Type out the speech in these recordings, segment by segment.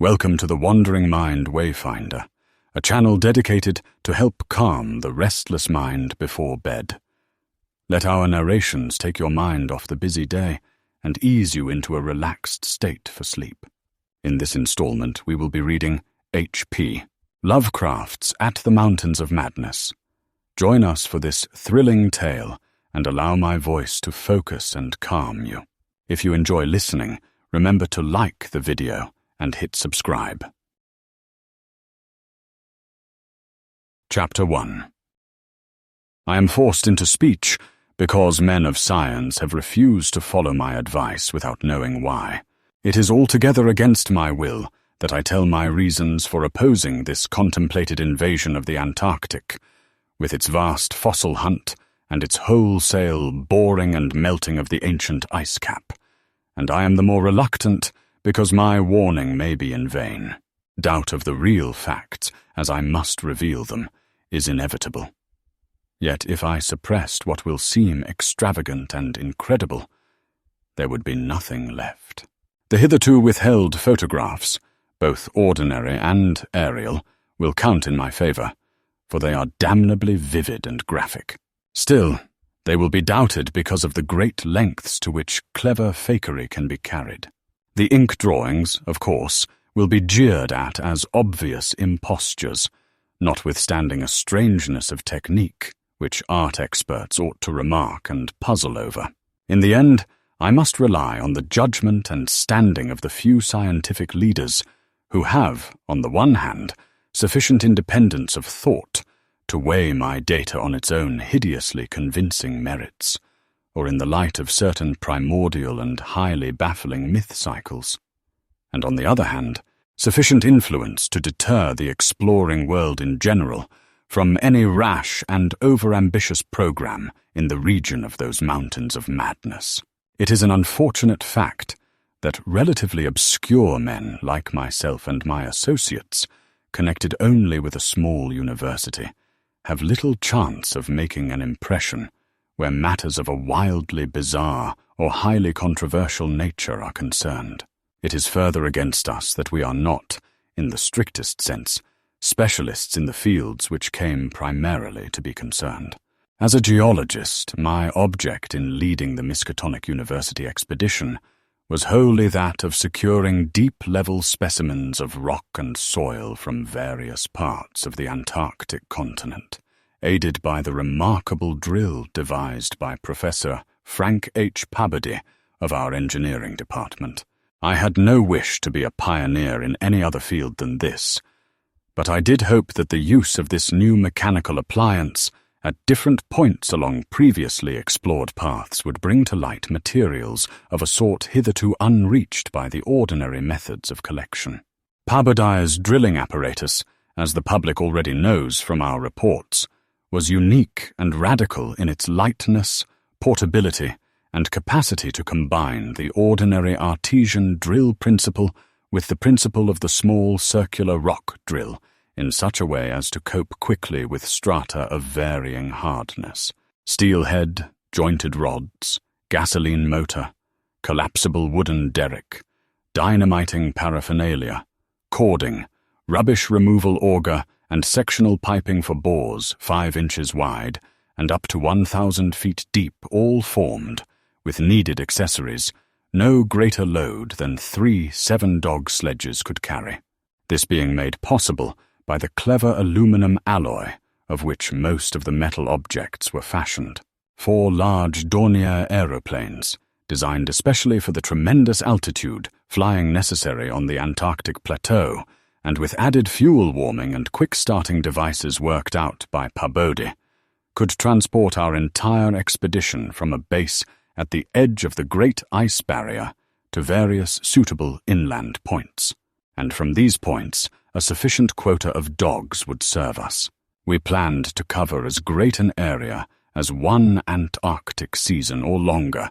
Welcome to the Wandering Mind Wayfinder, a channel dedicated to help calm the restless mind before bed. Let our narrations take your mind off the busy day and ease you into a relaxed state for sleep. In this installment, we will be reading H.P. Lovecraft's At the Mountains of Madness. Join us for this thrilling tale and allow my voice to focus and calm you. If you enjoy listening, remember to like the video and hit subscribe. Chapter 1. I am forced into speech because men of science have refused to follow my advice without knowing why. It is altogether against my will that I tell my reasons for opposing this contemplated invasion of the Antarctic, with its vast fossil hunt and its wholesale boring and melting of the ancient ice cap. And I am the more reluctant because my warning may be in vain. Doubt of the real facts, as I must reveal them, is inevitable. Yet if I suppressed what will seem extravagant and incredible, there would be nothing left. The hitherto withheld photographs, both ordinary and aerial, will count in my favor, for they are damnably vivid and graphic. Still, they will be doubted because of the great lengths to which clever fakery can be carried. The ink drawings, of course, will be jeered at as obvious impostures, notwithstanding a strangeness of technique which art experts ought to remark and puzzle over. In the end, I must rely on the judgment and standing of the few scientific leaders who have, on the one hand, sufficient independence of thought to weigh my data on its own hideously convincing merits, or in the light of certain primordial and highly baffling myth cycles, and on the other hand, sufficient influence to deter the exploring world in general from any rash and overambitious program in the region of those mountains of madness. It is an unfortunate fact that relatively obscure men like myself and my associates, connected only with a small university, have little chance of making an impression where matters of a wildly bizarre or highly controversial nature are concerned. It is further against us that we are not, in the strictest sense, specialists in the fields which came primarily to be concerned. As a geologist, my object in leading the Miskatonic University expedition was wholly that of securing deep-level specimens of rock and soil from various parts of the Antarctic continent, aided by the remarkable drill devised by Professor Frank H. Pabody of our engineering department. I had no wish to be a pioneer in any other field than this, but I did hope that the use of this new mechanical appliance at different points along previously explored paths would bring to light materials of a sort hitherto unreached by the ordinary methods of collection. Pabody's drilling apparatus, as the public already knows from our reports, was unique and radical in its lightness, portability, and capacity to combine the ordinary artesian drill principle with the principle of the small circular rock drill in such a way as to cope quickly with strata of varying hardness. Steel head, jointed rods, gasoline motor, collapsible wooden derrick, dynamiting paraphernalia, cording, rubbish removal auger, and sectional piping for bores 5 inches wide and up to 1,000 feet deep all formed, with needed accessories, no greater load than 3 7-dog sledges could carry, this being made possible by the clever aluminum alloy of which most of the metal objects were fashioned. 4 large Dornier aeroplanes, designed especially for the tremendous altitude flying necessary on the Antarctic plateau, and with added fuel warming and quick-starting devices worked out by Pabody, could transport our entire expedition from a base at the edge of the Great Ice Barrier to various suitable inland points, and from these points a sufficient quota of dogs would serve us. We planned to cover as great an area as 1 Antarctic season or longer,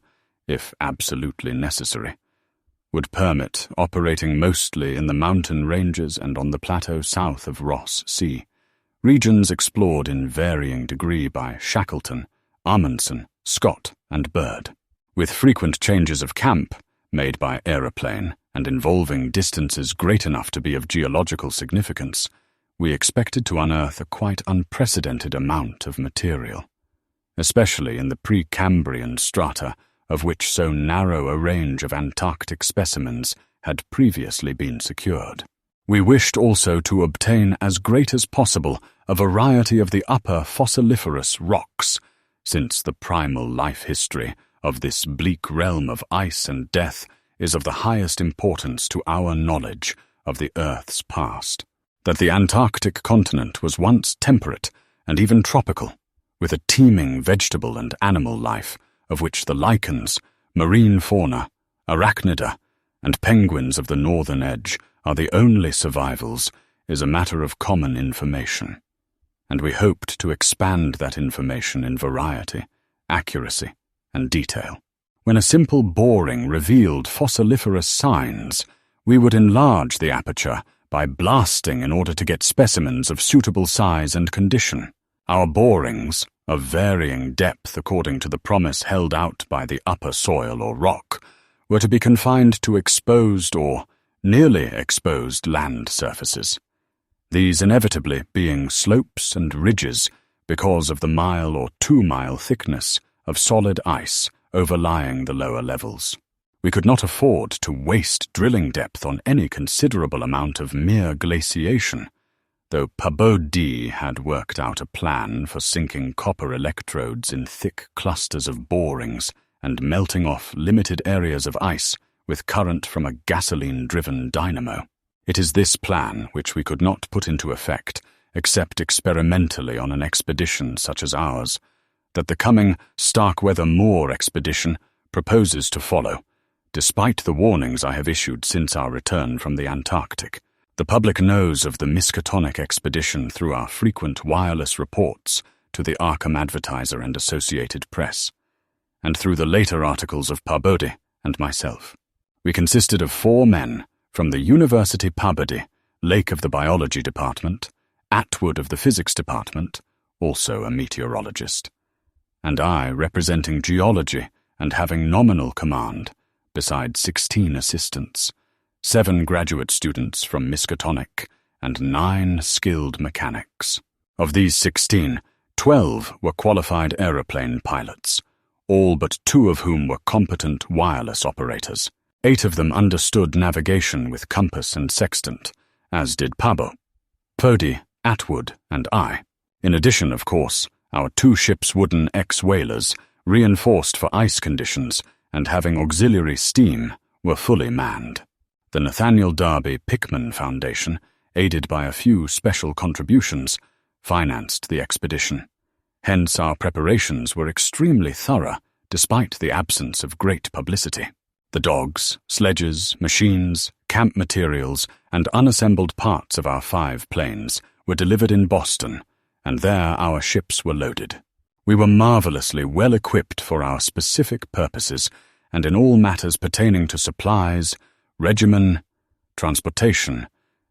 if absolutely necessary, would permit operating mostly in the mountain ranges and on the plateau south of Ross Sea, regions explored in varying degree by Shackleton, Amundsen, Scott, and Bird, with frequent changes of camp made by aeroplane and involving distances great enough to be of geological significance, we expected to unearth a quite unprecedented amount of material, especially in the Precambrian strata, of which so narrow a range of Antarctic specimens had previously been secured. We wished also to obtain as great as possible a variety of the upper fossiliferous rocks, since the primal life history of this bleak realm of ice and death is of the highest importance to our knowledge of the Earth's past. That the Antarctic continent was once temperate and even tropical, with a teeming vegetable and animal life, of which the lichens, marine fauna, arachnida, and penguins of the northern edge are the only survivals, is a matter of common information, and we hoped to expand that information in variety, accuracy, and detail. When a simple boring revealed fossiliferous signs, we would enlarge the aperture by blasting in order to get specimens of suitable size and condition. Our borings, of varying depth according to the promise held out by the upper soil or rock, were to be confined to exposed or nearly exposed land surfaces, these inevitably being slopes and ridges because of the 1 or 2 mile thickness of solid ice overlying the lower levels. We could not afford to waste drilling depth on any considerable amount of mere glaciation, though Pabodie had worked out a plan for sinking copper electrodes in thick clusters of borings and melting off limited areas of ice with current from a gasoline-driven dynamo. It is this plan which we could not put into effect, except experimentally on an expedition such as ours, that the coming Starkweather Moor expedition proposes to follow, despite the warnings I have issued since our return from the Antarctic. The public knows of the Miskatonic expedition through our frequent wireless reports to the Arkham Advertiser and Associated Press, and through the later articles of Pabodie and myself. We consisted of 4 men from the University Pabodie, Lake of the Biology Department, Atwood of the Physics Department, also a meteorologist, and I representing geology and having nominal command, besides 16 assistants, 7 graduate students from Miskatonic, and 9 skilled mechanics. Of these 16, 12 were qualified aeroplane pilots, all but 2 of whom were competent wireless operators. 8 of them understood navigation with compass and sextant, as did Pabo, Pody, Atwood, and I. In addition, of course, our 2 ships' wooden ex-whalers, reinforced for ice conditions and having auxiliary steam, were fully manned. The Nathaniel Darby Pickman Foundation, aided by a few special contributions, financed the expedition. Hence our preparations were extremely thorough, despite the absence of great publicity. The dogs, sledges, machines, camp materials, and unassembled parts of our 5 planes were delivered in Boston, and there our ships were loaded. We were marvelously well equipped for our specific purposes, and in all matters pertaining to supplies, regimen, transportation,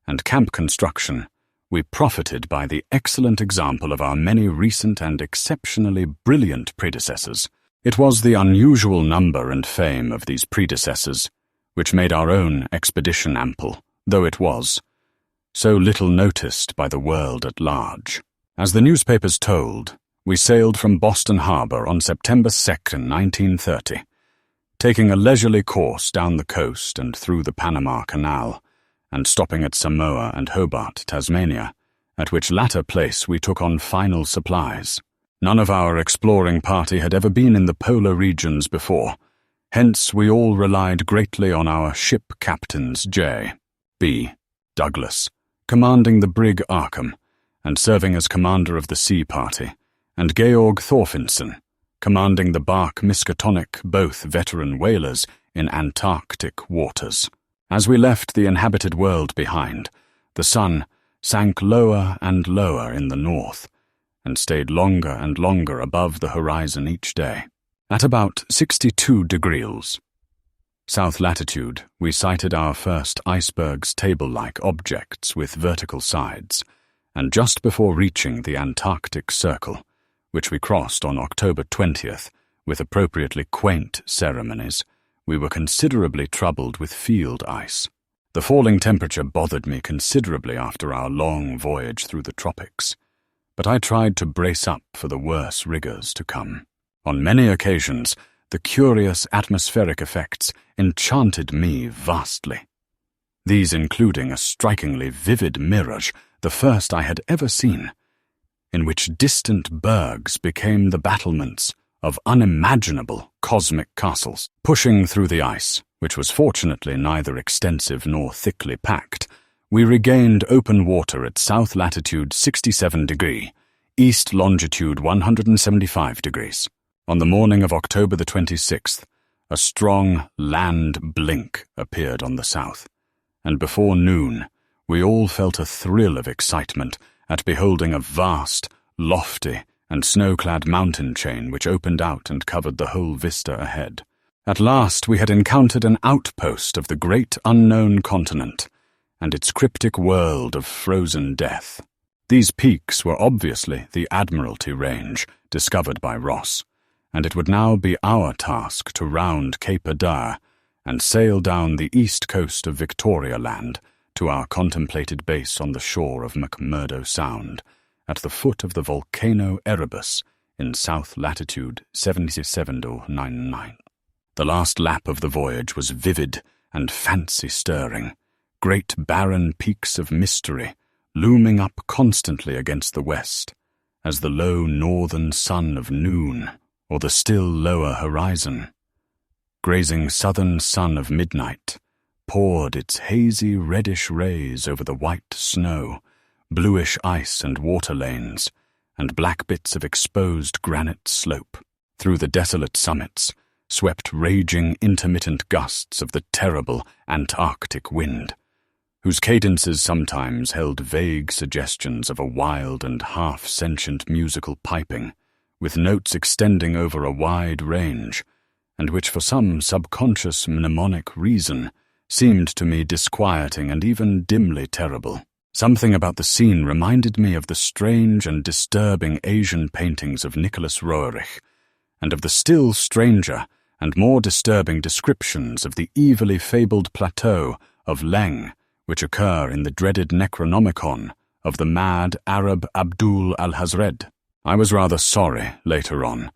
and camp construction, we profited by the excellent example of our many recent and exceptionally brilliant predecessors. It was the unusual number and fame of these predecessors which made our own expedition ample, though it was so little noticed by the world at large. As the newspapers told, we sailed from Boston Harbor on September 2nd, 1930, taking a leisurely course down the coast and through the Panama Canal, and stopping at Samoa and Hobart, Tasmania, at which latter place we took on final supplies. None of our exploring party had ever been in the polar regions before, hence we all relied greatly on our ship captains J. B. Douglas, commanding the brig Arkham, and serving as commander of the sea party, and Georg Thorfinson, commanding the bark Miskatonic, both veteran whalers in Antarctic waters. As we left the inhabited world behind, the sun sank lower and lower in the north, and stayed longer and longer above the horizon each day. At about 62 degrees south latitude, we sighted our first icebergs table-like objects with vertical sides, and just before reaching the Antarctic Circle, which we crossed on October 20th with appropriately quaint ceremonies, we were considerably troubled with field ice. The falling temperature bothered me considerably after our long voyage through the tropics, but I tried to brace up for the worse rigors to come. On many occasions, the curious atmospheric effects enchanted me vastly. These including a strikingly vivid mirage, the first I had ever seen, in which distant bergs became the battlements of unimaginable cosmic castles. Pushing through the ice, which was fortunately neither extensive nor thickly packed, we regained open water at south latitude 67 degrees, east longitude 175 degrees. On the morning of October the 26th, a strong land blink appeared on the south, and before noon we all felt a thrill of excitement at beholding a vast, lofty, and snow-clad mountain chain which opened out and covered the whole vista ahead. At last we had encountered an outpost of the great unknown continent and its cryptic world of frozen death. These peaks were obviously the Admiralty Range, discovered by Ross, and it would now be our task to round Cape Adare and sail down the east coast of Victoria Land to our contemplated base on the shore of McMurdo Sound, at the foot of the volcano Erebus in south latitude 77°99. The last lap of the voyage was vivid and fancy-stirring, great barren peaks of mystery looming up constantly against the west, as the low northern sun of noon or the still lower horizon, grazing southern sun of midnight, poured its hazy reddish rays over the white snow, bluish ice and water lanes, and black bits of exposed granite slope. Through the desolate summits swept raging intermittent gusts of the terrible Antarctic wind, whose cadences sometimes held vague suggestions of a wild and half-sentient musical piping, with notes extending over a wide range, and which for some subconscious mnemonic reason seemed to me disquieting and even dimly terrible. Something about the scene reminded me of the strange and disturbing Asian paintings of Nicholas Roerich, and of the still stranger and more disturbing descriptions of the evilly fabled plateau of Leng, which occur in the dreaded Necronomicon of the mad Arab Abdul al-Hazred. I was rather sorry, later on,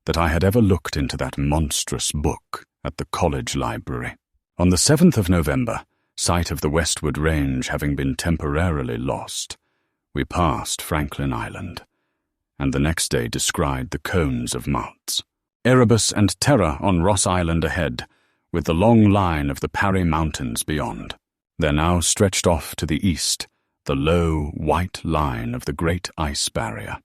that I had ever looked into that monstrous book at the college library. On the 7th of November, sight of the westward range having been temporarily lost, we passed Franklin Island, and the next day descried the cones of Martz, Erebus and Terror on Ross Island ahead, with the long line of the Parry Mountains beyond. There now stretched off to the east the low, white line of the Great Ice Barrier,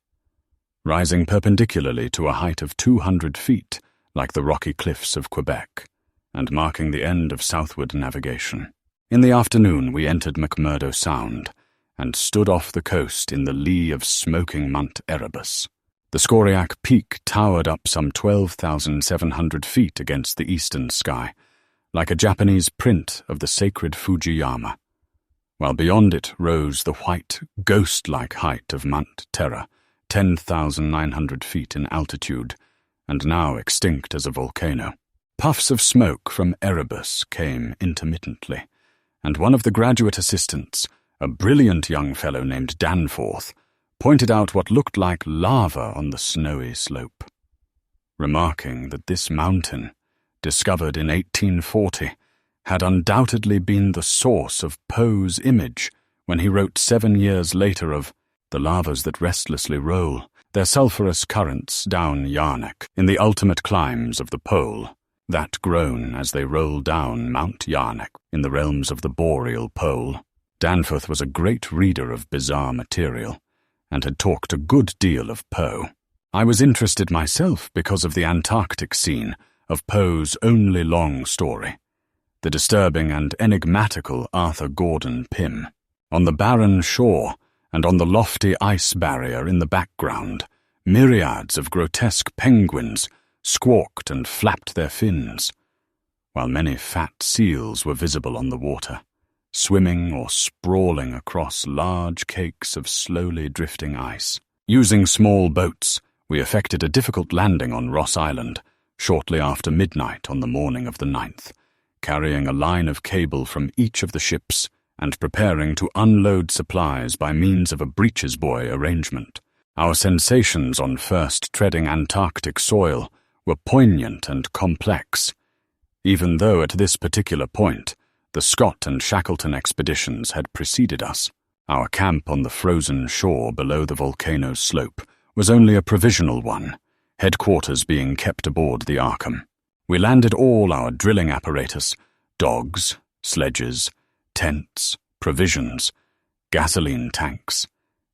rising perpendicularly to a height of 200 feet, like the rocky cliffs of Quebec, and marking the end of southward navigation. In the afternoon we entered McMurdo Sound, and stood off the coast in the lee of smoking Mount Erebus. The Skoriac Peak towered up some 12,700 feet against the eastern sky, like a Japanese print of the sacred Fujiyama, while beyond it rose the white, ghost-like height of Mount Terror, 10,900 feet in altitude, and now extinct as a volcano. Puffs of smoke from Erebus came intermittently, and one of the graduate assistants, a brilliant young fellow named Danforth, pointed out what looked like lava on the snowy slope, remarking that this mountain, discovered in 1840, had undoubtedly been the source of Poe's image when he wrote 7 years later of the lavas that restlessly roll, their sulphurous currents down Yarnak in the ultimate climes of the pole, that groan as they roll down Mount Yarnak in the realms of the boreal pole. Danforth was a great reader of bizarre material, and had talked a good deal of Poe. I was interested myself because of the Antarctic scene of Poe's only long story, the disturbing and enigmatical Arthur Gordon Pym. On the barren shore, and on the lofty ice barrier in the background, myriads of grotesque penguins squawked and flapped their fins, while many fat seals were visible on the water, swimming or sprawling across large cakes of slowly drifting ice. Using small boats, we effected a difficult landing on Ross Island, shortly after midnight on the morning of the 9th, carrying a line of cable from each of the ships and preparing to unload supplies by means of a breeches buoy arrangement. Our sensations on first treading Antarctic soil were poignant and complex, even though at this particular point the Scott and Shackleton expeditions had preceded us. Our camp on the frozen shore below the volcano's slope was only a provisional one, headquarters being kept aboard the Arkham. We landed all our drilling apparatus, dogs, sledges, tents, provisions, gasoline tanks,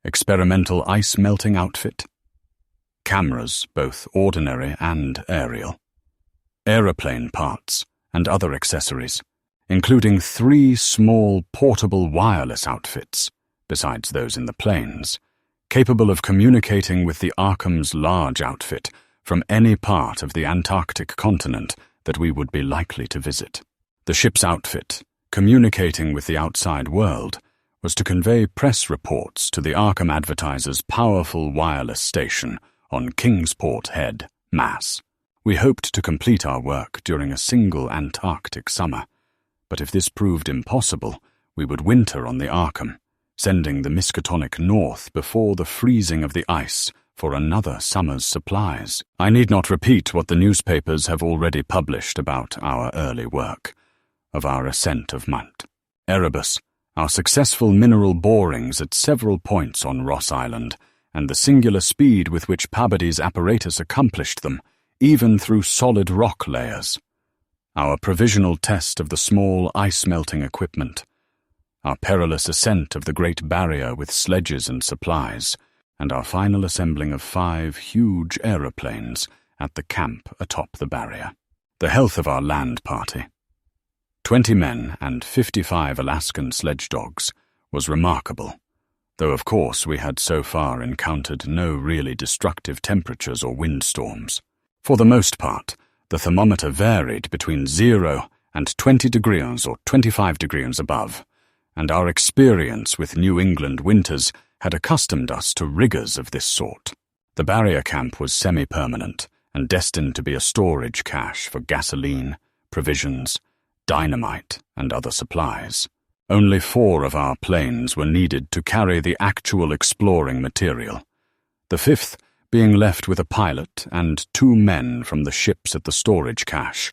experimental ice-melting outfit, cameras, both ordinary and aerial, aeroplane parts, and other accessories, including 3 small portable wireless outfits, besides those in the planes, capable of communicating with the Arkham's large outfit from any part of the Antarctic continent that we would be likely to visit. The ship's outfit, communicating with the outside world, was to convey press reports to the Arkham Advertiser's powerful wireless station on Kingsport Head, Mass. We hoped to complete our work during a single Antarctic summer, but if this proved impossible, we would winter on the Arkham, sending the Miskatonic north before the freezing of the ice for another summer's supplies. I need not repeat what the newspapers have already published about our early work, of our ascent of Mount Erebus, our successful mineral borings at several points on Ross Island, and the singular speed with which Pabady's apparatus accomplished them, even through solid rock layers, our provisional test of the small ice-melting equipment, our perilous ascent of the Great Barrier with sledges and supplies, and our final assembling of 5 huge aeroplanes at the camp atop the barrier. The health of our land party, 20 men and 55 Alaskan sledge dogs, was remarkable, though of course we had so far encountered no really destructive temperatures or windstorms. For the most part, the thermometer varied between 0 and 20 degrees or 25 degrees above, and our experience with New England winters had accustomed us to rigors of this sort. The barrier camp was semi-permanent and destined to be a storage cache for gasoline, provisions, dynamite, and other supplies. Only 4 of our planes were needed to carry the actual exploring material, the 5th being left with a pilot and 2 men from the ships at the storage cache,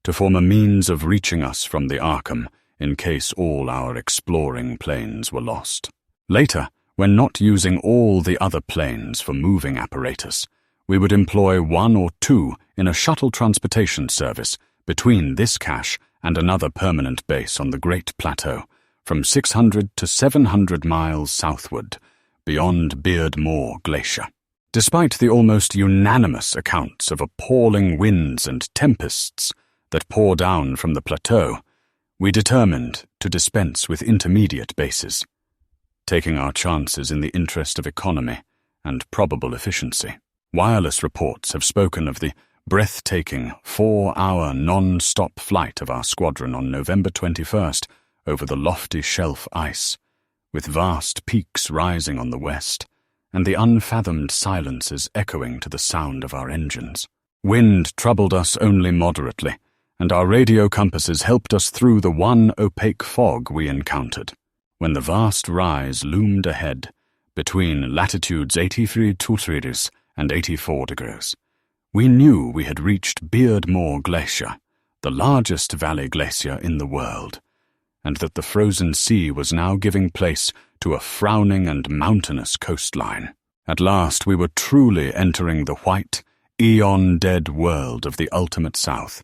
to form a means of reaching us from the Arkham in case all our exploring planes were lost. Later, when not using all the other planes for moving apparatus, we would employ 1 or 2 in a shuttle transportation service between this cache and another permanent base on the Great Plateau, from 600 to 700 miles southward, beyond Beardmore Glacier. Despite the almost unanimous accounts of appalling winds and tempests that pour down from the plateau, we determined to dispense with intermediate bases, taking our chances in the interest of economy and probable efficiency. Wireless reports have spoken of the breathtaking 4-hour non-stop flight of our squadron on November 21st over the lofty shelf ice, with vast peaks rising on the west, and the unfathomed silences echoing to the sound of our engines. Wind troubled us only moderately, and our radio compasses helped us through the one opaque fog we encountered, when the vast rise loomed ahead between latitudes 83 degrees and 84 degrees. We knew we had reached Beardmore Glacier, the largest valley glacier in the world, and that the frozen sea was now giving place to a frowning and mountainous coastline. At last we were truly entering the white, eon-dead world of the ultimate south,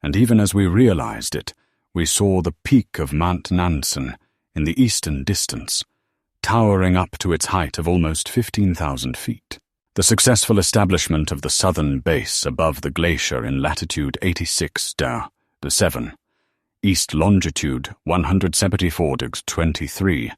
and even as we realized it, we saw the peak of Mount Nansen in the eastern distance, towering up to its height of almost 15,000 feet. The successful establishment of the southern base above the glacier in latitude 86°7, east longitude 174°23,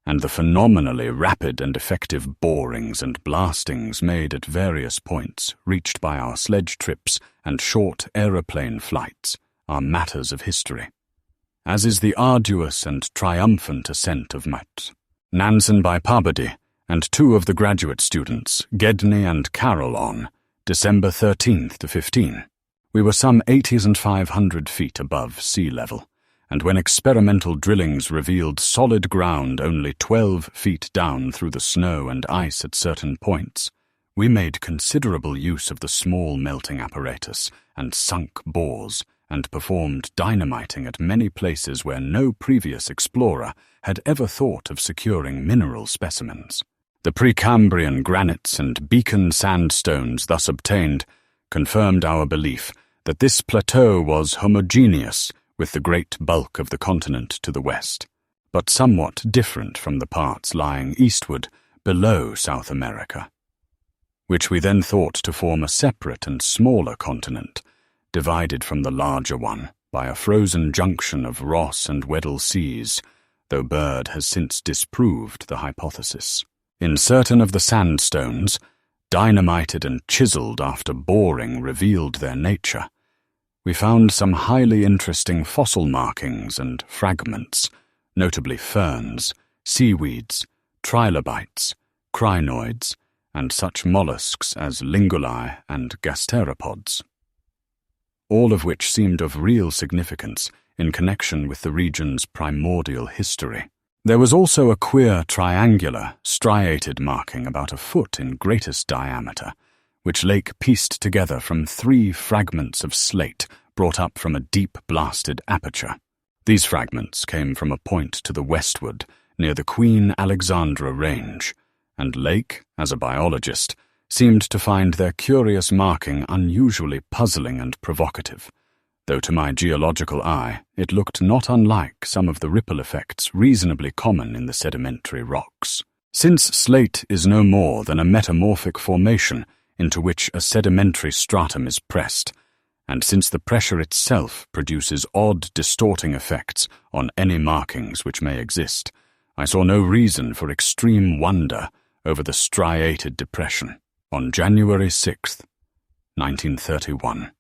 and the phenomenally rapid and effective borings and blastings made at various points reached by our sledge trips and short aeroplane flights are matters of history, as is the arduous and triumphant ascent of Mount Nansen by Pabody and 2 of the graduate students, Gedney and Carroll, December 13th to 15. We were some 8,500 feet above sea level, and when experimental drillings revealed solid ground only 12 feet down through the snow and ice at certain points, we made considerable use of the small melting apparatus and sunk bores, and performed dynamiting at many places where no previous explorer had ever thought of securing mineral specimens. The Precambrian granites and Beacon sandstones thus obtained confirmed our belief that this plateau was homogeneous with the great bulk of the continent to the west, but somewhat different from the parts lying eastward below South America, which we then thought to form a separate and smaller continent, divided from the larger one by a frozen junction of Ross and Weddell seas, though Bird has since disproved the hypothesis. In certain of the sandstones, dynamited and chiseled after boring revealed their nature, we found some highly interesting fossil markings and fragments, notably ferns, seaweeds, trilobites, crinoids, and such mollusks as linguli and gasteropods, all of which seemed of real significance in connection with the region's primordial history. There was also a queer triangular, striated marking about a foot in greatest diameter, which Lake pieced together from 3 fragments of slate brought up from a deep blasted aperture. These fragments came from a point to the westward near the Queen Alexandra Range, and Lake, as a biologist, seemed to find their curious marking unusually puzzling and provocative, though to my geological eye it looked not unlike some of the ripple effects reasonably common in the sedimentary rocks. Since slate is no more than a metamorphic formation into which a sedimentary stratum is pressed, and since the pressure itself produces odd distorting effects on any markings which may exist, I saw no reason for extreme wonder over the striated depression. On January 6th, 1931,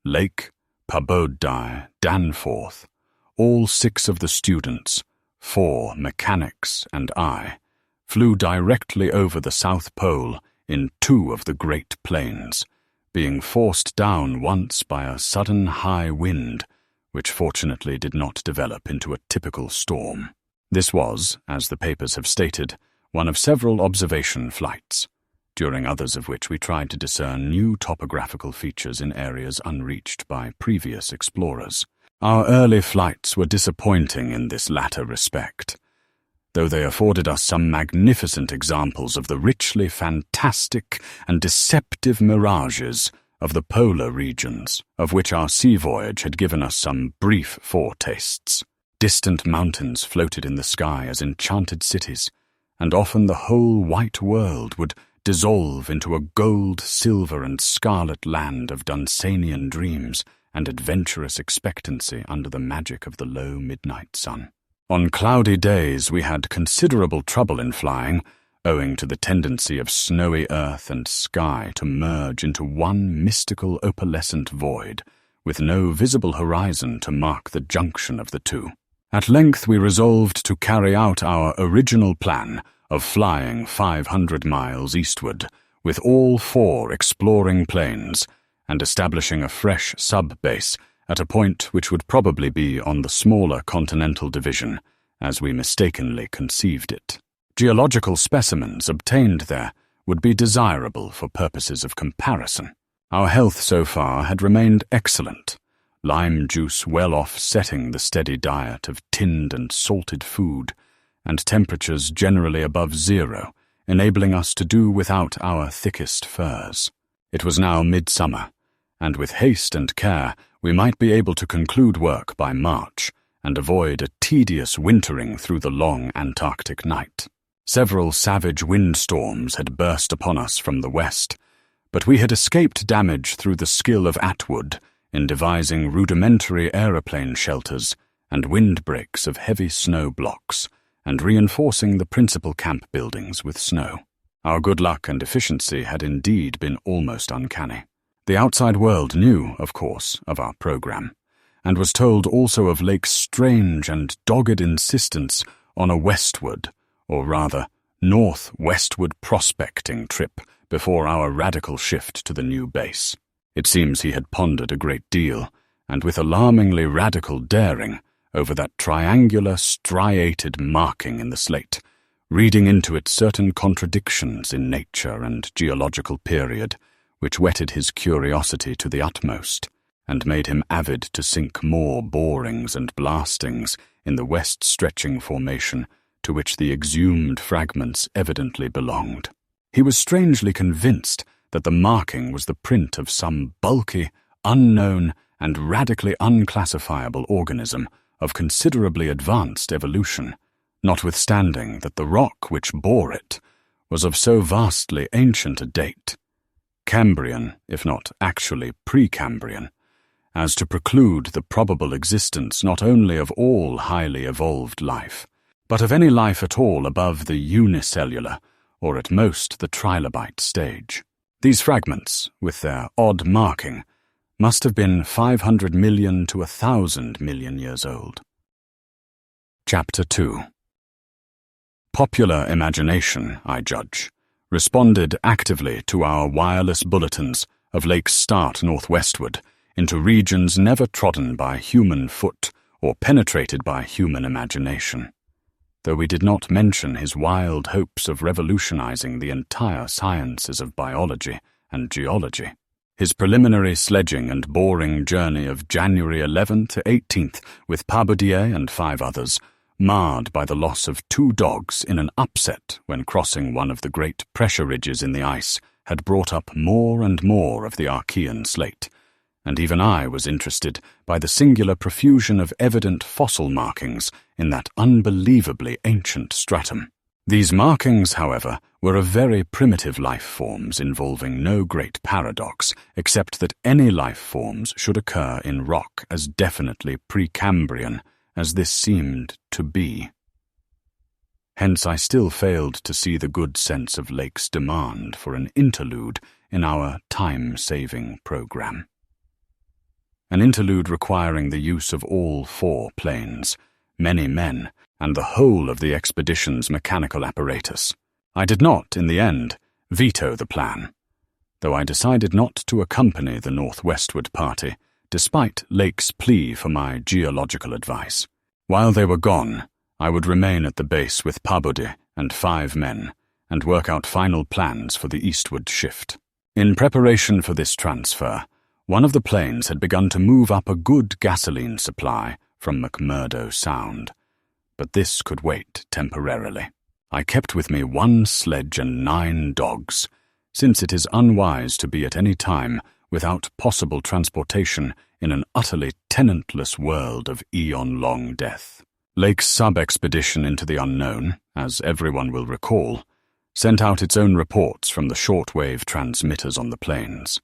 Lake, Pabodai, Danforth, all 6 of the students, 4 mechanics and I, flew directly over the South Pole in 2 of the Great Plains, being forced down once by a sudden high wind, which fortunately did not develop into a typical storm. This was, as the papers have stated, one of several observation flights, during others of which we tried to discern new topographical features in areas unreached by previous explorers. Our early flights were disappointing in this latter respect, though they afforded us some magnificent examples of the richly fantastic and deceptive mirages of the polar regions, of which our sea voyage had given us some brief foretastes. Distant mountains floated in the sky as enchanted cities, and often the whole white world would dissolve into a gold, silver, and scarlet land of Dunsanian dreams and adventurous expectancy under the magic of the low midnight sun. On cloudy days we had considerable trouble in flying, owing to the tendency of snowy earth and sky to merge into one mystical opalescent void, with no visible horizon to mark the junction of the two. At length we resolved to carry out our original plan of flying 500 miles eastward, with all 4 exploring planes, and establishing a fresh sub-base at a point which would probably be on the smaller continental division, as we mistakenly conceived it. Geological specimens obtained there would be desirable for purposes of comparison. Our health so far had remained excellent, lime juice well offsetting the steady diet of tinned and salted food, and temperatures generally above 0, enabling us to do without our thickest furs. It was now midsummer, and with haste and care we might be able to conclude work by March and avoid a tedious wintering through the long Antarctic night. Several savage windstorms had burst upon us from the west, but we had escaped damage through the skill of Atwood in devising rudimentary aeroplane shelters and windbreaks of heavy snow blocks, and reinforcing the principal camp buildings with snow. Our good luck and efficiency had indeed been almost uncanny. The outside world knew, of course, of our program, and was told also of Lake's strange and dogged insistence on a westward, or rather, northwestward prospecting trip before our radical shift to the new base. It seems he had pondered a great deal, and with alarmingly radical daring, over that triangular striated marking in the slate, reading into it certain contradictions in nature and geological period, which whetted his curiosity to the utmost, and made him avid to sink more borings and blastings in the west-stretching formation to which the exhumed fragments evidently belonged. He was strangely convinced that the marking was the print of some bulky, unknown, and radically unclassifiable organism of considerably advanced evolution, notwithstanding that the rock which bore it was of so vastly ancient a date, Cambrian, if not actually Precambrian, as to preclude the probable existence not only of all highly evolved life, but of any life at all above the unicellular, or at most the trilobite stage. These fragments, with their odd marking, must have been 500 million to 1,000 million years old. Chapter 2. Popular imagination, I judge, responded actively to our wireless bulletins of Lake's start northwestward into regions never trodden by human foot or penetrated by human imagination, though we did not mention his wild hopes of revolutionizing the entire sciences of biology and geology. His preliminary sledging and boring journey of January 11 to 18th with Paboudier and 5 others, marred by the loss of 2 dogs in an upset when crossing one of the great pressure ridges in the ice, had brought up more and more of the Archean slate, and even I was interested by the singular profusion of evident fossil markings in that unbelievably ancient stratum. These markings, however, were of very primitive life forms involving no great paradox, except that any life forms should occur in rock as definitely Precambrian as this seemed to be. Hence I still failed to see the good sense of Lake's demand for an interlude in our time-saving program. An interlude requiring the use of all 4 planes, many men, and the whole of the expedition's mechanical apparatus. I did not, in the end, veto the plan, though I decided not to accompany the northwestward party, despite Lake's plea for my geological advice. While they were gone, I would remain at the base with Paboudier and 5 men, and work out final plans for the eastward shift. In preparation for this transfer, one of the planes had begun to move up a good gasoline supply from McMurdo Sound, but this could wait temporarily. I kept with me 1 sledge and 9 dogs, since it is unwise to be at any time without possible transportation in an utterly tenantless world of eon-long death. Lake's sub-expedition into the unknown, as everyone will recall, sent out its own reports from the shortwave transmitters on the plains,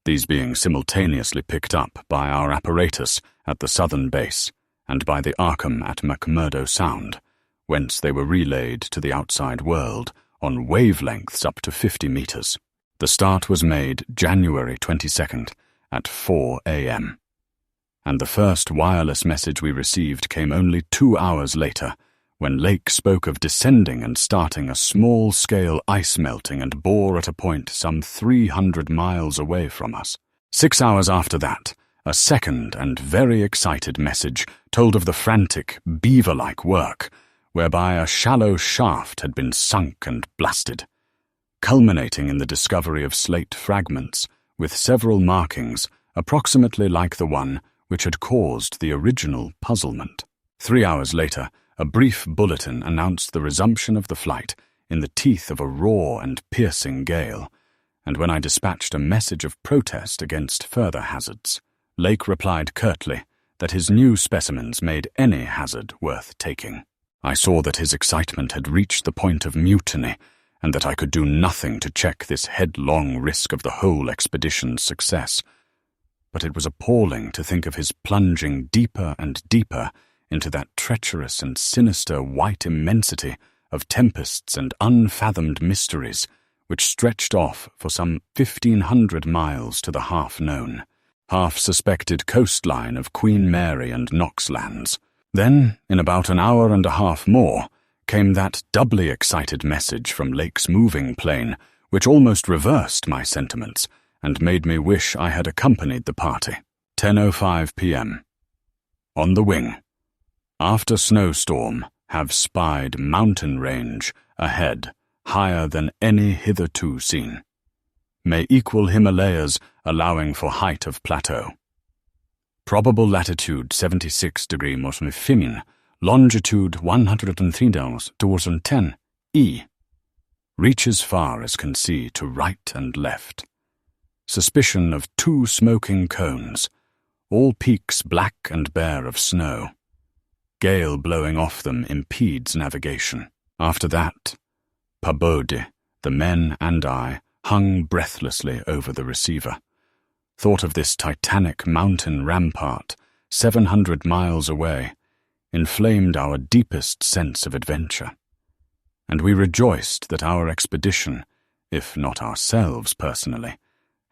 these being simultaneously picked up by our apparatus at the southern base and by the Arkham at McMurdo Sound, whence they were relayed to the outside world on wavelengths up to 50 meters. The start was made January 22nd at 4 a.m., and the first wireless message we received came only 2 hours later, when Lake spoke of descending and starting a small-scale ice melting and bore at a point some 300 miles away from us. 6 hours after that, a second and very excited message told of the frantic, beaver-like work, whereby a shallow shaft had been sunk and blasted, culminating in the discovery of slate fragments with several markings approximately like the one which had caused the original puzzlement. 3 hours later, a brief bulletin announced the resumption of the flight in the teeth of a raw and piercing gale, and when I dispatched a message of protest against further hazards, Lake replied curtly that his new specimens made any hazard worth taking. I saw that his excitement had reached the point of mutiny, and that I could do nothing to check this headlong risk of the whole expedition's success. But it was appalling to think of his plunging deeper and deeper into that treacherous and sinister white immensity of tempests and unfathomed mysteries which stretched off for some 1,500 miles to the half-known, half-suspected coastline of Queen Mary and Knox lands. Then, in about an hour and a half more, came that doubly excited message from Lake's moving plane, which almost reversed my sentiments and made me wish I had accompanied the party. 10:05 p.m. On the wing. After snowstorm, have spied mountain range ahead, higher than any hitherto seen. May equal Himalayas, allowing for height of plateau. Probable latitude 76 degree Mosmifimin, longitude 103°210 E. Reaches far as can see to right and left. Suspicion of 2 smoking cones, all peaks black and bare of snow. Gale blowing off them impedes navigation. After that, Pabode, the men and I, hung breathlessly over the receiver. Thought of this titanic mountain rampart, 700 miles away, inflamed our deepest sense of adventure. And we rejoiced that our expedition, if not ourselves personally,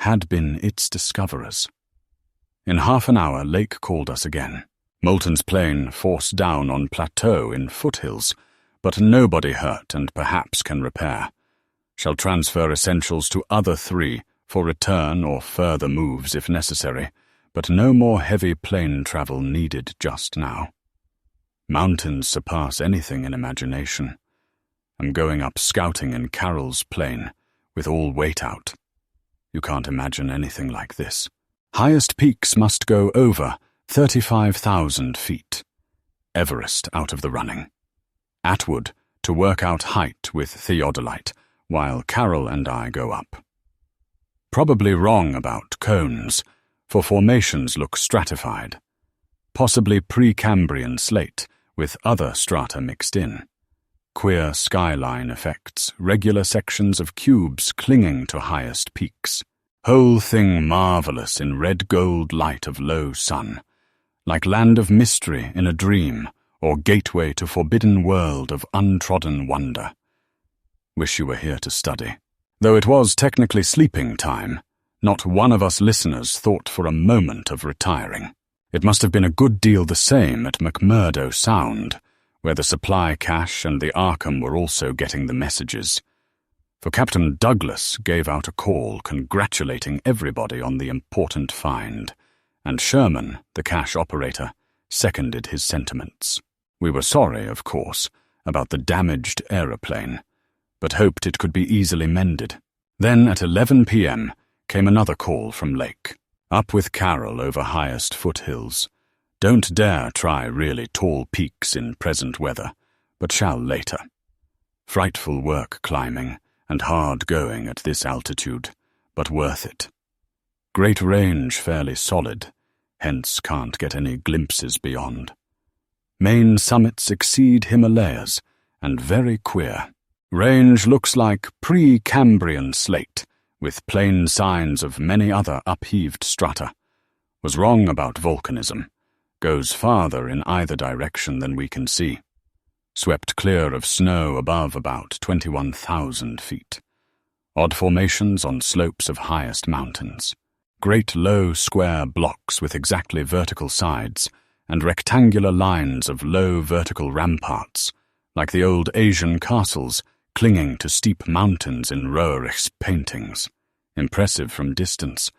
had been its discoverers. In half an hour, Lake called us again. Moulton's plane forced down on plateau in foothills, but nobody hurt and perhaps can repair. Shall transfer essentials to other 3 for return or further moves if necessary, but no more heavy plane travel needed just now. Mountains surpass anything in imagination. I'm going up scouting in Carroll's plane, with all weight out. You can't imagine anything like this. Highest peaks must go over 35,000 feet. Everest out of the running. Atwood to work out height with theodolite, while Carroll and I go up. Probably wrong about cones, for formations look stratified. Possibly Precambrian slate, with other strata mixed in. Queer skyline effects, regular sections of cubes clinging to highest peaks. Whole thing marvelous in red-gold light of low sun, like land of mystery in a dream, or gateway to forbidden world of untrodden wonder. Wish you were here to study. Though it was technically sleeping time, not one of us listeners thought for a moment of retiring. It must have been a good deal the same at McMurdo Sound, where the supply cache and the Arkham were also getting the messages. For Captain Douglas gave out a call congratulating everybody on the important find, and Sherman, the cache operator, seconded his sentiments. We were sorry, of course, about the damaged aeroplane, but hoped it could be easily mended. Then at 11 p.m. came another call from Lake. Up with Carroll over highest foothills. Don't dare try really tall peaks in present weather, but shall later. Frightful work climbing, and hard going at this altitude, but worth it. Great range fairly solid, hence can't get any glimpses beyond. Main summits exceed Himalayas, and very queer. Range looks like Precambrian slate, with plain signs of many other upheaved strata. Was wrong about volcanism. Goes farther in either direction than we can see. Swept clear of snow above about 21,000 feet. Odd formations on slopes of highest mountains. Great low square blocks with exactly vertical sides, and rectangular lines of low vertical ramparts, like the old Asian castles clinging to steep mountains in Roerich's paintings. Impressive from distance.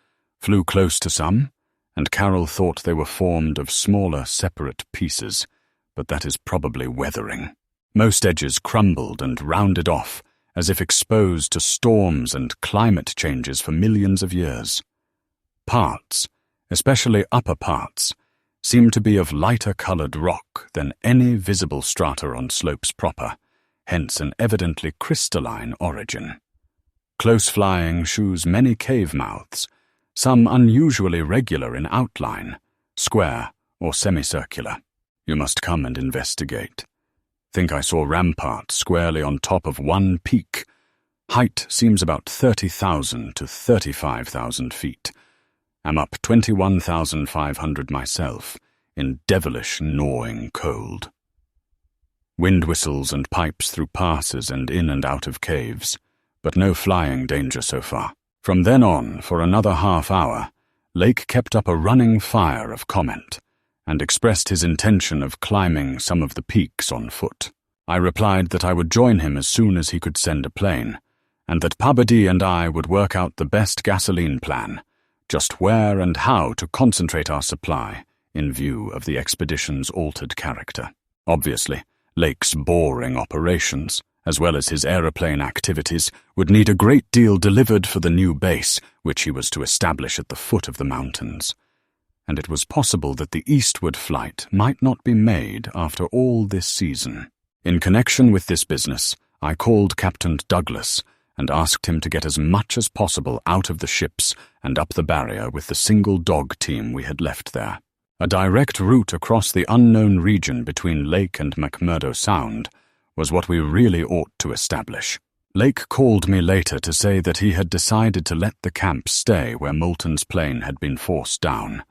Flew close to some, and Carroll thought they were formed of smaller separate pieces, but that is probably weathering. Most edges crumbled and rounded off, as if exposed to storms and climate changes for millions of years. Parts, especially upper parts, seemed to be of lighter-coloured rock than any visible strata on slopes proper, hence an evidently crystalline origin. Close flying shews many cave mouths, some unusually regular in outline, square or semicircular. You must come and investigate. Think I saw ramparts squarely on top of one peak. Height seems about 30,000 to 35,000 feet. Am up 21,500 myself, in devilish gnawing cold. Wind whistles and pipes through passes and in and out of caves, but no flying danger so far. From then on, for another half hour, Lake kept up a running fire of comment, and expressed his intention of climbing some of the peaks on foot. I replied that I would join him as soon as he could send a plane, and that Pabadi and I would work out the best gasoline plan, just where and how to concentrate our supply in view of the expedition's altered character. Obviously, Lake's boring operations, as well as his aeroplane activities, would need a great deal delivered for the new base which he was to establish at the foot of the mountains, and it was possible that the eastward flight might not be made after all this season. In connection with this business, I called Captain Douglas and asked him to get as much as possible out of the ships and up the barrier with the single dog team we had left there. A direct route across the unknown region between Lake and McMurdo Sound was what we really ought to establish. Lake called me later to say that he had decided to let the camp stay where Moulton's plane had been forced down,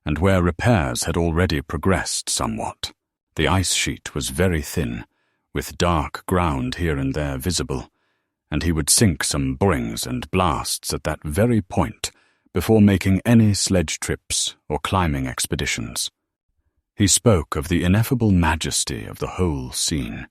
and where repairs had already progressed somewhat. The ice sheet was very thin, with dark ground here and there visible, and he would sink some borings and blasts at that very point before making any sledge trips or climbing expeditions. He spoke of the ineffable majesty of the whole scene,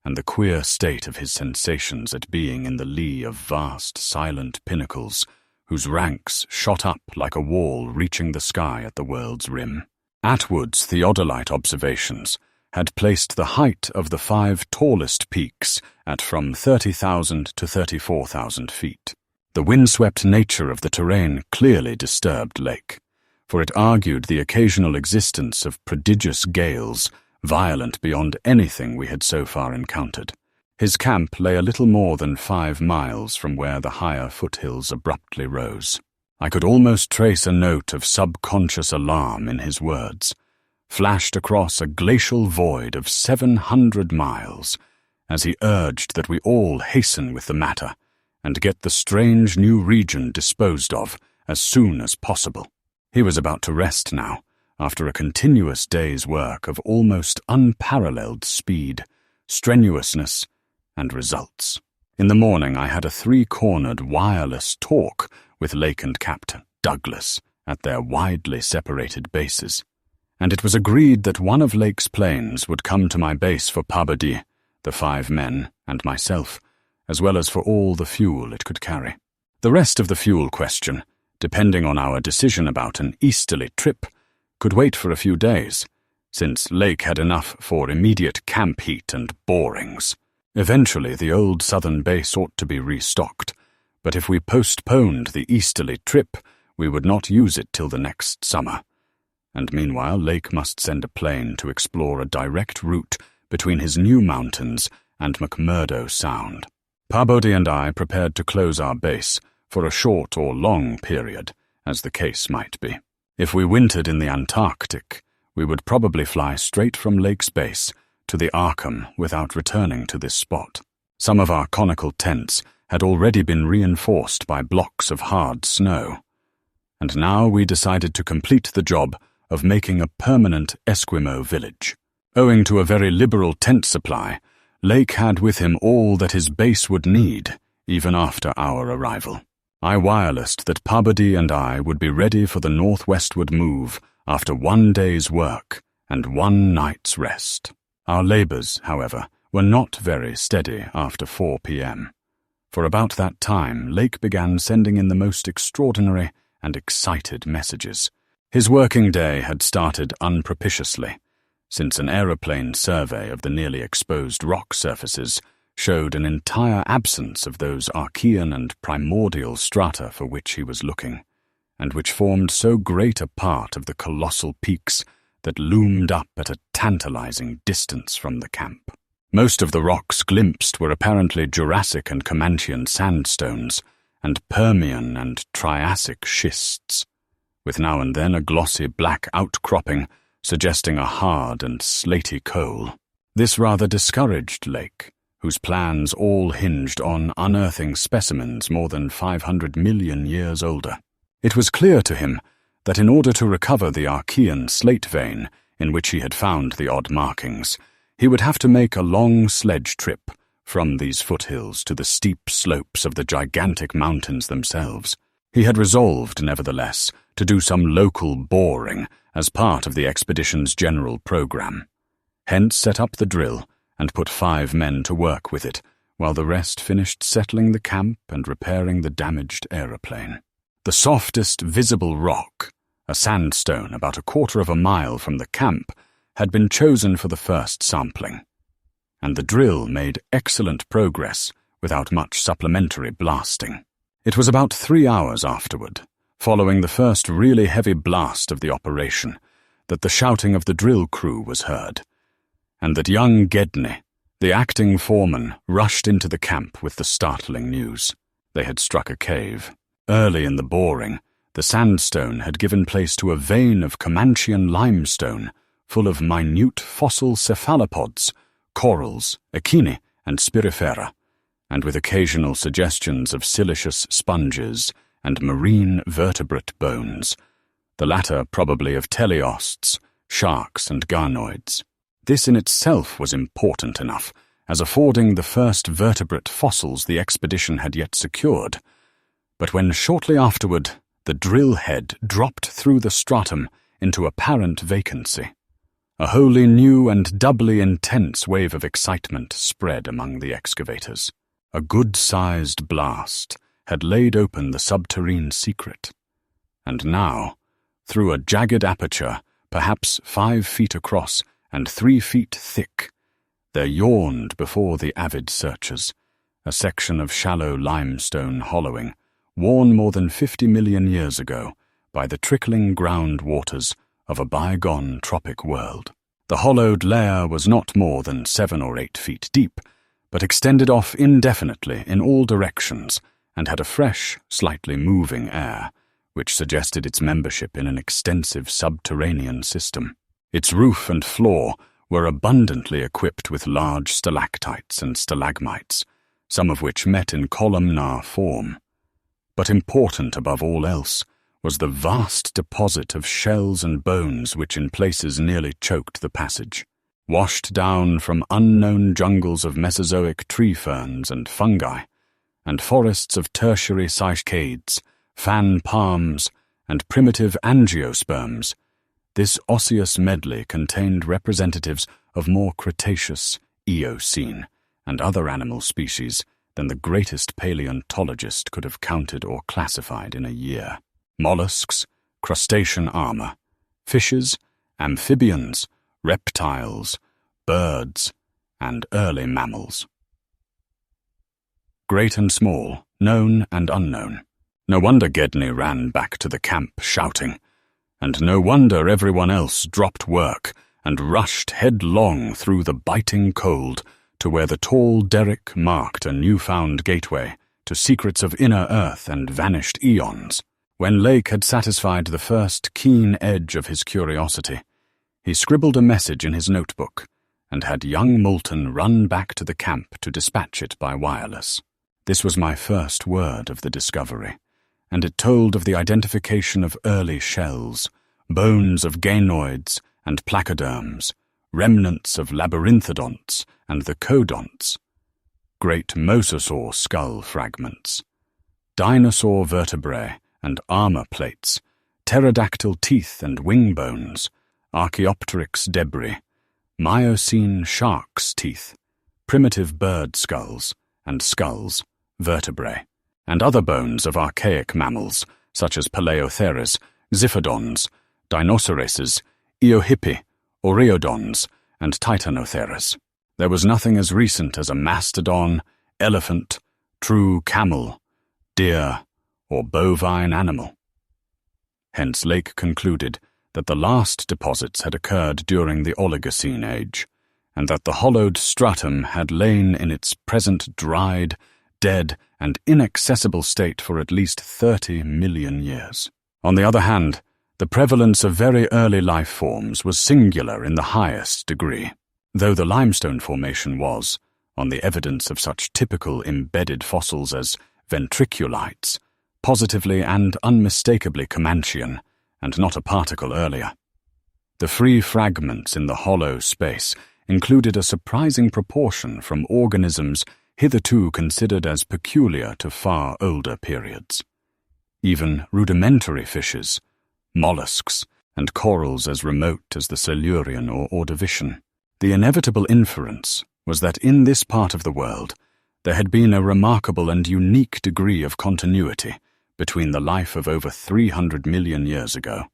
and the queer state of his sensations at being in the lee of vast, silent pinnacles whose ranks shot up like a wall reaching the sky at the world's rim. Atwood's theodolite observations had placed the height of the 5 tallest peaks at from 30,000 to 34,000 feet. The windswept nature of the terrain clearly disturbed Lake, for it argued the occasional existence of prodigious gales, violent beyond anything we had so far encountered. His camp lay a little more than 5 miles from where the higher foothills abruptly rose. I could almost trace a note of subconscious alarm in his words, flashed across a glacial void of 700 miles, as he urged that we all hasten with the matter and get the strange new region disposed of as soon as possible. He was about to rest now, after a continuous day's work of almost unparalleled speed, strenuousness, and results. In the morning I had a 3-cornered wireless talk with Lake and Captain Douglas at their widely separated bases, and it was agreed that one of Lake's planes would come to my base for Pabadi, the 5 men, and myself, as well as for all the fuel it could carry. The rest of the fuel question, depending on our decision about an easterly trip, could wait for a few days, since Lake had enough for immediate camp heat and borings. Eventually the old southern base ought to be restocked, but if we postponed the easterly trip, we would not use it till the next summer, and meanwhile Lake must send a plane to explore a direct route between his new mountains and McMurdo Sound. Pabodi and I prepared to close our base for a short or long period, as the case might be. If we wintered in the Antarctic, we would probably fly straight from Lake's base to the Arkham without returning to this spot. Some of our conical tents had already been reinforced by blocks of hard snow, and now we decided to complete the job of making a permanent Esquimau village. Owing to a very liberal tent supply, Lake had with him all that his base would need, even after our arrival. I wirelessed that Pabadi and I would be ready for the northwestward move after 1 day's work and 1 night's rest. Our labors, however, were not very steady after 4 p.m. For about that time, Lake began sending in the most extraordinary and excited messages. His working day had started unpropitiously, since an aeroplane survey of the nearly exposed rock surfaces showed an entire absence of those Archean and primordial strata for which he was looking, and which formed so great a part of the colossal peaks that loomed up at a tantalizing distance from the camp. Most of the rocks glimpsed were apparently Jurassic and Comanchean sandstones, and Permian and Triassic schists, with now and then a glossy black outcropping suggesting a hard and slaty coal. This rather discouraged Lake, whose plans all hinged on unearthing specimens more than 500 million years older. It was clear to him that in order to recover the Archean slate vein in which he had found the odd markings, he would have to make a long sledge trip from these foothills to the steep slopes of the gigantic mountains themselves. He had resolved, nevertheless, to do some local boring as part of the expedition's general program, hence set up the drill and put 5 men to work with it, while the rest finished settling the camp and repairing the damaged aeroplane. The softest visible rock, a sandstone about 1/4 of a mile from the camp, had been chosen for the first sampling, and the drill made excellent progress without much supplementary blasting. It was about 3 hours afterward, following the first really heavy blast of the operation, that the shouting of the drill crew was heard, and that young Gedney, the acting foreman, rushed into the camp with the startling news. They had struck a cave. Early in the boring, the sandstone had given place to a vein of Comanchean limestone full of minute fossil cephalopods, corals, echini, and spirifera, and with occasional suggestions of siliceous sponges and marine vertebrate bones, the latter probably of teleosts, sharks, and garnoids. This in itself was important enough, as affording the first vertebrate fossils the expedition had yet secured. But when shortly afterward the drill head dropped through the stratum into apparent vacancy, a wholly new and doubly intense wave of excitement spread among the excavators. A good-sized blast had laid open the subterrane secret, and now, through a jagged aperture, perhaps 5 feet across and 3 feet thick, there yawned before the avid searchers a section of shallow limestone hollowing, worn more than 50 million years ago by the trickling ground waters of a bygone tropic world. The hollowed layer was not more than 7 or 8 feet deep, but extended off indefinitely in all directions and had a fresh, slightly moving air, which suggested its membership in an extensive subterranean system. Its roof and floor were abundantly equipped with large stalactites and stalagmites, some of which met in columnar form. But important above all else was the vast deposit of shells and bones which in places nearly choked the passage. Washed down from unknown jungles of Mesozoic tree ferns and fungi, and forests of tertiary cycades, fan palms, and primitive angiosperms, this osseous medley contained representatives of more Cretaceous, Eocene, and other animal species than the greatest paleontologist could have counted or classified in a year. Mollusks, crustacean armor, fishes, amphibians, reptiles, birds, and early mammals. Great and small, known and unknown. No wonder Gedney ran back to the camp shouting, and no wonder everyone else dropped work and rushed headlong through the biting cold to where the tall derrick marked a newfound gateway to secrets of inner earth and vanished eons. When Lake had satisfied the first keen edge of his curiosity, he scribbled a message in his notebook and had young Moulton run back to the camp to dispatch it by wireless. This was my first word of the discovery, and it told of the identification of early shells, bones of gainoids and placoderms, remnants of labyrinthodonts and the codonts, great mosasaur skull fragments, dinosaur vertebrae and armor plates, pterodactyl teeth and wing bones, Archaeopteryx debris, Miocene shark's teeth, primitive bird skulls, vertebrae, and other bones of archaic mammals such as Paleotheres, Xiphodons, Dinoceroses, Eohippi, Oreodons, and Titanotheres. There was nothing as recent as a mastodon, elephant, true camel, deer, or bovine animal. Hence Lake concluded that the last deposits had occurred during the Oligocene age, and that the hollowed stratum had lain in its present dried, dead, and inaccessible state for at least 30 million years. On the other hand, the prevalence of very early life forms was singular in the highest degree, though the limestone formation was, on the evidence of such typical embedded fossils as ventriculites, positively and unmistakably Comanchean, and not a particle earlier. The free fragments in the hollow space included a surprising proportion from organisms hitherto considered as peculiar to far older periods. Even rudimentary fishes, mollusks, and corals as remote as the Silurian or Ordovician. The inevitable inference was that in this part of the world there had been a remarkable and unique degree of continuity between the life of over 300 million years ago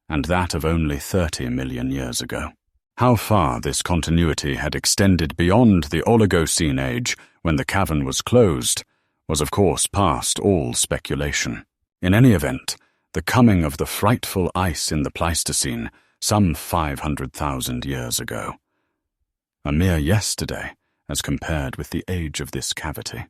and that of only 30 million years ago. How far this continuity had extended beyond the Oligocene age when the cavern was closed was of course past all speculation. In any event, the coming of the frightful ice in the Pleistocene some 500,000 years ago, a mere yesterday as compared with the age of this cavity,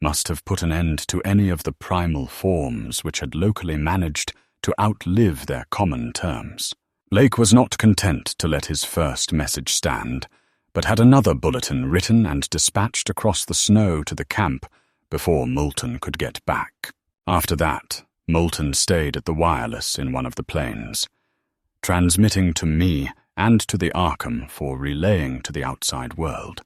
must have put an end to any of the primal forms which had locally managed to outlive their common terms. Lake was not content to let his first message stand, but had another bulletin written and dispatched across the snow to the camp before Moulton could get back. After that, Moulton stayed at the wireless in one of the planes, transmitting to me and to the Arkham for relaying to the outside world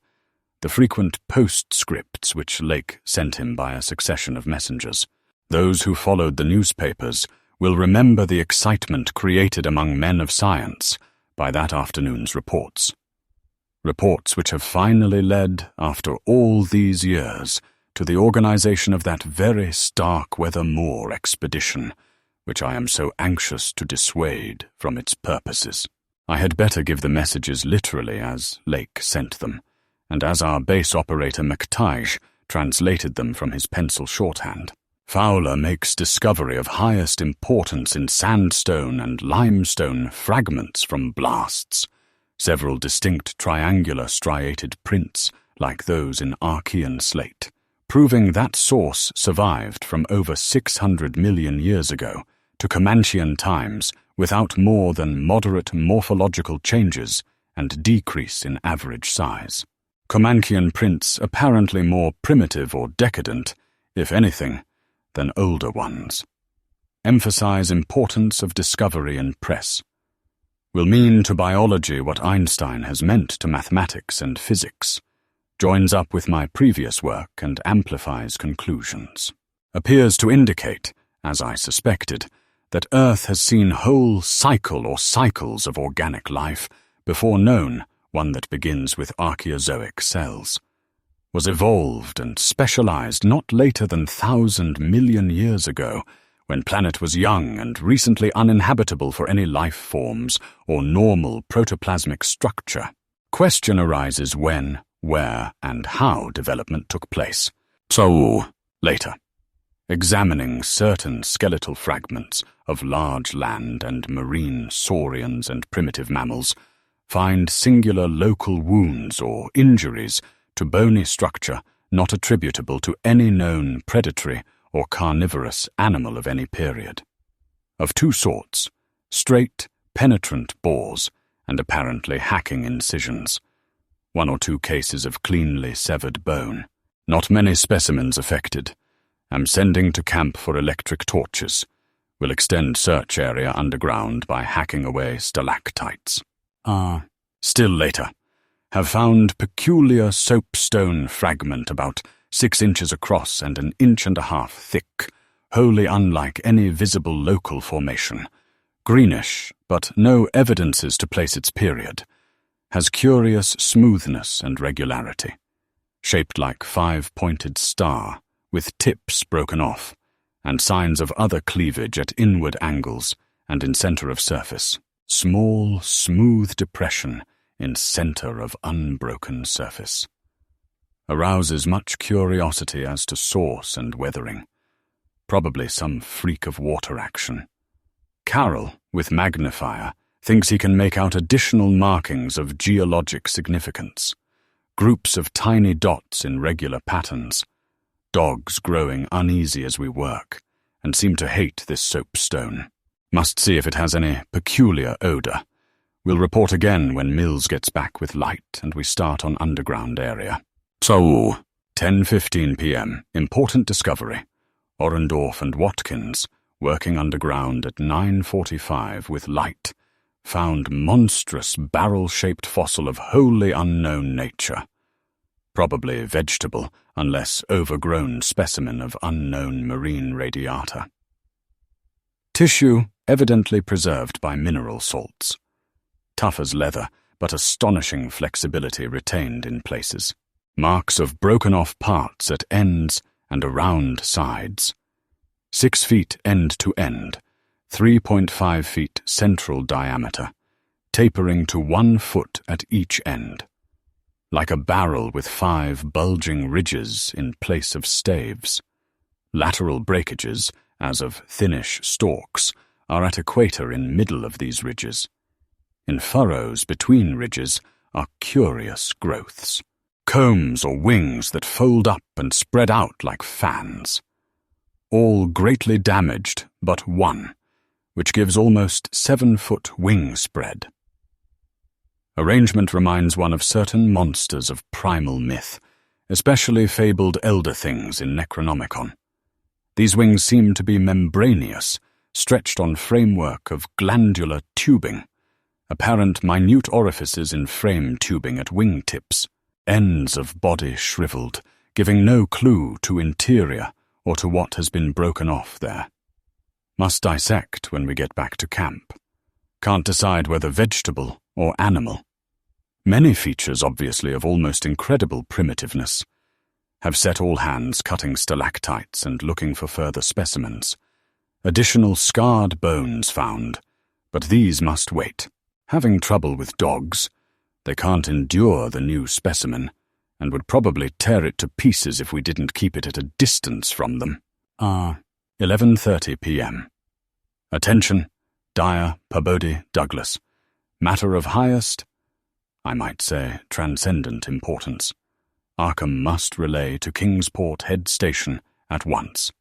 the frequent postscripts which Lake sent him by a succession of messengers. Those who followed the newspapers will remember the excitement created among men of science by that afternoon's reports. Reports which have finally led, after all these years, to the organization of that very Starkweather Moor expedition, which I am so anxious to dissuade from its purposes. I had better give the messages literally as Lake sent them, and as our base operator McTighe translated them from his pencil shorthand. Fowler makes discovery of highest importance in sandstone and limestone fragments from blasts, several distinct triangular striated prints like those in Archean slate, proving that source survived from over 600 million years ago to Comanchean times without more than moderate morphological changes and decrease in average size. Comanchean prints apparently more primitive or decadent, if anything, than older ones. Emphasize importance of discovery in press. Will mean to biology what Einstein has meant to mathematics and physics. Joins up with my previous work and amplifies conclusions. Appears to indicate, as I suspected, that Earth has seen whole cycle or cycles of organic life before known, one that begins with Archaeozoic cells, was evolved and specialized not later than 1,000 million years ago, when planet was young and recently uninhabitable for any life forms or normal protoplasmic structure. Question arises when, where, and how development took place. So, later, examining certain skeletal fragments of large land and marine saurians and primitive mammals, find singular local wounds or injuries to bony structure not attributable to any known predatory or carnivorous animal of any period. Of two sorts, straight, penetrant bores and apparently hacking incisions. One or two cases of cleanly severed bone. Not many specimens affected. Am sending to camp for electric torches. Will extend search area underground by hacking away stalactites. Still later. Have found peculiar soapstone fragment about 6 inches across and 1.5 inches thick, wholly unlike any visible local formation. Greenish, but no evidences to place its period. Has curious smoothness and regularity. Shaped like 5-pointed star, with tips broken off, and signs of other cleavage at inward angles and in center of surface. Small, smooth depression in center of unbroken surface. Arouses much curiosity as to source and weathering. Probably some freak of water action. Carroll, with magnifier, thinks he can make out additional markings of geologic significance. Groups of tiny dots in regular patterns. Dogs growing uneasy as we work, and seem to hate this soapstone. Must see if it has any peculiar odor. We'll report again when Mills gets back with light and we start on underground area. So, 10:15 p.m. Important discovery. Orendorff and Watkins, working underground at 9:45 with light, found monstrous barrel-shaped fossil of wholly unknown nature. Probably vegetable, unless overgrown specimen of unknown marine radiata. Tissue evidently preserved by mineral salts. Tough as leather, but astonishing flexibility retained in places. Marks of broken-off parts at ends and around sides. 6 feet end to end, 3.5 feet central diameter, tapering to 1 foot at each end. Like a barrel with 5 bulging ridges in place of staves. Lateral breakages, as of thinnish stalks, are at equator in middle of these ridges. In furrows between ridges are curious growths. Combs or wings that fold up and spread out like fans. All greatly damaged but one, which gives almost 7-foot wing spread. Arrangement reminds one of certain monsters of primal myth, especially fabled elder things in Necronomicon. These wings seem to be membraneous, stretched on framework of glandular tubing, apparent minute orifices in frame tubing at wingtips, ends of body shriveled, giving no clue to interior or to what has been broken off there. Must dissect when we get back to camp. Can't decide whether vegetable or animal. Many features obviously of almost incredible primitiveness. Have set all hands cutting stalactites and looking for further specimens. Additional scarred bones found, but these must wait. Having trouble with dogs, they can't endure the new specimen, and would probably tear it to pieces if we didn't keep it at a distance from them. 11:30 p.m. Attention, Dyer, Peabody, Douglas. Matter of highest, I might say transcendent importance. Arkham must relay to Kingsport Head Station at once.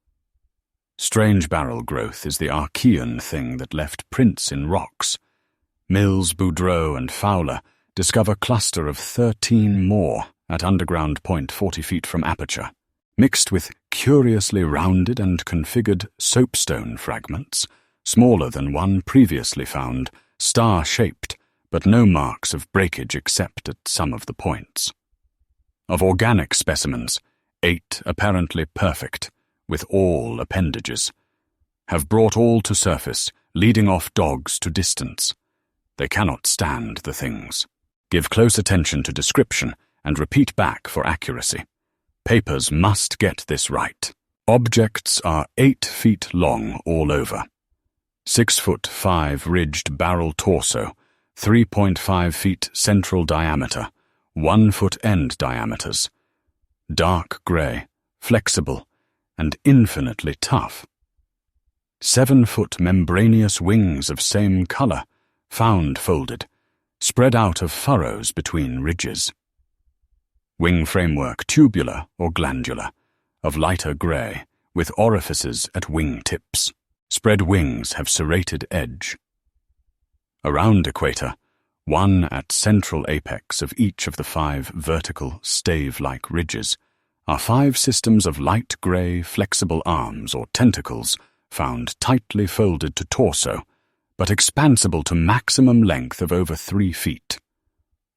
Strange barrel growth is the Archean thing that left prints in rocks. Mills, Boudreau, and Fowler discover cluster of 13 more at underground point 40 feet from aperture, mixed with curiously rounded and configured soapstone fragments, smaller than one previously found, star-shaped, but no marks of breakage except at some of the points. Of organic specimens, 8 apparently perfect, with all appendages, have brought all to surface, leading off dogs to distance. They cannot stand the things. Give close attention to description and repeat back for accuracy. Papers must get this right. Objects are 8 feet long all over. 6'5" ridged barrel torso, 3.5 feet central diameter, 1 foot end diameters. Dark grey, flexible, and infinitely tough. 7-foot membranous wings of same colour, found folded, spread out of furrows between ridges. Wing framework tubular or glandular, of lighter grey, with orifices at wing tips. Spread wings have serrated edge. Around equator, one at central apex of each of the 5 vertical stave-like ridges, are 5 systems of light grey flexible arms or tentacles found tightly folded to torso, but expansible to maximum length of over 3 feet.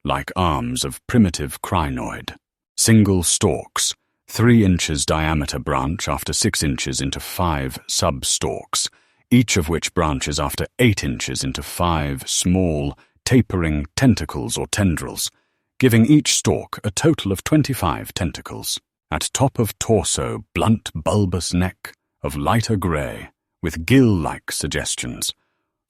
Like arms of primitive crinoid. Single stalks, 3 inches diameter branch after 6 inches into 5 sub-stalks, each of which branches after 8 inches into 5 small, tapering tentacles or tendrils, giving each stalk a total of 25 tentacles. At top of torso, blunt bulbous neck of lighter grey, with gill-like suggestions.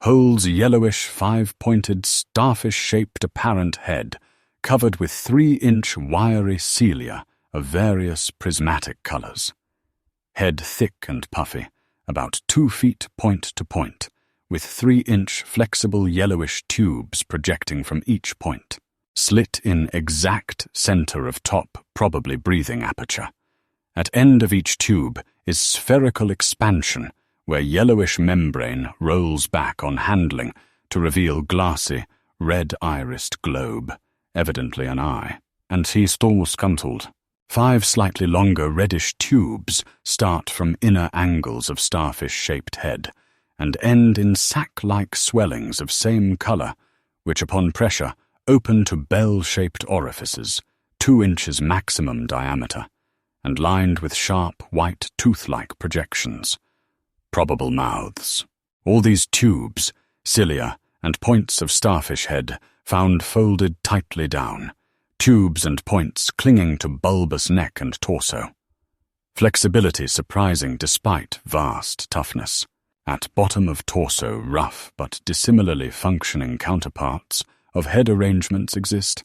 Holds yellowish 5-pointed starfish-shaped apparent head, covered with 3-inch wiry cilia of various prismatic colours. Head thick and puffy, about 2 feet point to point, with 3-inch flexible yellowish tubes projecting from each point. Slit in exact centre of top, probably breathing aperture. At end of each tube is spherical expansion, where yellowish membrane rolls back on handling to reveal glassy, red-irised globe, evidently an eye. And he stole scuntuled. 5 slightly longer reddish tubes start from inner angles of starfish-shaped head, and end in sac-like swellings of same colour, which upon pressure open to bell-shaped orifices, 2 inches maximum diameter, and lined with sharp, white, tooth-like projections. Probable mouths. All these tubes, cilia, and points of starfish head found folded tightly down, tubes and points clinging to bulbous neck and torso. Flexibility surprising despite vast toughness. At bottom of torso, rough but dissimilarly functioning counterparts of head arrangements exist.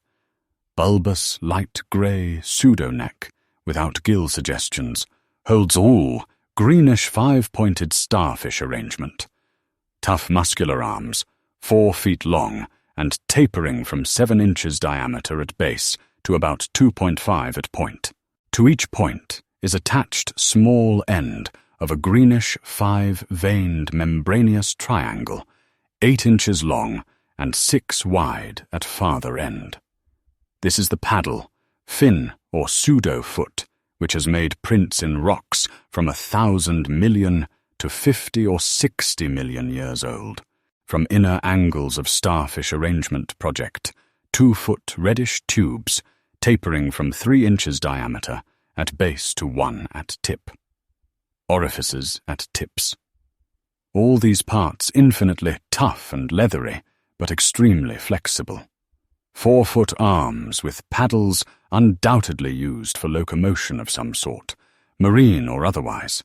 Bulbous, light grey pseudo-neck, without gill suggestions, holds all greenish five-pointed starfish arrangement. Tough muscular arms, 4 feet long, and tapering from 7 inches diameter at base to about 2.5 at point. To each point is attached small end of a greenish 5-veined membranous triangle, 8 inches long and 6 wide at farther end. This is the paddle, fin or pseudo-foot, which has made prints in rocks from 1,000 million to 50 or 60 million years old. From inner angles of starfish arrangement project, 2-foot reddish tubes tapering from 3 inches diameter at base to 1 at tip. Orifices at tips. All these parts infinitely tough and leathery, but extremely flexible. 4-foot arms with paddles undoubtedly used for locomotion of some sort, marine or otherwise.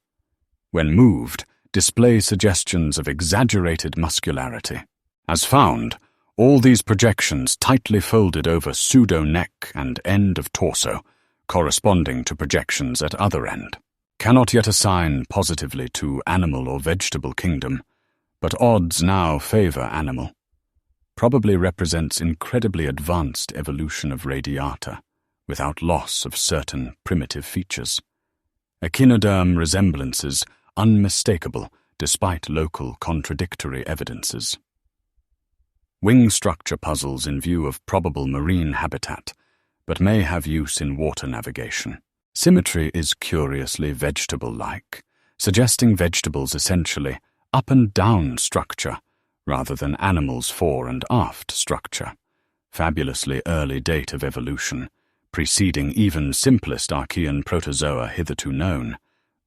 When moved, display suggestions of exaggerated muscularity. As found, all these projections tightly folded over pseudo-neck and end of torso, corresponding to projections at other end. Cannot yet assign positively to animal or vegetable kingdom, but odds now favor animal. Probably represents incredibly advanced evolution of radiata, without loss of certain primitive features. Echinoderm resemblances unmistakable despite local contradictory evidences. Wing structure puzzles in view of probable marine habitat, but may have use in water navigation. Symmetry is curiously vegetable-like, suggesting vegetables essentially up and down structure rather than animals fore and aft structure. Fabulously early date of evolution, preceding even simplest Archean protozoa hitherto known,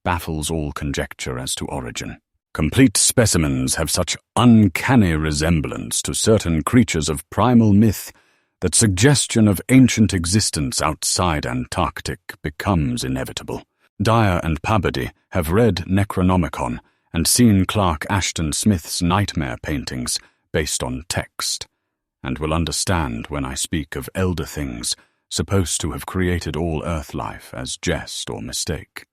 baffles all conjecture as to origin. Complete specimens have such uncanny resemblance to certain creatures of primal myth that suggestion of ancient existence outside Antarctic becomes inevitable. Dyer and Pabody have read Necronomicon and seen Clark Ashton Smith's nightmare paintings based on text, and will understand when I speak of elder things supposed to have created all earth life as jest or mistake.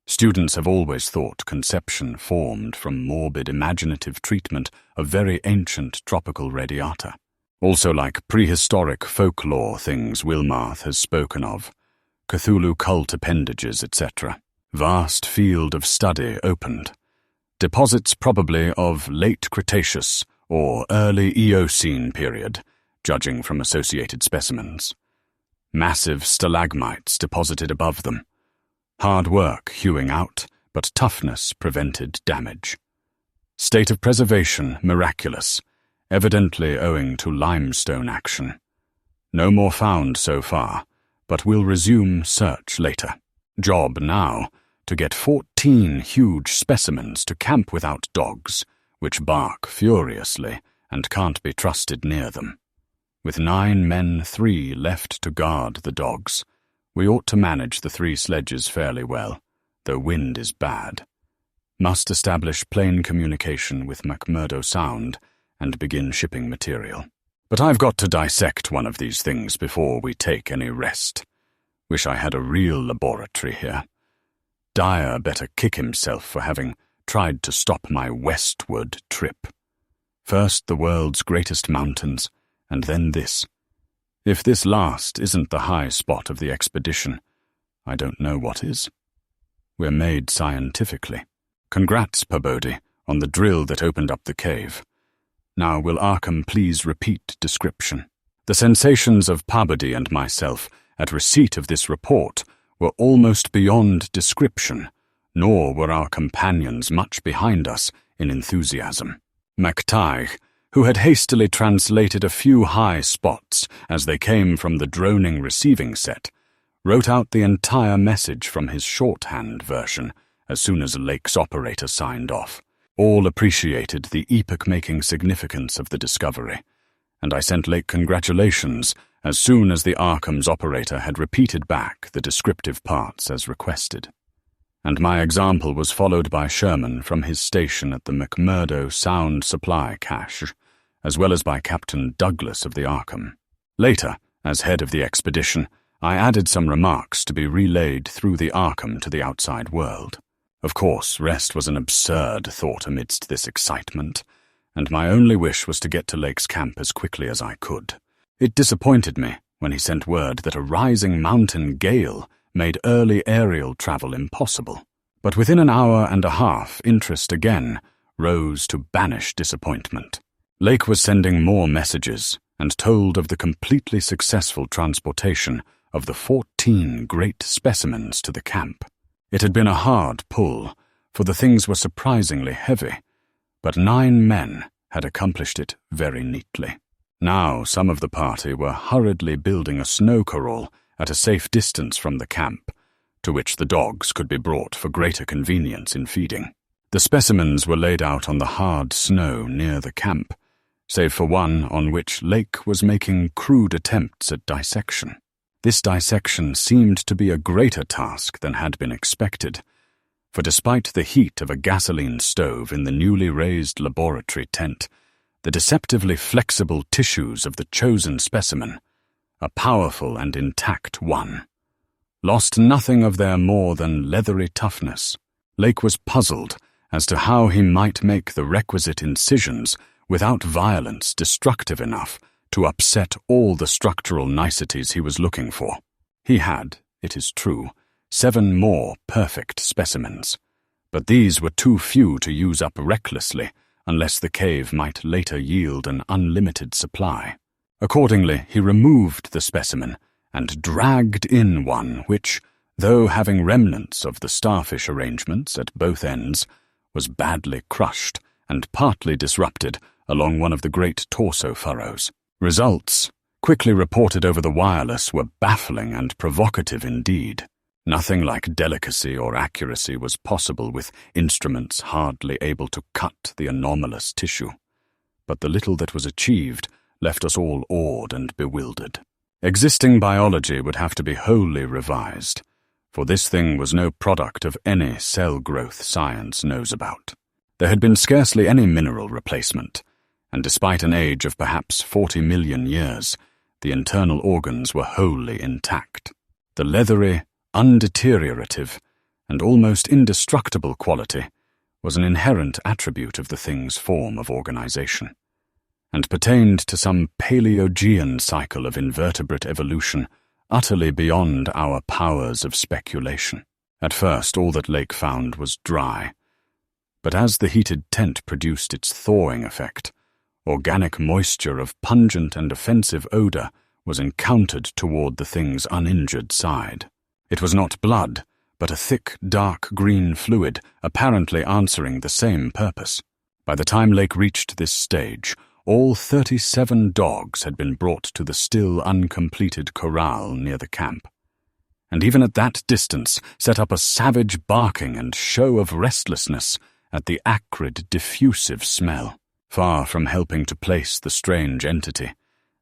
Students have always thought conception formed from morbid imaginative treatment of very ancient tropical radiata. Also like prehistoric folklore things Wilmarth has spoken of, Cthulhu cult appendages, etc. Vast field of study opened. Deposits probably of late Cretaceous or early Eocene period, judging from associated specimens. Massive stalagmites deposited above them. Hard work hewing out, but toughness prevented damage. State of preservation miraculous, evidently owing to limestone action. No more found so far, but will resume search later. Job now to get 14 huge specimens to camp without dogs, which bark furiously and can't be trusted near them. With 9 men, 3 left to guard the dogs, we ought to manage the 3 sledges fairly well, though wind is bad. Must establish plane communication with McMurdo Sound and begin shipping material. But I've got to dissect one of these things before we take any rest. Wish I had a real laboratory here. Dyer better kick himself for having tried to stop my westward trip. First the world's greatest mountains, and then this. If this last isn't the high spot of the expedition, I don't know what is. We're made scientifically. Congrats, Pabody, on the drill that opened up the cave. Now will Arkham please repeat description? The sensations of Pabody and myself at receipt of this report were almost beyond description, nor were our companions much behind us in enthusiasm. MacTighe, who had hastily translated a few high spots as they came from the droning receiving set, wrote out the entire message from his shorthand version as soon as Lake's operator signed off. All appreciated the epoch-making significance of the discovery, and I sent Lake congratulations as soon as the Arkham's operator had repeated back the descriptive parts as requested. And my example was followed by Sherman from his station at the McMurdo Sound Supply Cache, as well as by Captain Douglas of the Arkham. Later, as head of the expedition, I added some remarks to be relayed through the Arkham to the outside world. Of course, rest was an absurd thought amidst this excitement, and my only wish was to get to Lake's camp as quickly as I could. It disappointed me when he sent word that a rising mountain gale made early aerial travel impossible. But within an hour and a half, interest again rose to banish disappointment. Lake was sending more messages and told of the completely successful transportation of the 14 great specimens to the camp. It had been a hard pull, for the things were surprisingly heavy, but 9 men had accomplished it very neatly. Now some of the party were hurriedly building a snow corral at a safe distance from the camp, to which the dogs could be brought for greater convenience in feeding. The specimens were laid out on the hard snow near the camp, save for one on which Lake was making crude attempts at dissection. This dissection seemed to be a greater task than had been expected, for despite the heat of a gasoline stove in the newly raised laboratory tent, the deceptively flexible tissues of the chosen specimen, a powerful and intact one, lost nothing of their more than leathery toughness. Lake was puzzled as to how he might make the requisite incisions without violence destructive enough to upset all the structural niceties he was looking for. He had, it is true, 7 more perfect specimens, but these were too few to use up recklessly unless the cave might later yield an unlimited supply. Accordingly, he removed the specimen and dragged in one which, though having remnants of the starfish arrangements at both ends, was badly crushed and partly disrupted along one of the great torso furrows. Results, quickly reported over the wireless, were baffling and provocative indeed. Nothing like delicacy or accuracy was possible with instruments hardly able to cut the anomalous tissue. But the little that was achieved left us all awed and bewildered. Existing biology would have to be wholly revised, for this thing was no product of any cell growth science knows about. There had been scarcely any mineral replacement, and despite an age of perhaps 40 million years, the internal organs were wholly intact. The leathery, undeteriorative, and almost indestructible quality was an inherent attribute of the thing's form of organization, and pertained to some Paleogean cycle of invertebrate evolution utterly beyond our powers of speculation. At first, all that Lake found was dry, but as the heated tent produced its thawing effect, organic moisture of pungent and offensive odor was encountered toward the thing's uninjured side. It was not blood, but a thick, dark green fluid apparently answering the same purpose. By the time Lake reached this stage, all 37 dogs had been brought to the still uncompleted corral near the camp, and even at that distance set up a savage barking and show of restlessness at the acrid, diffusive smell. Far from helping to place the strange entity,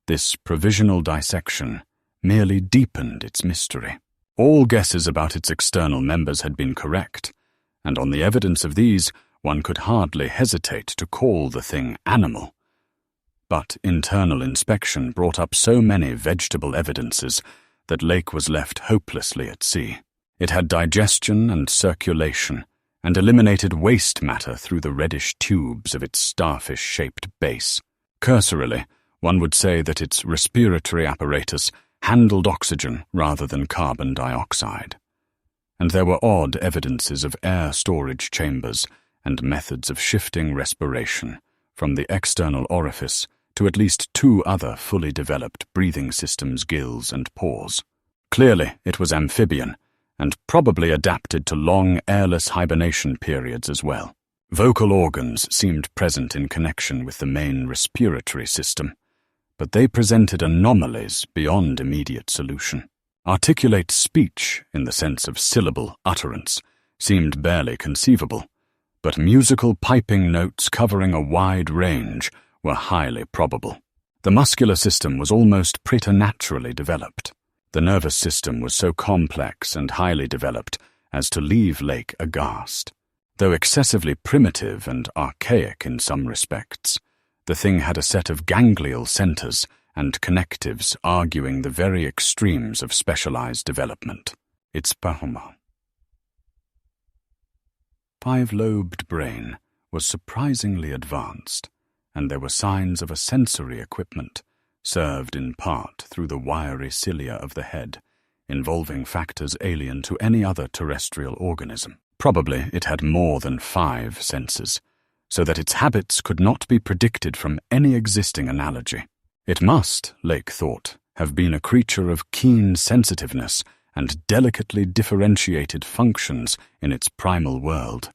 this provisional dissection merely deepened its mystery. All guesses about its external members had been correct, and on the evidence of these, one could hardly hesitate to call the thing animal. But internal inspection brought up so many vegetable evidences that Lake was left hopelessly at sea. It had digestion and circulation, and eliminated waste matter through the reddish tubes of its starfish-shaped base. Cursorily, one would say that its respiratory apparatus handled oxygen rather than carbon dioxide, and there were odd evidences of air storage chambers and methods of shifting respiration from the external orifice to at least 2 other fully developed breathing systems, gills and pores. Clearly, it was amphibian, and probably adapted to long airless hibernation periods as well. Vocal organs seemed present in connection with the main respiratory system, but they presented anomalies beyond immediate solution. Articulate speech, in the sense of syllable utterance, seemed barely conceivable, but musical piping notes covering a wide range were highly probable. The muscular system was almost preternaturally developed. The nervous system was so complex and highly developed as to leave Lake aghast. Though excessively primitive and archaic in some respects, the thing had a set of ganglial centers and connectives arguing the very extremes of specialized development. Its five-lobed brain was surprisingly advanced, and there were signs of a sensory equipment, served in part through the wiry cilia of the head, involving factors alien to any other terrestrial organism. Probably it had more than 5 senses, so that its habits could not be predicted from any existing analogy. It must, Lake thought, have been a creature of keen sensitiveness and delicately differentiated functions in its primal world,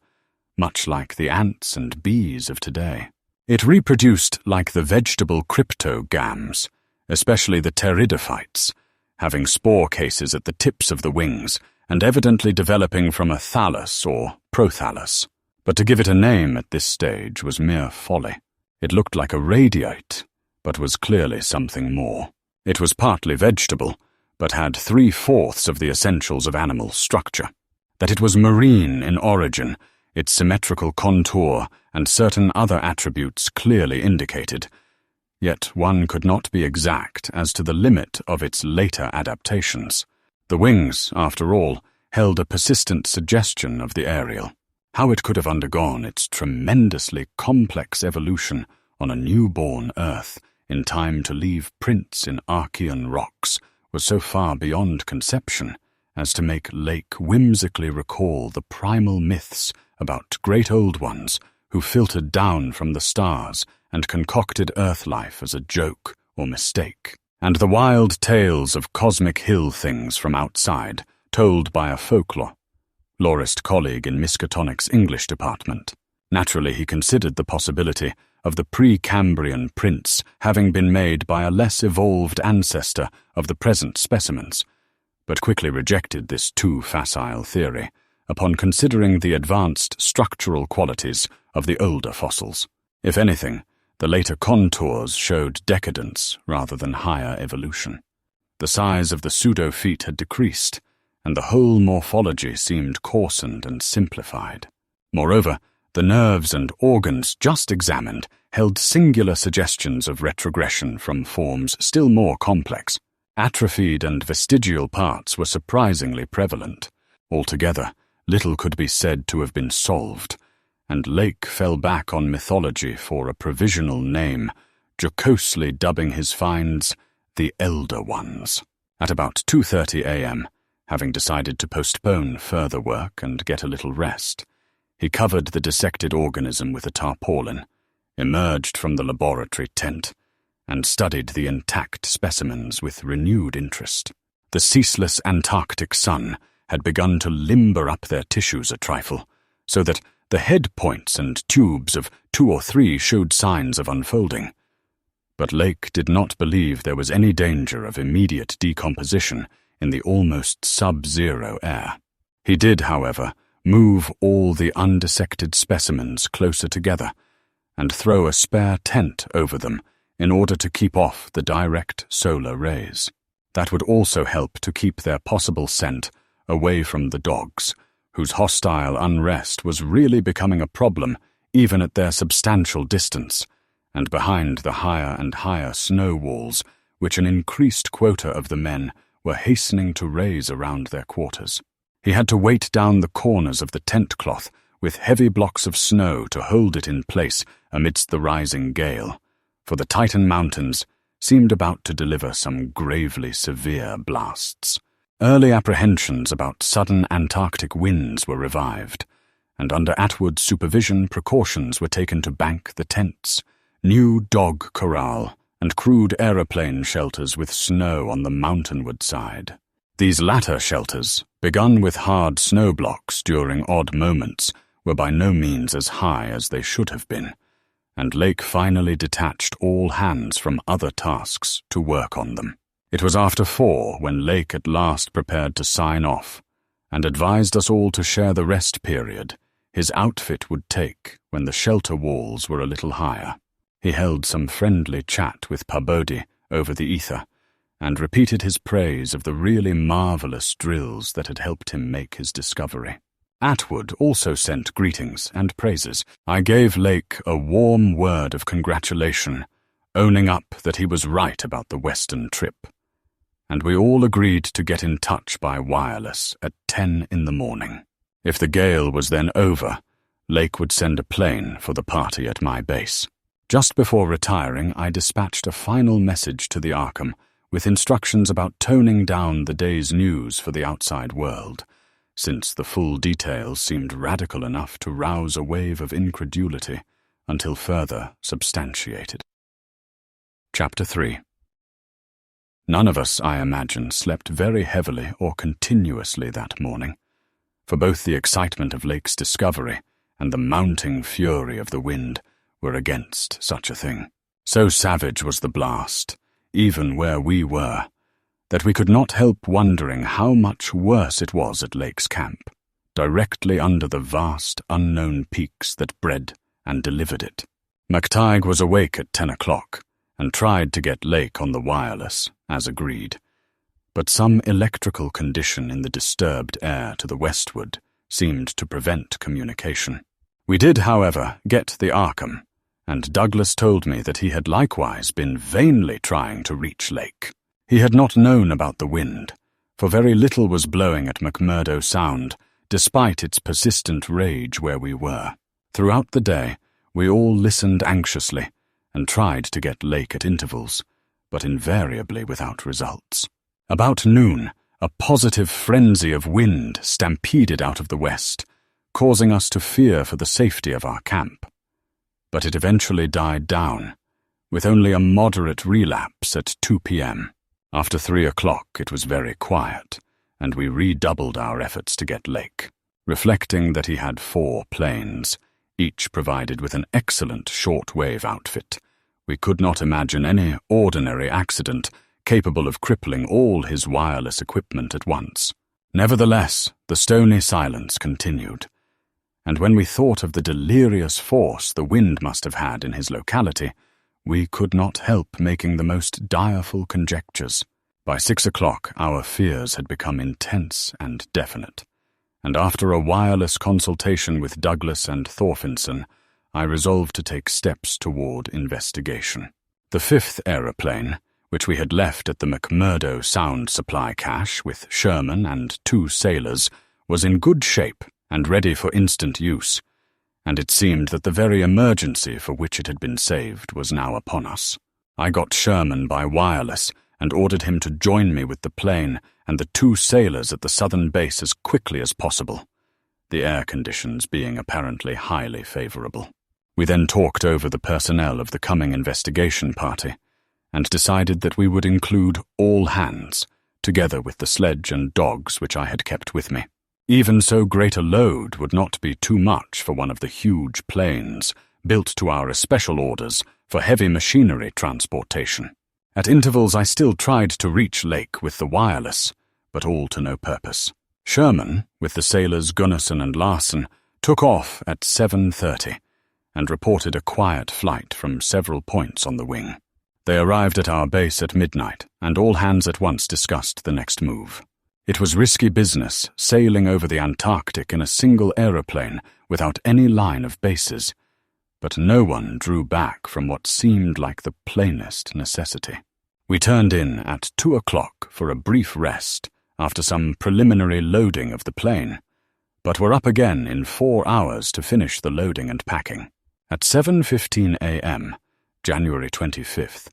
much like the ants and bees of today. It reproduced like the vegetable cryptogams, especially the pteridophytes, having spore cases at the tips of the wings and evidently developing from a thallus or prothallus. But to give it a name at this stage was mere folly. It looked like a radioite, but was clearly something more. It was partly vegetable, but had 3/4 of the essentials of animal structure. That it was marine in origin, its symmetrical contour and certain other attributes clearly indicated, yet one could not be exact as to the limit of its later adaptations. The wings, after all, held a persistent suggestion of the aerial. How it could have undergone its tremendously complex evolution on a newborn Earth in time to leave prints in Archean rocks was so far beyond conception as to make Lake whimsically recall the primal myths about great old ones who filtered down from the stars and concocted Earth life as a joke or mistake, and the wild tales of cosmic hill things from outside, told by a folklorist colleague in Miskatonic's English department. Naturally, he considered the possibility of the Precambrian prints having been made by a less evolved ancestor of the present specimens, but quickly rejected this too facile theory upon considering the advanced structural qualities of the older fossils. If anything, the later contours showed decadence rather than higher evolution. The size of the pseudo-feet had decreased, and the whole morphology seemed coarsened and simplified. Moreover, the nerves and organs just examined held singular suggestions of retrogression from forms still more complex. Atrophied and vestigial parts were surprisingly prevalent. Altogether, little could be said to have been solved, and Lake fell back on mythology for a provisional name, jocosely dubbing his finds the Elder Ones. At about 2:30 a.m., having decided to postpone further work and get a little rest, he covered the dissected organism with a tarpaulin, emerged from the laboratory tent, and studied the intact specimens with renewed interest. The ceaseless Antarctic sun had begun to limber up their tissues a trifle, so that the head points and tubes of 2 or 3 showed signs of unfolding. But Lake did not believe there was any danger of immediate decomposition in the almost sub-zero air. He did, however, move all the undissected specimens closer together and throw a spare tent over them in order to keep off the direct solar rays. That would also help to keep their possible scent away from the dogs, whose hostile unrest was really becoming a problem even at their substantial distance, and behind the higher and higher snow walls which an increased quota of the men were hastening to raise around their quarters. He had to weight down the corners of the tent cloth with heavy blocks of snow to hold it in place amidst the rising gale, for the Titan Mountains seemed about to deliver some gravely severe blasts. Early apprehensions about sudden Antarctic winds were revived, and under Atwood's supervision precautions were taken to bank the tents, new dog corral, and crude aeroplane shelters with snow on the mountainward side. These latter shelters, begun with hard snow blocks during odd moments, were by no means as high as they should have been, and Lake finally detached all hands from other tasks to work on them. It was after 4 when Lake at last prepared to sign off, and advised us all to share the rest period his outfit would take when the shelter walls were a little higher. He held some friendly chat with Pabodie over the ether, and repeated his praise of the really marvelous drills that had helped him make his discovery. Atwood also sent greetings and praises. I gave Lake a warm word of congratulation, owning up that he was right about the western trip, and we all agreed to get in touch by wireless at 10 in the morning. If the gale was then over, Lake would send a plane for the party at my base. Just before retiring, I dispatched a final message to the Arkham with instructions about toning down the day's news for the outside world, since the full details seemed radical enough to rouse a wave of incredulity until further substantiated. Chapter 3. None of us, I imagine, slept very heavily or continuously that morning, for both the excitement of Lake's discovery and the mounting fury of the wind were against such a thing. So savage was the blast, even where we were, that we could not help wondering how much worse it was at Lake's camp, directly under the vast unknown peaks that bred and delivered it. McTighe was awake at 10 o'clock and tried to get Lake on the wireless, as agreed, but some electrical condition in the disturbed air to the westward seemed to prevent communication. We did, however, get the Arkham, and Douglas told me that he had likewise been vainly trying to reach Lake. He had not known about the wind, for very little was blowing at McMurdo Sound, despite its persistent rage where we were. Throughout the day, we all listened anxiously and tried to get Lake at intervals, but invariably without results. About noon, a positive frenzy of wind stampeded out of the west, causing us to fear for the safety of our camp. But it eventually died down, with only a moderate relapse at 2 p.m. After 3 o'clock it was very quiet, and we redoubled our efforts to get Lake, reflecting that he had 4 planes, each provided with an excellent short-wave outfit. We could not imagine any ordinary accident capable of crippling all his wireless equipment at once. Nevertheless, the stony silence continued, and when we thought of the delirious force the wind must have had in his locality, we could not help making the most direful conjectures. By 6 o'clock our fears had become intense and definite, and after a wireless consultation with Douglas and Thorfinson, I resolved to take steps toward investigation. The 5th aeroplane, which we had left at the McMurdo Sound supply cache with Sherman and 2 sailors, was in good shape and ready for instant use, and it seemed that the very emergency for which it had been saved was now upon us. I got Sherman by wireless and ordered him to join me with the plane and the 2 sailors at the southern base as quickly as possible, the air conditions being apparently highly favorable. We then talked over the personnel of the coming investigation party and decided that we would include all hands, together with the sledge and dogs which I had kept with me. Even so great a load would not be too much for one of the huge planes, built to our especial orders for heavy machinery transportation. At intervals I still tried to reach Lake with the wireless, but all to no purpose. Sherman, with the sailors Gunnarsson and Larson, took off at 7:30 and reported a quiet flight from several points on the wing. They arrived at our base at midnight, and all hands at once discussed the next move. It was risky business sailing over the Antarctic in a single aeroplane without any line of bases, but no one drew back from what seemed like the plainest necessity. We turned in at 2 o'clock for a brief rest after some preliminary loading of the plane, but were up again in 4 hours to finish the loading and packing. At 7:15 a.m., January 25th,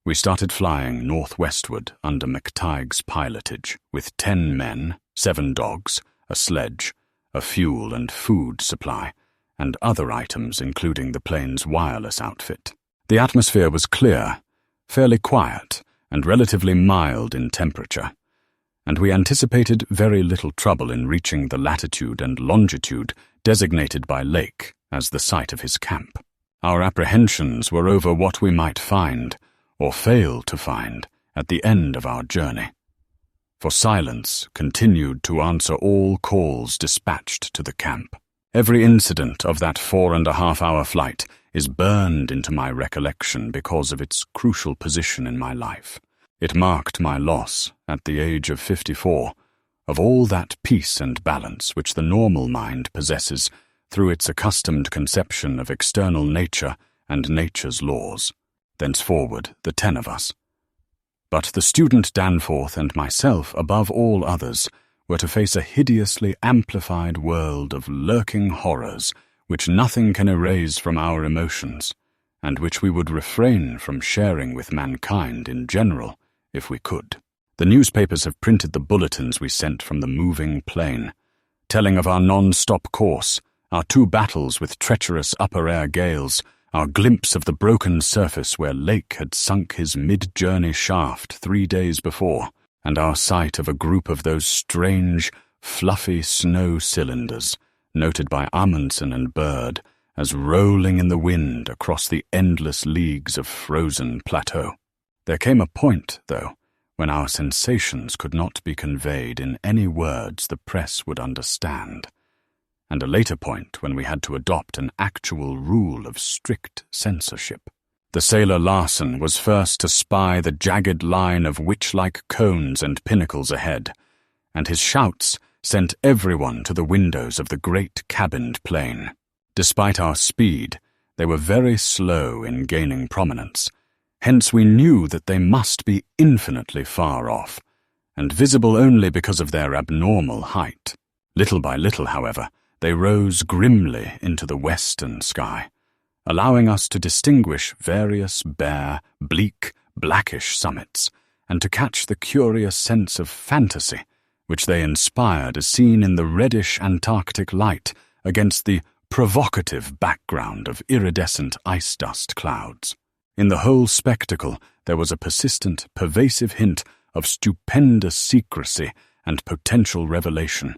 we started flying northwestward under McTighe's pilotage, with 10 men, 7 dogs, a sledge, a fuel and food supply, and other items including the plane's wireless outfit. The atmosphere was clear, fairly quiet, and relatively mild in temperature, and we anticipated very little trouble in reaching the latitude and longitude designated by Lake as the site of his camp. Our apprehensions were over what we might find, or fail to find, at the end of our journey. For silence continued to answer all calls dispatched to the camp. Every incident of that 4.5-hour flight is burned into my recollection because of its crucial position in my life. It marked my loss, at the age of 54, of all that peace and balance which the normal mind possesses through its accustomed conception of external nature and nature's laws. Thenceforward, the 10 of us. But the student Danforth and myself, above all others, were to face a hideously amplified world of lurking horrors which nothing can erase from our emotions, and which we would refrain from sharing with mankind in general if we could. The newspapers have printed the bulletins we sent from the moving plane, telling of our non-stop course, our 2 battles with treacherous upper-air gales, our glimpse of the broken surface where Lake had sunk his mid-journey shaft 3 days before, and our sight of a group of those strange, fluffy snow cylinders, noted by Amundsen and Bird as rolling in the wind across the endless leagues of frozen plateau. There came a point, though, when our sensations could not be conveyed in any words the press would understand, and a later point when we had to adopt an actual rule of strict censorship. The sailor Larsen was first to spy the jagged line of witch-like cones and pinnacles ahead, and his shouts sent everyone to the windows of the great cabined plane. Despite our speed, they were very slow in gaining prominence. Hence we knew that they must be infinitely far off, and visible only because of their abnormal height. Little by little, however, they rose grimly into the western sky, allowing us to distinguish various bare, bleak, blackish summits, and to catch the curious sense of fantasy which they inspired as seen in the reddish Antarctic light against the provocative background of iridescent ice dust clouds. In the whole spectacle there was a persistent, pervasive hint of stupendous secrecy and potential revelation,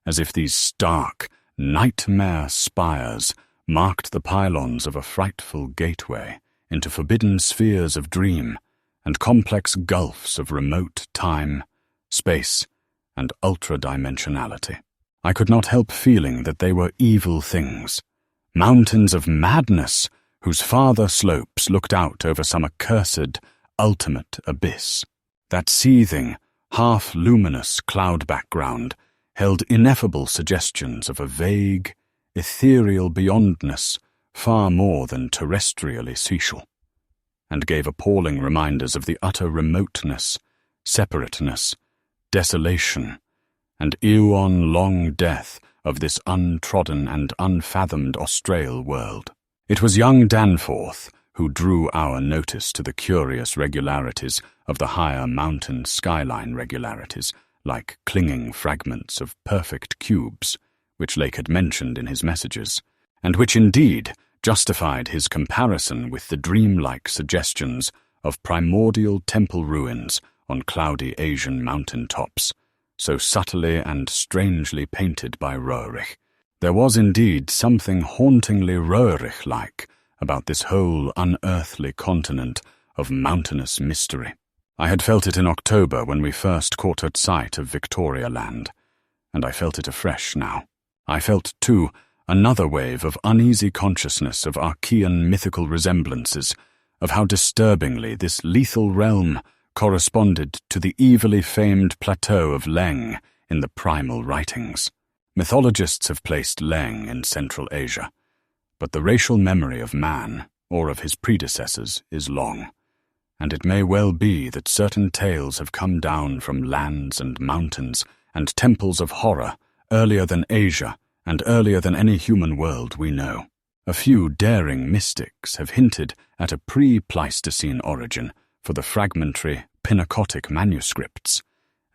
as if these stark, nightmare spires marked the pylons of a frightful gateway into forbidden spheres of dream and complex gulfs of remote time, space, and ultra-dimensionality. I could not help feeling that they were evil things, mountains of madness whose farther slopes looked out over some accursed, ultimate abyss. That seething, half-luminous cloud background held ineffable suggestions of a vague, ethereal beyondness far more than terrestrially special, and gave appalling reminders of the utter remoteness, separateness, desolation, and eon-long death of this untrodden and unfathomed austral world. It was young Danforth who drew our notice to the curious regularities of the higher mountain skyline regularities, like clinging fragments of perfect cubes, which Lake had mentioned in his messages, and which indeed justified his comparison with the dreamlike suggestions of primordial temple ruins on cloudy Asian mountain tops, so subtly and strangely painted by Roerich. There was indeed something hauntingly Roerich-like about this whole unearthly continent of mountainous mystery. I had felt it in October when we first caught at sight of Victoria Land, and I felt it afresh now. I felt, too, another wave of uneasy consciousness of Archean mythical resemblances, of how disturbingly this lethal realm corresponded to the evilly famed plateau of Leng in the primal writings. Mythologists have placed Leng in Central Asia, but the racial memory of man, or of his predecessors, is long, and it may well be that certain tales have come down from lands and mountains and temples of horror earlier than Asia and earlier than any human world we know. A few daring mystics have hinted at a pre-Pleistocene origin for the fragmentary, pinacotic manuscripts,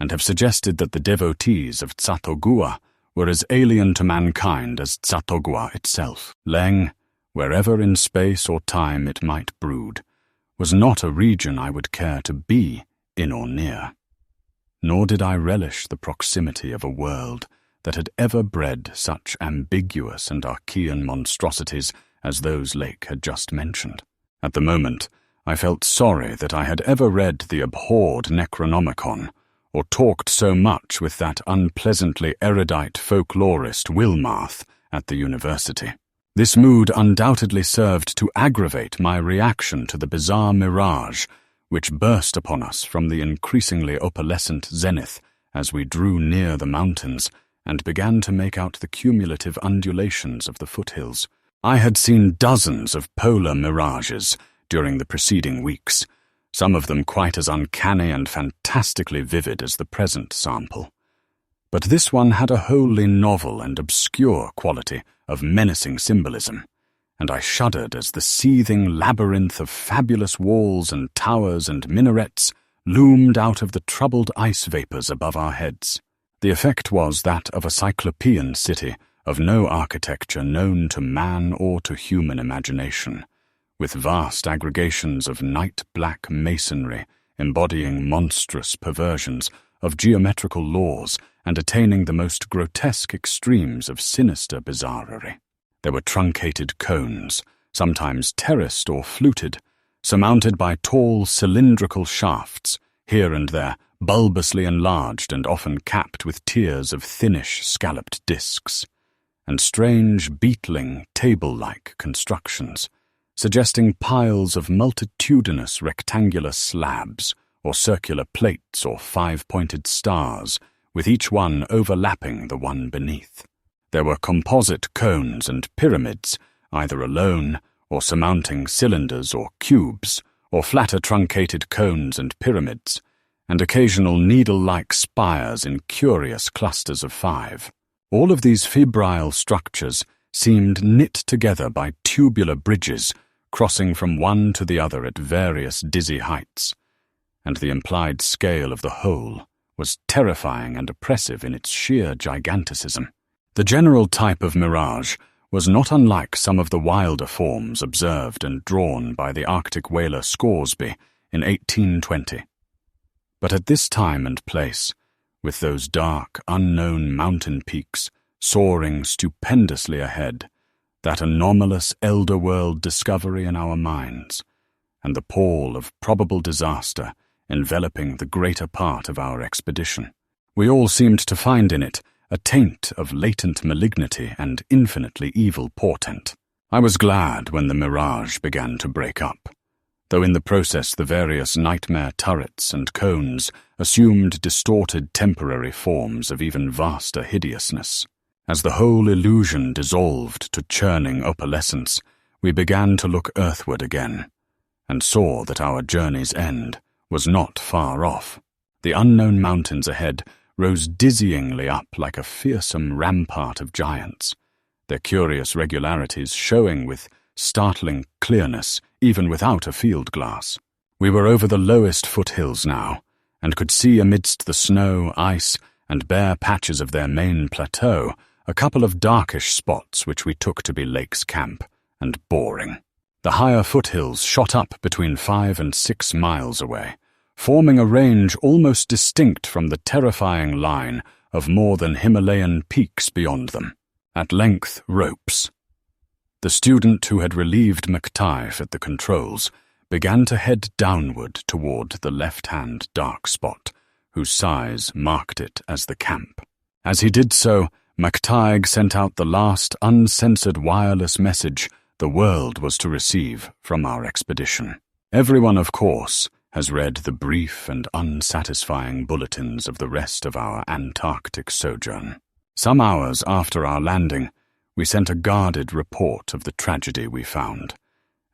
and have suggested that the devotees of Tsatogua were as alien to mankind as Tsatogua itself. Leng, wherever in space or time it might brood, was not a region I would care to be in or near. Nor did I relish the proximity of a world that had ever bred such ambiguous and Archean monstrosities as those Lake had just mentioned. At the moment, I felt sorry that I had ever read the abhorred Necronomicon, or talked so much with that unpleasantly erudite folklorist Wilmarth at the university. This mood undoubtedly served to aggravate my reaction to the bizarre mirage which burst upon us from the increasingly opalescent zenith as we drew near the mountains and began to make out the cumulative undulations of the foothills. I had seen dozens of polar mirages during the preceding weeks, some of them quite as uncanny and fantastically vivid as the present sample. But this one had a wholly novel and obscure quality of menacing symbolism, and I shuddered as the seething labyrinth of fabulous walls and towers and minarets loomed out of the troubled ice vapors above our heads. The effect was that of a cyclopean city of no architecture known to man or to human imagination, with vast aggregations of night-black masonry embodying monstrous perversions of geometrical laws and attaining the most grotesque extremes of sinister bizarrery. There were truncated cones, sometimes terraced or fluted, surmounted by tall cylindrical shafts, here and there bulbously enlarged and often capped with tiers of thinnish scalloped discs, and strange beetling table-like constructions, suggesting piles of multitudinous rectangular slabs or circular plates or five-pointed stars, with each one overlapping the one beneath. There were composite cones and pyramids, either alone or surmounting cylinders or cubes, or flatter truncated cones and pyramids, and occasional needle-like spires in curious clusters of 5. All of these febrile structures seemed knit together by tubular bridges crossing from one to the other at various dizzy heights, and the implied scale of the whole was terrifying and oppressive in its sheer giganticism. The general type of mirage was not unlike some of the wilder forms observed and drawn by the Arctic whaler Scoresby in 1820. But at this time and place, with those dark, unknown mountain peaks soaring stupendously ahead, that anomalous elder world discovery in our minds, and the pall of probable disaster enveloping the greater part of our expedition, we all seemed to find in it a taint of latent malignity and infinitely evil portent. I was glad when the mirage began to break up, though in the process the various nightmare turrets and cones assumed distorted temporary forms of even vaster hideousness. As the whole illusion dissolved to churning opalescence, we began to look earthward again, and saw that our journey's end was not far off. The unknown mountains ahead rose dizzyingly up like a fearsome rampart of giants, their curious regularities showing with startling clearness even without a field glass. We were over the lowest foothills now, and could see amidst the snow, ice, and bare patches of their main plateau a couple of darkish spots which we took to be Lake's Camp, and boring. The higher foothills shot up between 5 and 6 miles away, forming a range almost distinct from the terrifying line of more than Himalayan peaks beyond them. At length, ropes. The student who had relieved McTighe at the controls began to head downward toward the left-hand dark spot, whose size marked it as the camp. As he did so, McTighe sent out the last uncensored wireless message the world was to receive from our expedition. Everyone, of course, has read the brief and unsatisfying bulletins of the rest of our Antarctic sojourn. Some hours after our landing, we sent a guarded report of the tragedy we found,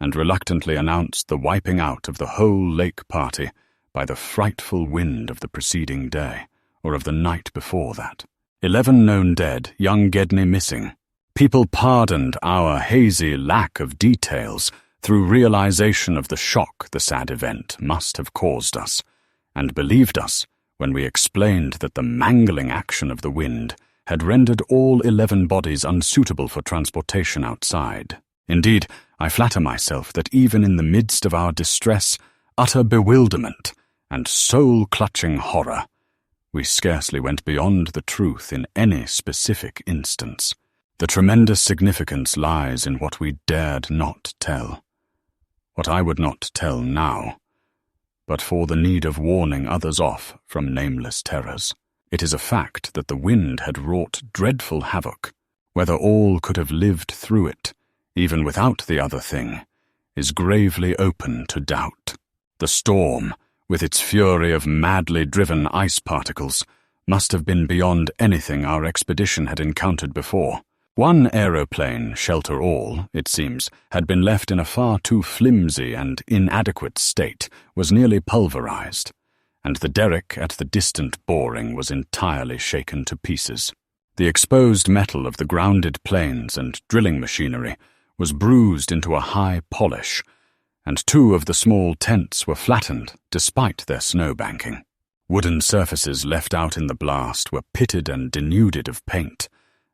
and reluctantly announced the wiping out of the whole lake party by the frightful wind of the preceding day, or of the night before that. 11 known dead, young Gedney missing. People pardoned our hazy lack of details through realization of the shock the sad event must have caused us, and believed us when we explained that the mangling action of the wind had rendered all 11 bodies unsuitable for transportation outside. Indeed, I flatter myself that even in the midst of our distress, utter bewilderment, and soul-clutching horror, we scarcely went beyond the truth in any specific instance. The tremendous significance lies in what we dared not tell. What I would not tell now, but for the need of warning others off from nameless terrors. It is a fact that the wind had wrought dreadful havoc. Whether all could have lived through it even without the other thing, is gravely open to doubt. The storm, with its fury of madly driven ice particles, must have been beyond anything our expedition had encountered before. One aeroplane, shelter all, it seems, had been left in a far too flimsy and inadequate state, was nearly pulverized, and the derrick at the distant boring was entirely shaken to pieces. The exposed metal of the grounded planes and drilling machinery was bruised into a high polish, and 2 of the small tents were flattened despite their snowbanking. Wooden surfaces left out in the blast were pitted and denuded of paint,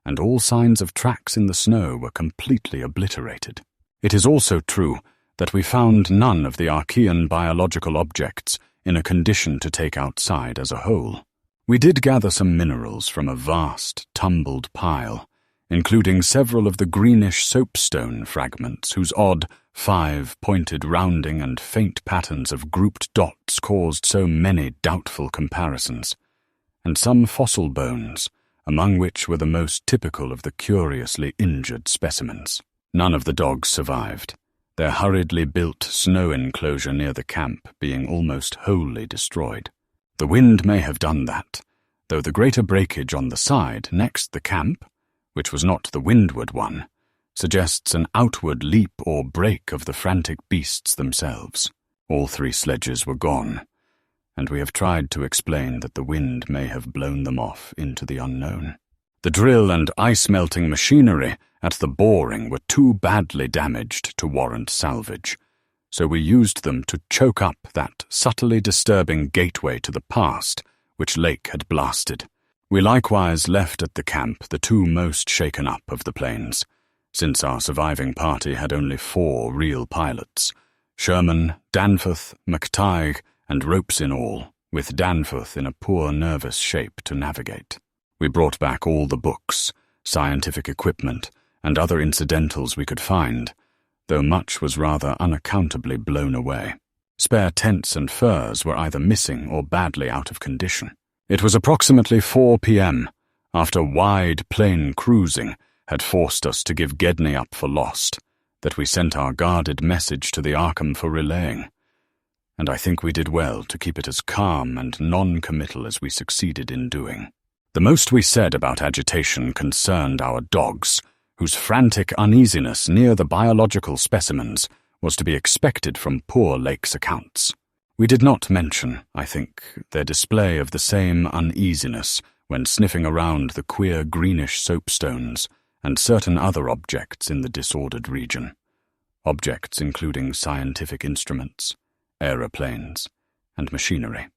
and all signs of tracks in the snow were completely obliterated. It is also true that we found none of the Archean biological objects in a condition to take outside as a whole. We did gather some minerals from a vast, tumbled pile, including several of the greenish soapstone fragments whose odd, 5-pointed rounding and faint patterns of grouped dots caused so many doubtful comparisons, and some fossil bones, among which were the most typical of the curiously injured specimens. None of the dogs survived, their hurriedly built snow enclosure near the camp being almost wholly destroyed. The wind may have done that, though the greater breakage on the side next the camp, which was not the windward one, suggests an outward leap or break of the frantic beasts themselves. All 3 sledges were gone, and we have tried to explain that the wind may have blown them off into the unknown. The drill and ice-melting machinery at the boring were too badly damaged to warrant salvage, so we used them to choke up that subtly disturbing gateway to the past which Lake had blasted. We likewise left at the camp the 2 most shaken up of the planes, since our surviving party had only 4 real pilots: Sherman, Danforth, McTighe, and ropes in all, with Danforth in a poor nervous shape to navigate. We brought back all the books, scientific equipment, and other incidentals we could find, though much was rather unaccountably blown away. Spare tents and furs were either missing or badly out of condition. It was approximately 4 p.m., after wide plain cruising had forced us to give Gedney up for lost, that we sent our guarded message to the Arkham for relaying, and I think we did well to keep it as calm and non-committal as we succeeded in doing. The most we said about agitation concerned our dogs, whose frantic uneasiness near the biological specimens was to be expected from poor Lake's accounts. We did not mention, I think, their display of the same uneasiness when sniffing around the queer greenish soapstones and certain other objects in the disordered region, objects including scientific instruments, aeroplanes, and machinery,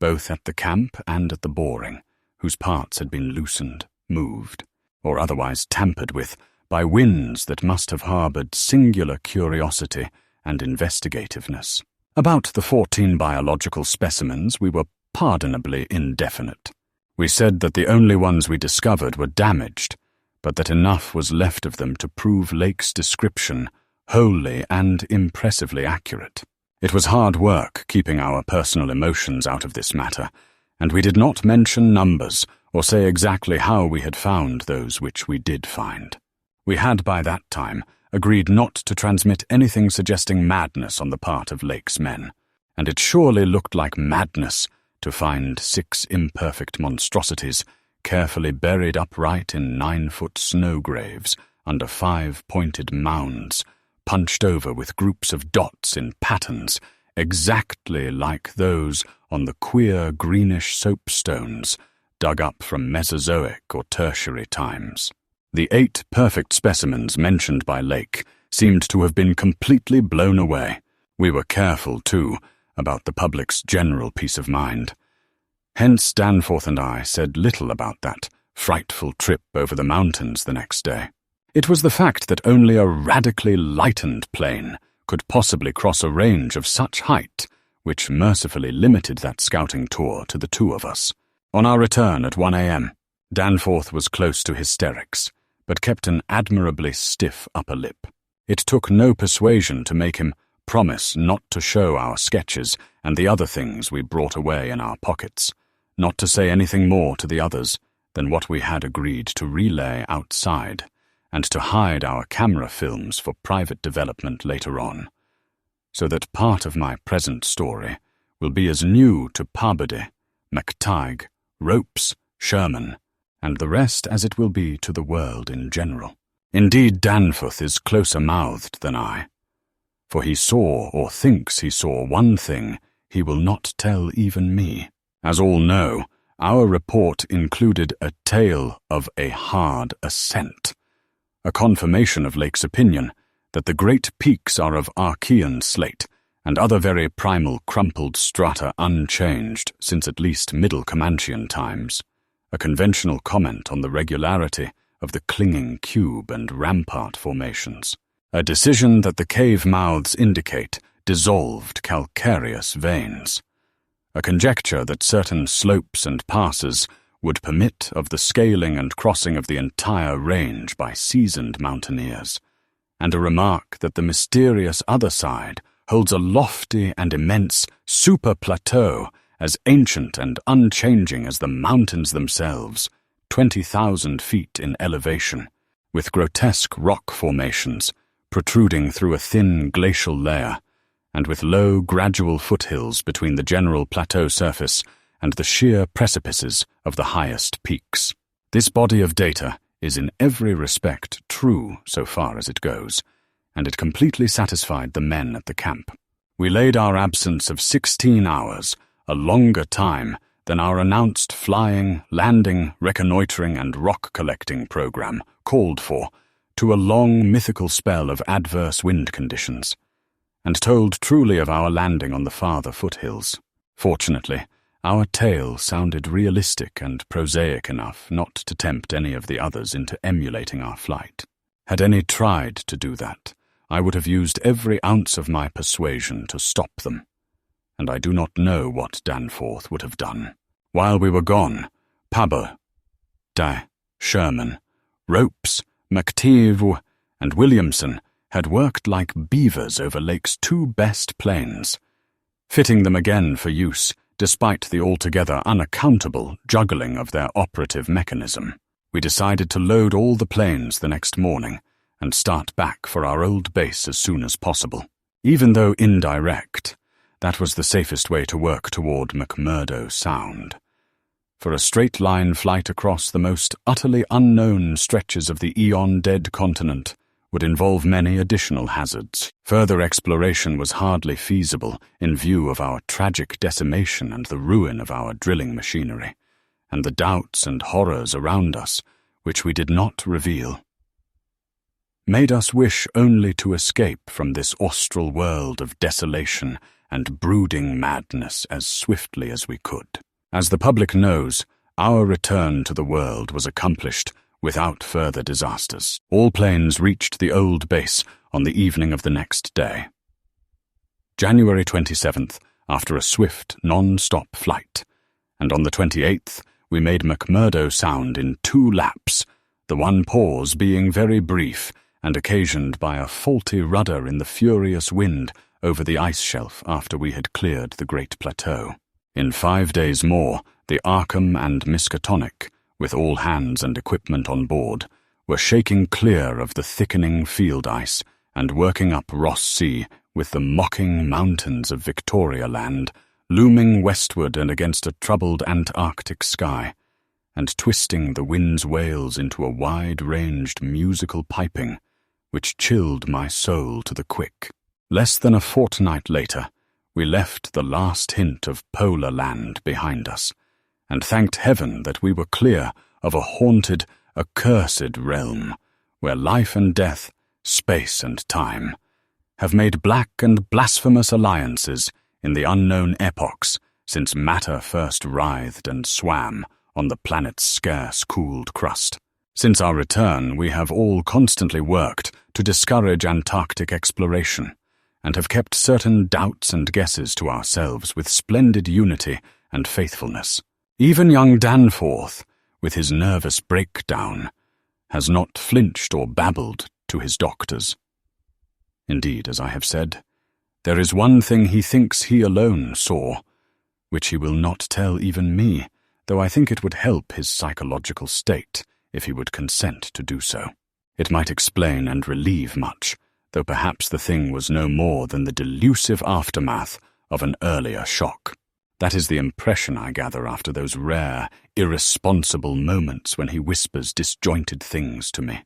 both at the camp and at the boring, whose parts had been loosened, moved, or otherwise tampered with by winds that must have harbored singular curiosity and investigativeness. About the 14 biological specimens we were pardonably indefinite. We said that the only ones we discovered were damaged, but that enough was left of them to prove Lake's description wholly and impressively accurate. It was hard work keeping our personal emotions out of this matter, and we did not mention numbers or say exactly how we had found those which we did find. We had by that time agreed not to transmit anything suggesting madness on the part of Lake's men, and it surely looked like madness to find 6 imperfect monstrosities carefully buried upright in 9-foot snow graves under 5-pointed mounds, punched over with groups of dots in patterns exactly like those on the queer greenish soapstones dug up from Mesozoic or Tertiary times. The 8 perfect specimens mentioned by Lake seemed to have been completely blown away. We were careful, too, about the public's general peace of mind. Hence Danforth and I said little about that frightful trip over the mountains the next day. It was the fact that only a radically lightened plane could possibly cross a range of such height which mercifully limited that scouting tour to the 2 of us. On our return at 1 a.m., Danforth was close to hysterics, but kept an admirably stiff upper lip. It took no persuasion to make him promise not to show our sketches and the other things we brought away in our pockets, not to say anything more to the others than what we had agreed to relay outside, and to hide our camera films for private development later on, so that part of my present story will be as new to Pabode, MacTaig, Ropes, Sherman, and the rest as it will be to the world in general. Indeed, Danforth is closer-mouthed than I, for he saw or thinks he saw one thing he will not tell even me. As all know, our report included a tale of a hard ascent, a confirmation of Lake's opinion that the great peaks are of Archean slate and other very primal crumpled strata unchanged since at least Middle Comanchean times, a conventional comment on the regularity of the clinging cube and rampart formations, a decision that the cave mouths indicate dissolved calcareous veins, a conjecture that certain slopes and passes would permit of the scaling and crossing of the entire range by seasoned mountaineers, and a remark that the mysterious other side holds a lofty and immense super-plateau as ancient and unchanging as the mountains themselves, 20,000 feet in elevation, with grotesque rock formations protruding through a thin glacial layer, and with low, gradual foothills between the general plateau surface and the sheer precipices of the highest peaks. This body of data is in every respect true so far as it goes, and it completely satisfied the men at the camp. We laid our absence of 16 hours, a longer time than our announced flying, landing, reconnoitering, and rock-collecting program called for, to a long mythical spell of adverse wind conditions, and told truly of our landing on the farther foothills. Fortunately, our tale sounded realistic and prosaic enough not to tempt any of the others into emulating our flight. Had any tried to do that, I would have used every ounce of my persuasion to stop them, and I do not know what Danforth would have done. While we were gone, Pabode, Sherman, Ropes, MacTaig, and Williamson had worked like beavers over Lake's two best planes, fitting them again for use despite the altogether unaccountable juggling of their operative mechanism. We decided to load all the planes the next morning and start back for our old base as soon as possible. Even though indirect, that was the safest way to work toward McMurdo Sound. For a straight-line flight across the most utterly unknown stretches of the eon-dead continent would involve many additional hazards. Further exploration was hardly feasible in view of our tragic decimation and the ruin of our drilling machinery, and the doubts and horrors around us, which we did not reveal, made us wish only to escape from this austral world of desolation and brooding madness as swiftly as we could. As the public knows, our return to the world was accomplished without further disasters. All planes reached the old base on the evening of the next day. January 27th, after a swift, non-stop flight, and on the 28th we made McMurdo Sound in 2 laps, the one pause being very brief and occasioned by a faulty rudder in the furious wind over the ice shelf after we had cleared the great plateau. In 5 days more, the Arkham and Miskatonic, with all hands and equipment on board, were shaking clear of the thickening field ice and working up Ross Sea with the mocking mountains of Victoria Land looming westward and against a troubled Antarctic sky, and twisting the wind's wails into a wide-ranged musical piping which chilled my soul to the quick. Less than a fortnight later, we left the last hint of polar land behind us, and thanked heaven that we were clear of a haunted, accursed realm, where life and death, space and time, have made black and blasphemous alliances in the unknown epochs since matter first writhed and swam on the planet's scarce cooled crust. Since our return, we have all constantly worked to discourage Antarctic exploration, and have kept certain doubts and guesses to ourselves with splendid unity and faithfulness. Even young Danforth, with his nervous breakdown, has not flinched or babbled to his doctors. Indeed, as I have said, there is one thing he thinks he alone saw, which he will not tell even me, though I think it would help his psychological state if he would consent to do so. It might explain and relieve much, though perhaps the thing was no more than the delusive aftermath of an earlier shock. That is the impression I gather after those rare, irresponsible moments when he whispers disjointed things to me.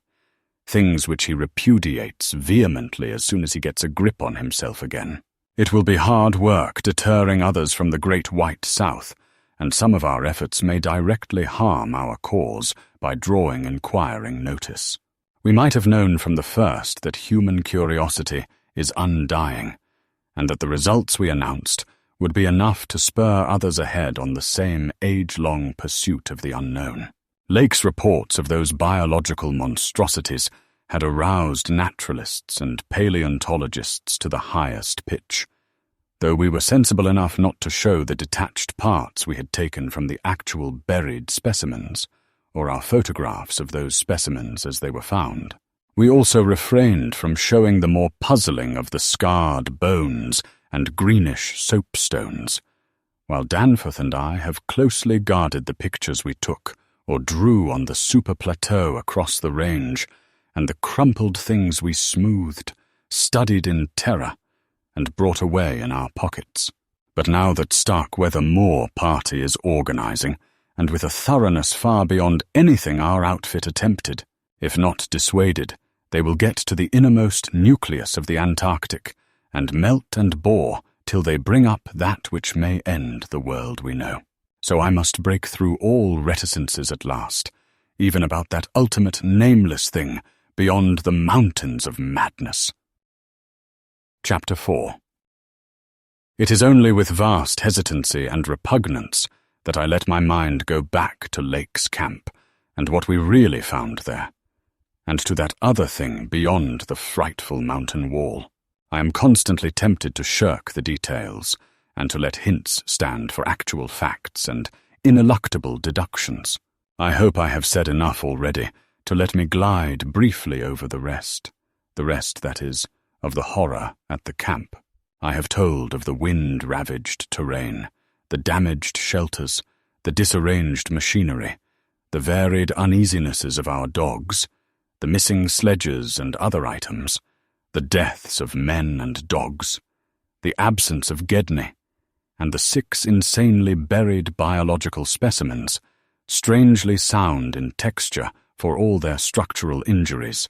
Things which he repudiates vehemently as soon as he gets a grip on himself again. It will be hard work deterring others from the great white South, and some of our efforts may directly harm our cause by drawing inquiring notice. We might have known from the first that human curiosity is undying, and that the results we announced would be enough to spur others ahead on the same age-long pursuit of the unknown. Lake's reports of those biological monstrosities had aroused naturalists and paleontologists to the highest pitch, though we were sensible enough not to show the detached parts we had taken from the actual buried specimens, or our photographs of those specimens as they were found. We also refrained from showing the more puzzling of the scarred bones and greenish soapstones, while Danforth and I have closely guarded the pictures we took or drew on the super plateau across the range, and the crumpled things we smoothed, studied in terror, and brought away in our pockets. But now that Starkweather Moor party is organizing, and with a thoroughness far beyond anything our outfit attempted, if not dissuaded, they will get to the innermost nucleus of the Antarctic, and melt and bore till they bring up that which may end the world we know. So I must break through all reticences at last, even about that ultimate nameless thing beyond the mountains of madness. Chapter 4. It is only with vast hesitancy and repugnance that I let my mind go back to Lake's camp and what we really found there, and to that other thing beyond the frightful mountain wall. I am constantly tempted to shirk the details, and to let hints stand for actual facts and ineluctable deductions. I hope I have said enough already to let me glide briefly over the rest, that is, of the horror at the camp. I have told of the wind-ravaged terrain, the damaged shelters, the disarranged machinery, the varied uneasinesses of our dogs, the missing sledges and other items, the deaths of men and dogs, the absence of Gedney, and the 6 insanely buried biological specimens, strangely sound in texture for all their structural injuries,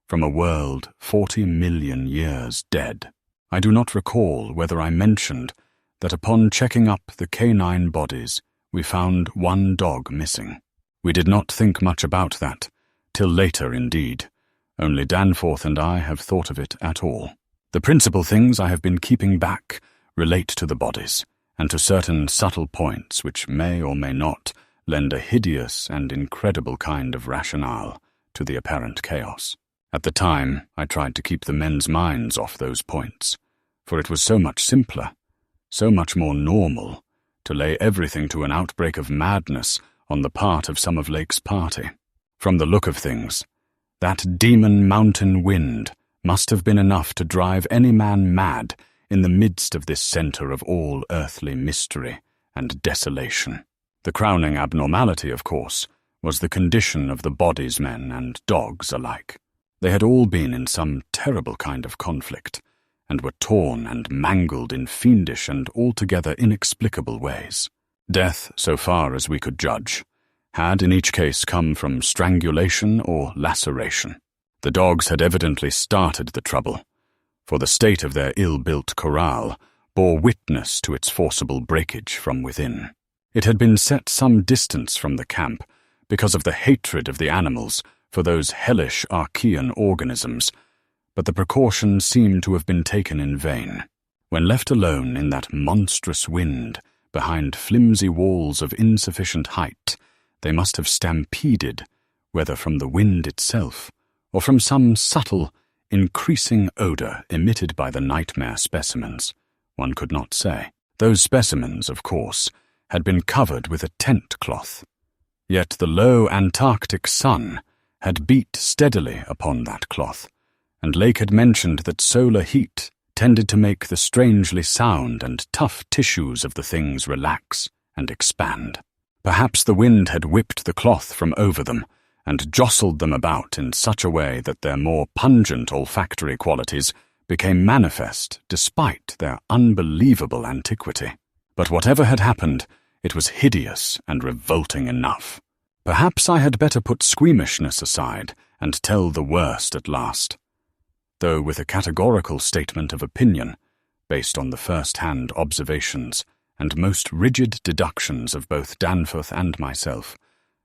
from a world 40 million years dead. I do not recall whether I mentioned that upon checking up the canine bodies, we found 1 dog missing. We did not think much about that, till later indeed. Only Danforth and I have thought of it at all. The principal things I have been keeping back relate to the bodies, and to certain subtle points which may or may not lend a hideous and incredible kind of rationale to the apparent chaos. At the time, I tried to keep the men's minds off those points, for it was so much simpler, so much more normal, to lay everything to an outbreak of madness on the part of some of Lake's party. From the look of things, that demon mountain wind must have been enough to drive any man mad in the midst of this center of all earthly mystery and desolation. The crowning abnormality, of course, was the condition of the bodies, men and dogs alike. They had all been in some terrible kind of conflict, and were torn and mangled in fiendish and altogether inexplicable ways. Death, so far as we could judge, had in each case come from strangulation or laceration. The dogs had evidently started the trouble, for the state of their ill-built corral bore witness to its forcible breakage from within. It had been set some distance from the camp because of the hatred of the animals for those hellish Archean organisms, but the precaution seemed to have been taken in vain. When left alone in that monstrous wind, behind flimsy walls of insufficient height, they must have stampeded, whether from the wind itself, or from some subtle, increasing odor emitted by the nightmare specimens. One could not say. Those specimens, of course, had been covered with a tent cloth. Yet the low Antarctic sun had beat steadily upon that cloth, and Lake had mentioned that solar heat tended to make the strangely sound and tough tissues of the things relax and expand. Perhaps the wind had whipped the cloth from over them, and jostled them about in such a way that their more pungent olfactory qualities became manifest despite their unbelievable antiquity. But whatever had happened, it was hideous and revolting enough. Perhaps I had better put squeamishness aside and tell the worst at last, though with a categorical statement of opinion, based on the first-hand observations and most rigid deductions of both Danforth and myself,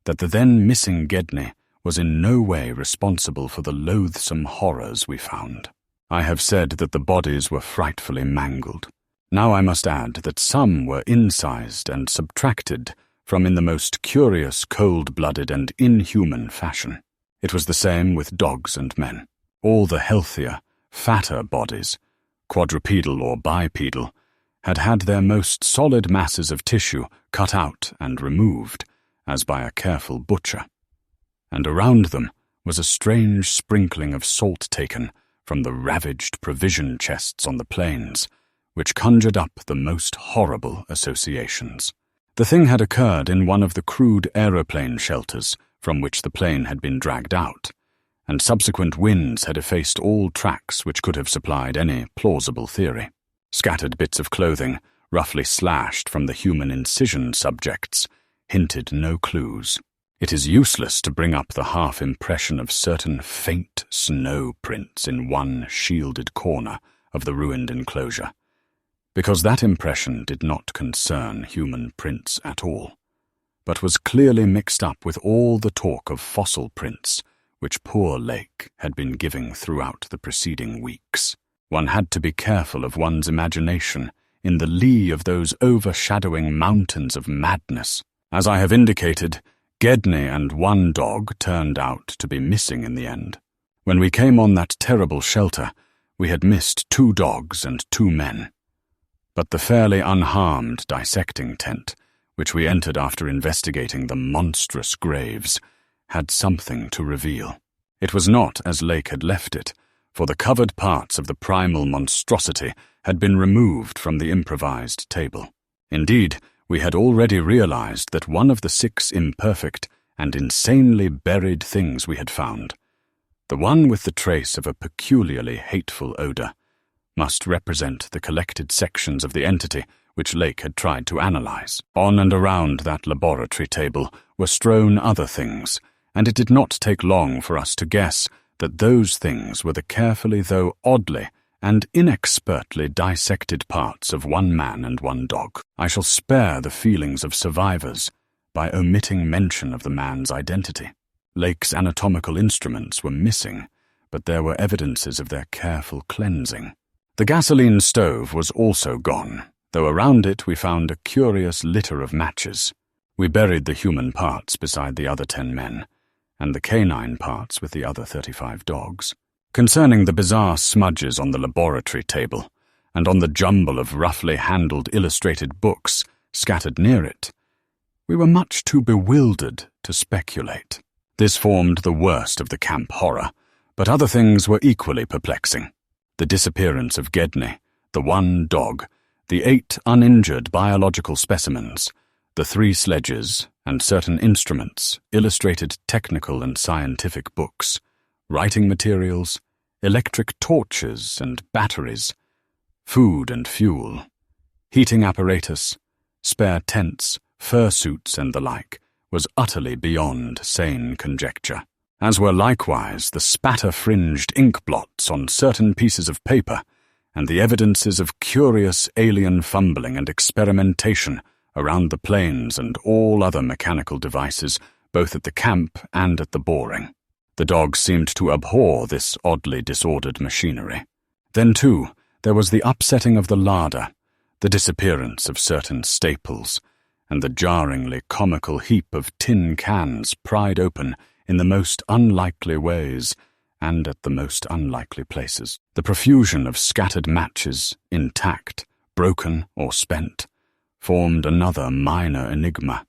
that the then missing Gedney was in no way responsible for the loathsome horrors we found. I have said that the bodies were frightfully mangled. Now I must add that some were incised and subtracted from in the most curious, cold-blooded and inhuman fashion. It was the same with dogs and men. All the healthier, fatter bodies, quadrupedal or bipedal, had had their most solid masses of tissue cut out and removed, as by a careful butcher. And around them was a strange sprinkling of salt taken from the ravaged provision chests on the plains, which conjured up the most horrible associations. The thing had occurred in one of the crude aeroplane shelters from which the plane had been dragged out, and subsequent winds had effaced all tracks which could have supplied any plausible theory. Scattered bits of clothing, roughly slashed from the human incision subjects, hinted no clues. It is useless to bring up the half-impression of certain faint snow prints in one shielded corner of the ruined enclosure, because that impression did not concern human prints at all, but was clearly mixed up with all the talk of fossil prints which poor Lake had been giving throughout the preceding weeks. One had to be careful of one's imagination in the lee of those overshadowing mountains of madness. As I have indicated, Gedney and one dog turned out to be missing in the end. When we came on that terrible shelter, we had missed 2 dogs and 2 men. But the fairly unharmed dissecting tent, which we entered after investigating the monstrous graves, had something to reveal. It was not as Lake had left it, for the covered parts of the primal monstrosity had been removed from the improvised table. Indeed, we had already realized that one of the 6 imperfect and insanely buried things we had found, the one with the trace of a peculiarly hateful odor, must represent the collected sections of the entity which Lake had tried to analyze. On and around that laboratory table were strewn other things, and it did not take long for us to guess that those things were the carefully though oddly and inexpertly dissected parts of 1 man and 1 dog. I shall spare the feelings of survivors by omitting mention of the man's identity. Lake's anatomical instruments were missing, but there were evidences of their careful cleansing. The gasoline stove was also gone, though around it we found a curious litter of matches. We buried the human parts beside the other 10 men, and the canine parts with the other 35 dogs. Concerning the bizarre smudges on the laboratory table, and on the jumble of roughly handled illustrated books scattered near it, we were much too bewildered to speculate. This formed the worst of the camp horror, but other things were equally perplexing. The disappearance of Gedney, the 1 dog, the 8 uninjured biological specimens, the 3 sledges, and certain instruments, illustrated technical and scientific books, writing materials, electric torches and batteries, food and fuel, heating apparatus, spare tents, fursuits and the like, was utterly beyond sane conjecture, as were likewise the spatter-fringed ink blots on certain pieces of paper and the evidences of curious alien fumbling and experimentation around the planes and all other mechanical devices, both at the camp and at the boring. The dogs seemed to abhor this oddly disordered machinery. Then, too, there was the upsetting of the larder, the disappearance of certain staples, and the jarringly comical heap of tin cans pried open in the most unlikely ways and at the most unlikely places. The profusion of scattered matches, intact, broken, or spent, formed another minor enigma,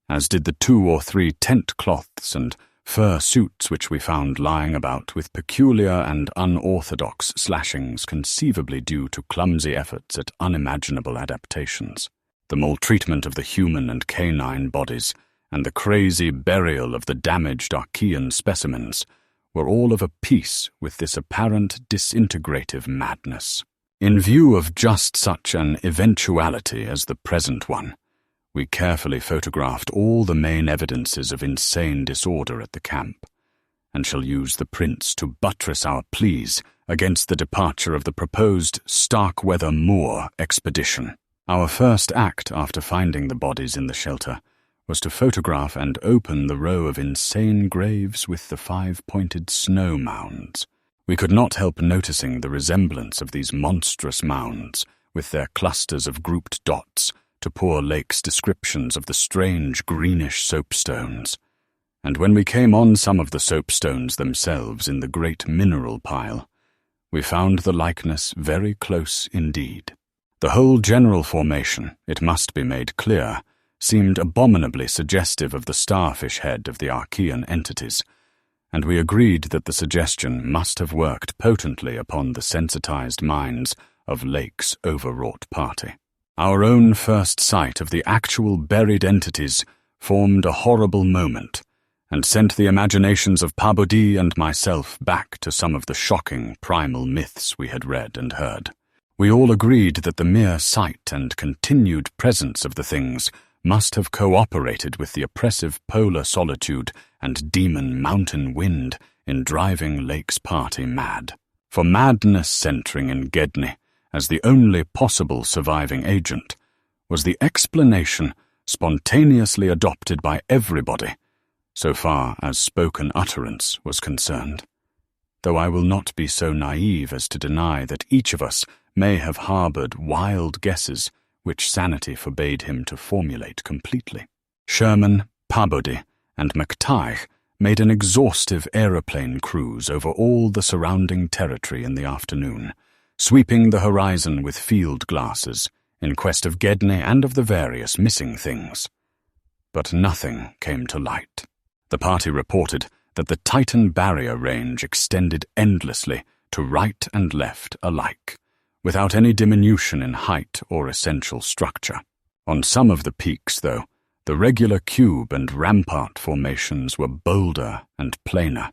as did the 2 or 3 tent cloths and fur suits which we found lying about with peculiar and unorthodox slashings conceivably due to clumsy efforts at unimaginable adaptations. The maltreatment of the human and canine bodies and the crazy burial of the damaged Archean specimens were all of a piece with this apparent disintegrative madness. In view of just such an eventuality as the present one, we carefully photographed all the main evidences of insane disorder at the camp, and shall use the prints to buttress our pleas against the departure of the proposed Starkweather Moor expedition. Our first act after finding the bodies in the shelter was to photograph and open the row of insane graves with the 5-pointed snow mounds. We could not help noticing the resemblance of these monstrous mounds, with their clusters of grouped dots, to poor Lake's descriptions of the strange greenish soapstones. And when we came on some of the soapstones themselves in the great mineral pile, we found the likeness very close indeed. The whole general formation, it must be made clear, seemed abominably suggestive of the starfish head of the Archean entities, and we agreed that the suggestion must have worked potently upon the sensitized minds of Lake's overwrought party. Our own first sight of the actual buried entities formed a horrible moment, and sent the imaginations of Pabodie and myself back to some of the shocking primal myths we had read and heard. We all agreed that the mere sight and continued presence of the things must have cooperated with the oppressive polar solitude and demon mountain wind in driving Lake's party mad. For madness centering in Gedney as the only possible surviving agent was the explanation spontaneously adopted by everybody, so far as spoken utterance was concerned, though I will not be so naive as to deny that each of us may have harbored wild guesses which sanity forbade him to formulate completely. Sherman, Pabodie, and McTighe made an exhaustive aeroplane cruise over all the surrounding territory in the afternoon, sweeping the horizon with field glasses in quest of Gedney and of the various missing things. But nothing came to light. The party reported that the Titan barrier range extended endlessly to right and left alike, without any diminution in height or essential structure. On some of the peaks, though, the regular cube and rampart formations were bolder and plainer,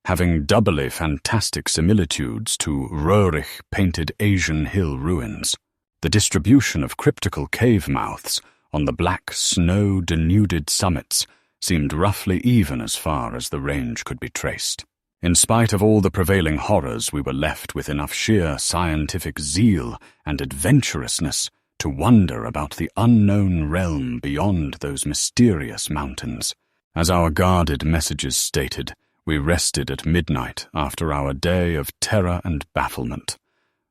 having doubly fantastic similitudes to Röhrig painted Asian hill ruins. The distribution of cryptical cave mouths on the black snow-denuded summits seemed roughly even as far as the range could be traced. In spite of all the prevailing horrors, we were left with enough sheer scientific zeal and adventurousness to wonder about the unknown realm beyond those mysterious mountains. As our guarded messages stated, we rested at midnight after our day of terror and bafflement,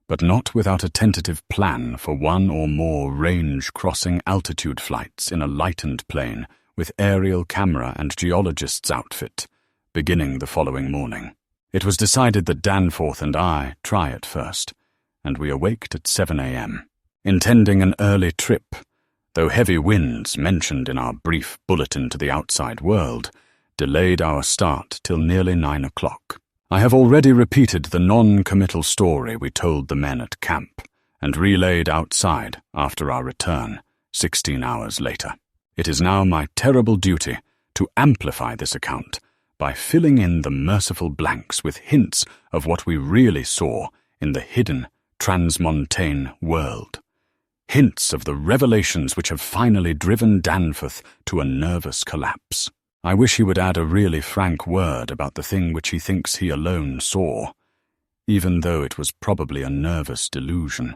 but not without a tentative plan for one or more range-crossing altitude flights in a lightened plane with aerial camera and geologist's outfit, beginning the following morning. It was decided that Danforth and I try it first, and we awaked at 7 a.m., intending an early trip, though heavy winds mentioned in our brief bulletin to the outside world delayed our start till nearly 9 o'clock. I have already repeated the non-committal story we told the men at camp and relayed outside after our return, 16 hours later. It is now my terrible duty to amplify this account by filling in the merciful blanks with hints of what we really saw in the hidden transmontane world. Hints of the revelations which have finally driven Danforth to a nervous collapse. I wish he would add a really frank word about the thing which he thinks he alone saw, even though it was probably a nervous delusion,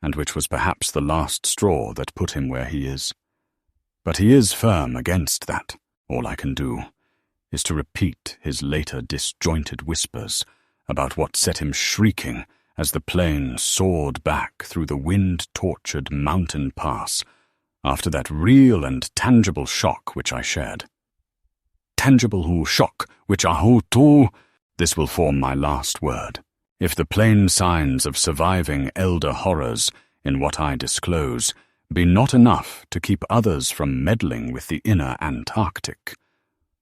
and which was perhaps the last straw that put him where he is. But he is firm against that. All I can do is to repeat his later disjointed whispers about what set him shrieking as the plane soared back through the wind-tortured mountain pass after that real and tangible shock which I shared. Tangible shock which I hold to. This will form my last word. If the plain signs of surviving elder horrors in what I disclose be not enough to keep others from meddling with the inner Antarctic,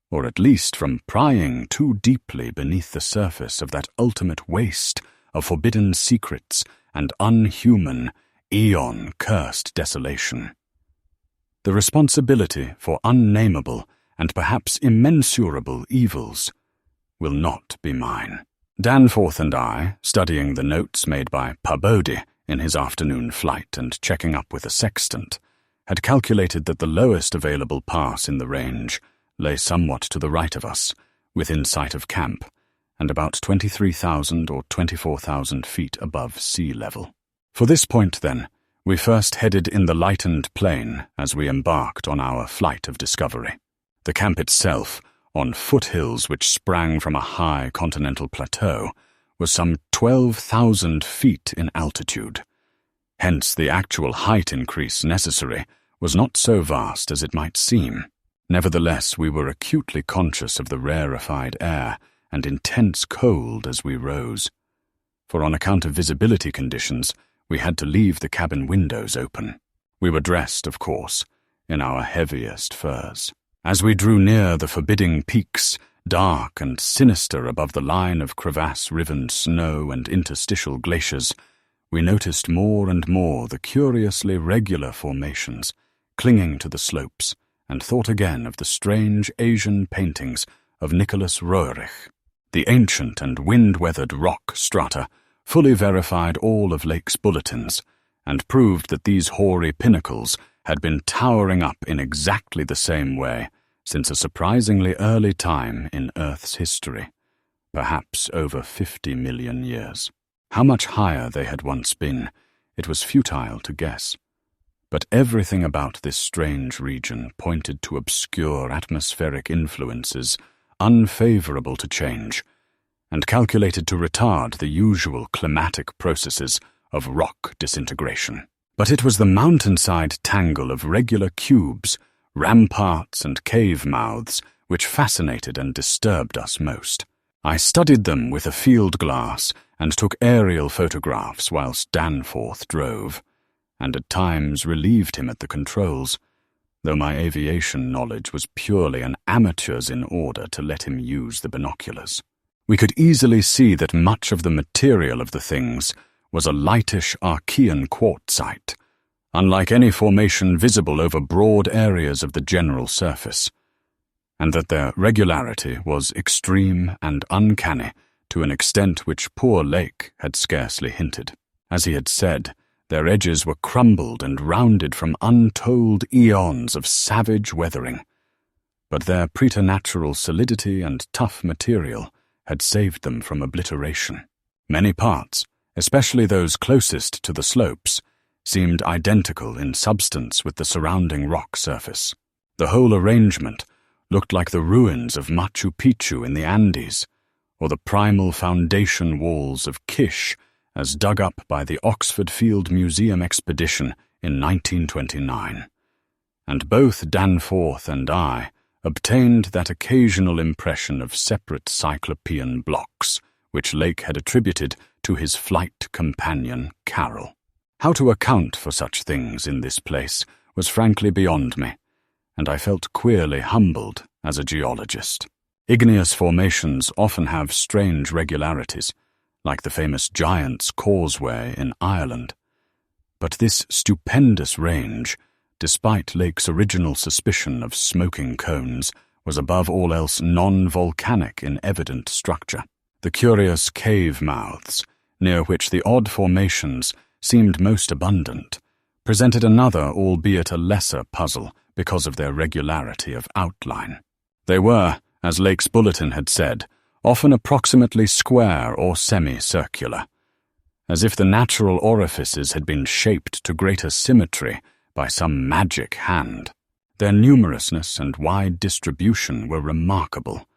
or at least from prying too deeply beneath the surface of that ultimate waste of forbidden secrets and unhuman, eon-cursed desolation, The responsibility for unnameable and perhaps immensurable evils will not be mine. Danforth and I, studying the notes made by Pabodie in his afternoon flight and checking up with a sextant, had calculated that the lowest available pass in the range lay somewhat to the right of us, within sight of camp, and about 23,000 or 24,000 feet above sea level. For this point, then, we first headed in the lightened plain as we embarked on our flight of discovery. The camp itself, on foothills which sprang from a high continental plateau, was some 12,000 feet in altitude. Hence the actual height increase necessary was not so vast as it might seem. Nevertheless, we were acutely conscious of the rarefied air and intense cold as we rose. For on account of visibility conditions, we had to leave the cabin windows open. We were dressed, of course, in our heaviest furs. As we drew near the forbidding peaks, dark and sinister above the line of crevasse-riven snow and interstitial glaciers, we noticed more and more the curiously regular formations clinging to the slopes, and thought again of the strange Asian paintings of Nicholas Roerich. The ancient and wind-weathered rock strata fully verified all of Lake's bulletins, and proved that these hoary pinnacles had been towering up in exactly the same way since a surprisingly early time in Earth's history, perhaps over 50 million years. How much higher they had once been, it was futile to guess. But everything about this strange region pointed to obscure atmospheric influences unfavorable to change, and calculated to retard the usual climatic processes of rock disintegration. But it was the mountainside tangle of regular cubes, ramparts and cave mouths which fascinated and disturbed us most. I studied them with a field glass and took aerial photographs whilst Danforth drove, and at times relieved him at the controls, though my aviation knowledge was purely an amateur's in order to let him use the binoculars. We could easily see that much of the material of the things was a lightish Archean quartzite, unlike any formation visible over broad areas of the general surface, and that their regularity was extreme and uncanny to an extent which poor Lake had scarcely hinted. As he had said, their edges were crumbled and rounded from untold eons of savage weathering, but their preternatural solidity and tough material had saved them from obliteration. Many parts, especially those closest to the slopes, seemed identical in substance with the surrounding rock surface. The whole arrangement looked like the ruins of Machu Picchu in the Andes, or the primal foundation walls of Kish as dug up by the Oxford Field Museum expedition in 1929. And both Danforth and I obtained that occasional impression of separate cyclopean blocks, which Lake had attributed to his flight companion, Carroll. How to account for such things in this place was frankly beyond me, and I felt queerly humbled as a geologist. Igneous formations often have strange regularities, like the famous Giant's Causeway in Ireland. But this stupendous range, despite Lake's original suspicion of smoking cones, was above all else non-volcanic in evident structure. The curious cave mouths, near which the odd formations seemed most abundant, presented another, albeit a lesser, puzzle because of their regularity of outline. They were, as Lake's bulletin had said, often approximately square or semicircular, as if the natural orifices had been shaped to greater symmetry by some magic hand. Their numerousness and wide distribution were remarkable,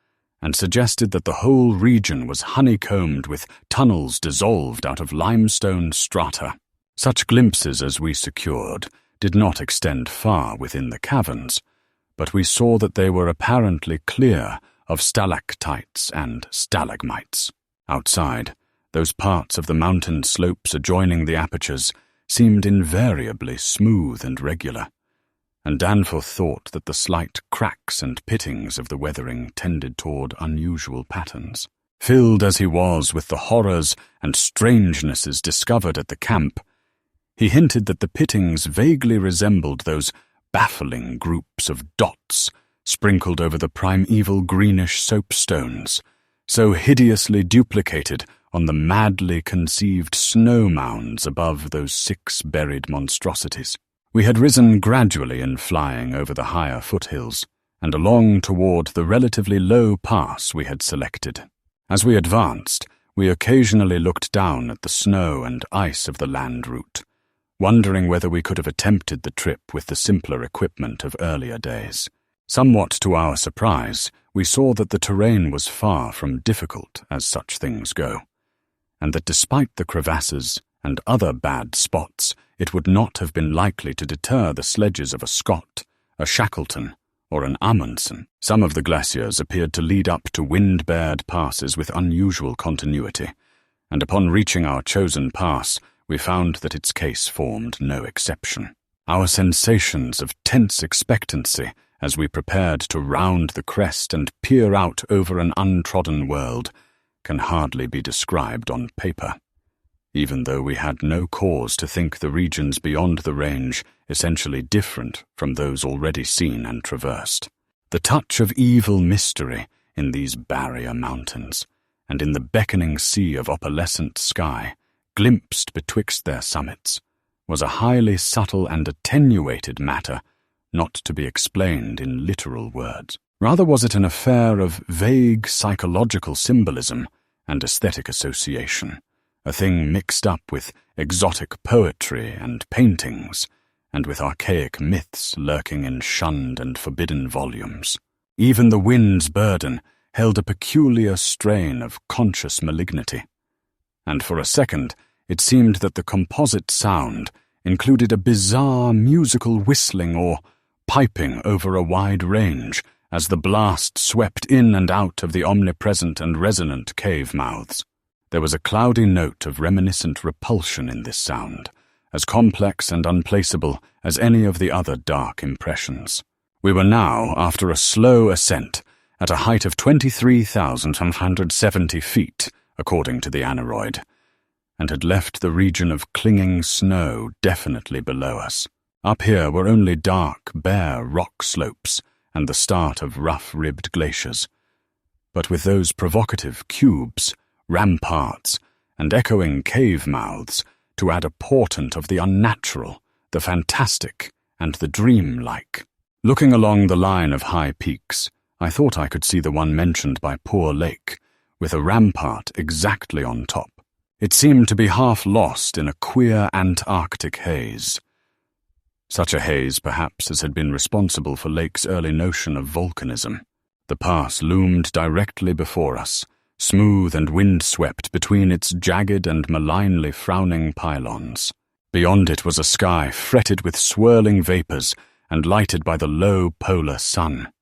and suggested that the whole region was honeycombed with tunnels dissolved out of limestone strata. Such glimpses as we secured did not extend far within the caverns, but we saw that they were apparently clear of stalactites and stalagmites. Outside, those parts of the mountain slopes adjoining the apertures seemed invariably smooth and regular, and Danforth thought that the slight cracks and pittings of the weathering tended toward unusual patterns. Filled as he was with the horrors and strangenesses discovered at the camp, he hinted that the pittings vaguely resembled those baffling groups of dots sprinkled over the primeval greenish soapstones, so hideously duplicated on the madly conceived snow mounds above those 6 buried monstrosities. We had risen gradually in flying over the higher foothills, and along toward the relatively low pass we had selected. As we advanced, we occasionally looked down at the snow and ice of the land route, wondering whether we could have attempted the trip with the simpler equipment of earlier days. Somewhat to our surprise, we saw that the terrain was far from difficult as such things go, and that despite the crevasses and other bad spots, it would not have been likely to deter the sledges of a Scott, a Shackleton, or an Amundsen. Some of the glaciers appeared to lead up to wind-bared passes with unusual continuity, and upon reaching our chosen pass, we found that its case formed no exception. Our sensations of tense expectancy as we prepared to round the crest and peer out over an untrodden world can hardly be described on paper, even though we had no cause to think the regions beyond the range essentially different from those already seen and traversed. The touch of evil mystery in these barrier mountains, and in the beckoning sea of opalescent sky, glimpsed betwixt their summits, was a highly subtle and attenuated matter not to be explained in literal words. Rather was it an affair of vague psychological symbolism and aesthetic association, a thing mixed up with exotic poetry and paintings, and with archaic myths lurking in shunned and forbidden volumes. Even the wind's burden held a peculiar strain of conscious malignity, and for a second it seemed that the composite sound included a bizarre musical whistling or piping over a wide range as the blast swept in and out of the omnipresent and resonant cave mouths. There was a cloudy note of reminiscent repulsion in this sound, as complex and unplaceable as any of the other dark impressions. We were now, after a slow ascent, at a height of 23,170 feet, according to the aneroid, and had left the region of clinging snow definitely below us. Up here were only dark, bare rock slopes and the start of rough-ribbed glaciers, but with those provocative cubes, ramparts, and echoing cave mouths to add a portent of the unnatural, the fantastic, and the dream-like. Looking along the line of high peaks, I thought I could see the one mentioned by Poor Lake, with a rampart exactly on top. It seemed to be half lost in a queer Antarctic haze. Such a haze, perhaps, as had been responsible for Lake's early notion of volcanism. The pass loomed directly before us, smooth and wind-swept between its jagged and malignly frowning pylons. Beyond it was a sky fretted with swirling vapors and lighted by the low polar sun.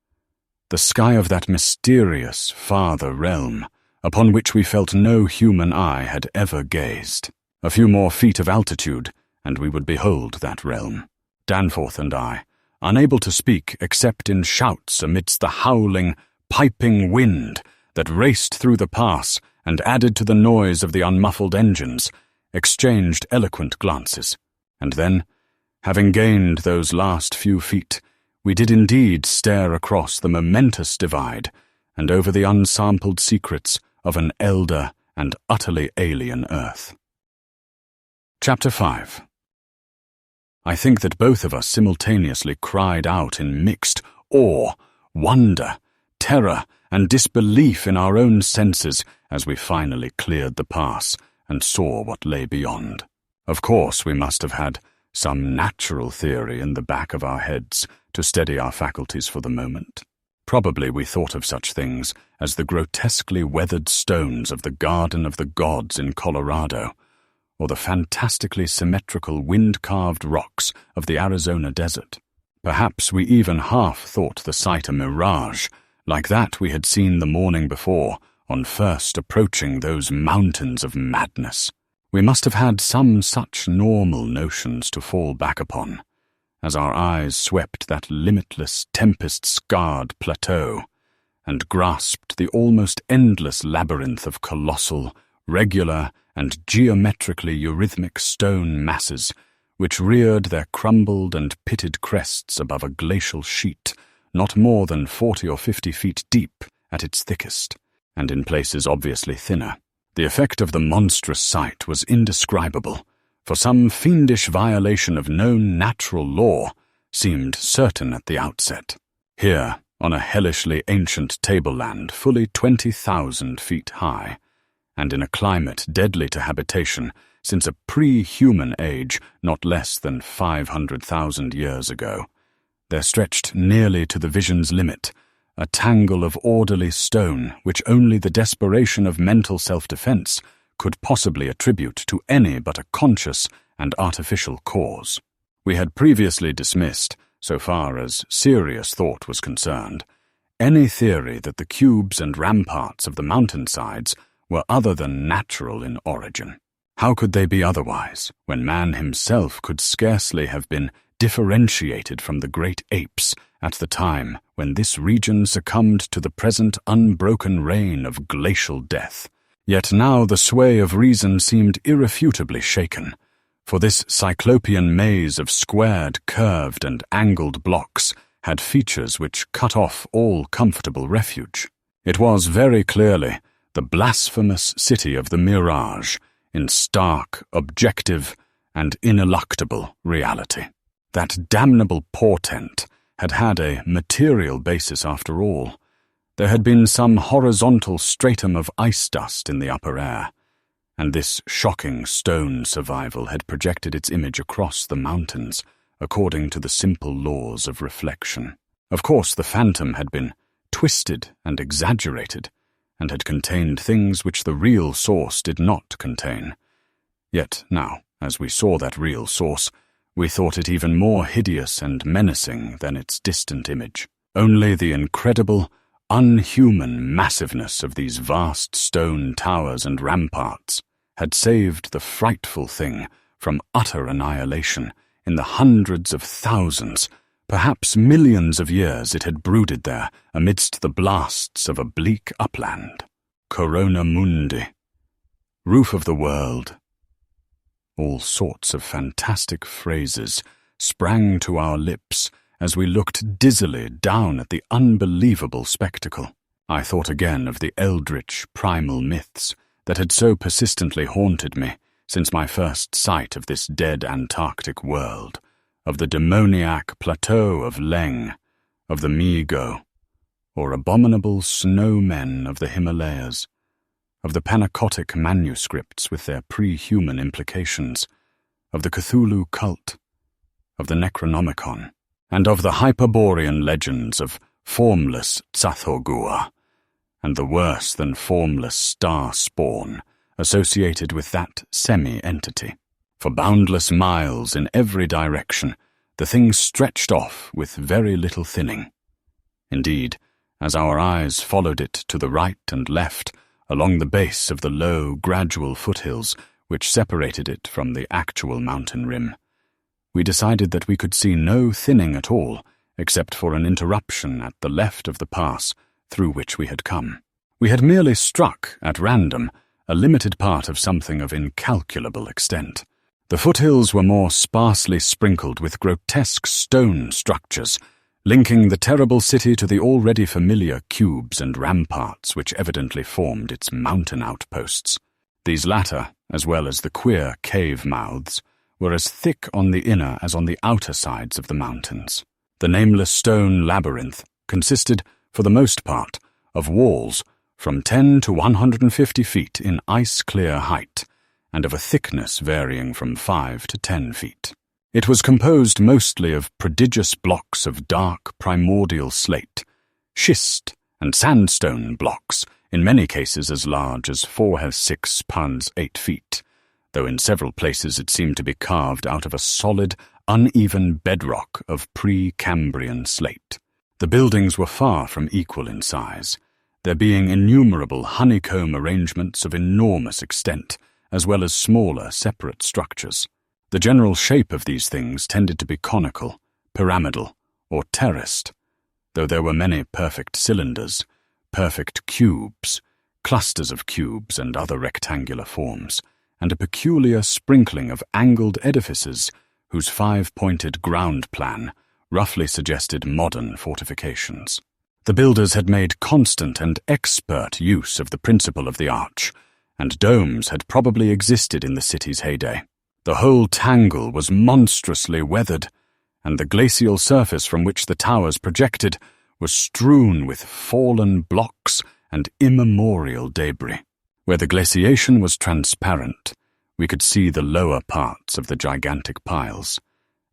The sky of that mysterious farther realm, upon which we felt no human eye had ever gazed. A few more feet of altitude, and we would behold that realm. Danforth and I, unable to speak except in shouts amidst the howling, piping wind that raced through the pass and added to the noise of the unmuffled engines, exchanged eloquent glances, and then, having gained those last few feet, we did indeed stare across the momentous divide and over the unsampled secrets of an elder and utterly alien earth. Chapter 5. I think that both of us simultaneously cried out in mixed awe, wonder, terror, and disbelief in our own senses as we finally cleared the pass and saw what lay beyond. Of course, we must have had some natural theory in the back of our heads to steady our faculties for the moment. Probably we thought of such things as the grotesquely weathered stones of the Garden of the Gods in Colorado, or the fantastically symmetrical wind-carved rocks of the Arizona desert. Perhaps we even half thought the sight a mirage, like that we had seen the morning before on first approaching those mountains of madness. We must have had some such normal notions to fall back upon, as our eyes swept that limitless, tempest-scarred plateau, and grasped the almost endless labyrinth of colossal, regular, and geometrically eurythmic stone masses which reared their crumbled and pitted crests above a glacial sheet not more than 40 or 50 feet deep at its thickest, and in places obviously thinner. The effect of the monstrous sight was indescribable, for some fiendish violation of known natural law seemed certain at the outset. Here, on a hellishly ancient tableland fully 20,000 feet high, and in a climate deadly to habitation since a pre-human age not less than 500,000 years ago, there stretched nearly to the vision's limit a tangle of orderly stone which only the desperation of mental self-defense could possibly attribute to any but a conscious and artificial cause. We had previously dismissed, so far as serious thought was concerned, any theory that the cubes and ramparts of the mountainsides were other than natural in origin. How could they be otherwise, when man himself could scarcely have been differentiated from the great apes at the time when this region succumbed to the present unbroken reign of glacial death? Yet now the sway of reason seemed irrefutably shaken, for this cyclopean maze of squared, curved, and angled blocks had features which cut off all comfortable refuge. It was very clearly the blasphemous city of the mirage in stark, objective, and ineluctable reality. That damnable portent had had a material basis after all. There had been some horizontal stratum of ice dust in the upper air, and this shocking stone survival had projected its image across the mountains according to the simple laws of reflection. Of course, the phantom had been twisted and exaggerated, and had contained things which the real source did not contain. Yet now, as we saw that real source, we thought it even more hideous and menacing than its distant image. Only the incredible, unhuman massiveness of these vast stone towers and ramparts had saved the frightful thing from utter annihilation in the hundreds of thousands, perhaps millions of years it had brooded there amidst the blasts of a bleak upland. Corona mundi, roof of the world. All sorts of fantastic phrases sprang to our lips as we looked dizzily down at the unbelievable spectacle. I thought again of the eldritch primal myths that had so persistently haunted me since my first sight of this dead Antarctic world, of the demoniac plateau of Leng, of the Mi-go, or abominable snow-men of the Himalayas, of the Panacotic manuscripts with their pre-human implications, of the Cthulhu cult, of the Necronomicon, and of the Hyperborean legends of formless Tsathoggua, and the worse-than-formless star spawn associated with that semi-entity. For boundless miles in every direction, the thing stretched off with very little thinning. Indeed, as our eyes followed it to the right and left, along the base of the low, gradual foothills which separated it from the actual mountain rim, we decided that we could see no thinning at all, except for an interruption at the left of the pass through which we had come. We had merely struck, at random, a limited part of something of incalculable extent. The foothills were more sparsely sprinkled with grotesque stone structures, linking the terrible city to the already familiar cubes and ramparts which evidently formed its mountain outposts. These latter, as well as the queer cave mouths, were as thick on the inner as on the outer sides of the mountains. The nameless stone labyrinth consisted, for the most part, of walls from 10 to 150 feet in ice-clear height, and of a thickness varying from 5 to 10 feet. It was composed mostly of prodigious blocks of dark primordial slate, schist and sandstone blocks, in many cases as large as 4 pounds 8 feet, though in several places it seemed to be carved out of a solid, uneven bedrock of pre-Cambrian slate. The buildings were far from equal in size, there being innumerable honeycomb arrangements of enormous extent, as well as smaller separate structures. The general shape of these things tended to be conical, pyramidal, or terraced, though there were many perfect cylinders, perfect cubes, clusters of cubes and other rectangular forms, and a peculiar sprinkling of angled edifices whose five-pointed ground plan roughly suggested modern fortifications. The builders had made constant and expert use of the principle of the arch, and domes had probably existed in the city's heyday. The whole tangle was monstrously weathered, and the glacial surface from which the towers projected was strewn with fallen blocks and immemorial debris. Where the glaciation was transparent, we could see the lower parts of the gigantic piles,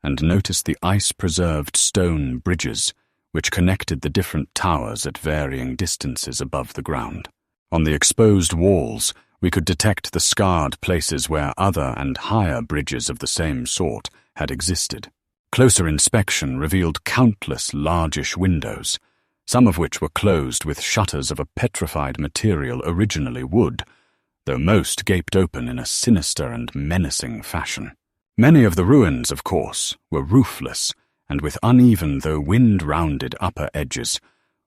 and notice the ice-preserved stone bridges which connected the different towers at varying distances above the ground. On the exposed walls, we could detect the scarred places where other and higher bridges of the same sort had existed. Closer inspection revealed countless largish windows, some of which were closed with shutters of a petrified material originally wood, though most gaped open in a sinister and menacing fashion. Many of the ruins, of course, were roofless and with uneven though wind-rounded upper edges,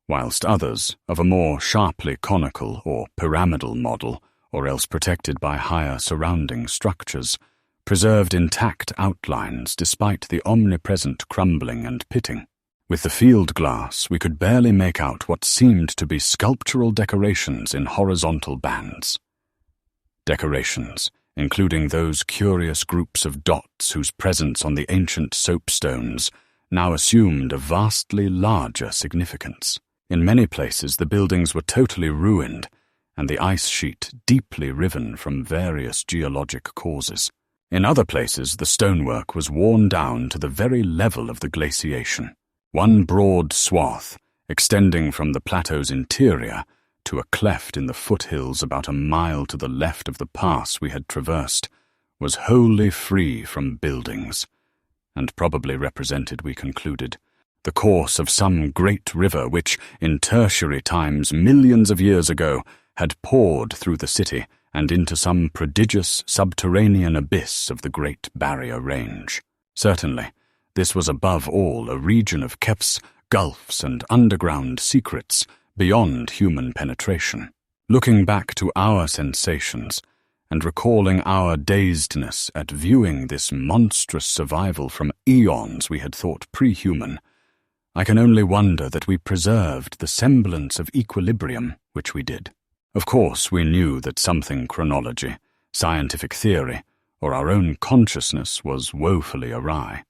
whilst others, of a more sharply conical or pyramidal model, or else protected by higher surrounding structures, preserved intact outlines despite the omnipresent crumbling and pitting. With the field glass, we could barely make out what seemed to be sculptural decorations in horizontal bands. Decorations, including those curious groups of dots whose presence on the ancient soapstones now assumed a vastly larger significance. In many places the buildings were totally ruined, and the ice sheet deeply riven from various geologic causes. In other places the stonework was worn down to the very level of the glaciation. One broad swath, extending from the plateau's interior to a cleft in the foothills about a mile to the left of the pass we had traversed, was wholly free from buildings, and probably represented, we concluded, the course of some great river which, in tertiary times millions of years ago, had poured through the city and into some prodigious subterranean abyss of the Great Barrier Range. Certainly, this was above all a region of clefts, gulfs, and underground secrets beyond human penetration. Looking back to our sensations, and recalling our dazedness at viewing this monstrous survival from eons we had thought pre-human, I can only wonder that we preserved the semblance of equilibrium which we did. Of course, we knew that something chronology, scientific theory, or our own consciousness was woefully awry.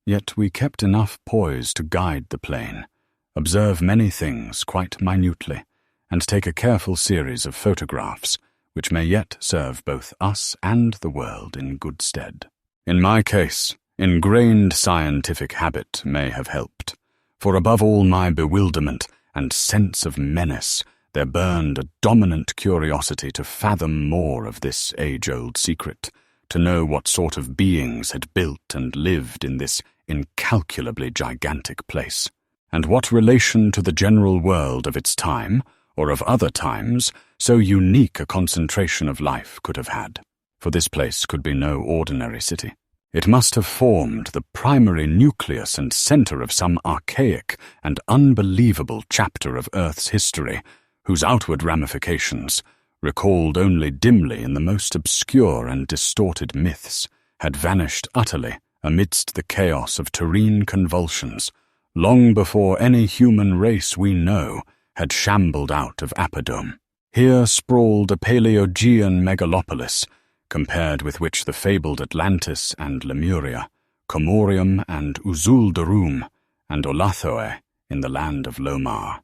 Yet we kept enough poise to guide the plane, observe many things quite minutely, and take a careful series of photographs which may yet serve both us and the world in good stead. In my case, ingrained scientific habit may have helped, for above all my bewilderment and sense of menace, there burned a dominant curiosity to fathom more of this age-old secret, to know what sort of beings had built and lived in this incalculably gigantic place, and what relation to the general world of its time, or of other times, so unique a concentration of life could have had. For this place could be no ordinary city. It must have formed the primary nucleus and center of some archaic and unbelievable chapter of Earth's history, whose outward ramifications, recalled only dimly in the most obscure and distorted myths, had vanished utterly amidst the chaos of terrene convulsions, long before any human race we know had shambled out of Apodome. Here sprawled a Paleogean megalopolis, compared with which the fabled Atlantis and Lemuria, Comorium and Uzul-Darum, and Olathoe in the land of Lomar,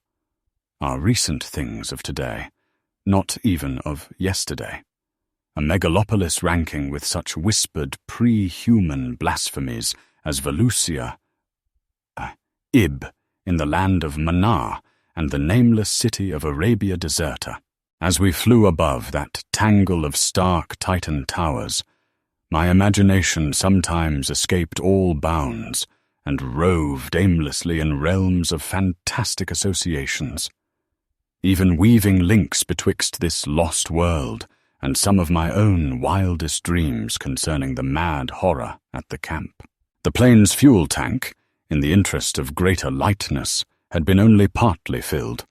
are recent things of today, not even of yesterday. A megalopolis ranking with such whispered pre-human blasphemies as Valusia, Ib in the land of Manar, and the nameless city of Arabia Deserta. As we flew above that tangle of stark Titan towers, my imagination sometimes escaped all bounds and roved aimlessly in realms of fantastic associations, even weaving links betwixt this lost world and some of my own wildest dreams concerning the mad horror at the camp. The plane's fuel tank, in the interest of greater lightness, had been only partly filled.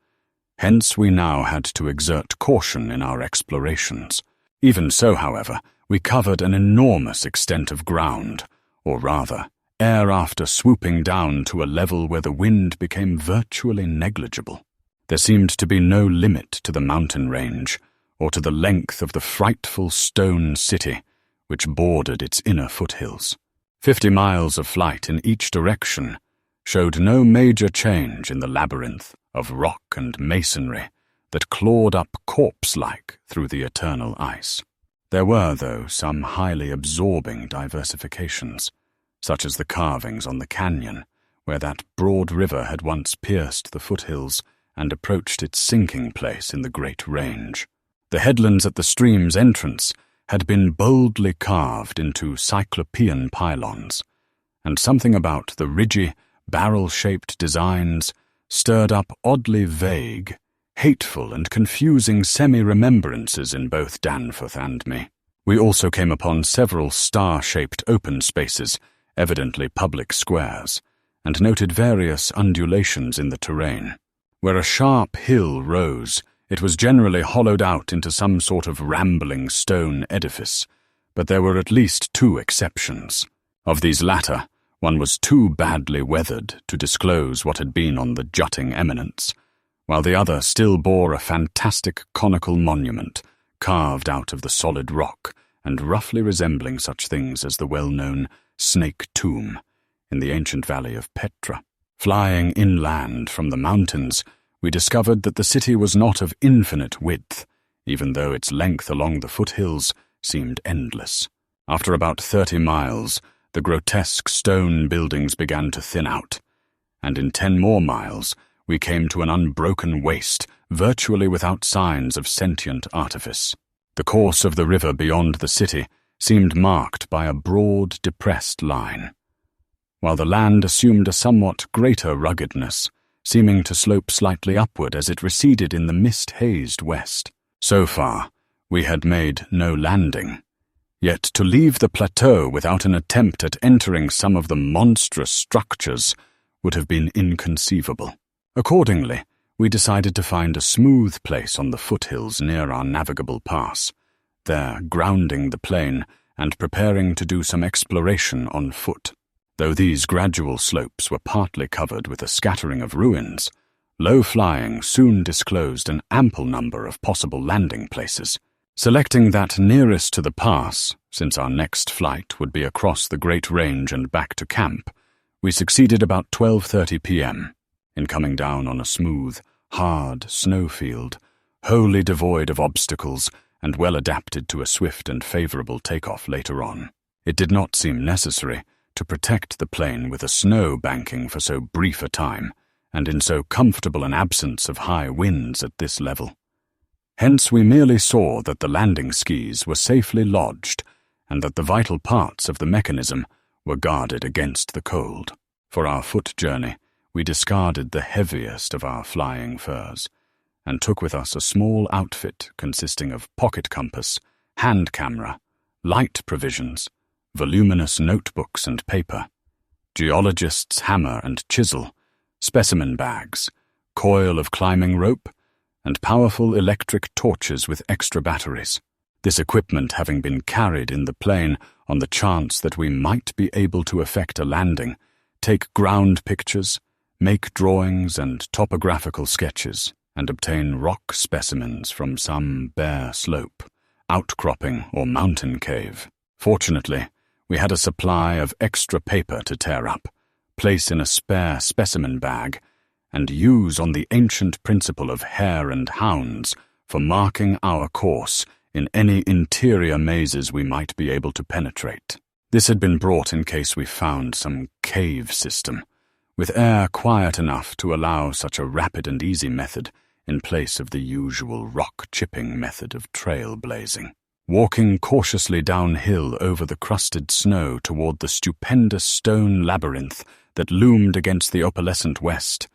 Hence we now had to exert caution in our explorations. Even so, however, we covered an enormous extent of ground, or rather, ere after swooping down to a level where the wind became virtually negligible. There seemed to be no limit to the mountain range, or to the length of the frightful stone city which bordered its inner foothills. 50 miles of flight in each direction showed no major change in the labyrinth of rock and masonry that clawed up corpse-like through the eternal ice. There were, though, some highly absorbing diversifications, such as the carvings on the canyon, where that broad river had once pierced the foothills and approached its sinking place in the great range. The headlands at the stream's entrance had been boldly carved into cyclopean pylons, and something about the ridgy, barrel-shaped designs stirred up oddly vague, hateful and confusing semi-remembrances in both Danforth and me. We also came upon several star-shaped open spaces, evidently public squares, and noted various undulations in the terrain. Where a sharp hill rose, it was generally hollowed out into some sort of rambling stone edifice, but there were at least 2 exceptions. Of these latter, one was too badly weathered to disclose what had been on the jutting eminence, while the other still bore a fantastic conical monument carved out of the solid rock and roughly resembling such things as the well-known Snake Tomb in the ancient valley of Petra. Flying inland from the mountains, we discovered that the city was not of infinite width, even though its length along the foothills seemed endless. After about 30 miles, the grotesque stone buildings began to thin out, and in 10 more miles we came to an unbroken waste, virtually without signs of sentient artifice. The course of the river beyond the city seemed marked by a broad, depressed line, while the land assumed a somewhat greater ruggedness, seeming to slope slightly upward as it receded in the mist-hazed west. So far, we had made no landing, yet to leave the plateau without an attempt at entering some of the monstrous structures would have been inconceivable. Accordingly, we decided to find a smooth place on the foothills near our navigable pass, there grounding the plane and preparing to do some exploration on foot. Though these gradual slopes were partly covered with a scattering of ruins, low flying soon disclosed an ample number of possible landing places. Selecting that nearest to the pass, since our next flight would be across the Great Range and back to camp, we succeeded about 12:30 p.m. in coming down on a smooth, hard snowfield, wholly devoid of obstacles and well adapted to a swift and favorable takeoff later on. It did not seem necessary to protect the plane with a snow banking for so brief a time, and in so comfortable an absence of high winds at this level. Hence we merely saw that the landing skis were safely lodged, and that the vital parts of the mechanism were guarded against the cold. For our foot journey, we discarded the heaviest of our flying furs, and took with us a small outfit consisting of pocket compass, hand camera, light provisions, voluminous notebooks and paper, geologist's hammer and chisel, specimen bags, coil of climbing rope, and powerful electric torches with extra batteries. This equipment having been carried in the plane on the chance that we might be able to effect a landing, take ground pictures, make drawings and topographical sketches, and obtain rock specimens from some bare slope, outcropping or mountain cave. Fortunately, we had a supply of extra paper to tear up, place in a spare specimen bag, and use on the ancient principle of hare and hounds for marking our course in any interior mazes we might be able to penetrate. This had been brought in case we found some cave system, with air quiet enough to allow such a rapid and easy method in place of the usual rock-chipping method of trail blazing. Walking cautiously downhill over the crusted snow toward the stupendous stone labyrinth that loomed against the opalescent west,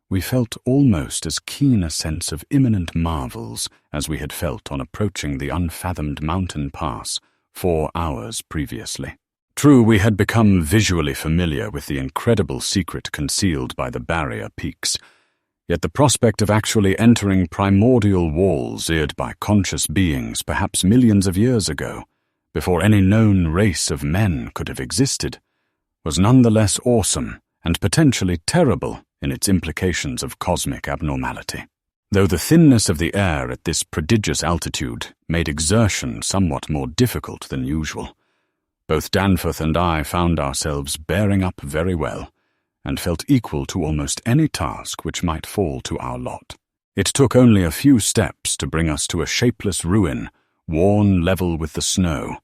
we felt almost as keen a sense of imminent marvels as we had felt on approaching the unfathomed mountain pass 4 hours previously. True, we had become visually familiar with the incredible secret concealed by the barrier peaks, yet the prospect of actually entering primordial walls eared by conscious beings perhaps millions of years ago, before any known race of men could have existed, was nonetheless awesome and potentially terrible in its implications of cosmic abnormality. Though the thinness of the air at this prodigious altitude made exertion somewhat more difficult than usual, both Danforth and I found ourselves bearing up very well, and felt equal to almost any task which might fall to our lot. It took only a few steps to bring us to a shapeless ruin, worn level with the snow,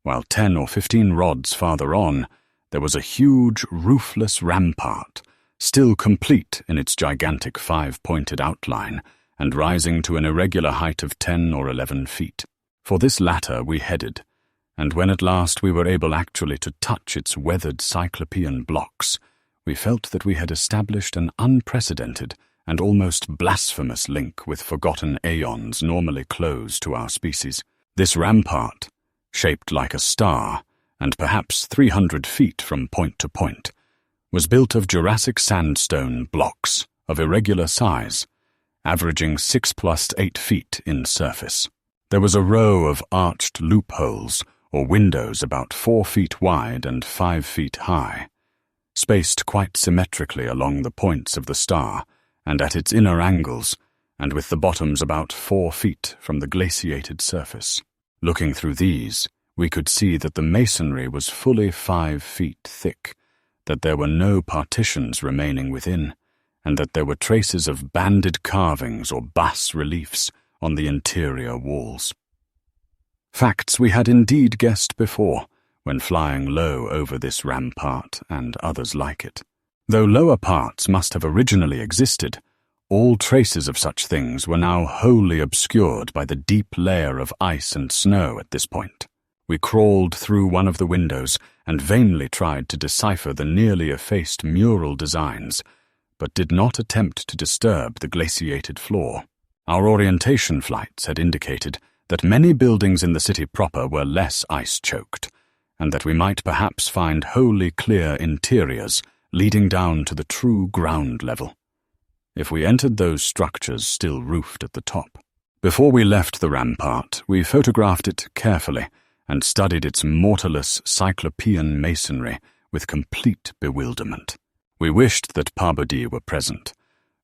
while 10 or 15 rods farther on, there was a huge, roofless rampart, still complete in its gigantic 5-pointed outline, and rising to an irregular height of 10 or 11 feet. For this latter we headed, and when at last we were able actually to touch its weathered cyclopean blocks, we felt that we had established an unprecedented and almost blasphemous link with forgotten aeons normally closed to our species. This rampart, shaped like a star, and perhaps 300 feet from point to point, was built of Jurassic sandstone blocks of irregular size, averaging 6 + 8 feet in surface. There was a row of arched loopholes or windows about 4 feet wide and 5 feet high, spaced quite symmetrically along the points of the star and at its inner angles, and with the bottoms about 4 feet from the glaciated surface. Looking through these, we could see that the masonry was fully 5 feet thick, that there were no partitions remaining within, and that there were traces of banded carvings or bas-reliefs on the interior walls. Facts we had indeed guessed before, when flying low over this rampart and others like it. Though lower parts must have originally existed, all traces of such things were now wholly obscured by the deep layer of ice and snow at this point. We crawled through one of the windows and vainly tried to decipher the nearly effaced mural designs, but did not attempt to disturb the glaciated floor. Our orientation flights had indicated that many buildings in the city proper were less ice-choked, and that we might perhaps find wholly clear interiors leading down to the true ground level, if we entered those structures still roofed at the top. Before we left the rampart, we photographed it carefully and studied its mortarless cyclopean masonry with complete bewilderment. We wished that Parbody were present,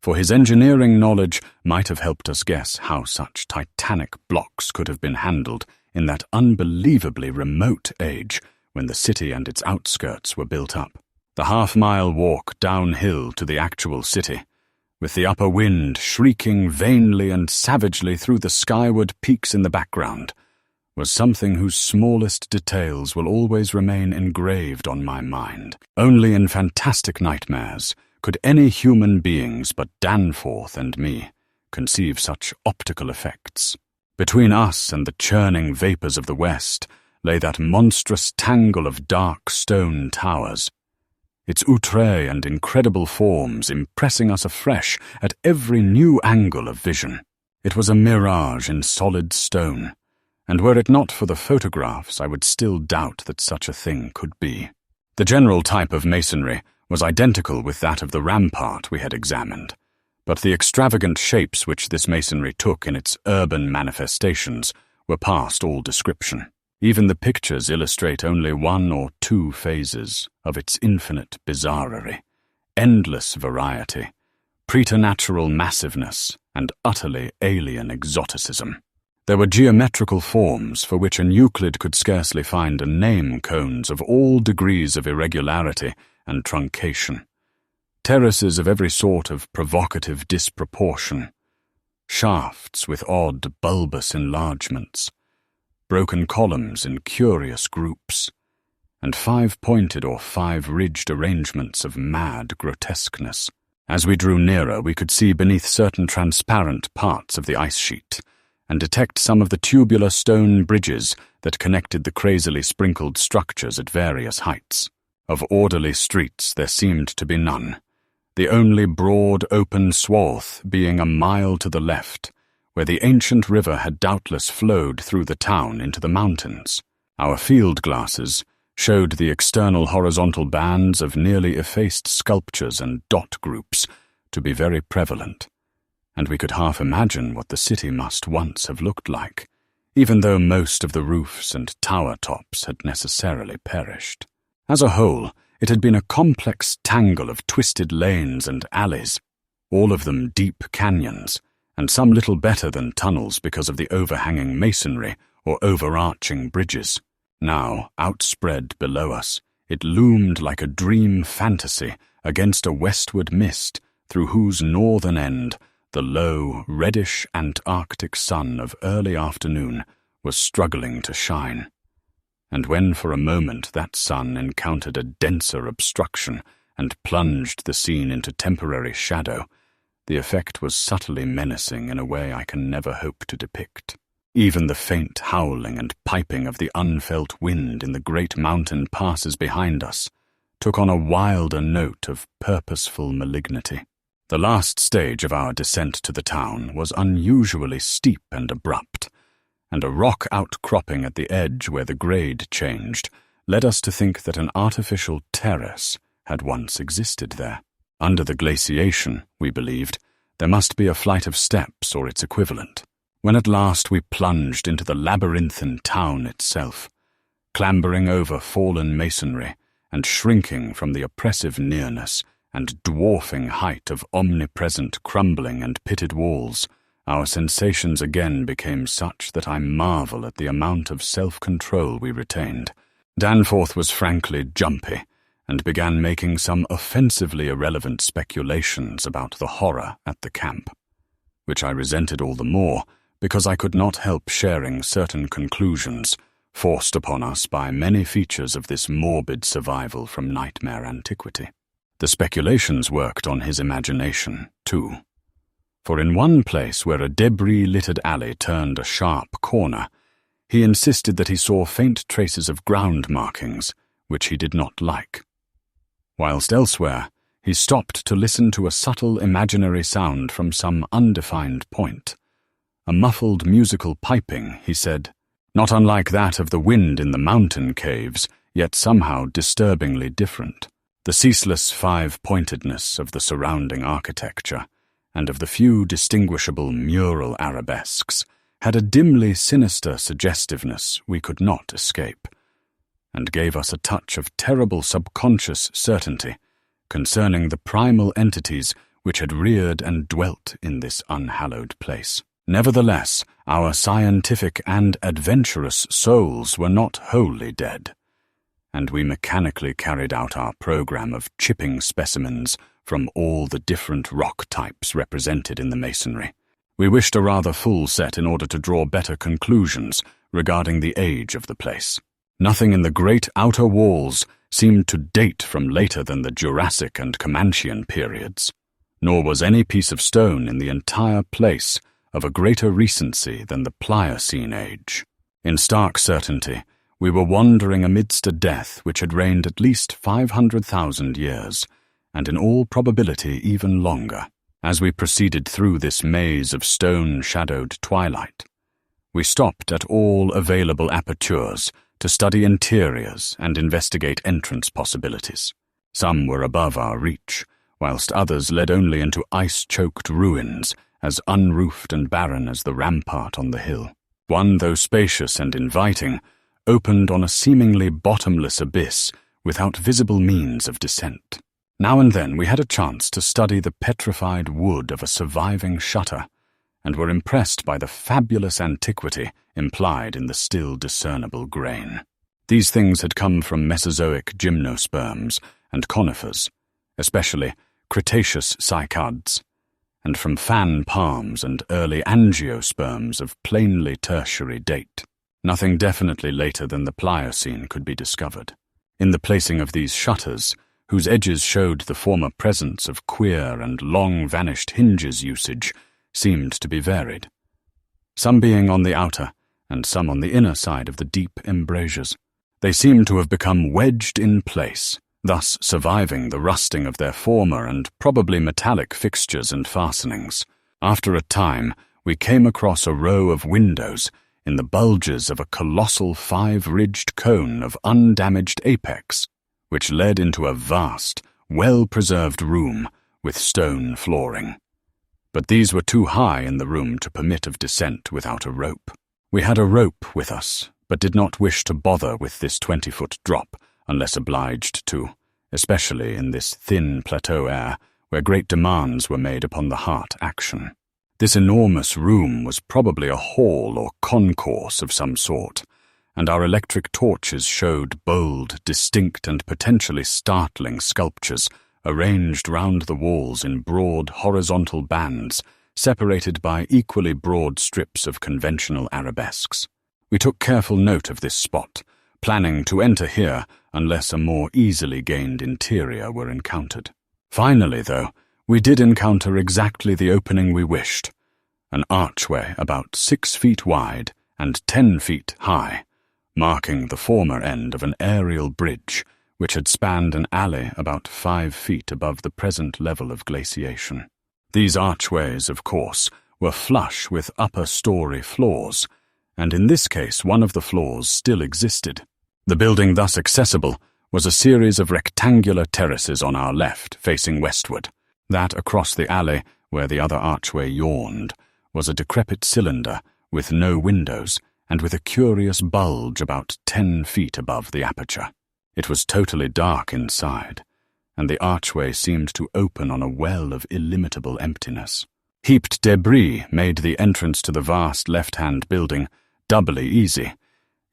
for his engineering knowledge might have helped us guess how such titanic blocks could have been handled in that unbelievably remote age when the city and its outskirts were built up. The half-mile walk downhill to the actual city, with the upper wind shrieking vainly and savagely through the skyward peaks in the background, was something whose smallest details will always remain engraved on my mind. Only in fantastic nightmares could any human beings but Danforth and me conceive such optical effects. Between us and the churning vapors of the west lay that monstrous tangle of dark stone towers, its outre and incredible forms impressing us afresh at every new angle of vision. It was a mirage in solid stone, and were it not for the photographs, I would still doubt that such a thing could be. The general type of masonry was identical with that of the rampart we had examined, but the extravagant shapes which this masonry took in its urban manifestations were past all description. Even the pictures illustrate only 1 or 2 phases of its infinite bizarrery, endless variety, preternatural massiveness, and utterly alien exoticism. There were geometrical forms for which an Euclid could scarcely find a name, cones of all degrees of irregularity and truncation, terraces of every sort of provocative disproportion, shafts with odd bulbous enlargements, broken columns in curious groups, and 5-pointed or 5-ridged arrangements of mad grotesqueness. As we drew nearer, we could see beneath certain transparent parts of the ice sheet, and detect some of the tubular stone bridges that connected the crazily sprinkled structures at various heights. Of orderly streets there seemed to be none, the only broad open swath being a mile to the left, where the ancient river had doubtless flowed through the town into the mountains. Our field glasses showed the external horizontal bands of nearly effaced sculptures and dot groups to be very prevalent, and we could half imagine what the city must once have looked like, even though most of the roofs and tower tops had necessarily perished. As a whole, It had been a complex tangle of twisted lanes and alleys, all of them deep canyons, and some little better than tunnels because of the overhanging masonry or overarching bridges. Now, outspread below us, it loomed like a dream fantasy against a westward mist through whose northern end the low, reddish Antarctic sun of early afternoon was struggling to shine. And when for a moment that sun encountered a denser obstruction and plunged the scene into temporary shadow, the effect was subtly menacing in a way I can never hope to depict. Even the faint howling and piping of the unfelt wind in the great mountain passes behind us took on a wilder note of purposeful malignity. The last stage of our descent to the town was unusually steep and abrupt, and a rock outcropping at the edge where the grade changed led us to think that an artificial terrace had once existed there. Under the glaciation, we believed, there must be a flight of steps or its equivalent. When at last we plunged into the labyrinthine town itself, clambering over fallen masonry and shrinking from the oppressive nearness and dwarfing height of omnipresent crumbling and pitted walls, our sensations again became such that I marvel at the amount of self-control we retained. Danforth was frankly jumpy and began making some offensively irrelevant speculations about the horror at the camp, which I resented all the more because I could not help sharing certain conclusions forced upon us by many features of this morbid survival from nightmare antiquity. The speculations worked on his imagination, too. For in one place where a debris-littered alley turned a sharp corner, he insisted that he saw faint traces of ground markings, which he did not like. Whilst elsewhere, he stopped to listen to a subtle imaginary sound from some undefined point. A muffled musical piping, he said, not unlike that of the wind in the mountain caves, yet somehow disturbingly different. The ceaseless five-pointedness of the surrounding architecture, and of the few distinguishable mural arabesques, had a dimly sinister suggestiveness we could not escape, and gave us a touch of terrible subconscious certainty concerning the primal entities which had reared and dwelt in this unhallowed place. Nevertheless, our scientific and adventurous souls were not wholly dead, and we mechanically carried out our program of chipping specimens from all the different rock types represented in the masonry. We wished a rather full set in order to draw better conclusions regarding the age of the place. Nothing in the great outer walls seemed to date from later than the Jurassic and Comanchean periods, nor was any piece of stone in the entire place of a greater recency than the Pliocene age. In stark certainty, we were wandering amidst a death which had reigned at least 500,000 years, and in all probability even longer. As we proceeded through this maze of stone-shadowed twilight, we stopped at all available apertures to study interiors and investigate entrance possibilities. Some were above our reach, whilst others led only into ice-choked ruins, as unroofed and barren as the rampart on the hill. One, though spacious and inviting, opened on a seemingly bottomless abyss without visible means of descent. Now and then we had a chance to study the petrified wood of a surviving shutter, and were impressed by the fabulous antiquity implied in the still discernible grain. These things had come from Mesozoic gymnosperms and conifers, especially Cretaceous cycads, and from fan palms and early angiosperms of plainly tertiary date. Nothing definitely later than the Pliocene could be discovered. In the placing of these shutters, whose edges showed the former presence of queer and long-vanished hinges usage, seemed to be varied, some being on the outer and some on the inner side of the deep embrasures. They seemed to have become wedged in place, thus surviving the rusting of their former and probably metallic fixtures and fastenings. After a time, we came across a row of windows in the bulges of a colossal five-ridged cone of undamaged apex, which led into a vast, well-preserved room with stone flooring. But these were too high in the room to permit of descent without a rope. We had a rope with us, but did not wish to bother with this 20-foot drop unless obliged to, especially in this thin plateau air where great demands were made upon the heart action. This enormous room was probably a hall or concourse of some sort, and our electric torches showed bold, distinct, and potentially startling sculptures arranged round the walls in broad horizontal bands, separated by equally broad strips of conventional arabesques. We took careful note of this spot, planning to enter here unless a more easily gained interior were encountered. Finally, though, we did encounter exactly the opening we wished, an archway about 6 feet wide and 10 feet high, marking the former end of an aerial bridge which had spanned an alley about 5 feet above the present level of glaciation. These archways, of course, were flush with upper-story floors, and in this case one of the floors still existed. The building thus accessible was a series of rectangular terraces on our left, facing westward. That across the alley, where the other archway yawned, was a decrepit cylinder with no windows and with a curious bulge about 10 feet above the aperture. It was totally dark inside, and the archway seemed to open on a well of illimitable emptiness. Heaped debris made the entrance to the vast left-hand building doubly easy,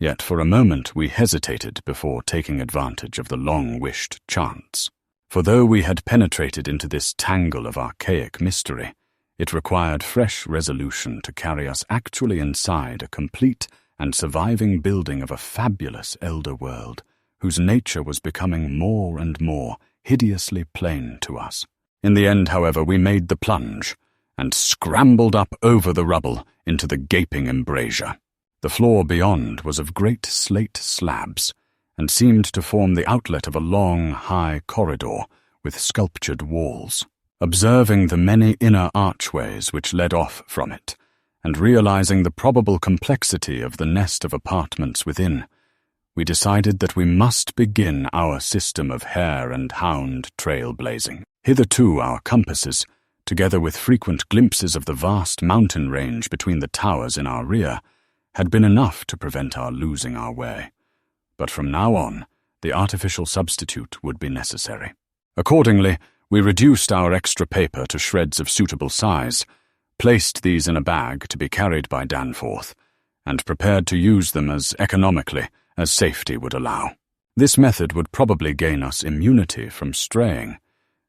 yet for a moment we hesitated before taking advantage of the long-wished chance. For though we had penetrated into this tangle of archaic mystery, it required fresh resolution to carry us actually inside a complete and surviving building of a fabulous elder world, whose nature was becoming more and more hideously plain to us. In the end, however, we made the plunge, and scrambled up over the rubble into the gaping embrasure. The floor beyond was of great slate slabs, and seemed to form the outlet of a long, high corridor with sculptured walls. Observing the many inner archways which led off from it, and realizing the probable complexity of the nest of apartments within, we decided that we must begin our system of hare and hound trailblazing. Hitherto our compasses, together with frequent glimpses of the vast mountain range between the towers in our rear, had been enough to prevent our losing our way. But from now on, the artificial substitute would be necessary. Accordingly, we reduced our extra paper to shreds of suitable size, placed these in a bag to be carried by Danforth, and prepared to use them as economically as safety would allow. This method would probably gain us immunity from straying,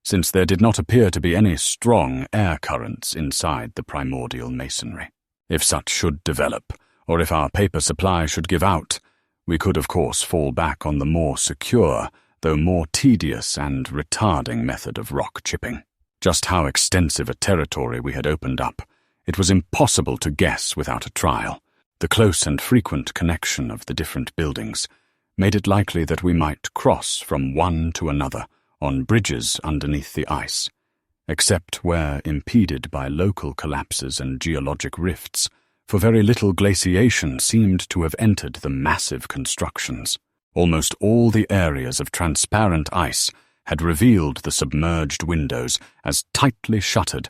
since there did not appear to be any strong air currents inside the primordial masonry. If such should develop, or if our paper supply should give out, we could of course fall back on the more secure, though more tedious and retarding method of rock chipping. Just how extensive a territory we had opened up, it was impossible to guess without a trial. The close and frequent connection of the different buildings made it likely that we might cross from one to another on bridges underneath the ice, except where impeded by local collapses and geologic rifts, for very little glaciation seemed to have entered the massive constructions. Almost all the areas of transparent ice had revealed the submerged windows as tightly shuttered,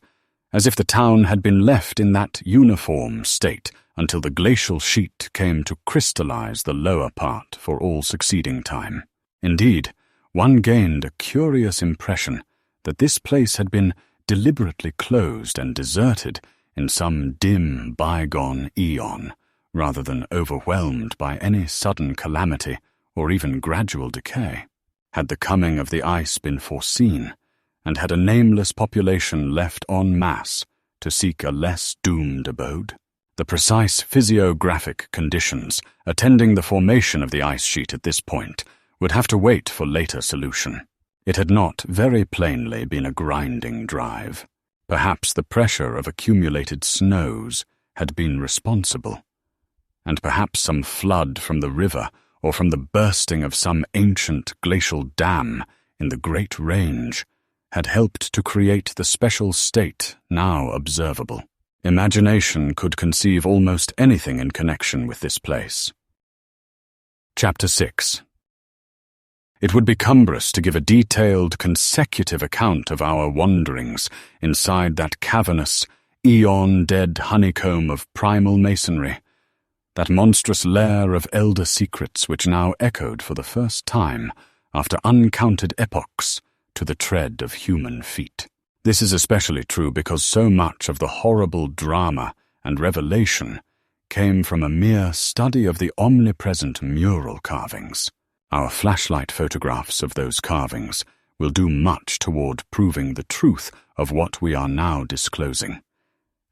as if the town had been left in that uniform state until the glacial sheet came to crystallize the lower part for all succeeding time. Indeed, one gained a curious impression that this place had been deliberately closed and deserted in some dim bygone eon, rather than overwhelmed by any sudden calamity or even gradual decay. Had the coming of the ice been foreseen, and had a nameless population left en masse to seek a less doomed abode? The precise physiographic conditions attending the formation of the ice sheet at this point would have to wait for later solution. It had not very plainly been a grinding drive. Perhaps the pressure of accumulated snows had been responsible, and perhaps some flood from the river or from the bursting of some ancient glacial dam in the Great Range had helped to create the special state now observable. Imagination could conceive almost anything in connection with this place. Chapter 6. It would be cumbrous to give a detailed, consecutive account of our wanderings inside that cavernous, eon-dead honeycomb of primal masonry, that monstrous lair of elder secrets which now echoed for the first time after uncounted epochs, to the tread of human feet. This is especially true because so much of the horrible drama and revelation came from a mere study of the omnipresent mural carvings. Our flashlight photographs of those carvings will do much toward proving the truth of what we are now disclosing,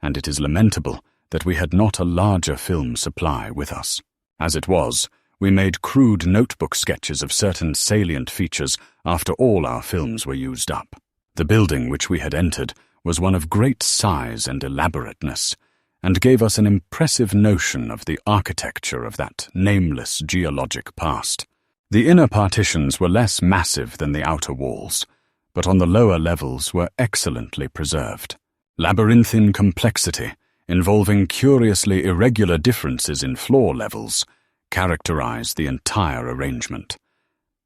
and it is lamentable that we had not a larger film supply with us. As it was, we made crude notebook sketches of certain salient features after all our films were used up. The building which we had entered was one of great size and elaborateness, and gave us an impressive notion of the architecture of that nameless geologic past. The inner partitions were less massive than the outer walls, but on the lower levels were excellently preserved. Labyrinthine complexity, involving curiously irregular differences in floor levels, characterized the entire arrangement,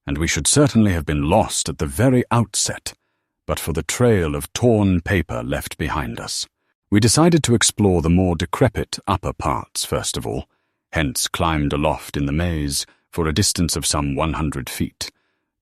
and we should certainly have been lost at the very outset but for the trail of torn paper left behind us. We decided to explore the more decrepit upper parts first of all, hence climbed aloft in the maze for a distance of some 100 feet,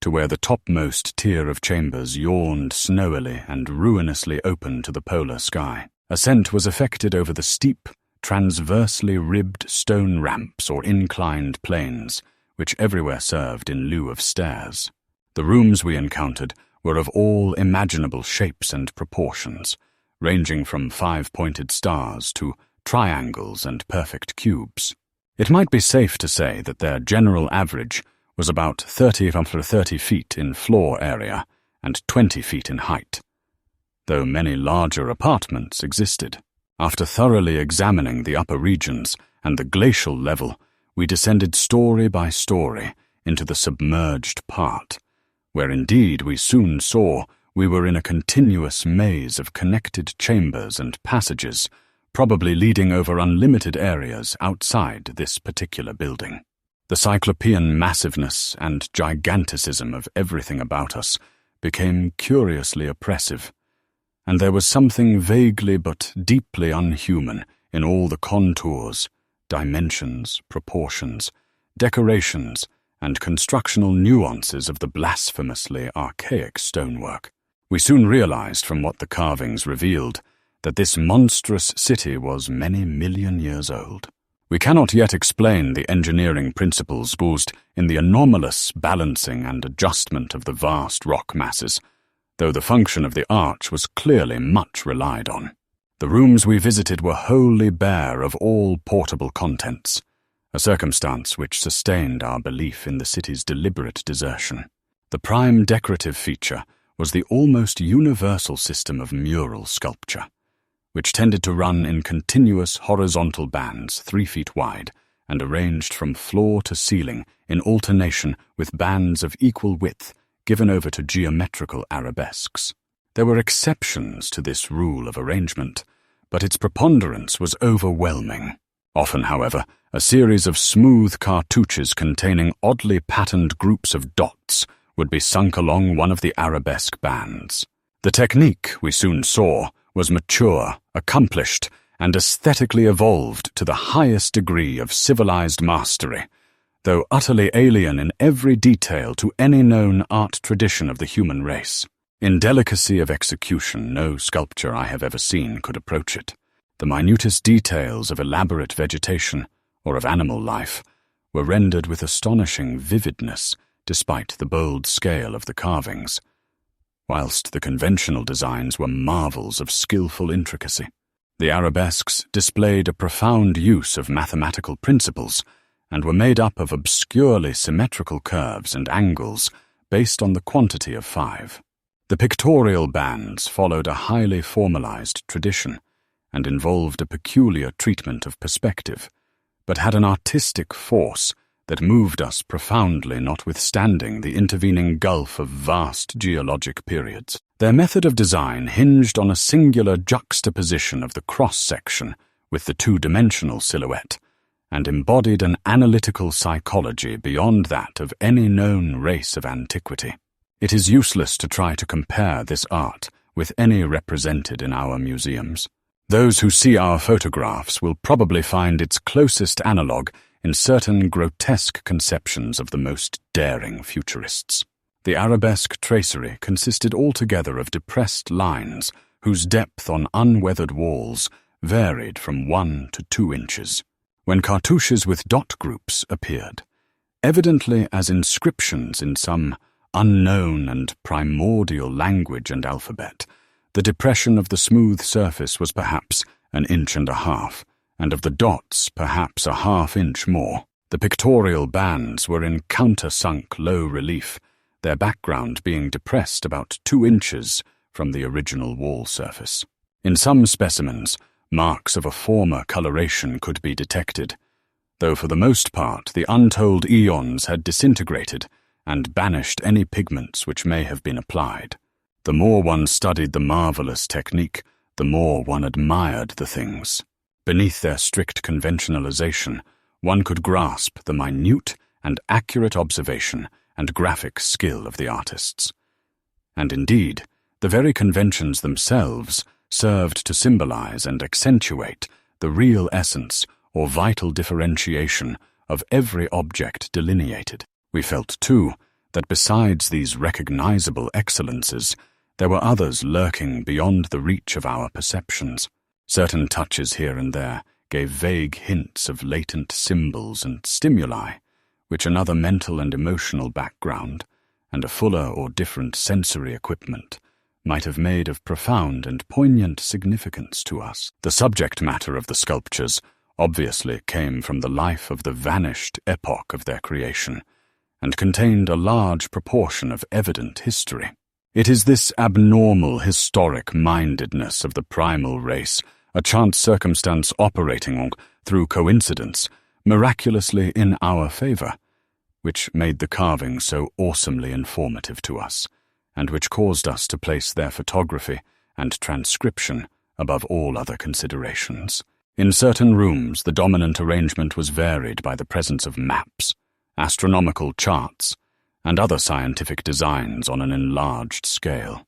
to where the topmost tier of chambers yawned snowily and ruinously open to the polar sky. Ascent was effected over the steep, transversely ribbed stone ramps or inclined planes, which everywhere served in lieu of stairs. The rooms we encountered were of all imaginable shapes and proportions, ranging from 5-pointed stars to triangles and perfect cubes. It might be safe to say that their general average was about 30 feet in floor area and 20 feet in height, though many larger apartments existed. After thoroughly examining the upper regions and the glacial level, we descended story by story into the submerged part, where indeed we soon saw we were in a continuous maze of connected chambers and passages, probably leading over unlimited areas outside this particular building. The cyclopean massiveness and giganticism of everything about us became curiously oppressive, and there was something vaguely but deeply unhuman in all the contours, dimensions, proportions, decorations, and constructional nuances of the blasphemously archaic stonework. We soon realized from what the carvings revealed that this monstrous city was many million years old. We cannot yet explain the engineering principles used in the anomalous balancing and adjustment of the vast rock masses, though the function of the arch was clearly much relied on. The rooms we visited were wholly bare of all portable contents, a circumstance which sustained our belief in the city's deliberate desertion. The prime decorative feature was the almost universal system of mural sculpture, which tended to run in continuous horizontal bands 3 feet wide and arranged from floor to ceiling in alternation with bands of equal width given over to geometrical arabesques. There were exceptions to this rule of arrangement, but its preponderance was overwhelming. Often, however, a series of smooth cartouches containing oddly patterned groups of dots would be sunk along one of the arabesque bands. The technique, we soon saw, was mature, accomplished, and aesthetically evolved to the highest degree of civilized mastery, though utterly alien in every detail to any known art tradition of the human race. In delicacy of execution, no sculpture I have ever seen could approach it. The minutest details of elaborate vegetation, or of animal life, were rendered with astonishing vividness despite the bold scale of the carvings, whilst the conventional designs were marvels of skillful intricacy. The arabesques displayed a profound use of mathematical principles and were made up of obscurely symmetrical curves and angles based on the quantity of 5. The pictorial bands followed a highly formalized tradition and involved a peculiar treatment of perspective, but had an artistic force that moved us profoundly notwithstanding the intervening gulf of vast geologic periods. Their method of design hinged on a singular juxtaposition of the cross-section with the two-dimensional silhouette, and embodied an analytical psychology beyond that of any known race of antiquity. It is useless to try to compare this art with any represented in our museums. Those who see our photographs will probably find its closest analogue in certain grotesque conceptions of the most daring futurists. The arabesque tracery consisted altogether of depressed lines whose depth on unweathered walls varied from 1 to 2 inches. When cartouches with dot groups appeared, evidently as inscriptions in some unknown and primordial language and alphabet, the depression of the smooth surface was perhaps 1.5 inches, and of the dots perhaps 1/2 inch more. The pictorial bands were in countersunk low relief, their background being depressed about 2 inches from the original wall surface. In some specimens, marks of a former coloration could be detected, though for the most part the untold eons had disintegrated and banished any pigments which may have been applied. The more one studied the marvelous technique, the more one admired the things. Beneath their strict conventionalization, one could grasp the minute and accurate observation and graphic skill of the artists. And indeed, the very conventions themselves served to symbolize and accentuate the real essence or vital differentiation of every object delineated. We felt, too, that besides these recognizable excellences, there were others lurking beyond the reach of our perceptions. Certain touches here and there gave vague hints of latent symbols and stimuli, which another mental and emotional background, and a fuller or different sensory equipment, might have made of profound and poignant significance to us. The subject matter of the sculptures obviously came from the life of the vanished epoch of their creation, and contained a large proportion of evident history. It is this abnormal historic mindedness of the primal race, a chance circumstance operating through coincidence, miraculously in our favor, which made the carving so awesomely informative to us, and which caused us to place their photography and transcription above all other considerations. In certain rooms, the dominant arrangement was varied by the presence of maps, astronomical charts, and other scientific designs on an enlarged scale.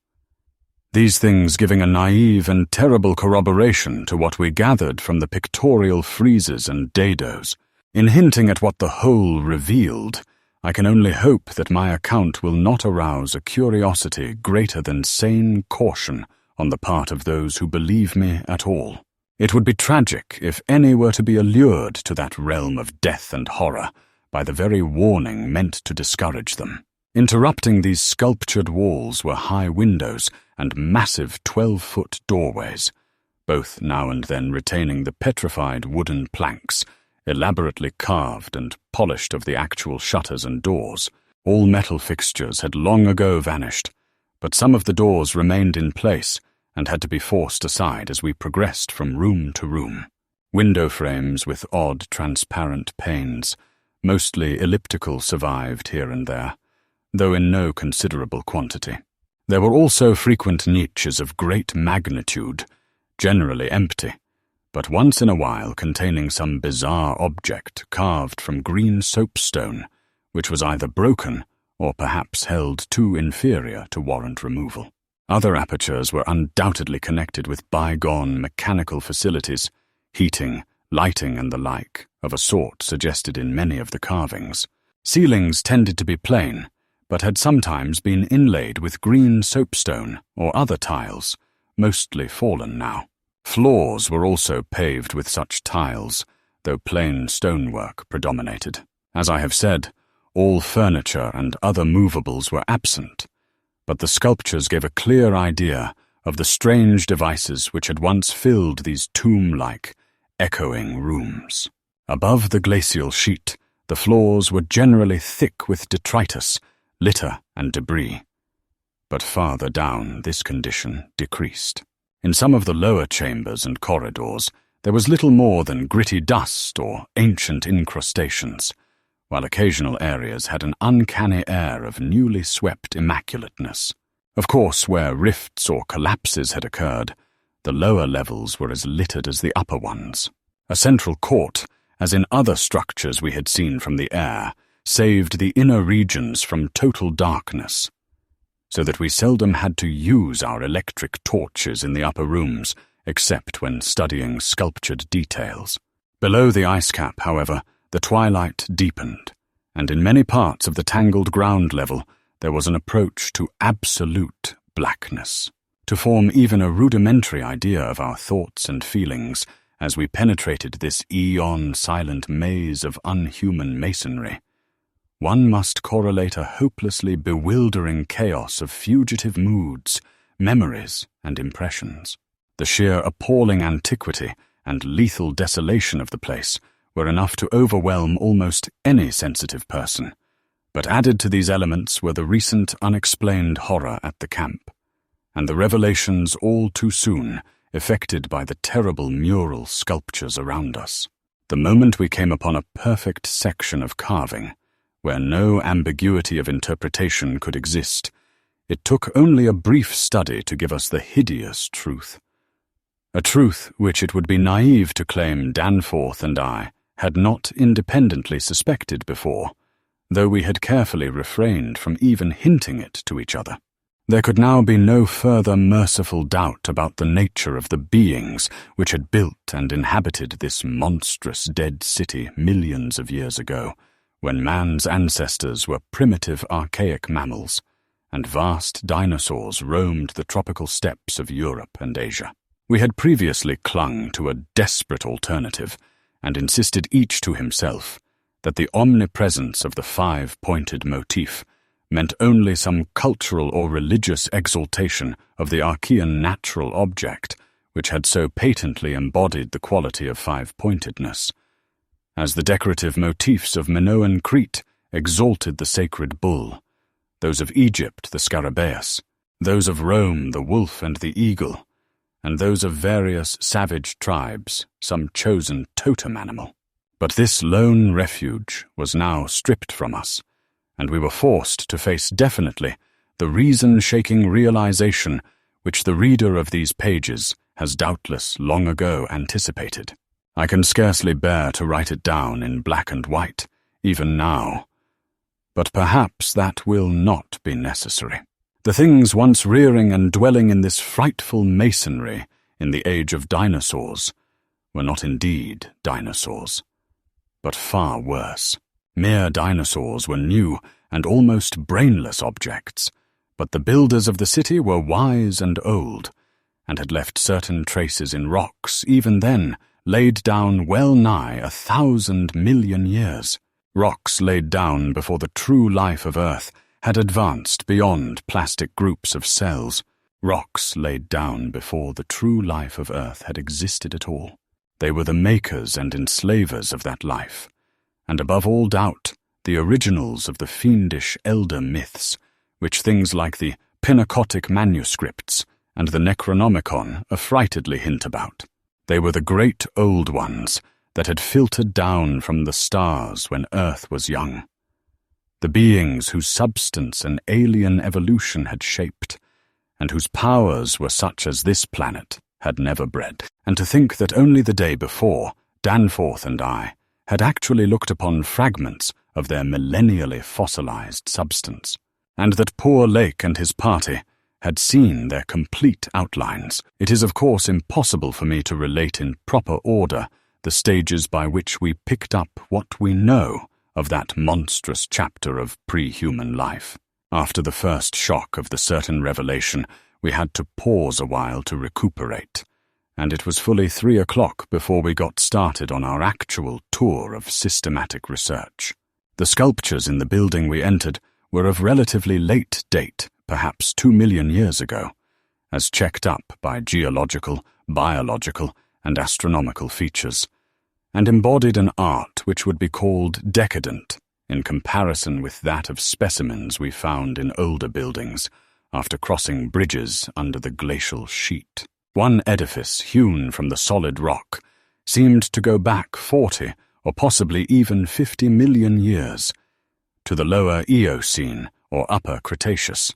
These things giving a naive and terrible corroboration to what we gathered from the pictorial friezes and dados. In hinting at what the whole revealed, I can only hope that my account will not arouse a curiosity greater than sane caution on the part of those who believe me at all. It would be tragic if any were to be allured to that realm of death and horror by the very warning meant to discourage them. Interrupting these sculptured walls were high windows and massive 12-foot doorways, both now and then retaining the petrified wooden planks, elaborately carved and polished of the actual shutters and doors. All metal fixtures had long ago vanished, but some of the doors remained in place and had to be forced aside as we progressed from room to room. Window frames with odd transparent panes, mostly elliptical, survived here and there, though in no considerable quantity. There were also frequent niches of great magnitude, generally empty, but once in a while containing some bizarre object carved from green soapstone, which was either broken or perhaps held too inferior to warrant removal. Other apertures were undoubtedly connected with bygone mechanical facilities, heating, lighting, and the like, of a sort suggested in many of the carvings. Ceilings tended to be plain, but had sometimes been inlaid with green soapstone or other tiles, mostly fallen now. Floors were also paved with such tiles, though plain stonework predominated. As I have said, all furniture and other movables were absent, but the sculptures gave a clear idea of the strange devices which had once filled these tomb-like, echoing rooms. Above the glacial sheet, the floors were generally thick with detritus, litter, and debris. But farther down, this condition decreased. In some of the lower chambers and corridors, there was little more than gritty dust or ancient incrustations, while occasional areas had an uncanny air of newly swept immaculateness. Of course, where rifts or collapses had occurred, the lower levels were as littered as the upper ones. A central court, as in other structures we had seen from the air, saved the inner regions from total darkness, so that we seldom had to use our electric torches in the upper rooms, except when studying sculptured details. Below the ice cap, however, the twilight deepened, and in many parts of the tangled ground level, there was an approach to absolute blackness. To form even a rudimentary idea of our thoughts and feelings as we penetrated this eon-silent maze of unhuman masonry, one must correlate a hopelessly bewildering chaos of fugitive moods, memories, and impressions. The sheer appalling antiquity and lethal desolation of the place were enough to overwhelm almost any sensitive person, but added to these elements were the recent unexplained horror at the camp, and the revelations all too soon effected by the terrible mural sculptures around us. The moment we came upon a perfect section of carving, where no ambiguity of interpretation could exist, it took only a brief study to give us the hideous truth. A truth which it would be naive to claim Danforth and I had not independently suspected before, though we had carefully refrained from even hinting it to each other. There could now be no further merciful doubt about the nature of the beings which had built and inhabited this monstrous dead city millions of years ago, when man's ancestors were primitive archaic mammals, and vast dinosaurs roamed the tropical steppes of Europe and Asia. We had previously clung to a desperate alternative, and insisted each to himself that the omnipresence of the five-pointed motif meant only some cultural or religious exaltation of the Archean natural object which had so patently embodied the quality of five-pointedness, as the decorative motifs of Minoan Crete exalted the sacred bull, those of Egypt the scarabaeus, those of Rome the wolf and the eagle, and those of various savage tribes some chosen totem animal. But this lone refuge was now stripped from us, and we were forced to face definitely the reason-shaking realization which the reader of these pages has doubtless long ago anticipated. I can scarcely bear to write it down in black and white, even now, but perhaps that will not be necessary. The things once rearing and dwelling in this frightful masonry in the age of dinosaurs were not indeed dinosaurs, but far worse. Mere dinosaurs were new and almost brainless objects, but the builders of the city were wise and old, and had left certain traces in rocks, even then laid down well nigh 1,000 million years. Rocks laid down before the true life of Earth had advanced beyond plastic groups of cells. Rocks laid down before the true life of Earth had existed at all. They were the makers and enslavers of that life, and above all doubt, the originals of the fiendish elder myths, which things like the Pinacotic manuscripts and the Necronomicon affrightedly hint about. They were the great old ones that had filtered down from the stars when Earth was young, the beings whose substance an alien evolution had shaped, and whose powers were such as this planet had never bred. And to think that only the day before, Danforth and I had actually looked upon fragments of their millennially fossilized substance, and that poor Lake and his party had seen their complete outlines. It is of course impossible for me to relate in proper order the stages by which we picked up what we know of that monstrous chapter of pre-human life. After the first shock of the certain revelation, we had to pause a while to recuperate, and it was fully 3 o'clock before we got started on our actual tour of systematic research. The sculptures in the building we entered were of relatively late date, perhaps 2 million years ago, as checked up by geological, biological, and astronomical features, and embodied an art which would be called decadent in comparison with that of specimens we found in older buildings after crossing bridges under the glacial sheet. One edifice hewn from the solid rock seemed to go back 40 or possibly even 50 million years to the lower Eocene or upper Cretaceous,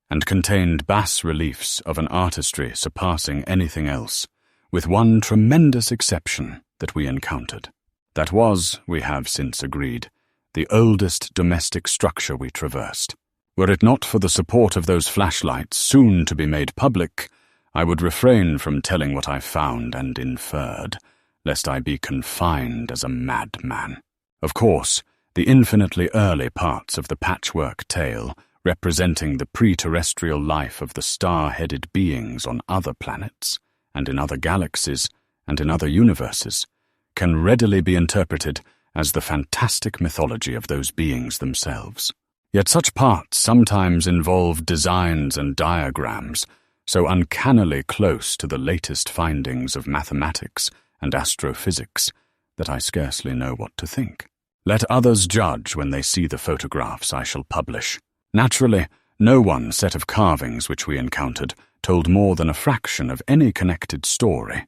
and contained bas-reliefs of an artistry surpassing anything else, with one tremendous exception that we encountered. That was, we have since agreed, the oldest domestic structure we traversed. Were it not for the support of those flashlights soon to be made public, I would refrain from telling what I found and inferred, lest I be confined as a madman. Of course, the infinitely early parts of the patchwork tale representing the pre-terrestrial life of the star-headed beings on other planets, and in other galaxies, and in other universes, can readily be interpreted as the fantastic mythology of those beings themselves. Yet such parts sometimes involve designs and diagrams so uncannily close to the latest findings of mathematics and astrophysics that I scarcely know what to think. Let others judge when they see the photographs I shall publish. Naturally, no one set of carvings which we encountered told more than a fraction of any connected story,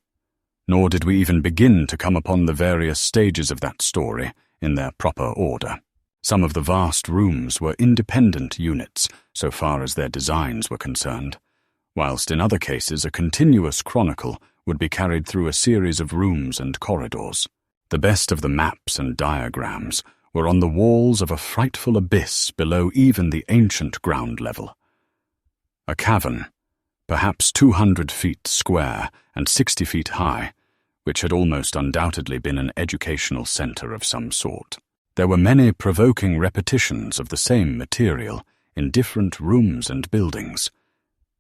nor did we even begin to come upon the various stages of that story in their proper order. Some of the vast rooms were independent units so far as their designs were concerned, whilst in other cases a continuous chronicle would be carried through a series of rooms and corridors. The best of the maps and diagrams were on the walls of a frightful abyss below even the ancient ground level. A cavern, perhaps 200 feet square and 60 feet high, which had almost undoubtedly been an educational center of some sort. There were many provoking repetitions of the same material in different rooms and buildings,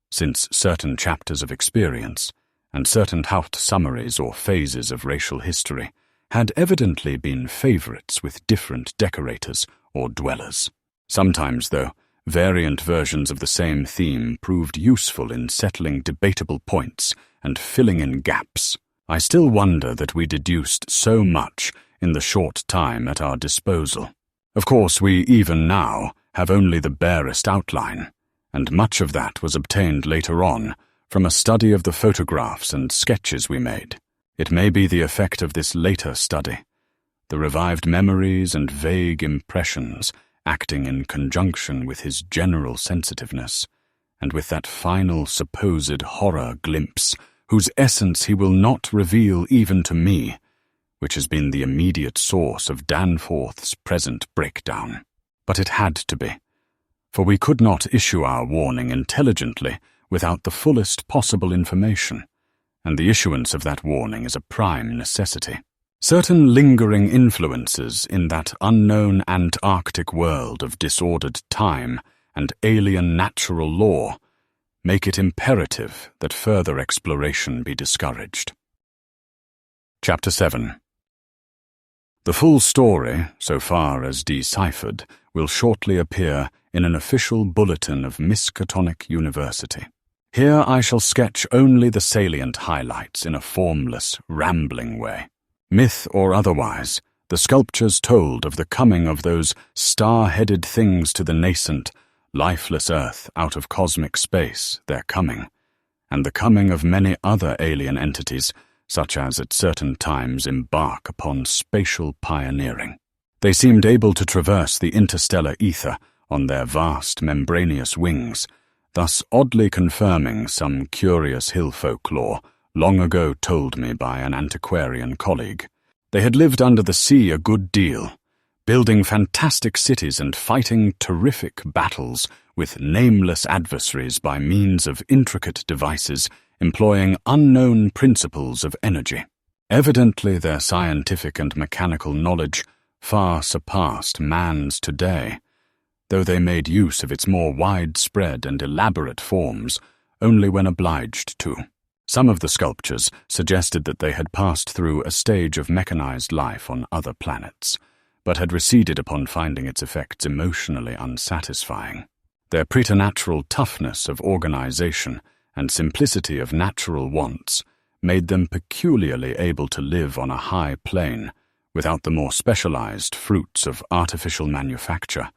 since certain chapters of experience and certain Haupt summaries or phases of racial history had evidently been favorites with different decorators or dwellers. Sometimes, though, variant versions of the same theme proved useful in settling debatable points and filling in gaps. I still wonder that we deduced so much in the short time at our disposal. Of course, we even now have only the barest outline, and much of that was obtained later on from a study of the photographs and sketches we made. It may be the effect of this later study, the revived memories and vague impressions acting in conjunction with his general sensitiveness, and with that final supposed horror glimpse whose essence he will not reveal even to me, which has been the immediate source of Danforth's present breakdown. But it had to be, for we could not issue our warning intelligently without the fullest possible information, and the issuance of that warning is a prime necessity. Certain lingering influences in that unknown Antarctic world of disordered time and alien natural law make it imperative that further exploration be discouraged. Chapter 7. The full story, so far as deciphered, will shortly appear in an official bulletin of Miskatonic University. Here I shall sketch only the salient highlights in a formless, rambling way. Myth or otherwise, the sculptures told of the coming of those star-headed things to the nascent, lifeless Earth out of cosmic space, their coming, and the coming of many other alien entities, such as at certain times embark upon spatial pioneering. They seemed able to traverse the interstellar ether on their vast membraneous wings, thus oddly confirming some curious hill folklore long ago told me by an antiquarian colleague. They had lived under the sea a good deal, building fantastic cities and fighting terrific battles with nameless adversaries by means of intricate devices employing unknown principles of energy. Evidently their scientific and mechanical knowledge far surpassed man's today, though they made use of its more widespread and elaborate forms only when obliged to. Some of the sculptures suggested that they had passed through a stage of mechanized life on other planets, but had receded upon finding its effects emotionally unsatisfying. Their preternatural toughness of organization and simplicity of natural wants made them peculiarly able to live on a high plane without the more specialized fruits of artificial manufacture,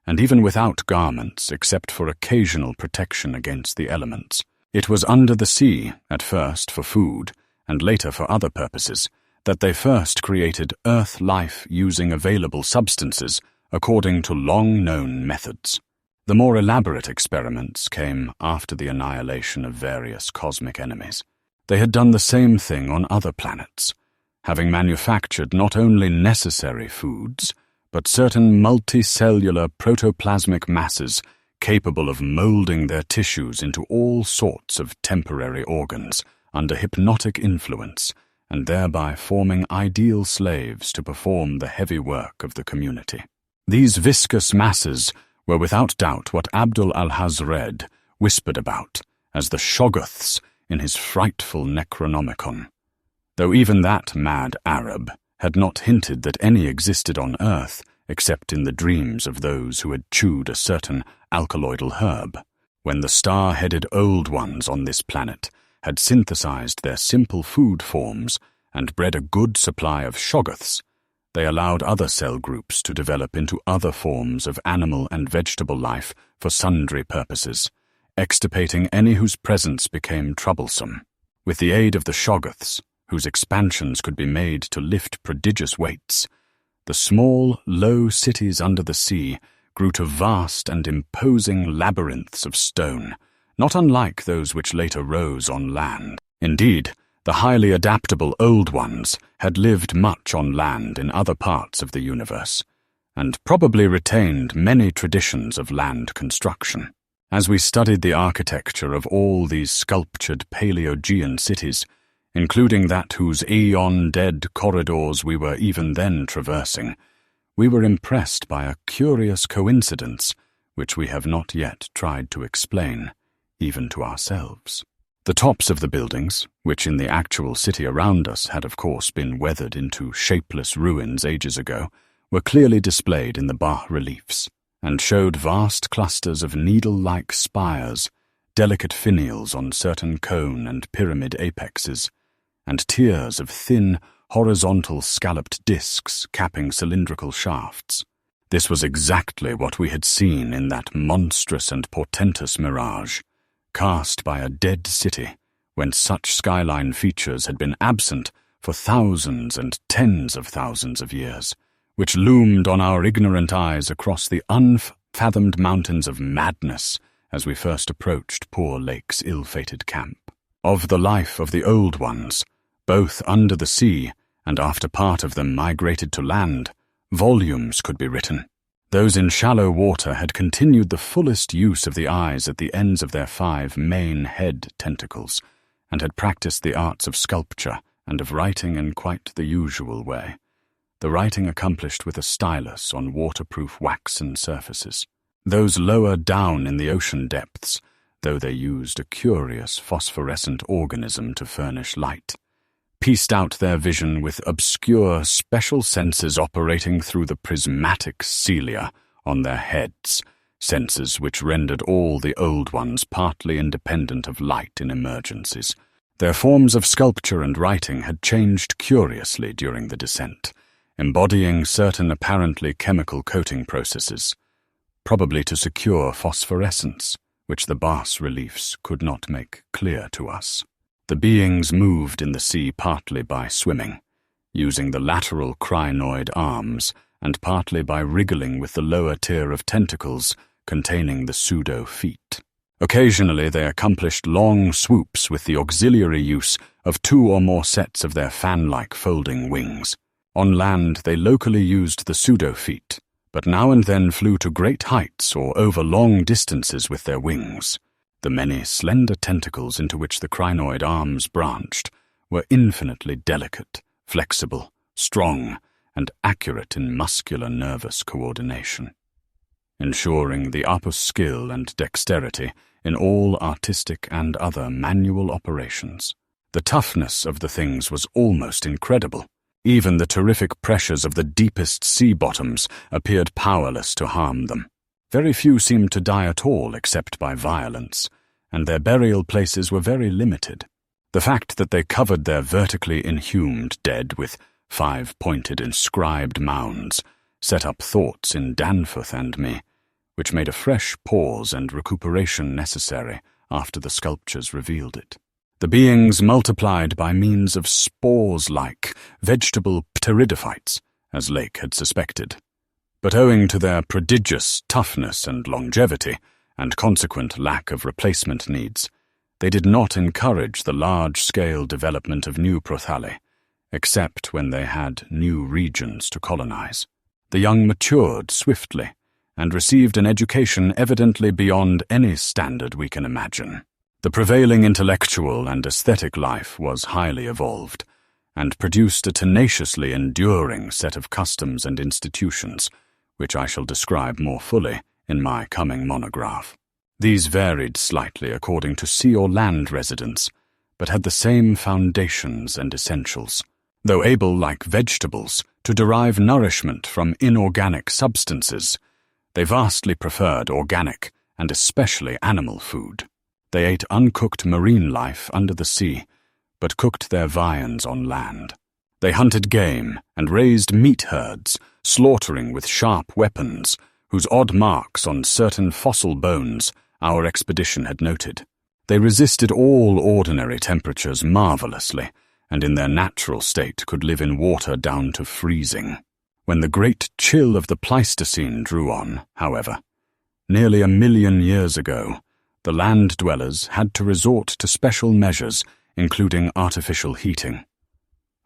and even without garments except for occasional protection against the elements. It was under the sea, at first for food, and later for other purposes, that they first created Earth life using available substances according to long-known methods. The more elaborate experiments came after the annihilation of various cosmic enemies. They had done the same thing on other planets, having manufactured not only necessary foods, but certain multicellular protoplasmic masses capable of molding their tissues into all sorts of temporary organs under hypnotic influence, and thereby forming ideal slaves to perform the heavy work of the community. These viscous masses were without doubt what Abdul al-Hazred whispered about as the Shoggoths in his frightful Necronomicon, though even that mad Arab had not hinted that any existed on Earth except in the dreams of those who had chewed a certain alkaloidal herb. When the star-headed Old Ones on this planet had synthesized their simple food forms and bred a good supply of Shoggoths, they allowed other cell groups to develop into other forms of animal and vegetable life for sundry purposes, extirpating any whose presence became troublesome. With the aid of the Shoggoths, whose expansions could be made to lift prodigious weights, the small, low cities under the sea grew to vast and imposing labyrinths of stone, not unlike those which later rose on land. Indeed, the highly adaptable Old Ones had lived much on land in other parts of the universe, and probably retained many traditions of land construction. As we studied the architecture of all these sculptured Paleogean cities, including that whose aeon-dead corridors we were even then traversing, we were impressed by a curious coincidence which we have not yet tried to explain, even to ourselves. The tops of the buildings, which in the actual city around us had of course been weathered into shapeless ruins ages ago, were clearly displayed in the bas-reliefs, and showed vast clusters of needle-like spires, delicate finials on certain cone and pyramid apexes, and tiers of thin, horizontal scalloped discs capping cylindrical shafts. This was exactly what we had seen in that monstrous and portentous mirage, cast by a dead city when such skyline features had been absent for thousands and tens of thousands of years, which loomed on our ignorant eyes across the unfathomed mountains of madness as we first approached poor Lake's ill-fated camp. Of the life of the Old Ones, both under the sea and after part of them migrated to land, volumes could be written. Those in shallow water had continued the fullest use of the eyes at the ends of their 5 main head tentacles, and had practiced the arts of sculpture and of writing in quite the usual way, the writing accomplished with a stylus on waterproof waxen surfaces. Those lower down in the ocean depths, though they used a curious phosphorescent organism to furnish light, pieced out their vision with obscure special senses operating through the prismatic cilia on their heads, senses which rendered all the Old Ones partly independent of light in emergencies. Their forms of sculpture and writing had changed curiously during the descent, embodying certain apparently chemical coating processes, probably to secure phosphorescence, which the bas-reliefs could not make clear to us. The beings moved in the sea partly by swimming, using the lateral crinoid arms, and partly by wriggling with the lower tier of tentacles containing the pseudo-feet. Occasionally they accomplished long swoops with the auxiliary use of 2 or more sets of their fan-like folding wings. On land they locally used the pseudo-feet, but now and then flew to great heights or over long distances with their wings. The many slender tentacles into which the crinoid arms branched were infinitely delicate, flexible, strong, and accurate in muscular nervous coordination, ensuring the utmost skill and dexterity in all artistic and other manual operations. The toughness of the things was almost incredible. Even the terrific pressures of the deepest sea bottoms appeared powerless to harm them. Very few seemed to die at all except by violence, and their burial places were very limited. The fact that they covered their vertically inhumed dead with 5-pointed inscribed mounds set up thoughts in Danforth and me, which made a fresh pause and recuperation necessary after the sculptures revealed it. The beings multiplied by means of spores-like vegetable pteridophytes, as Lake had suspected. But owing to their prodigious toughness and longevity, and consequent lack of replacement needs, they did not encourage the large-scale development of new prothalae, except when they had new regions to colonize. The young matured swiftly, and received an education evidently beyond any standard we can imagine. The prevailing intellectual and aesthetic life was highly evolved, and produced a tenaciously enduring set of customs and institutions, which I shall describe more fully in my coming monograph. These varied slightly according to sea or land residence, but had the same foundations and essentials. Though able, like vegetables, to derive nourishment from inorganic substances, they vastly preferred organic and especially animal food. They ate uncooked marine life under the sea, but cooked their viands on land. They hunted game and raised meat herds, slaughtering with sharp weapons, whose odd marks on certain fossil bones our expedition had noted. They resisted all ordinary temperatures marvelously, and in their natural state could live in water down to freezing. When the great chill of the Pleistocene drew on, however, nearly 1 million years ago, the land dwellers had to resort to special measures, including artificial heating,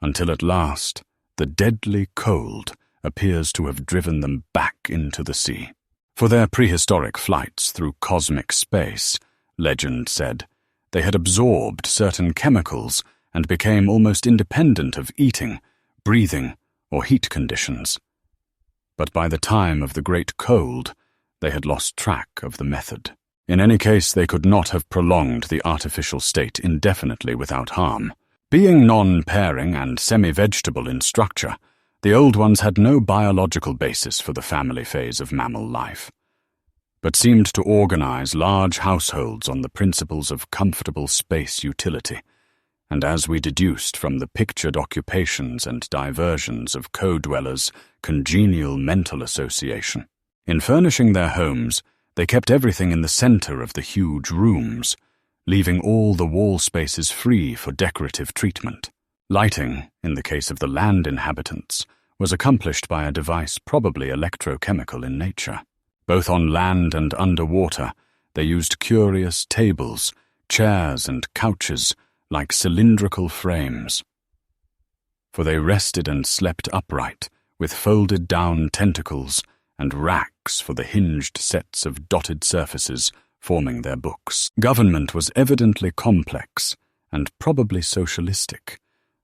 until at last the deadly cold appears to have driven them back into the sea. For their prehistoric flights through cosmic space, legend said, they had absorbed certain chemicals and became almost independent of eating, breathing, or heat conditions. But by the time of the Great Cold, they had lost track of the method. In any case, they could not have prolonged the artificial state indefinitely without harm. Being non-pairing and semi-vegetable in structure, the old ones had no biological basis for the family phase of mammal life, but seemed to organize large households on the principles of comfortable space utility, and as we deduced from the pictured occupations and diversions of co-dwellers' congenial mental association. In furnishing their homes, they kept everything in the center of the huge rooms, leaving all the wall spaces free for decorative treatment. Lighting, in the case of the land inhabitants, was accomplished by a device probably electrochemical in nature. Both on land and underwater, they used curious tables, chairs, and couches like cylindrical frames. For they rested and slept upright, with folded-down tentacles and racks for the hinged sets of dotted surfaces forming their books. Government was evidently complex and probably socialistic,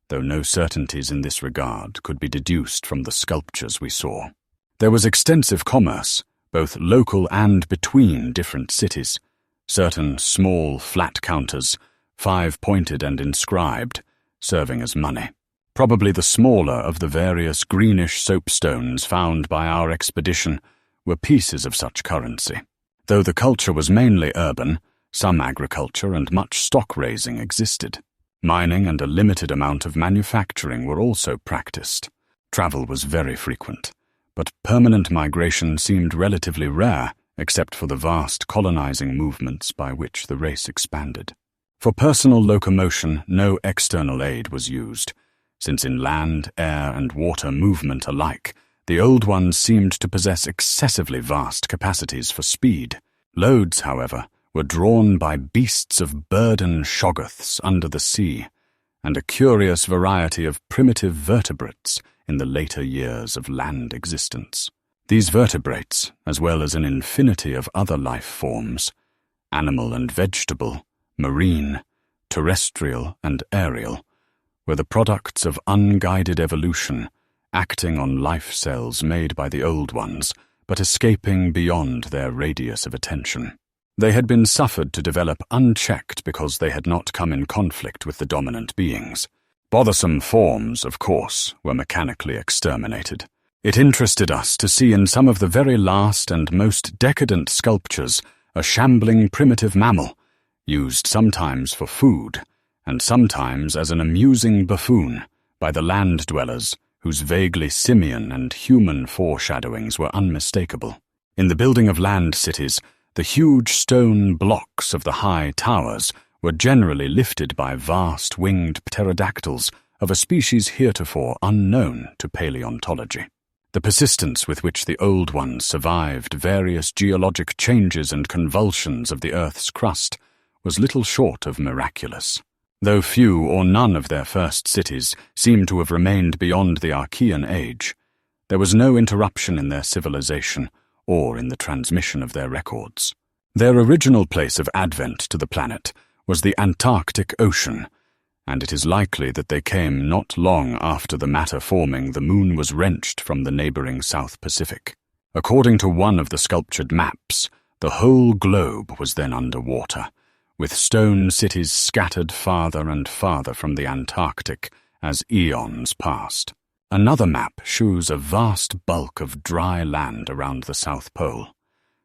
though no certainties in this regard could be deduced from the sculptures we saw. There was extensive commerce, both local and between different cities, certain small flat counters, 5-pointed and inscribed, serving as money. Probably the smaller of the various greenish soapstones found by our expedition were pieces of such currency. Though the culture was mainly urban, some agriculture and much stock-raising existed. Mining and a limited amount of manufacturing were also practiced. Travel was very frequent, but permanent migration seemed relatively rare, except for the vast colonizing movements by which the race expanded. For personal locomotion, no external aid was used, since in land, air, and water movement alike, the old ones seemed to possess excessively vast capacities for speed. Loads, however, were drawn by beasts of burden shoggoths under the sea, and a curious variety of primitive vertebrates in the later years of land existence. These vertebrates, as well as an infinity of other life forms, animal and vegetable, marine, terrestrial, and aerial, were the products of unguided evolution, acting on life cells made by the old ones, but escaping beyond their radius of attention. They had been suffered to develop unchecked because they had not come in conflict with the dominant beings. Bothersome forms, of course, were mechanically exterminated. It interested us to see in some of the very last and most decadent sculptures a shambling primitive mammal, used sometimes for food, and sometimes as an amusing buffoon by the land dwellers, whose vaguely simian and human foreshadowings were unmistakable. In the building of land cities, the huge stone blocks of the high towers were generally lifted by vast winged pterodactyls of a species heretofore unknown to paleontology. The persistence with which the old ones survived various geologic changes and convulsions of the Earth's crust was little short of miraculous. Though few or none of their first cities seem to have remained beyond the Archean age, there was no interruption in their civilization or in the transmission of their records. Their original place of advent to the planet was the Antarctic Ocean, and it is likely that they came not long after the matter forming the moon was wrenched from the neighboring South Pacific. According to one of the sculptured maps, the whole globe was then under water, with stone cities scattered farther and farther from the Antarctic as eons passed. Another map shows a vast bulk of dry land around the South Pole,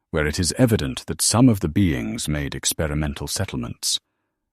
where it is evident that some of the beings made experimental settlements,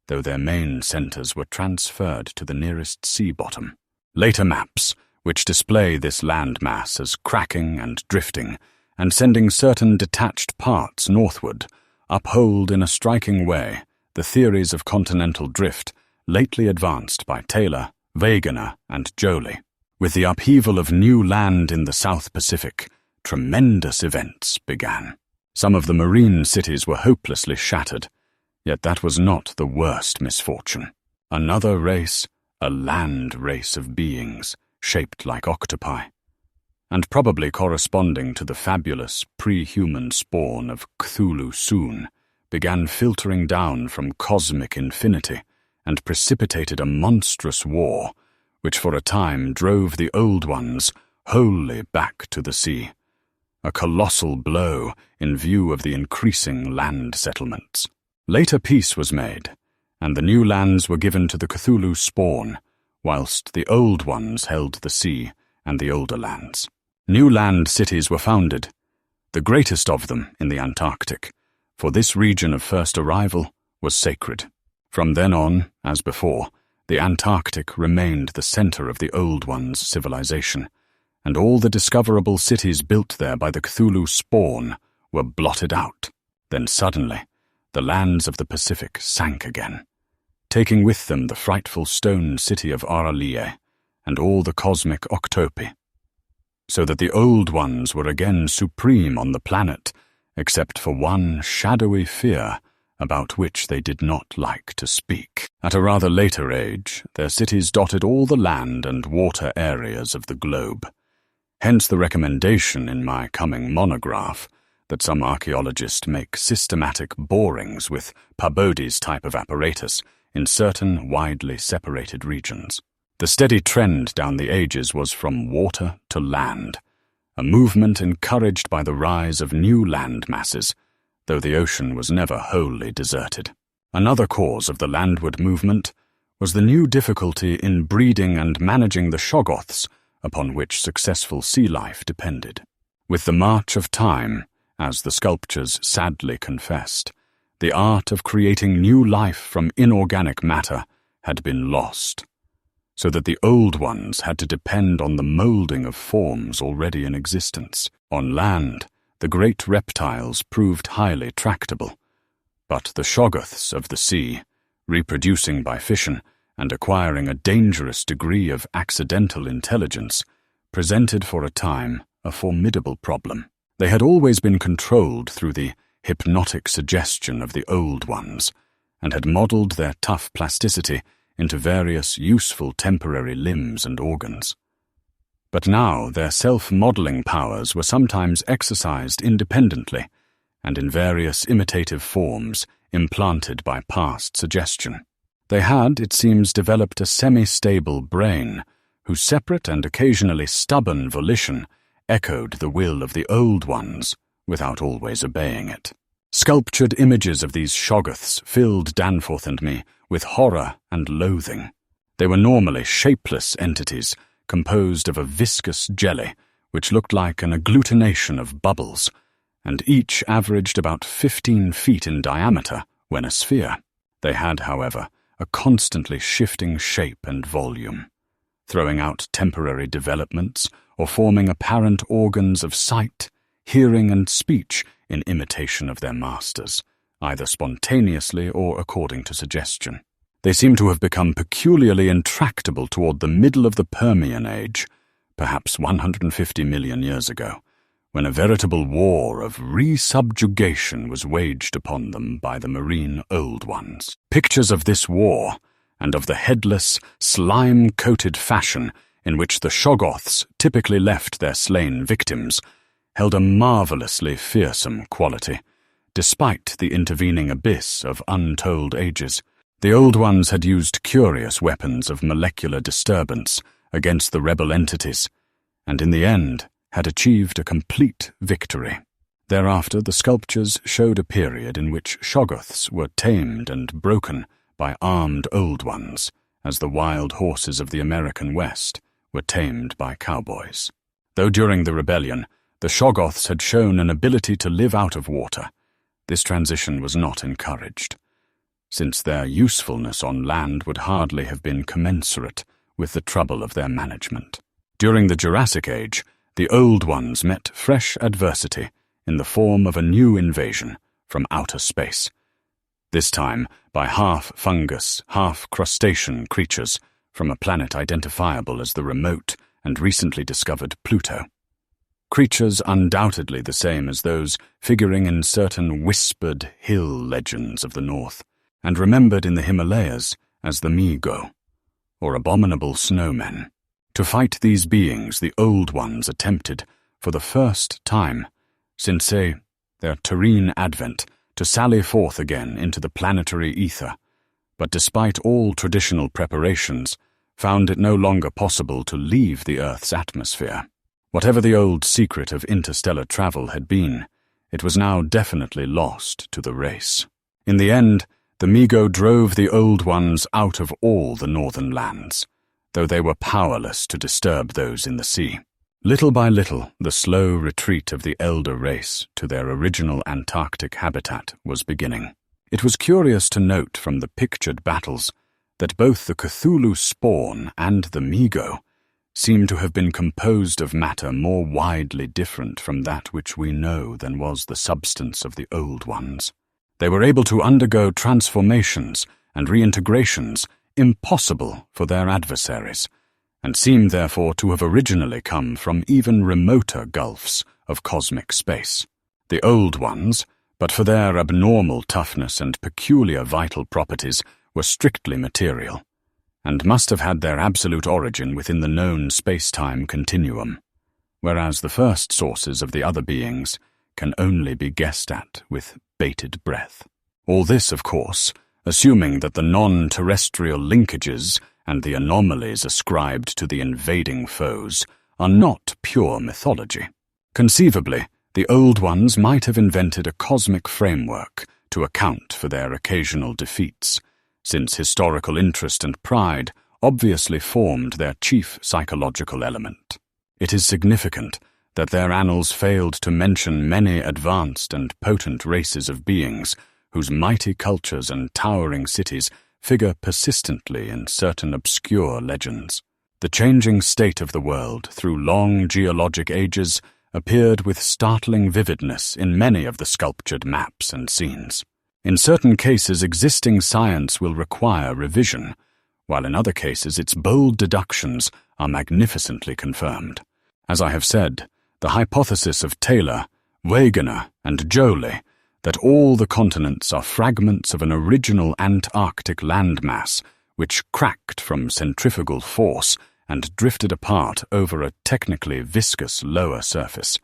though their main centers were transferred to the nearest sea bottom. Later maps, which display this landmass as cracking and drifting, and sending certain detached parts northward, uphold in a striking way the theories of continental drift lately advanced by Taylor, Wegener, and Joly. With the upheaval of new land in the South Pacific, tremendous events began. Some of the marine cities were hopelessly shattered, yet that was not the worst misfortune. Another race, a land race of beings, shaped like octopi, and probably corresponding to the fabulous pre-human spawn of Cthulhu soon, began filtering down from cosmic infinity and precipitated a monstrous war, which for a time drove the old ones wholly back to the sea. A colossal blow in view of the increasing land settlements. Later peace was made, and the new lands were given to the Cthulhu spawn, whilst the old ones held the sea and the older lands. New land cities were founded, the greatest of them in the Antarctic, for this region of first arrival was sacred. From then on, as before, the Antarctic remained the center of the old ones' civilization, and all the discoverable cities built there by the Cthulhu spawn were blotted out. Then suddenly, the lands of the Pacific sank again, taking with them the frightful stone city of Aralie and all the cosmic octopi, so that the old ones were again supreme on the planet, except for one shadowy fear about which they did not like to speak. At a rather later age, their cities dotted all the land and water areas of the globe. Hence the recommendation in my coming monograph that some archaeologists make systematic borings with Pabodi's type of apparatus in certain widely separated regions. The steady trend down the ages was from water to land, a movement encouraged by the rise of new land masses, though the ocean was never wholly deserted. Another cause of the landward movement was the new difficulty in breeding and managing the shoggoths upon which successful sea life depended. With the march of time, as the sculptures sadly confessed, the art of creating new life from inorganic matter had been lost, so that the old ones had to depend on the moulding of forms already in existence. On land, the great reptiles proved highly tractable, but the shoggoths of the sea, reproducing by fission and acquiring a dangerous degree of accidental intelligence, presented for a time a formidable problem. They had always been controlled through the hypnotic suggestion of the old ones, and had modelled their tough plasticity into various useful temporary limbs and organs. But now their self-modelling powers were sometimes exercised independently, and in various imitative forms implanted by past suggestion. They had, it seems, developed a semi-stable brain, whose separate and occasionally stubborn volition echoed the will of the old ones without always obeying it. Sculptured images of these shoggoths filled Danforth and me with horror and loathing. They were normally shapeless entities composed of a viscous jelly which looked like an agglutination of bubbles, and each averaged about 15 feet in diameter when a sphere. They had, however, a constantly shifting shape and volume, throwing out temporary developments or forming apparent organs of sight, hearing, and speech in imitation of their masters, either spontaneously or according to suggestion. They seem to have become peculiarly intractable toward the middle of the Permian Age, perhaps 150 million years ago, when a veritable war of re-subjugation was waged upon them by the marine old ones. Pictures of this war, and of the headless, slime-coated fashion in which the shoggoths typically left their slain victims, held a marvelously fearsome quality, despite the intervening abyss of untold ages. The old ones had used curious weapons of molecular disturbance against the rebel entities, and in the end had achieved a complete victory. Thereafter, the sculptures showed a period in which Shoggoths were tamed and broken by armed Old Ones, as the wild horses of the American West were tamed by cowboys. Though during the rebellion, the Shoggoths had shown an ability to live out of water, this transition was not encouraged, since their usefulness on land would hardly have been commensurate with the trouble of their management. During the Jurassic Age, the Old Ones met fresh adversity in the form of a new invasion from outer space, this time by half fungus, half crustacean creatures from a planet identifiable as the remote and recently discovered Pluto. Creatures undoubtedly the same as those figuring in certain whispered hill legends of the north, and remembered in the Himalayas as the Mi-Go, or abominable snowmen. To fight these beings, the Old Ones attempted, for the first time since their terrene advent, to sally forth again into the planetary ether, but despite all traditional preparations, found it no longer possible to leave the Earth's atmosphere. Whatever the old secret of interstellar travel had been, it was now definitely lost to the race. In the end, the Mi-Go drove the Old Ones out of all the northern lands, though they were powerless to disturb those in the sea. Little by little, the slow retreat of the elder race to their original Antarctic habitat was beginning. It was curious to note from the pictured battles that both the Cthulhu spawn and the Mi-Go seem to have been composed of matter more widely different from that which we know than was the substance of the Old Ones. They were able to undergo transformations and reintegrations impossible for their adversaries, and seem therefore to have originally come from even remoter gulfs of cosmic space. The Old Ones, but for their abnormal toughness and peculiar vital properties, were strictly material, and must have had their absolute origin within the known space-time continuum, whereas the first sources of the other beings can only be guessed at with bated breath. All this, of course, assuming that the non-terrestrial linkages and the anomalies ascribed to the invading foes are not pure mythology. Conceivably, the Old Ones might have invented a cosmic framework to account for their occasional defeats, since historical interest and pride obviously formed their chief psychological element. It is significant that their annals failed to mention many advanced and potent races of beings whose mighty cultures and towering cities figure persistently in certain obscure legends. The changing state of the world through long geologic ages appeared with startling vividness in many of the sculptured maps and scenes. In certain cases, existing science will require revision, while in other cases its bold deductions are magnificently confirmed. As I have said, the hypothesis of Taylor, Wegener, and Joly that all the continents are fragments of an original Antarctic landmass which cracked from centrifugal force and drifted apart over a technically viscous lower surface,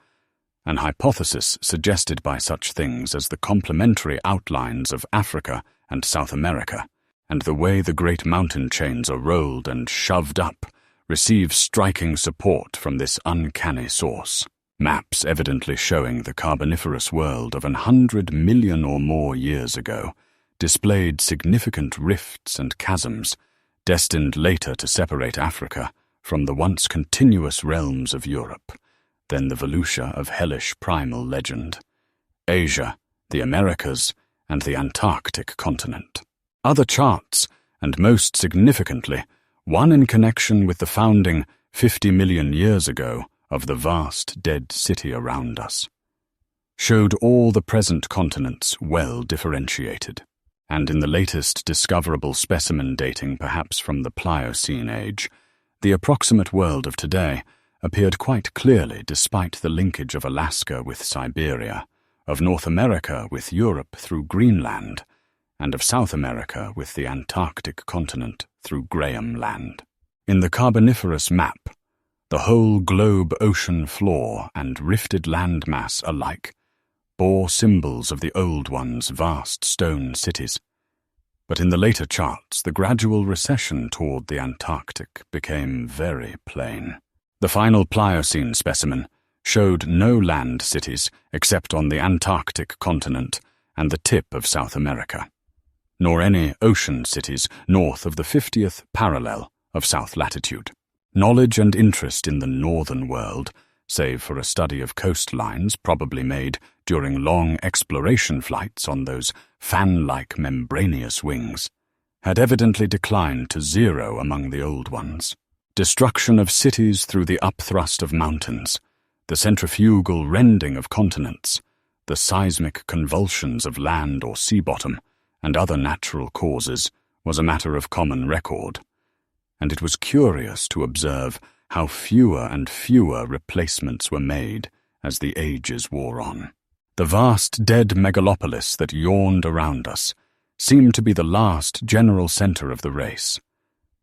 an hypothesis suggested by such things as the complementary outlines of Africa and South America, and the way the great mountain chains are rolled and shoved up, receives striking support from this uncanny source. Maps evidently showing the Carboniferous world of 100 million or more years ago displayed significant rifts and chasms, destined later to separate Africa from the once continuous realms of Europe, then the Volusia of hellish primal legend, Asia, the Americas, and the Antarctic continent. Other charts, and most significantly, one in connection with the founding 50 million years ago of the vast dead city around us, showed all the present continents well differentiated, and in the latest discoverable specimen dating perhaps from the Pliocene age, the approximate world of today appeared quite clearly despite the linkage of Alaska with Siberia, of North America with Europe through Greenland, and of South America with the Antarctic continent through Graham Land. In the Carboniferous map, the whole globe ocean floor and rifted landmass alike bore symbols of the Old Ones' vast stone cities. But in the later charts, the gradual recession toward the Antarctic became very plain. The final Pliocene specimen, showed no land cities except on the Antarctic continent and the tip of South America, nor any ocean cities north of the 50th parallel of south latitude. Knowledge and interest in the northern world, save for a study of coastlines probably made during long exploration flights on those fan-like membranous wings, had evidently declined to zero among the old ones. Destruction of cities through the upthrust of mountains, the centrifugal rending of continents, the seismic convulsions of land or sea bottom, and other natural causes was a matter of common record, and it was curious to observe how fewer and fewer replacements were made as the ages wore on. The vast dead megalopolis that yawned around us seemed to be the last general center of the race.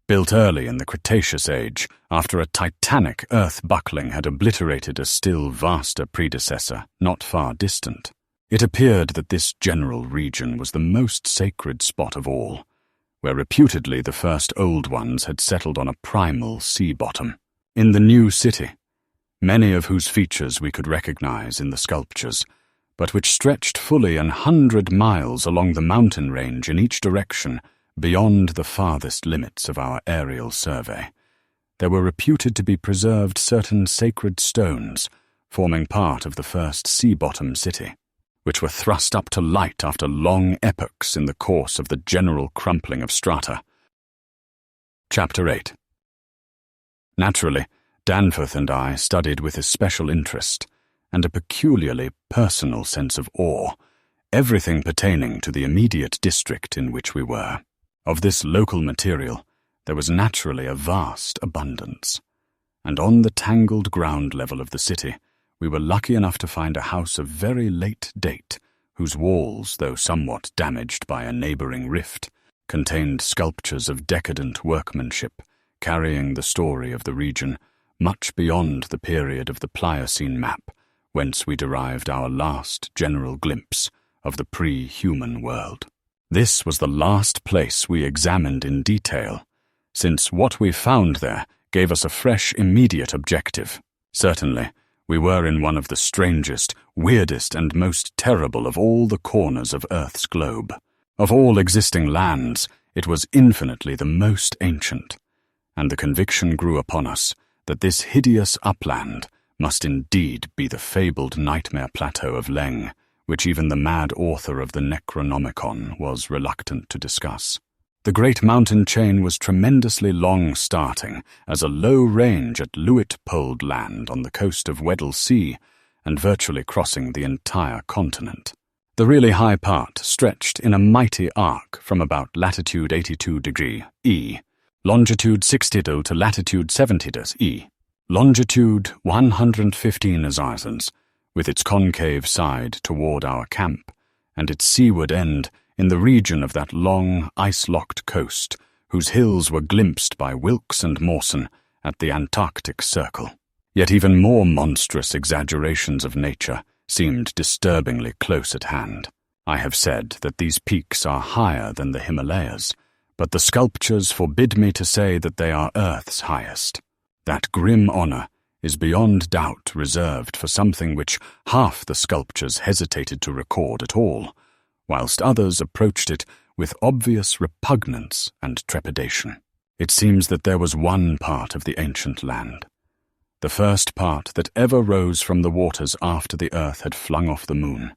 Built early in the Cretaceous age, after a titanic earth buckling had obliterated a still vaster predecessor not far distant, it appeared that this general region was the most sacred spot of all, where reputedly the first old ones had settled on a primal sea bottom. In the new city, many of whose features we could recognize in the sculptures, but which stretched fully 100 miles along the mountain range in each direction beyond the farthest limits of our aerial survey, there were reputed to be preserved certain sacred stones forming part of the first sea-bottom city, which were thrust up to light after long epochs in the course of the general crumpling of strata. Chapter 8. Naturally, Danforth and I studied with especial interest and a peculiarly personal sense of awe everything pertaining to the immediate district in which we were. Of this local material, there was naturally a vast abundance, and on the tangled ground level of the city, we were lucky enough to find a house of very late date, whose walls, though somewhat damaged by a neighboring rift, contained sculptures of decadent workmanship, carrying the story of the region much beyond the period of the Pliocene map, whence we derived our last general glimpse of the pre-human world. This was the last place we examined in detail, since what we found there gave us a fresh immediate objective. Certainly, we were in one of the strangest, weirdest, and most terrible of all the corners of Earth's globe. Of all existing lands, it was infinitely the most ancient, and the conviction grew upon us that this hideous upland must indeed be the fabled nightmare plateau of Leng, which even the mad author of the Necronomicon was reluctant to discuss. The great mountain chain was tremendously long starting as a low range at Luitpold Land on the coast of Weddell Sea and virtually crossing the entire continent. The really high part stretched in a mighty arc from about latitude 82° E, longitude 60° to latitude 70° E, longitude 115 arzens, with its concave side toward our camp, and its seaward end in the region of that long, ice-locked coast whose hills were glimpsed by Wilkes and Mawson at the Antarctic Circle. Yet even more monstrous exaggerations of nature seemed disturbingly close at hand. I have said that these peaks are higher than the Himalayas, but the sculptures forbid me to say that they are Earth's highest. That grim honor is beyond doubt reserved for something which half the sculptures hesitated to record at all, whilst others approached it with obvious repugnance and trepidation. It seems that there was one part of the ancient land, the first part that ever rose from the waters after the earth had flung off the moon,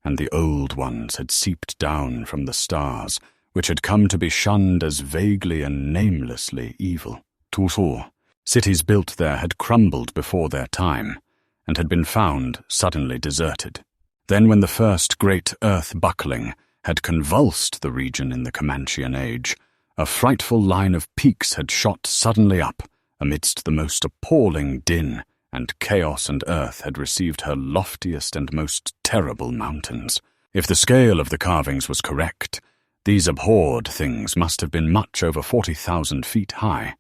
and the old ones had seeped down from the stars, which had come to be shunned as vaguely and namelessly evil. Toujours, cities built there had crumbled before their time, and had been found suddenly deserted. Then when the first great earth buckling had convulsed the region in the Comanchean age, a frightful line of peaks had shot suddenly up amidst the most appalling din, and chaos and earth had received her loftiest and most terrible mountains. If the scale of the carvings was correct, these abhorred things must have been much over 40,000 feet high,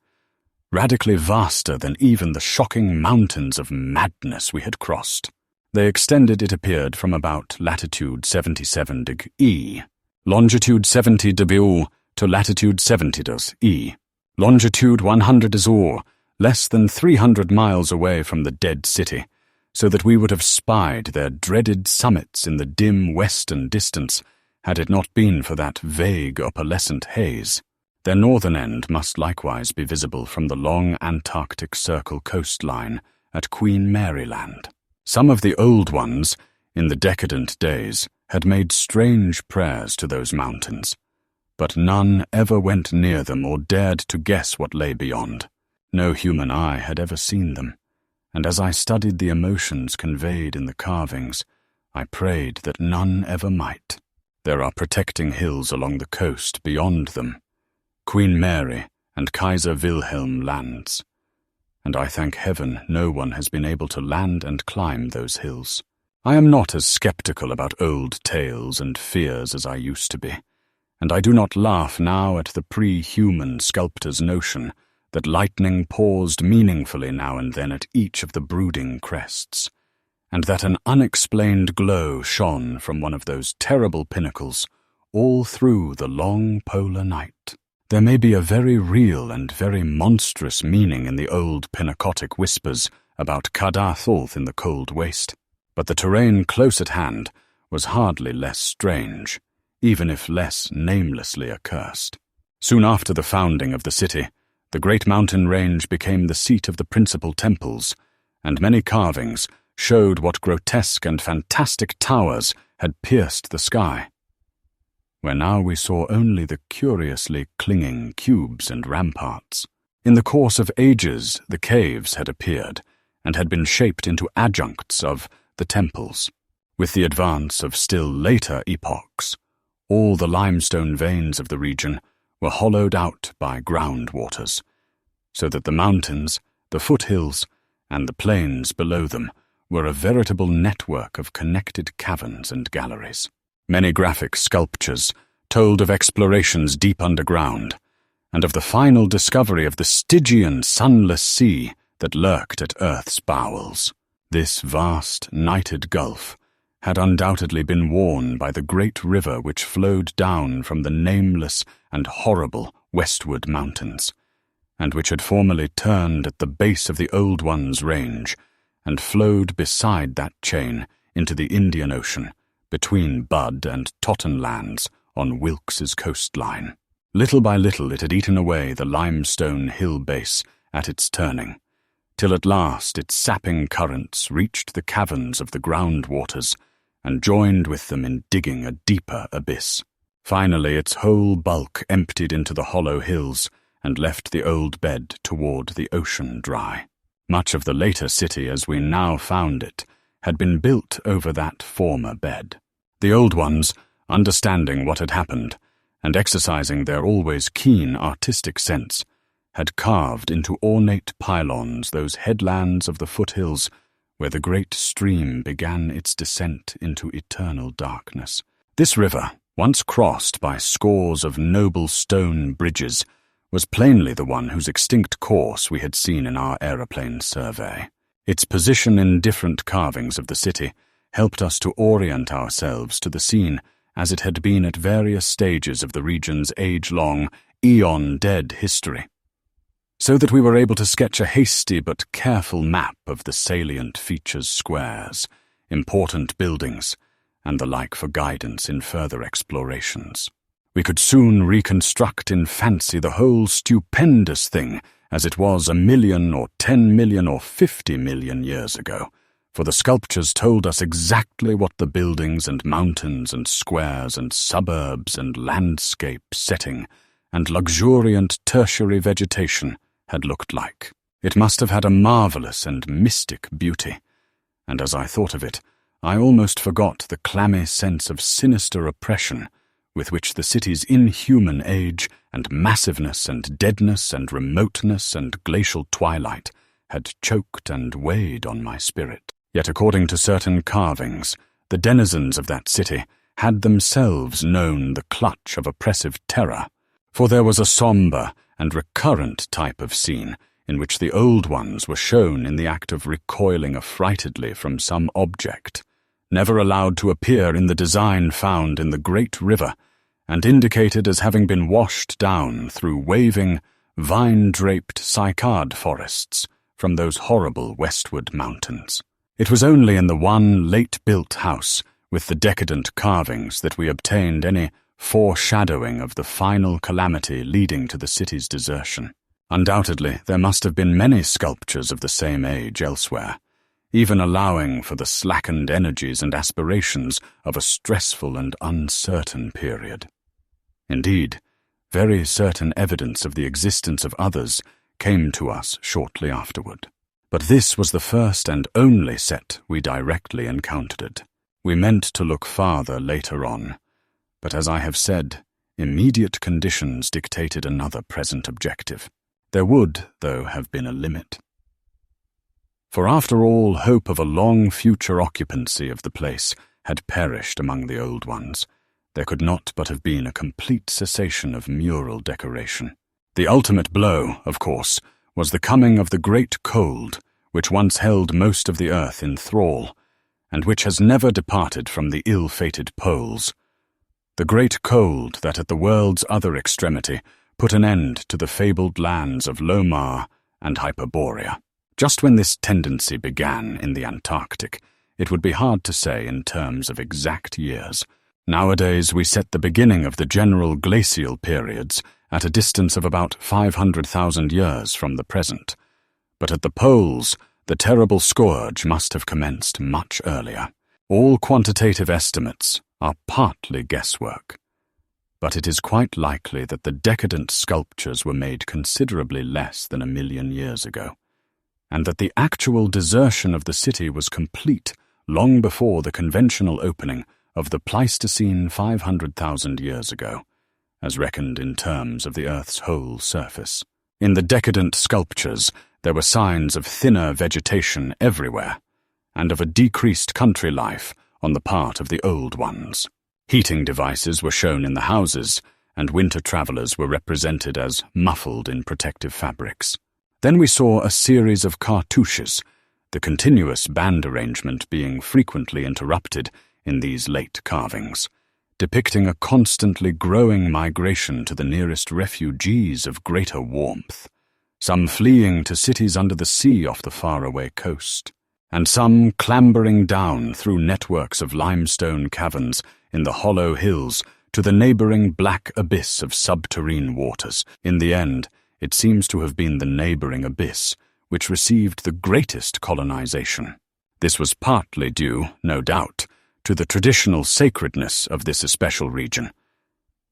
radically vaster than even the shocking mountains of madness we had crossed. They extended, it appeared, from about latitude 77° E, longitude 70° to latitude 70° E, longitude 100° less than 300 miles away from the dead city, so that we would have spied their dreaded summits in the dim western distance had it not been for that vague opalescent haze. Their northern end must likewise be visible from the long Antarctic Circle coastline at Queen Mary Land. Some of the old ones, in the decadent days, had made strange prayers to those mountains, but none ever went near them or dared to guess what lay beyond. No human eye had ever seen them, and as I studied the emotions conveyed in the carvings, I prayed that none ever might. There are protecting hills along the coast beyond them, Queen Mary and Kaiser Wilhelm lands, and I thank heaven no one has been able to land and climb those hills. I am not as skeptical about old tales and fears as I used to be, and I do not laugh now at the pre-human sculptor's notion that lightning paused meaningfully now and then at each of the brooding crests, and that an unexplained glow shone from one of those terrible pinnacles all through the long polar night. There may be a very real and very monstrous meaning in the old Pinnacotic whispers about Cadathulth in the cold waste, but the terrain close at hand was hardly less strange, even if less namelessly accursed. Soon after the founding of the city, the great mountain range became the seat of the principal temples, and many carvings showed what grotesque and fantastic towers had pierced the sky, where now we saw only the curiously clinging cubes and ramparts. In the course of ages, the caves had appeared, and had been shaped into adjuncts of the temples. With the advance of still later epochs, all the limestone veins of the region were hollowed out by groundwaters, so that the mountains, the foothills, and the plains below them were a veritable network of connected caverns and galleries. Many graphic sculptures told of explorations deep underground, and of the final discovery of the Stygian sunless sea that lurked at Earth's bowels. This vast, nighted gulf had undoubtedly been worn by the great river which flowed down from the nameless and horrible westward mountains, and which had formerly turned at the base of the Old One's range, and flowed beside that chain into the Indian Ocean, between Bud and Totten lands on Wilkes's coastline. Little by little it had eaten away the limestone hill base at its turning, till at last its sapping currents reached the caverns of the groundwaters and joined with them in digging a deeper abyss. Finally its whole bulk emptied into the hollow hills and left the old bed toward the ocean dry. Much of the later city as we now found it had been built over that former bed. The old ones, understanding what had happened, and exercising their always keen artistic sense, had carved into ornate pylons those headlands of the foothills where the great stream began its descent into eternal darkness. This river, once crossed by scores of noble stone bridges, was plainly the one whose extinct course we had seen in our aeroplane survey. Its position in different carvings of the city helped us to orient ourselves to the scene as it had been at various stages of the region's age-long, eon-dead history, so that we were able to sketch a hasty but careful map of the salient features, squares, important buildings, and the like for guidance in further explorations. We could soon reconstruct in fancy the whole stupendous thing as it was 1,000,000 or 10,000,000 or 50,000,000 years ago, for the sculptures told us exactly what the buildings and mountains and squares and suburbs and landscape setting and luxuriant tertiary vegetation had looked like. It must have had a marvelous and mystic beauty, and as I thought of it, I almost forgot the clammy sense of sinister oppression with which the city's inhuman age and massiveness and deadness and remoteness and glacial twilight had choked and weighed on my spirit. Yet according to certain carvings, the denizens of that city had themselves known the clutch of oppressive terror, for there was a sombre and recurrent type of scene in which the old ones were shown in the act of recoiling affrightedly from some object, never allowed to appear in the design found in the great river, and indicated as having been washed down through waving, vine-draped cycad forests from those horrible westward mountains. It was only in the one late-built house with the decadent carvings that we obtained any foreshadowing of the final calamity leading to the city's desertion. Undoubtedly, there must have been many sculptures of the same age elsewhere, even allowing for the slackened energies and aspirations of a stressful and uncertain period. Indeed, very certain evidence of the existence of others came to us shortly afterward. But this was the first and only set we directly encountered. We meant to look farther later on, but as I have said, immediate conditions dictated another present objective. There would, though, have been a limit. For after all hope of a long future occupancy of the place had perished among the old ones, there could not but have been a complete cessation of mural decoration. The ultimate blow, of course, was the coming of the great cold, which once held most of the earth in thrall, and which has never departed from the ill-fated poles. The great cold that at the world's other extremity put an end to the fabled lands of Lomar and Hyperborea. Just when this tendency began in the Antarctic, it would be hard to say in terms of exact years. Nowadays we set the beginning of the general glacial periods at a distance of about 500,000 years from the present, but at the poles the terrible scourge must have commenced much earlier. All quantitative estimates are partly guesswork, but it is quite likely that the decadent sculptures were made considerably less than 1,000,000 years ago, and that the actual desertion of the city was complete long before the conventional opening of the Pleistocene 500,000 years ago, as reckoned in terms of the Earth's whole surface. In the decadent sculptures, there were signs of thinner vegetation everywhere, and of a decreased country life on the part of the old ones. Heating devices were shown in the houses, and winter travelers were represented as muffled in protective fabrics. Then we saw a series of cartouches, the continuous band arrangement being frequently interrupted in these late carvings, depicting a constantly growing migration to the nearest refugees of greater warmth, some fleeing to cities under the sea off the faraway coast, and some clambering down through networks of limestone caverns in the hollow hills to the neighboring black abyss of subterrane waters. In the end, it seems to have been the neighboring abyss which received the greatest colonization. This was partly due, no doubt, to the traditional sacredness of this especial region,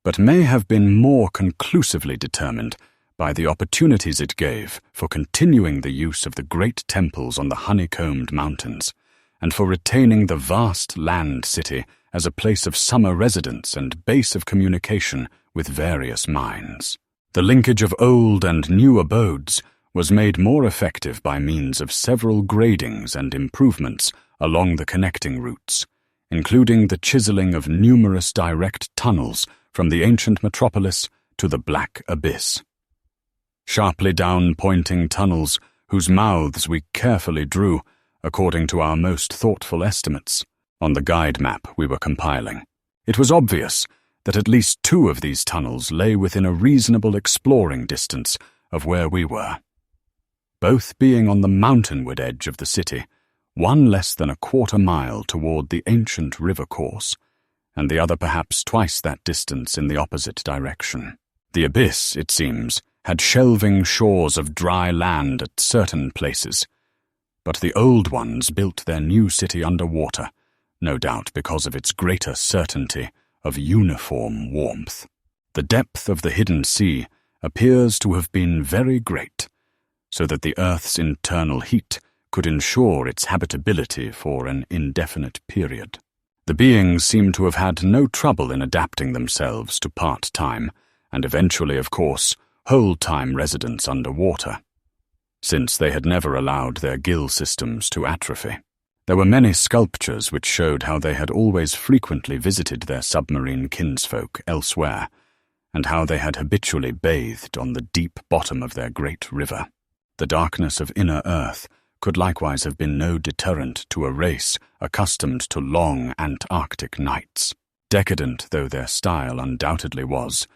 but may have been more conclusively determined by the opportunities it gave for continuing the use of the great temples on the honeycombed mountains, and for retaining the vast land city as a place of summer residence and base of communication with various minds. The linkage of old and new abodes was made more effective by means of several gradings and improvements along the connecting routes, including the chiseling of numerous direct tunnels from the ancient metropolis to the Black Abyss. Sharply down-pointing tunnels whose mouths we carefully drew, according to our most thoughtful estimates, on the guide map we were compiling. It was obvious that at least 2 of these tunnels lay within a reasonable exploring distance of where we were, both being on the mountainward edge of the city, one less than a quarter-mile toward the ancient river course, and the other perhaps twice that distance in the opposite direction. The abyss, it seems, had shelving shores of dry land at certain places, but the old ones built their new city under water, no doubt because of its greater certainty of uniform warmth. The depth of the hidden sea appears to have been very great, so that the Earth's internal heat could ensure its habitability for an indefinite period. The beings seem to have had no trouble in adapting themselves to part-time, and eventually, of course, whole-time residence underwater, since they had never allowed their gill systems to atrophy. There were many sculptures which showed how they had always frequently visited their submarine kinsfolk elsewhere, and how they had habitually bathed on the deep bottom of their great river. The darkness of inner Earth could likewise have been no deterrent to a race accustomed to long Antarctic nights. Decadent though their style undoubtedly was,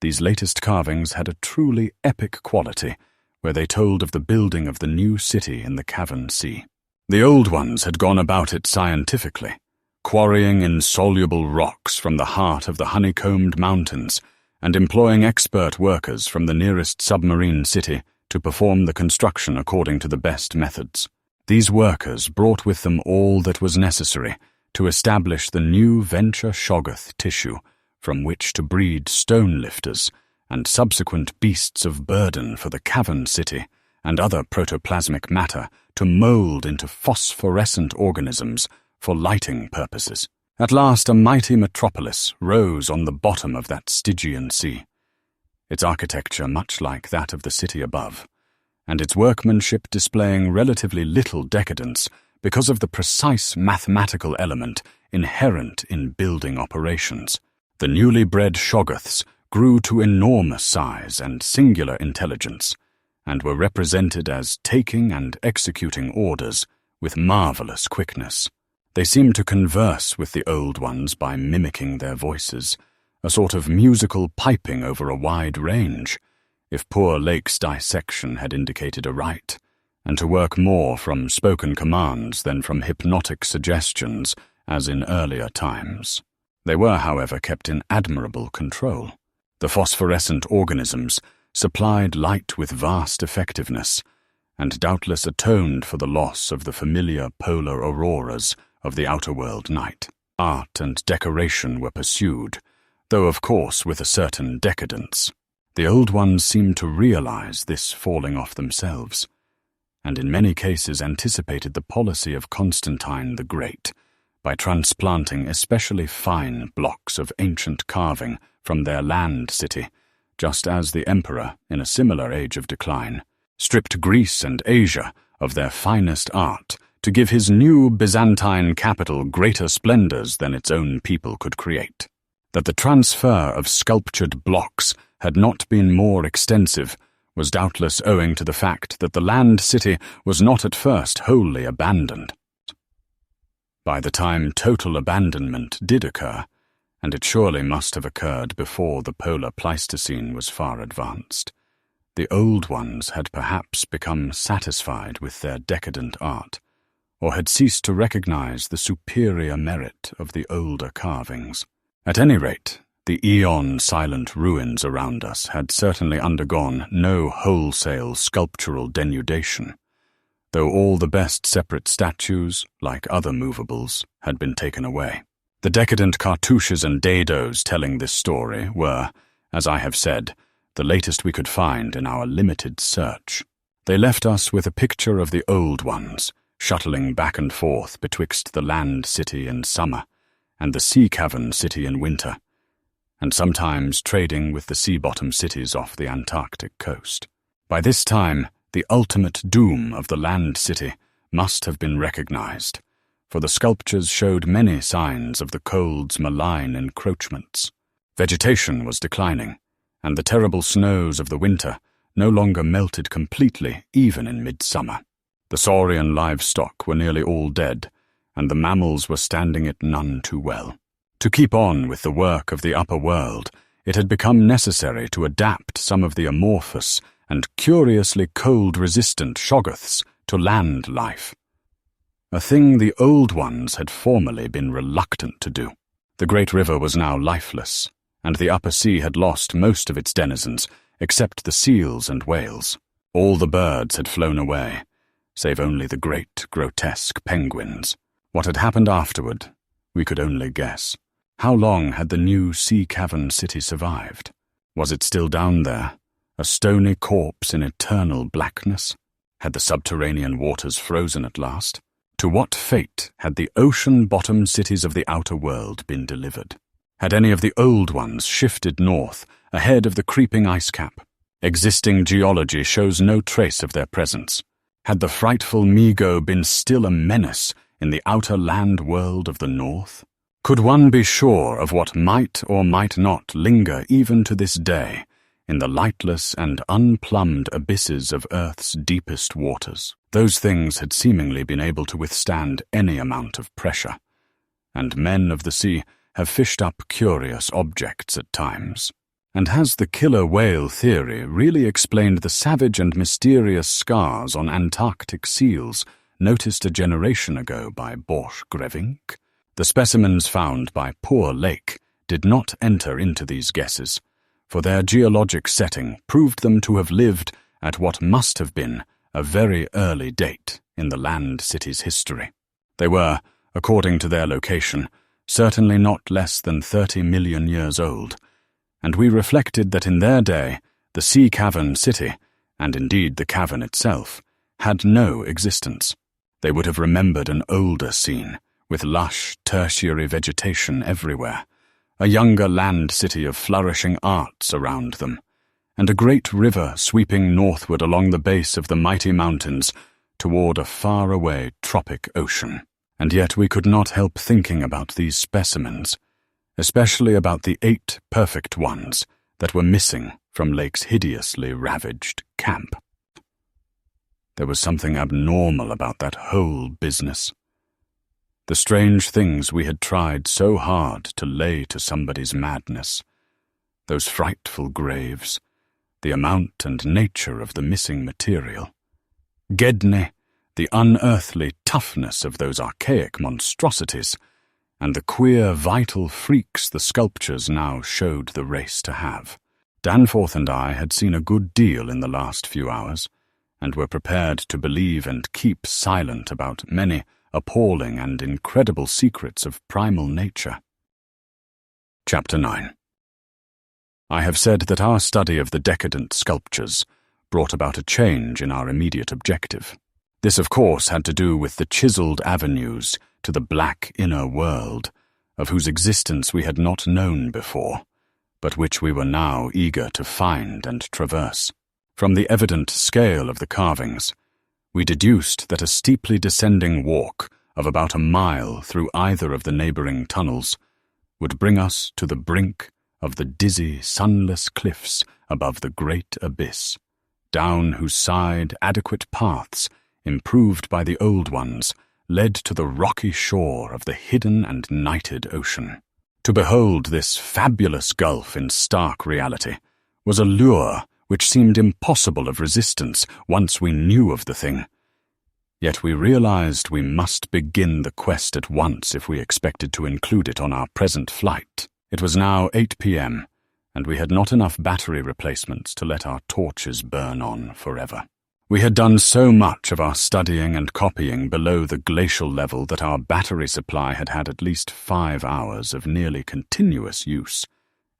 these latest carvings had a truly epic quality, where they told of the building of the new city in the cavern sea. The Old Ones had gone about it scientifically, quarrying insoluble rocks from the heart of the honeycombed mountains and employing expert workers from the nearest submarine city to perform the construction according to the best methods. These workers brought with them all that was necessary to establish the new Venture Shoggoth tissue from which to breed stone lifters and subsequent beasts of burden for the cavern city and other protoplasmic matter to mold into phosphorescent organisms for lighting purposes. At last a mighty metropolis rose on the bottom of that Stygian sea, its architecture much like that of the city above, and its workmanship displaying relatively little decadence because of the precise mathematical element inherent in building operations. The newly bred Shoggoths grew to enormous size and singular intelligence, and were represented as taking and executing orders with marvelous quickness. They seemed to converse with the Old Ones by mimicking their voices, a sort of musical piping over a wide range, if poor Lake's dissection had indicated aright, and to work more from spoken commands than from hypnotic suggestions as in earlier times. They were, however, kept in admirable control. The phosphorescent organisms supplied light with vast effectiveness, and doubtless atoned for the loss of the familiar polar auroras of the outer world night. Art and decoration were pursued, though of course with a certain decadence. The Old Ones seemed to realize this falling off themselves, and in many cases anticipated the policy of Constantine the Great by transplanting especially fine blocks of ancient carving from their land city, just as the emperor, in a similar age of decline, stripped Greece and Asia of their finest art to give his new Byzantine capital greater splendors than its own people could create. That the transfer of sculptured blocks had not been more extensive was doubtless owing to the fact that the land city was not at first wholly abandoned. By the time total abandonment did occur, and it surely must have occurred before the polar Pleistocene was far advanced, the Old Ones had perhaps become satisfied with their decadent art, or had ceased to recognize the superior merit of the older carvings. At any rate, the eon-silent ruins around us had certainly undergone no wholesale sculptural denudation, though all the best separate statues, like other movables, had been taken away. The decadent cartouches and dados telling this story were, as I have said, the latest we could find in our limited search. They left us with a picture of the Old Ones, shuttling back and forth betwixt the land city in summer and the sea cavern city in winter, and sometimes trading with the sea-bottom cities off the Antarctic coast. By this time, the ultimate doom of the land city must have been recognized, for the sculptures showed many signs of the cold's malign encroachments. Vegetation was declining, and the terrible snows of the winter no longer melted completely even in midsummer. The saurian livestock were nearly all dead, and the mammals were standing it none too well. To keep on with the work of the upper world, it had become necessary to adapt some of the amorphous and curiously cold-resistant Shoggoths to land life, a thing the Old Ones had formerly been reluctant to do. The great river was now lifeless, and the upper sea had lost most of its denizens, except the seals and whales. All the birds had flown away, save only the great, grotesque penguins. What had happened afterward, we could only guess. How long had the new sea cavern city survived? Was it still down there, a stony corpse in eternal blackness? Had the subterranean waters frozen at last? To what fate had the ocean-bottom cities of the outer world been delivered? Had any of the Old Ones shifted north, ahead of the creeping ice cap? Existing geology shows no trace of their presence. Had the frightful Migo been still a menace in the outer land world of the north? Could one be sure of what might or might not linger even to this day in the lightless and unplumbed abysses of Earth's deepest waters? Those things had seemingly been able to withstand any amount of pressure, and men of the sea have fished up curious objects at times. And has the killer whale theory really explained the savage and mysterious scars on Antarctic seals noticed a generation ago by Borchgrevink. The specimens found by Poor Lake did not enter into these guesses, for their geologic setting proved them to have lived at what must have been a very early date in the land city's history. They were, according to their location, certainly not less than 30 million years old, and we reflected that in their day the sea cavern city, and indeed the cavern itself, had no existence. They would have remembered an older scene, with lush tertiary vegetation everywhere, a younger land city of flourishing arts around them, and a great river sweeping northward along the base of the mighty mountains toward a faraway tropic ocean. And yet we could not help thinking about these specimens, especially about the 8 perfect ones that were missing from Lake's hideously ravaged camp. There was something abnormal about that whole business. The strange things we had tried so hard to lay to somebody's madness, those frightful graves, the amount and nature of the missing material, Gedney, the unearthly toughness of those archaic monstrosities, and the queer vital freaks the sculptures now showed the race to have. Danforth and I had seen a good deal in the last few hours, and were prepared to believe and keep silent about many appalling and incredible secrets of primal nature. Chapter 9. I have said that our study of the decadent sculptures brought about a change in our immediate objective. This, of course, had to do with the chiseled avenues to the black inner world, of whose existence we had not known before, but which we were now eager to find and traverse. From the evident scale of the carvings, we deduced that a steeply descending walk of about a mile through either of the neighboring tunnels would bring us to the brink of the dizzy, sunless cliffs above the great abyss, down whose side adequate paths, improved by the old ones, led to the rocky shore of the hidden and nighted ocean. To behold this fabulous gulf in stark reality was a lure which seemed impossible of resistance once we knew of the thing. Yet we realized we must begin the quest at once if we expected to include it on our present flight. It was now 8 p.m., and we had not enough battery replacements to let our torches burn on forever. We had done so much of our studying and copying below the glacial level that our battery supply had had at least 5 hours of nearly continuous use,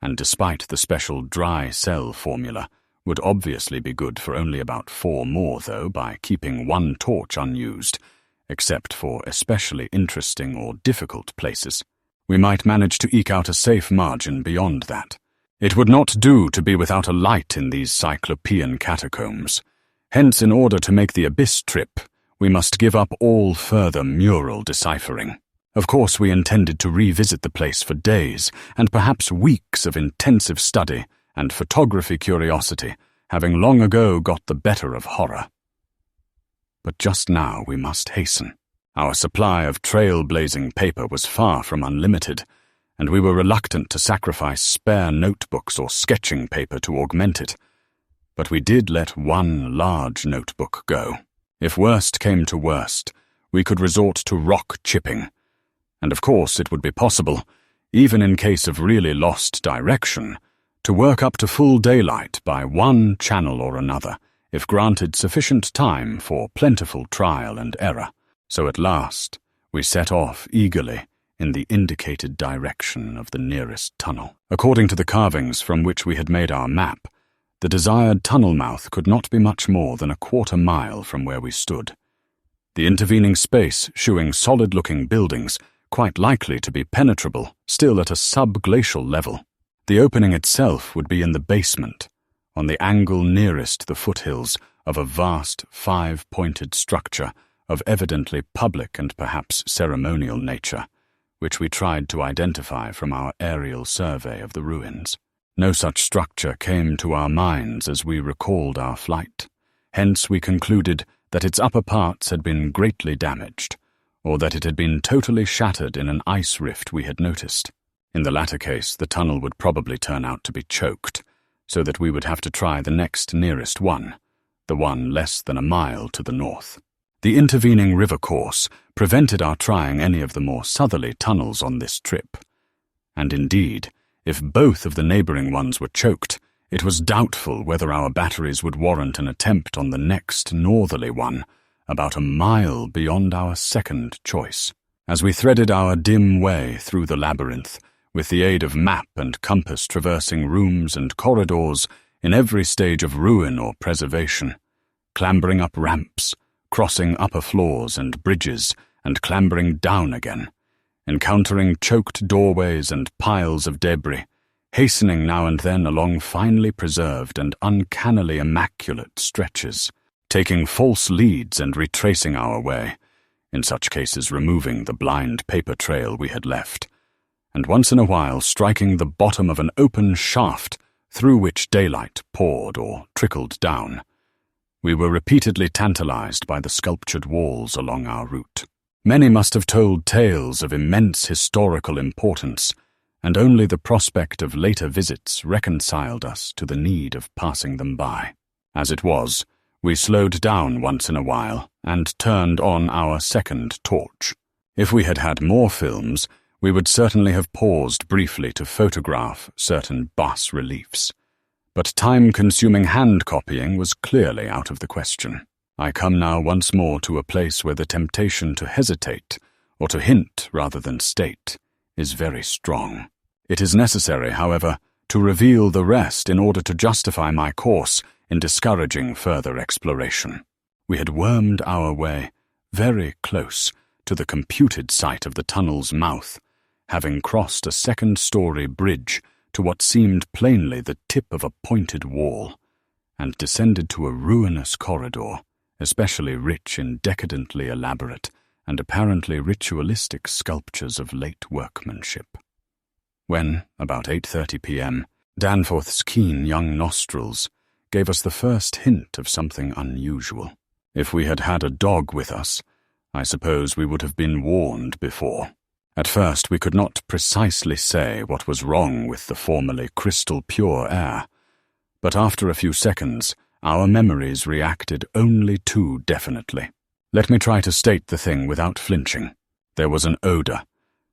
and despite the special dry cell formula, would obviously be good for only about 4 more, though, by keeping 1 torch unused, except for especially interesting or difficult places. We might manage to eke out a safe margin beyond that. It would not do to be without a light in these cyclopean catacombs. Hence, in order to make the abyss trip, we must give up all further mural deciphering. Of course, we intended to revisit the place for days, and perhaps weeks of intensive study and photography curiosity, having long ago got the better of horror. But just now we must hasten. Our supply of trail-blazing paper was far from unlimited, and we were reluctant to sacrifice spare notebooks or sketching paper to augment it. But we did let 1 large notebook go. If worst came to worst, we could resort to rock chipping. And of course it would be possible, even in case of really lost direction, to work up to full daylight by one channel or another, if granted sufficient time for plentiful trial and error. So at last we set off eagerly in the indicated direction of the nearest tunnel. According to the carvings from which we had made our map, the desired tunnel mouth could not be much more than a 1/4 mile from where we stood. The intervening space shewing solid-looking buildings, quite likely to be penetrable, still at a sub-glacial level. The opening itself would be in the basement, on the angle nearest the foothills of a vast 5-pointed structure of evidently public and perhaps ceremonial nature, which we tried to identify from our aerial survey of the ruins. No such structure came to our minds as we recalled our flight. Hence we concluded that its upper parts had been greatly damaged, or that it had been totally shattered in an ice rift we had noticed. In the latter case, the tunnel would probably turn out to be choked, so that we would have to try the next nearest one, the one less than a mile to the north. The intervening river course prevented our trying any of the more southerly tunnels on this trip. And indeed, if both of the neighboring ones were choked, it was doubtful whether our batteries would warrant an attempt on the next northerly one, about a mile beyond our second choice. As we threaded our dim way through the labyrinth, with the aid of map and compass traversing rooms and corridors in every stage of ruin or preservation, clambering up ramps, crossing upper floors and bridges, and clambering down again, encountering choked doorways and piles of debris, hastening now and then along finely preserved and uncannily immaculate stretches, taking false leads and retracing our way, in such cases removing the blind paper trail we had left, and once in a while striking the bottom of an open shaft through which daylight poured or trickled down. We were repeatedly tantalized by the sculptured walls along our route. Many must have told tales of immense historical importance, and only the prospect of later visits reconciled us to the need of passing them by. As it was, we slowed down once in a while and turned on our second torch. If we had had more films, we would certainly have paused briefly to photograph certain bas-reliefs. But time-consuming hand-copying was clearly out of the question. I come now once more to a place where the temptation to hesitate, or to hint rather than state, is very strong. It is necessary, however, to reveal the rest in order to justify my course in discouraging further exploration. We had wormed our way very close to the computed site of the tunnel's mouth, having crossed a second-story bridge to what seemed plainly the tip of a pointed wall, and descended to a ruinous corridor, especially rich in decadently elaborate and apparently ritualistic sculptures of late workmanship. When, about 8:30 p.m., Danforth's keen young nostrils gave us the first hint of something unusual. If we had had a dog with us, I suppose we would have been warned before. At first we could not precisely say what was wrong with the formerly crystal-pure air, but after a few seconds our memories reacted only too definitely. Let me try to state the thing without flinching. There was an odor,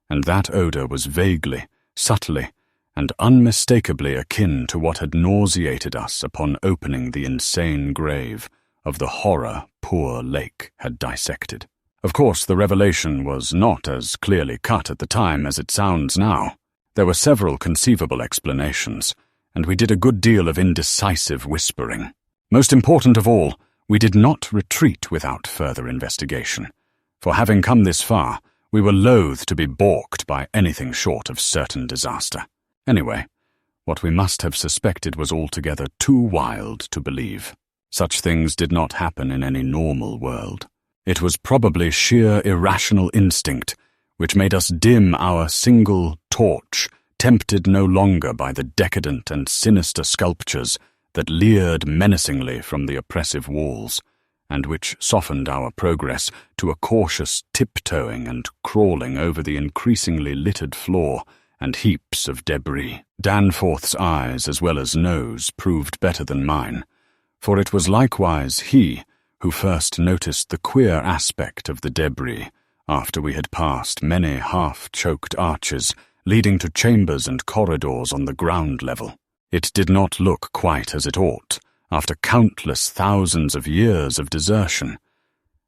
and that odor was vaguely, subtly, and unmistakably akin to what had nauseated us upon opening the insane grave of the horror poor Lake had dissected. Of course, the revelation was not as clearly cut at the time as it sounds now. There were several conceivable explanations, and we did a good deal of indecisive whispering. Most important of all, we did not retreat without further investigation, for having come this far, we were loath to be balked by anything short of certain disaster. Anyway, what we must have suspected was altogether too wild to believe. Such things did not happen in any normal world. It was probably sheer irrational instinct which made us dim our single torch, tempted no longer by the decadent and sinister sculptures that leered menacingly from the oppressive walls, and which softened our progress to a cautious tiptoeing and crawling over the increasingly littered floor and heaps of debris. Danforth's eyes as well as nose proved better than mine, for it was likewise he who first noticed the queer aspect of the debris after we had passed many half-choked arches leading to chambers and corridors on the ground level. It did not look quite as it ought, after countless thousands of years of desertion,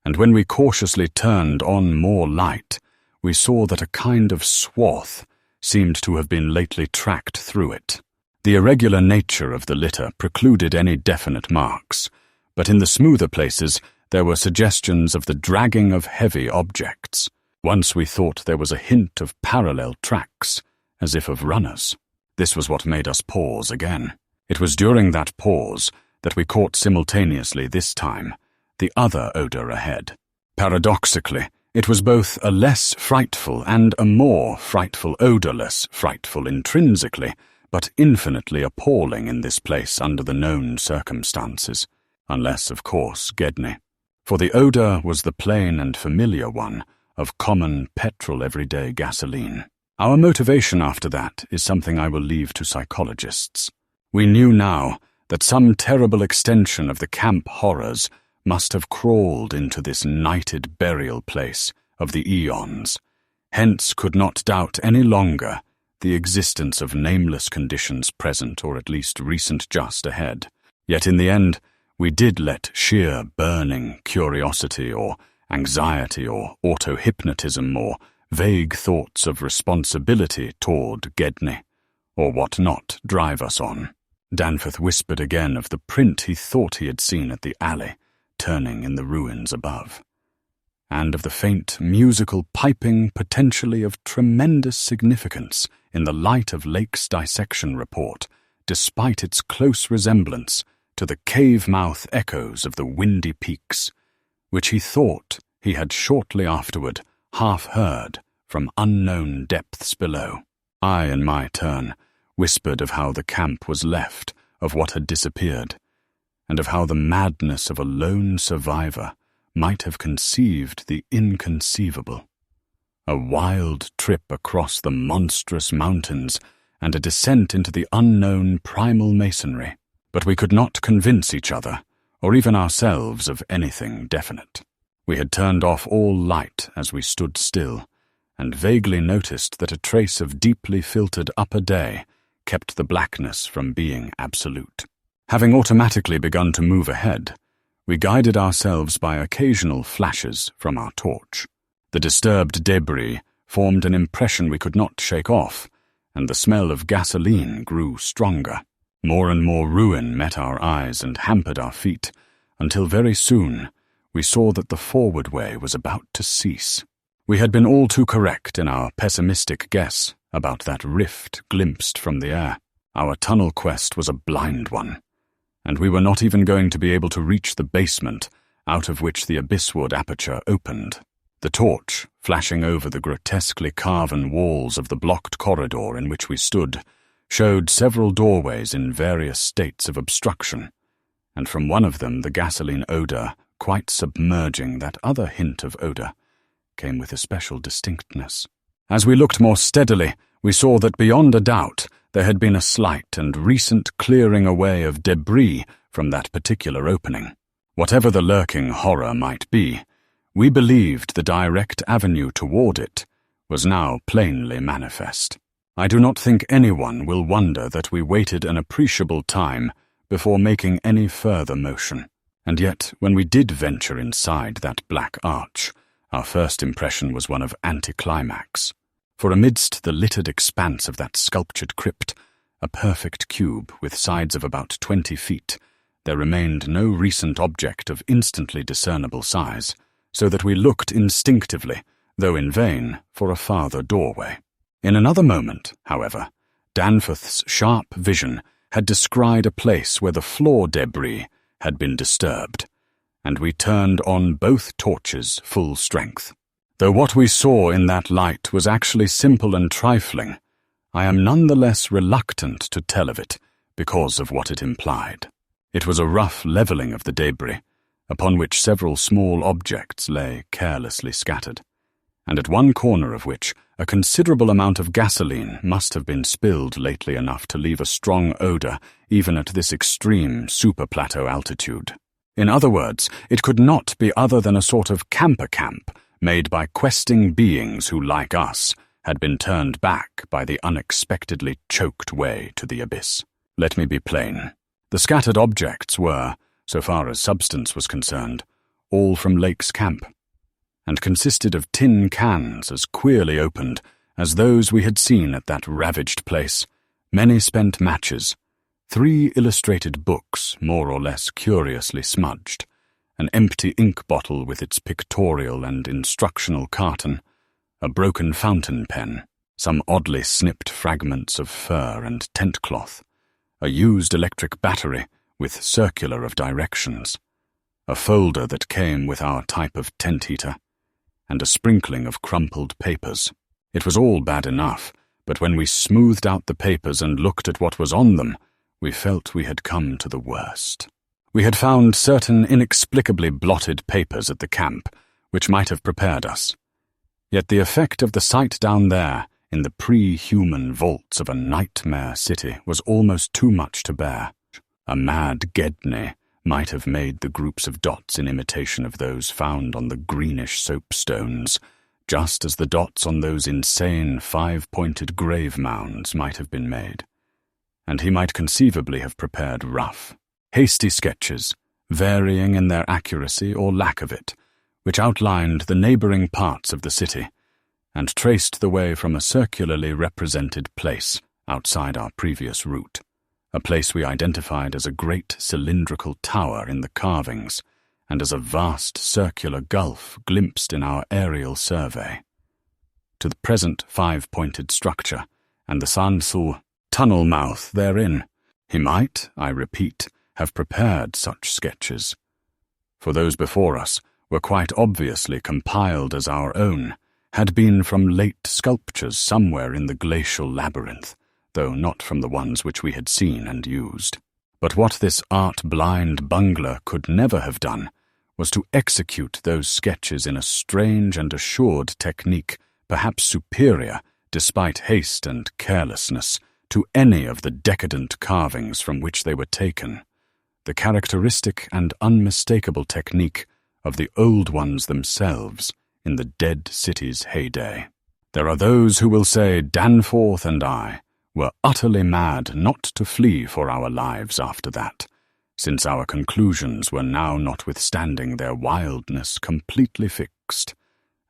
and when we cautiously turned on more light, we saw that a kind of swath seemed to have been lately tracked through it. The irregular nature of the litter precluded any definite marks, but in the smoother places there were suggestions of the dragging of heavy objects. Once we thought there was a hint of parallel tracks, as if of runners. This was what made us pause again. It was during that pause that we caught simultaneously this time the other odor ahead. Paradoxically, it was both a less frightful and a more frightful odor, less frightful intrinsically, but infinitely appalling in this place under the known circumstances. Unless, of course, Gedney. For the odor was the plain and familiar one of common petrol everyday gasoline. Our motivation after that is something I will leave to psychologists. We knew now that some terrible extension of the camp horrors must have crawled into this nighted burial place of the eons, hence could not doubt any longer the existence of nameless conditions present or at least recent just ahead. Yet in the end, we did let sheer burning curiosity or anxiety or auto-hypnotism or vague thoughts of responsibility toward Gedney, or what not, drive us on. Danforth whispered again of the print he thought he had seen at the alley, turning in the ruins above, and of the faint musical piping potentially of tremendous significance in the light of Lake's dissection report, despite its close resemblance to the cave-mouth echoes of the windy peaks, which he thought he had shortly afterward half heard from unknown depths below. I, in my turn, whispered of how the camp was left of what had disappeared, and of how the madness of a lone survivor might have conceived the inconceivable. A wild trip across the monstrous mountains and a descent into the unknown primal masonry. But we could not convince each other, or even ourselves, of anything definite. We had turned off all light as we stood still, and vaguely noticed that a trace of deeply filtered upper day kept the blackness from being absolute. Having automatically begun to move ahead, we guided ourselves by occasional flashes from our torch. The disturbed debris formed an impression we could not shake off, and the smell of gasoline grew stronger. More and more ruin met our eyes and hampered our feet, until very soon we saw that the forward way was about to cease. We had been all too correct in our pessimistic guess about that rift glimpsed from the air. Our tunnel quest was a blind one, and we were not even going to be able to reach the basement out of which the abyssward aperture opened. The torch, flashing over the grotesquely carven walls of the blocked corridor in which we stood, showed several doorways in various states of obstruction, and from one of them the gasoline odor, quite submerging that other hint of odor, came with especial distinctness. As we looked more steadily, we saw that beyond a doubt there had been a slight and recent clearing away of debris from that particular opening. Whatever the lurking horror might be, we believed the direct avenue toward it was now plainly manifest. I do not think anyone will wonder that we waited an appreciable time before making any further motion. And yet, when we did venture inside that black arch, our first impression was one of anticlimax. For amidst the littered expanse of that sculptured crypt, a perfect cube with sides of about 20 feet, there remained no recent object of instantly discernible size, so that we looked instinctively, though in vain, for a farther doorway. In another moment, however, Danforth's sharp vision had descried a place where the floor debris had been disturbed, and we turned on both torches full strength. Though what we saw in that light was actually simple and trifling, I am none the less reluctant to tell of it because of what it implied. It was a rough leveling of the debris, upon which several small objects lay carelessly scattered, and at one corner of which a considerable amount of gasoline must have been spilled lately enough to leave a strong odor even at this extreme superplateau altitude. In other words, it could not be other than a sort of camper camp made by questing beings who, like us, had been turned back by the unexpectedly choked way to the abyss. Let me be plain. The scattered objects were, so far as substance was concerned, all from Lake's camp, and consisted of tin cans as queerly opened as those we had seen at that ravaged place, many spent matches, 3 illustrated books more or less curiously smudged, an empty ink bottle with its pictorial and instructional carton, a broken fountain pen, some oddly snipped fragments of fur and tent cloth, a used electric battery with circular of directions, a folder that came with our type of tent heater, and a sprinkling of crumpled papers. It was all bad enough, but when we smoothed out the papers and looked at what was on them, we felt we had come to the worst. We had found certain inexplicably blotted papers at the camp, which might have prepared us. Yet the effect of the sight down there in the pre-human vaults of a nightmare city was almost too much to bear. A mad Gedney might have made the groups of dots in imitation of those found on the greenish soapstones, just as the dots on those insane five-pointed grave mounds might have been made. And he might conceivably have prepared rough, hasty sketches, varying in their accuracy or lack of it, which outlined the neighboring parts of the city, and traced the way from a circularly represented place outside our previous route, a place we identified as a great cylindrical tower in the carvings, and as a vast circular gulf glimpsed in our aerial survey, to the present five-pointed structure, and the Sansu tunnel mouth therein. He might, I repeat, have prepared such sketches, for those before us were quite obviously compiled as our own, had been from late sculptures somewhere in the glacial labyrinth, though not from the ones which we had seen and used. But what this art-blind bungler could never have done was to execute those sketches in a strange and assured technique, perhaps superior, despite haste and carelessness, to any of the decadent carvings from which they were taken, the characteristic and unmistakable technique of the old ones themselves in the dead city's heyday. There are those who will say Danforth and I were utterly mad not to flee for our lives after that, since our conclusions were now, notwithstanding their wildness, completely fixed,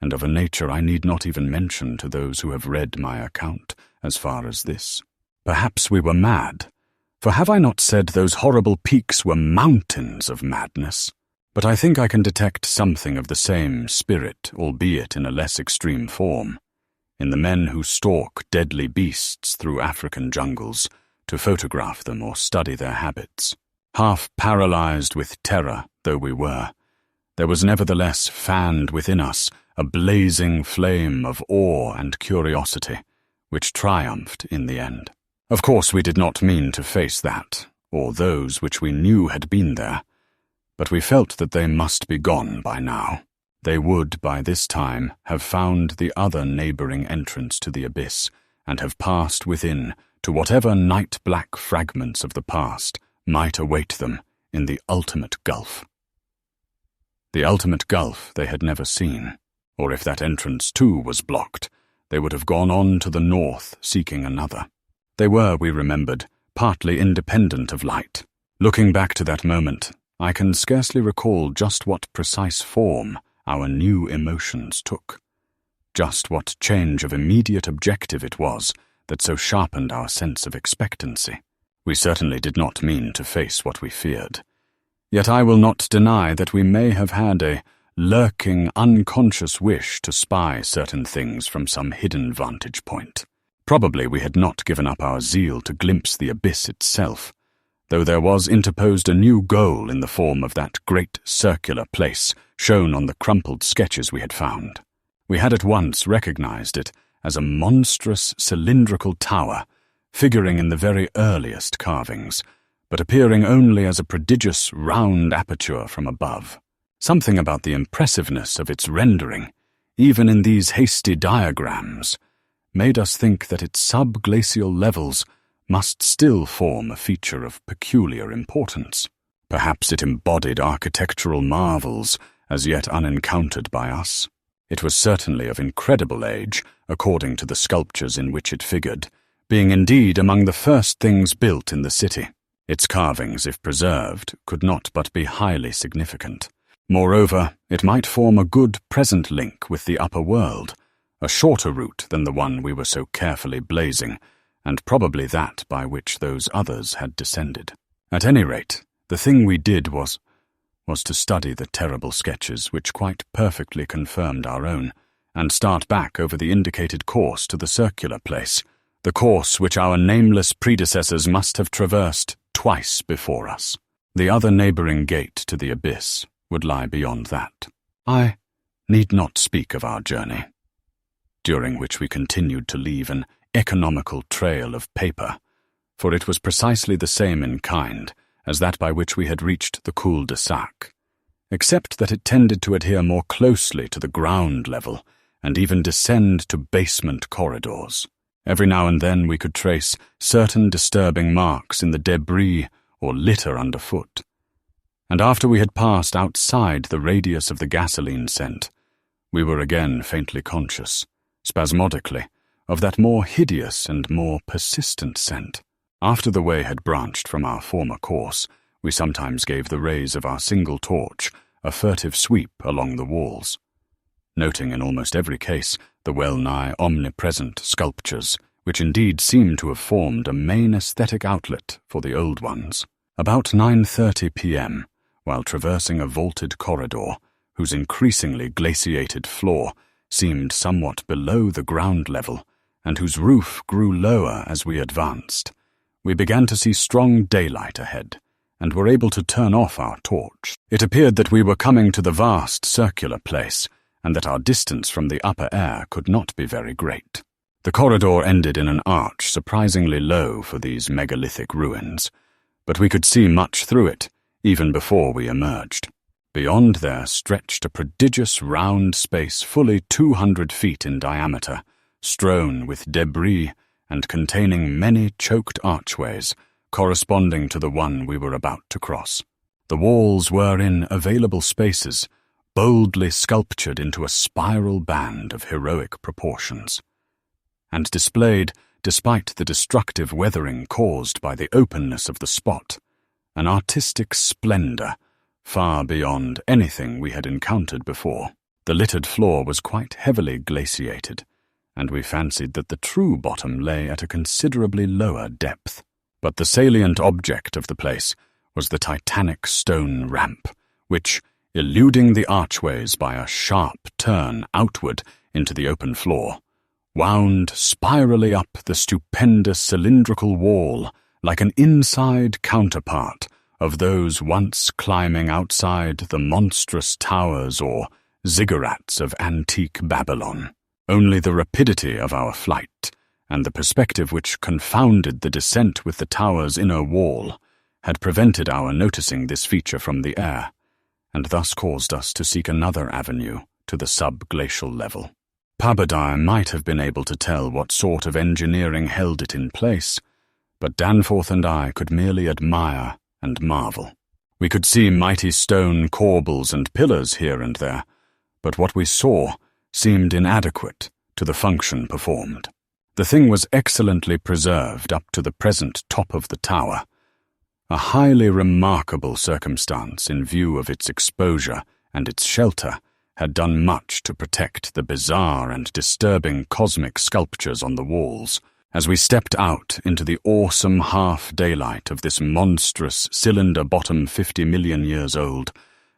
and of a nature I need not even mention to those who have read my account as far as this. Perhaps we were mad, for have I not said those horrible peaks were mountains of madness? But I think I can detect something of the same spirit, albeit in a less extreme form, in the men who stalk deadly beasts through African jungles to photograph them or study their habits. Half paralyzed with terror though we were, there was nevertheless fanned within us a blazing flame of awe and curiosity, which triumphed in the end. Of course we did not mean to face that, or those which we knew had been there, but we felt that they must be gone by now. They would, by this time, have found the other neighboring entrance to the abyss, and have passed within to whatever night-black fragments of the past might await them in the ultimate gulf. The ultimate gulf they had never seen, or if that entrance too was blocked, they would have gone on to the north seeking another. They were, we remembered, partly independent of light. Looking back to that moment, I can scarcely recall just what precise form our new emotions took, just what change of immediate objective it was that so sharpened our sense of expectancy. We certainly did not mean to face what we feared. Yet I will not deny that we may have had a lurking, unconscious wish to spy certain things from some hidden vantage point. Probably we had not given up our zeal to glimpse the abyss itself, though there was interposed a new goal in the form of that great circular place shown on the crumpled sketches we had found. We had at once recognized it as a monstrous cylindrical tower, figuring in the very earliest carvings, but appearing only as a prodigious round aperture from above. Something about the impressiveness of its rendering, even in these hasty diagrams, made us think that its subglacial levels must still form a feature of peculiar importance. Perhaps it embodied architectural marvels as yet unencountered by us. It was certainly of incredible age, according to the sculptures in which it figured, being indeed among the first things built in the city. Its carvings, if preserved, could not but be highly significant. Moreover, it might form a good present link with the upper world, a shorter route than the one we were so carefully blazing, and probably that by which those others had descended. At any rate, the thing we did was to study the terrible sketches which quite perfectly confirmed our own, and start back over the indicated course to the circular place, the course which our nameless predecessors must have traversed twice before us. The other neighboring gate to the abyss would lie beyond that. I need not speak of our journey, during which we continued to leave an economical trail of paper, for it was precisely the same in kind as that by which we had reached the cul-de-sac, except that it tended to adhere more closely to the ground level and even descend to basement corridors. Every now and then we could trace certain disturbing marks in the debris or litter underfoot. and after we had passed outside the radius of the gasoline scent, we were again faintly conscious, spasmodically, of that more hideous and more persistent scent. After the way had branched from our former course, we sometimes gave the rays of our single torch a furtive sweep along the walls, noting in almost every case the well-nigh omnipresent sculptures, which indeed seemed to have formed a main aesthetic outlet for the old ones. About 9:30 p.m., while traversing a vaulted corridor, whose increasingly glaciated floor seemed somewhat below the ground level, and whose roof grew lower as we advanced, we began to see strong daylight ahead, and were able to turn off our torch. It appeared that we were coming to the vast circular place, and that our distance from the upper air could not be very great. The corridor ended in an arch surprisingly low for these megalithic ruins, but we could see much through it, even before we emerged. Beyond there stretched a prodigious round space fully 200 feet in diameter, strewn with debris and containing many choked archways, corresponding to the one we were about to cross. The walls were in available spaces, boldly sculptured into a spiral band of heroic proportions, and displayed, despite the destructive weathering caused by the openness of the spot, an artistic splendor far beyond anything we had encountered before. The littered floor was quite heavily glaciated, and we fancied that the true bottom lay at a considerably lower depth. But the salient object of the place was the titanic stone ramp, which, eluding the archways by a sharp turn outward into the open floor, wound spirally up the stupendous cylindrical wall like an inside counterpart of those once climbing outside the monstrous towers or ziggurats of antique Babylon. Only the rapidity of our flight, and the perspective which confounded the descent with the tower's inner wall, had prevented our noticing this feature from the air, and thus caused us to seek another avenue to the subglacial level. Pabadai might have been able to tell what sort of engineering held it in place, but Danforth and I could merely admire and marvel. We could see mighty stone corbels and pillars here and there, but what we saw seemed inadequate to the function performed. The thing was excellently preserved up to the present top of the tower, a highly remarkable circumstance in view of its exposure, and its shelter had done much to protect the bizarre and disturbing cosmic sculptures on the walls. As we stepped out into the awesome half-daylight of this monstrous cylinder-bottom 50 million years old,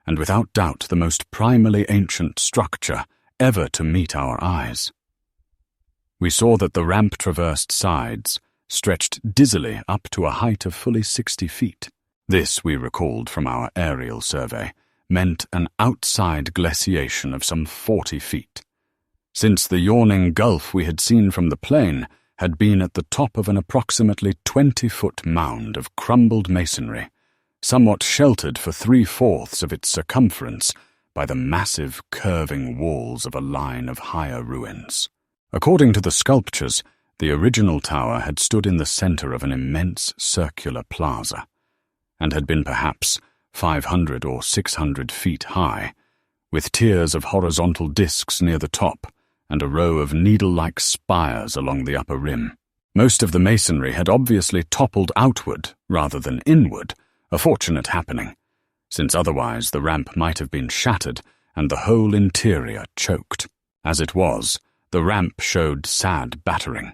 and without doubt the most primally ancient structure ever to meet our eyes, we saw that the ramp-traversed sides stretched dizzily up to a height of fully 60 feet. This, we recalled from our aerial survey, meant an outside glaciation of some 40 feet, since the yawning gulf we had seen from the plain had been at the top of an approximately 20-foot mound of crumbled masonry, somewhat sheltered for 3/4 of its circumference by the massive curving walls of a line of higher ruins. According to the sculptures, the original tower had stood in the center of an immense circular plaza, and had been perhaps 500 or 600 feet high, with tiers of horizontal discs near the top, and a row of needle-like spires along the upper rim. Most of the masonry had obviously toppled outward rather than inward, a fortunate happening, since otherwise the ramp might have been shattered and the whole interior choked. As it was, the ramp showed sad battering,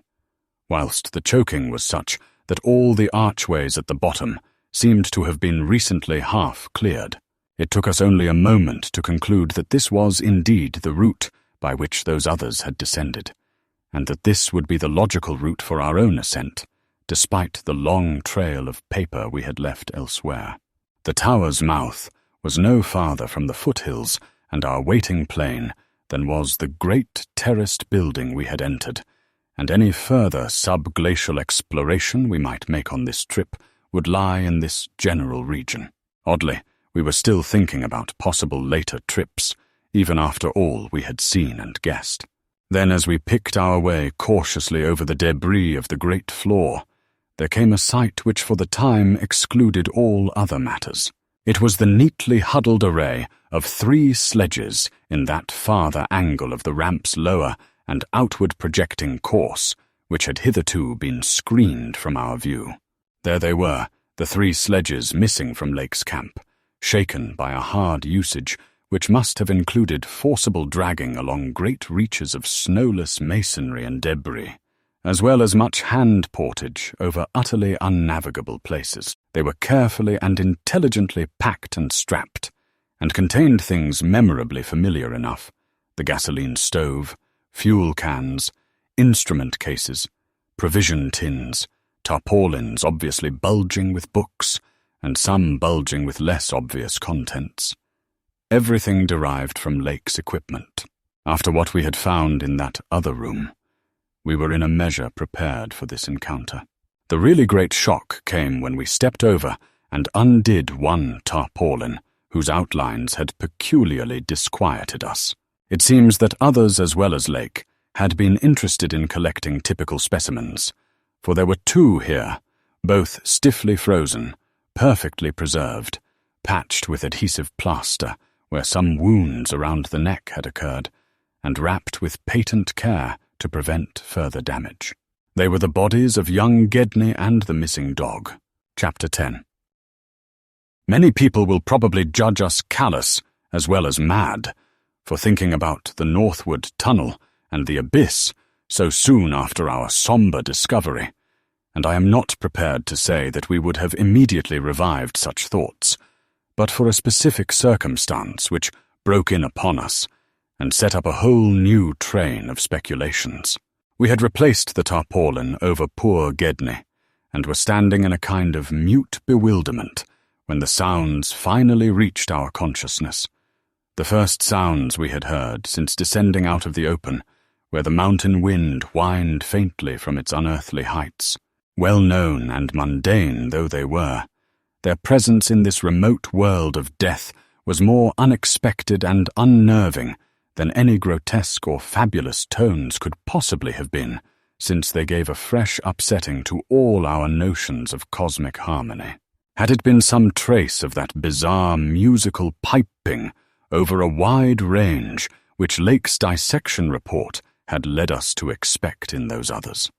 whilst the choking was such that all the archways at the bottom seemed to have been recently half cleared. It took us only a moment to conclude that this was indeed the route by which those others had descended, and that this would be the logical route for our own ascent, despite the long trail of paper we had left elsewhere. The tower's mouth was no farther from the foothills and our waiting plane than was the great terraced building we had entered, and any further subglacial exploration we might make on this trip would lie in this general region. Oddly, we were still thinking about possible later trips, even after all we had seen and guessed. Then, as we picked our way cautiously over the debris of the great floor, there came a sight which for the time excluded all other matters. It was the neatly huddled array of 3 sledges in that farther angle of the ramp's lower and outward projecting course, which had hitherto been screened from our view. There they were, the 3 sledges missing from Lake's camp, shaken by a hard usage which must have included forcible dragging along great reaches of snowless masonry and debris, as well as much hand portage over utterly unnavigable places. They were carefully and intelligently packed and strapped, and contained things memorably familiar enough: the gasoline stove, fuel cans, instrument cases, provision tins, tarpaulins obviously bulging with books, and some bulging with less obvious contents. Everything derived from Lake's equipment. After what we had found in that other room, we were in a measure prepared for this encounter. The really great shock came when we stepped over and undid one tarpaulin, whose outlines had peculiarly disquieted us. It seems that others as well as Lake had been interested in collecting typical specimens, for there were 2 here, both stiffly frozen, perfectly preserved, patched with adhesive plaster where some wounds around the neck had occurred, and wrapped with patent care to prevent further damage. They were the bodies of young Gedney and the missing dog. Chapter 10. Many people will probably judge us callous as well as mad for thinking about the northward tunnel and the abyss so soon after our somber discovery, and I am not prepared to say that we would have immediately revived such thoughts, but for a specific circumstance which broke in upon us and set up a whole new train of speculations. We had replaced the tarpaulin over poor Gedney, and were standing in a kind of mute bewilderment when the sounds finally reached our consciousness. The first sounds we had heard since descending out of the open, where the mountain wind whined faintly from its unearthly heights. Well known and mundane though they were, their presence in this remote world of death was more unexpected and unnerving than any grotesque or fabulous tones could possibly have been, since they gave a fresh upsetting to all our notions of cosmic harmony. Had it been some trace of that bizarre musical piping over a wide range which Lake's dissection report had led us to expect in those others,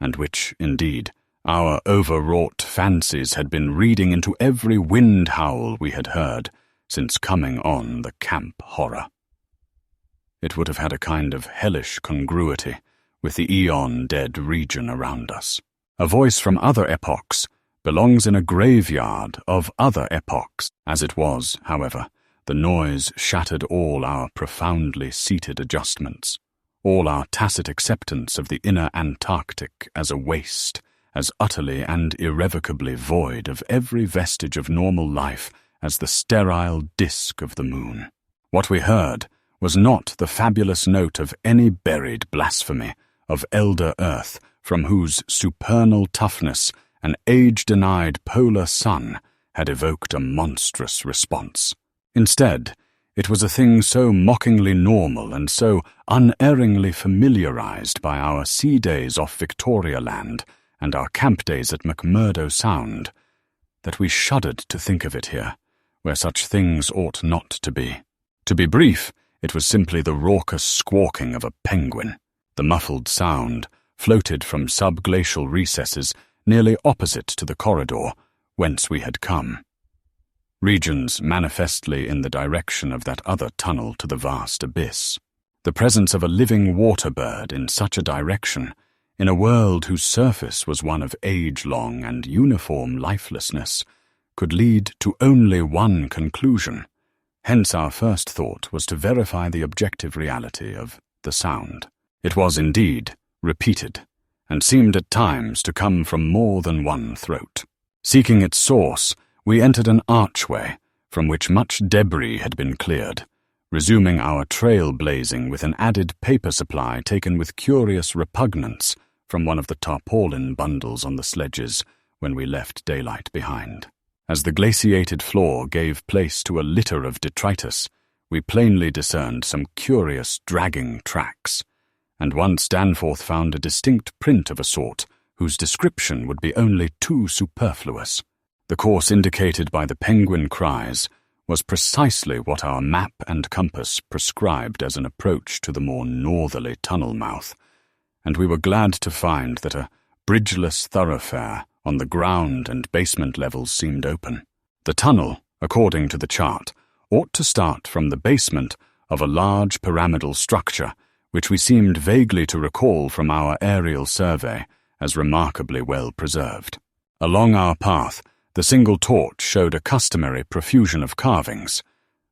and which, indeed, our overwrought fancies had been reading into every wind howl we had heard since coming on the camp horror. It would have had a kind of hellish congruity with the eon-dead region around us. A voice from other epochs belongs in a graveyard of other epochs. As it was, however, the noise shattered all our profoundly seated adjustments, all our tacit acceptance of the inner Antarctic as a waste, as utterly and irrevocably void of every vestige of normal life as the sterile disk of the moon. What we heard was not the fabulous note of any buried blasphemy of elder Earth from whose supernal toughness an age-denied polar sun had evoked a monstrous response. Instead, it was a thing so mockingly normal and so unerringly familiarized by our sea days off Victoria Land and our camp days at McMurdo Sound that we shuddered to think of it here, where such things ought not to be. To be brief, it was simply the raucous squawking of a penguin. The muffled sound floated from subglacial recesses nearly opposite to the corridor whence we had come, regions manifestly in the direction of that other tunnel to the vast abyss. The presence of a living water bird in such a direction, in a world whose surface was one of age-long and uniform lifelessness, could lead to only one conclusion. Hence our first thought was to verify the objective reality of the sound. It was indeed repeated, and seemed at times to come from more than one throat. Seeking its source, we entered an archway from which much debris had been cleared, resuming our trail blazing with an added paper supply taken with curious repugnance from one of the tarpaulin bundles on the sledges when we left daylight behind. As the glaciated floor gave place to a litter of detritus, we plainly discerned some curious dragging tracks, and once Danforth found a distinct print of a sort whose description would be only too superfluous. The course indicated by the penguin cries was precisely what our map and compass prescribed as an approach to the more northerly tunnel mouth, and we were glad to find that a bridgeless thoroughfare on the ground and basement levels seemed open. The tunnel, according to the chart, ought to start from the basement of a large pyramidal structure, which we seemed vaguely to recall from our aerial survey as remarkably well preserved. Along our path, the single torch showed a customary profusion of carvings,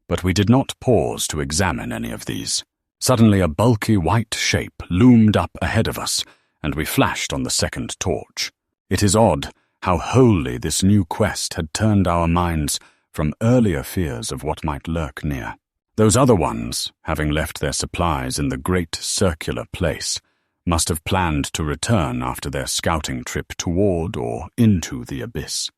but we did not pause to examine any of these. Suddenly a bulky white shape loomed up ahead of us, and we flashed on the second torch. It is odd how wholly this new quest had turned our minds from earlier fears of what might lurk near. Those other ones, having left their supplies in the great circular place, must have planned to return after their scouting trip toward or into the abyss.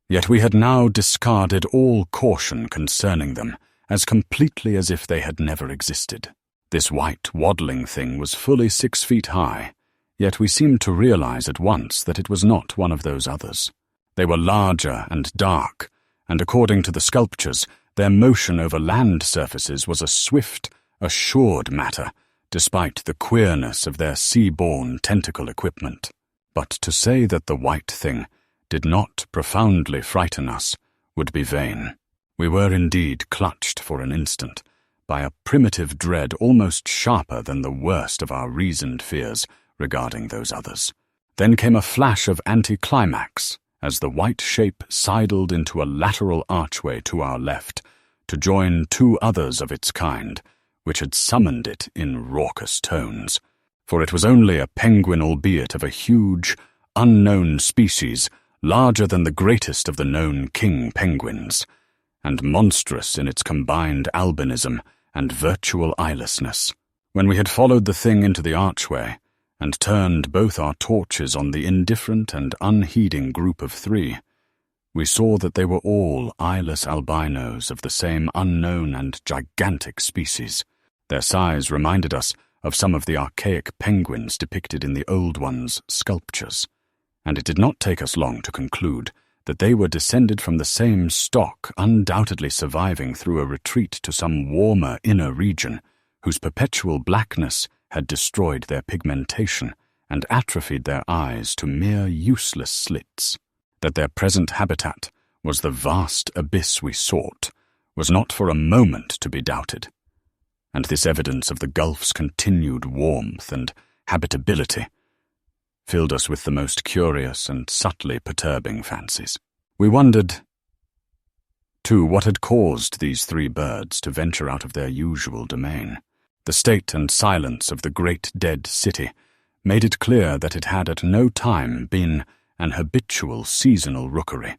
Yet we had now discarded all caution concerning them as completely as if they had never existed. This white waddling thing was fully 6 feet high, yet we seemed to realize at once that it was not one of those others. They were larger and dark, and according to the sculptures, their motion over land surfaces was a swift, assured matter, despite the queerness of their sea-borne tentacle equipment. But to say that the white thing did not profoundly frighten us would be vain. We were indeed clutched for an instant by a primitive dread almost sharper than the worst of our reasoned fears regarding those others. Then came a flash of anticlimax as the white shape sidled into a lateral archway to our left to join 2 others of its kind, which had summoned it in raucous tones. For it was only a penguin, albeit of a huge, unknown species, larger than the greatest of the known king penguins, and monstrous in its combined albinism and virtual eyelessness. When we had followed the thing into the archway, and turned both our torches on the indifferent and unheeding group of 3, we saw that they were all eyeless albinos of the same unknown and gigantic species. Their size reminded us of some of the archaic penguins depicted in the Old One's sculptures, and it did not take us long to conclude that they were descended from the same stock, undoubtedly surviving through a retreat to some warmer inner region, whose perpetual blackness had destroyed their pigmentation and atrophied their eyes to mere useless slits. That their present habitat was the vast abyss we sought was not for a moment to be doubted, and this evidence of the gulf's continued warmth and habitability filled us with the most curious and subtly perturbing fancies. We wondered, too, what had caused these 3 birds to venture out of their usual domain. The state and silence of the great dead city made it clear that it had at no time been an habitual seasonal rookery,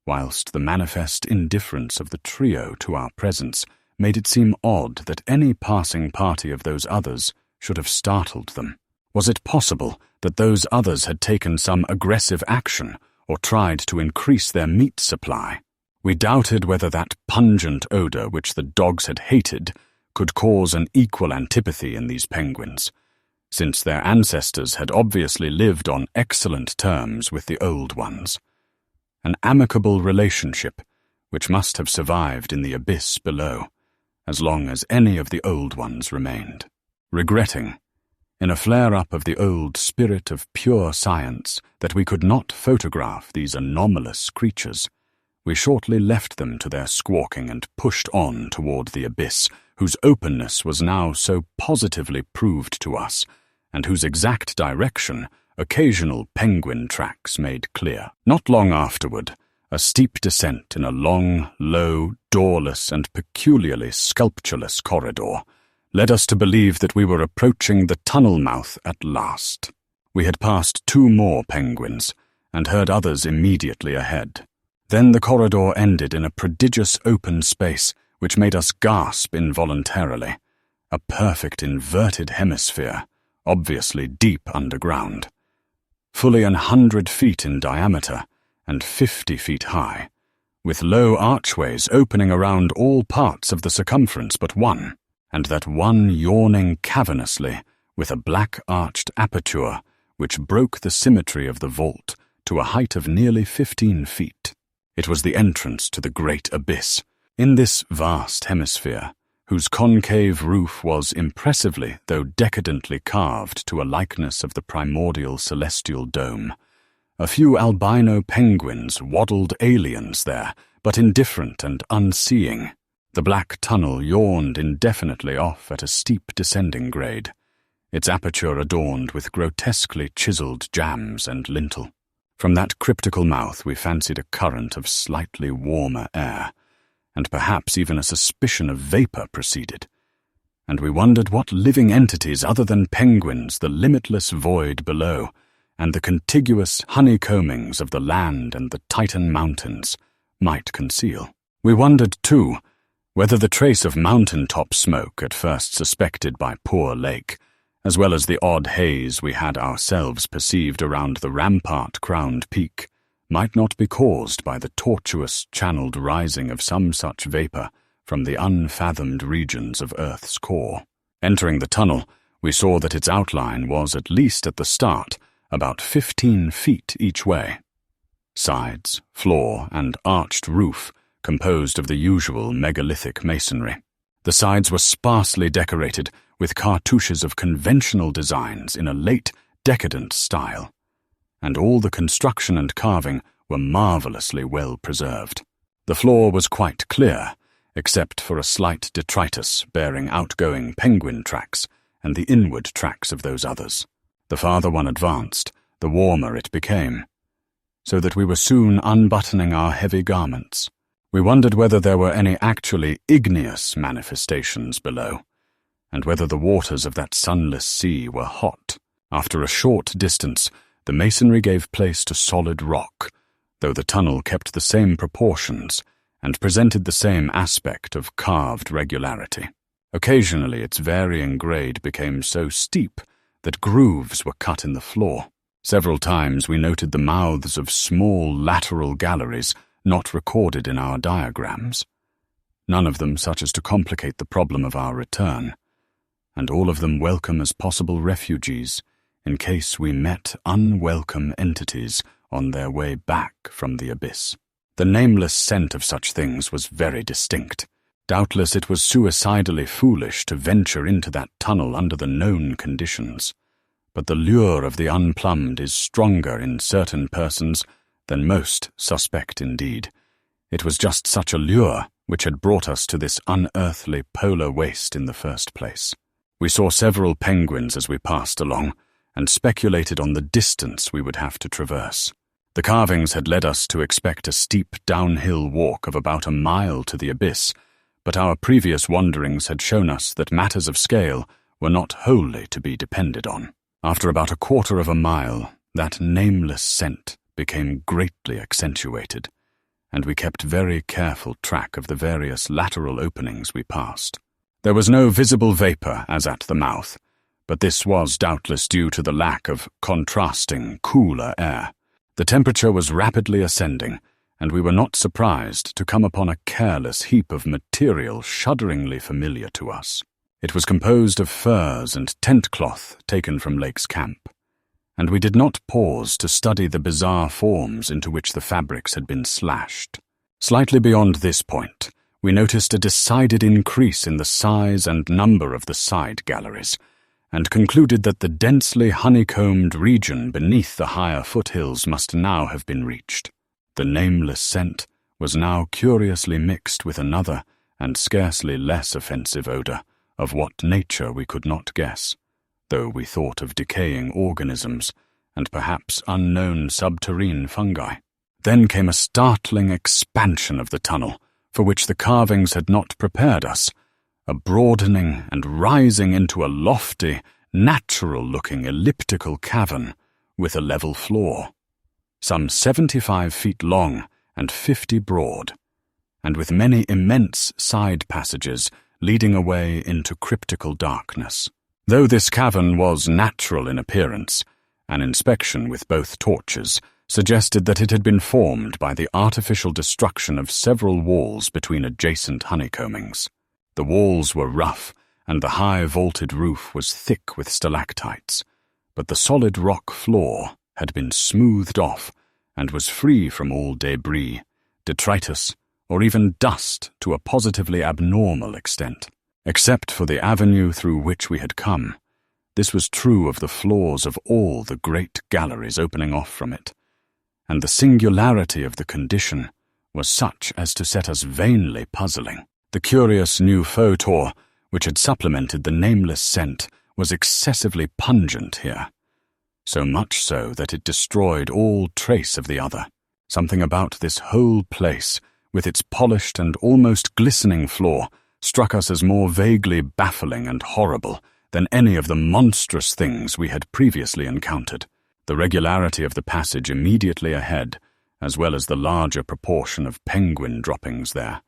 whilst the manifest indifference of the trio to our presence made it seem odd that any passing party of those others should have startled them. Was it possible that those others had taken some aggressive action or tried to increase their meat supply? We doubted whether that pungent odor which the dogs had hated could cause an equal antipathy in these penguins, since their ancestors had obviously lived on excellent terms with the Old Ones, an amicable relationship which must have survived in the abyss below, as long as any of the Old Ones remained. Regretting, in a flare-up of the old spirit of pure science, that we could not photograph these anomalous creatures, we shortly left them to their squawking and pushed on toward the abyss, whose openness was now so positively proved to us, and whose exact direction occasional penguin tracks made clear. Not long afterward, a steep descent in a long, low, doorless, and peculiarly sculptureless corridor led us to believe that we were approaching the tunnel mouth at last. We had passed 2 more penguins, and heard others immediately ahead. Then the corridor ended in a prodigious open space which made us gasp involuntarily, a perfect inverted hemisphere, obviously deep underground, fully 100 feet in diameter and 50 feet high, with low archways opening around all parts of the circumference but one, and that one yawning cavernously with a black-arched aperture which broke the symmetry of the vault to a height of nearly 15 feet. It was the entrance to the great abyss. In this vast hemisphere, whose concave roof was impressively, though decadently carved to a likeness of the primordial celestial dome, a few albino penguins waddled aliens there, but indifferent and unseeing. The black tunnel yawned indefinitely off at a steep descending grade, its aperture adorned with grotesquely chiseled jambs and lintel. From that cryptical mouth we fancied a current of slightly warmer air, and perhaps even a suspicion of vapor proceeded, and we wondered what living entities other than penguins the limitless void below and the contiguous honeycombings of the land and the Titan mountains might conceal. We wondered, too, whether the trace of mountain-top smoke at first suspected by Poor Lake, as well as the odd haze we had ourselves perceived around the rampart-crowned peak, might not be caused by the tortuous channeled rising of some such vapor from the unfathomed regions of Earth's core. Entering the tunnel, we saw that its outline was, at least at the start, about 15 feet each way. Sides, floor, and arched roof composed of the usual megalithic masonry. The sides were sparsely decorated with cartouches of conventional designs in a late, decadent style, and all the construction and carving were marvelously well preserved. The floor was quite clear, except for a slight detritus bearing outgoing penguin tracks and the inward tracks of those others. The farther one advanced, the warmer it became, so that we were soon unbuttoning our heavy garments. We wondered whether there were any actually igneous manifestations below, and whether the waters of that sunless sea were hot. After a short distance, the masonry gave place to solid rock, though the tunnel kept the same proportions and presented the same aspect of carved regularity. Occasionally its varying grade became so steep that grooves were cut in the floor. Several times we noted the mouths of small lateral galleries not recorded in our diagrams, none of them such as to complicate the problem of our return, and all of them welcome as possible refugees in case we met unwelcome entities on their way back from the abyss. The nameless scent of such things was very distinct. Doubtless it was suicidally foolish to venture into that tunnel under the known conditions, but the lure of the unplumbed is stronger in certain persons than most suspect indeed. It was just such a lure which had brought us to this unearthly polar waste in the first place. We saw several penguins as we passed along, and speculated on the distance we would have to traverse. The carvings had led us to expect a steep downhill walk of about a mile to the abyss, but our previous wanderings had shown us that matters of scale were not wholly to be depended on. After about a quarter of a mile, that nameless scent became greatly accentuated, and we kept very careful track of the various lateral openings we passed. There was no visible vapor as at the mouth, but this was doubtless due to the lack of contrasting, cooler air. The temperature was rapidly ascending, and we were not surprised to come upon a careless heap of material shudderingly familiar to us. It was composed of furs and tent cloth taken from Lake's camp, and we did not pause to study the bizarre forms into which the fabrics had been slashed. Slightly beyond this point, we noticed a decided increase in the size and number of the side galleries, and concluded that the densely honeycombed region beneath the higher foothills must now have been reached. The nameless scent was now curiously mixed with another and scarcely less offensive odor, of what nature we could not guess, though we thought of decaying organisms and perhaps unknown subterrane fungi. Then came a startling expansion of the tunnel, for which the carvings had not prepared us, a broadening and rising into a lofty, natural-looking elliptical cavern with a level floor, some 75 feet long and 50 broad, and with many immense side passages leading away into cryptical darkness. Though this cavern was natural in appearance, an inspection with both torches suggested that it had been formed by the artificial destruction of several walls between adjacent honeycombings. The walls were rough, and the high vaulted roof was thick with stalactites, but the solid rock floor had been smoothed off and was free from all debris, detritus, or even dust to a positively abnormal extent. Except for the avenue through which we had come, this was true of the floors of all the great galleries opening off from it, and the singularity of the condition was such as to set us vainly puzzling. The curious new photor, which had supplemented the nameless scent, was excessively pungent here, so much so that it destroyed all trace of the other. Something about this whole place, with its polished and almost glistening floor, struck us as more vaguely baffling and horrible than any of the monstrous things we had previously encountered. The regularity of the passage immediately ahead, as well as the larger proportion of penguin droppings there,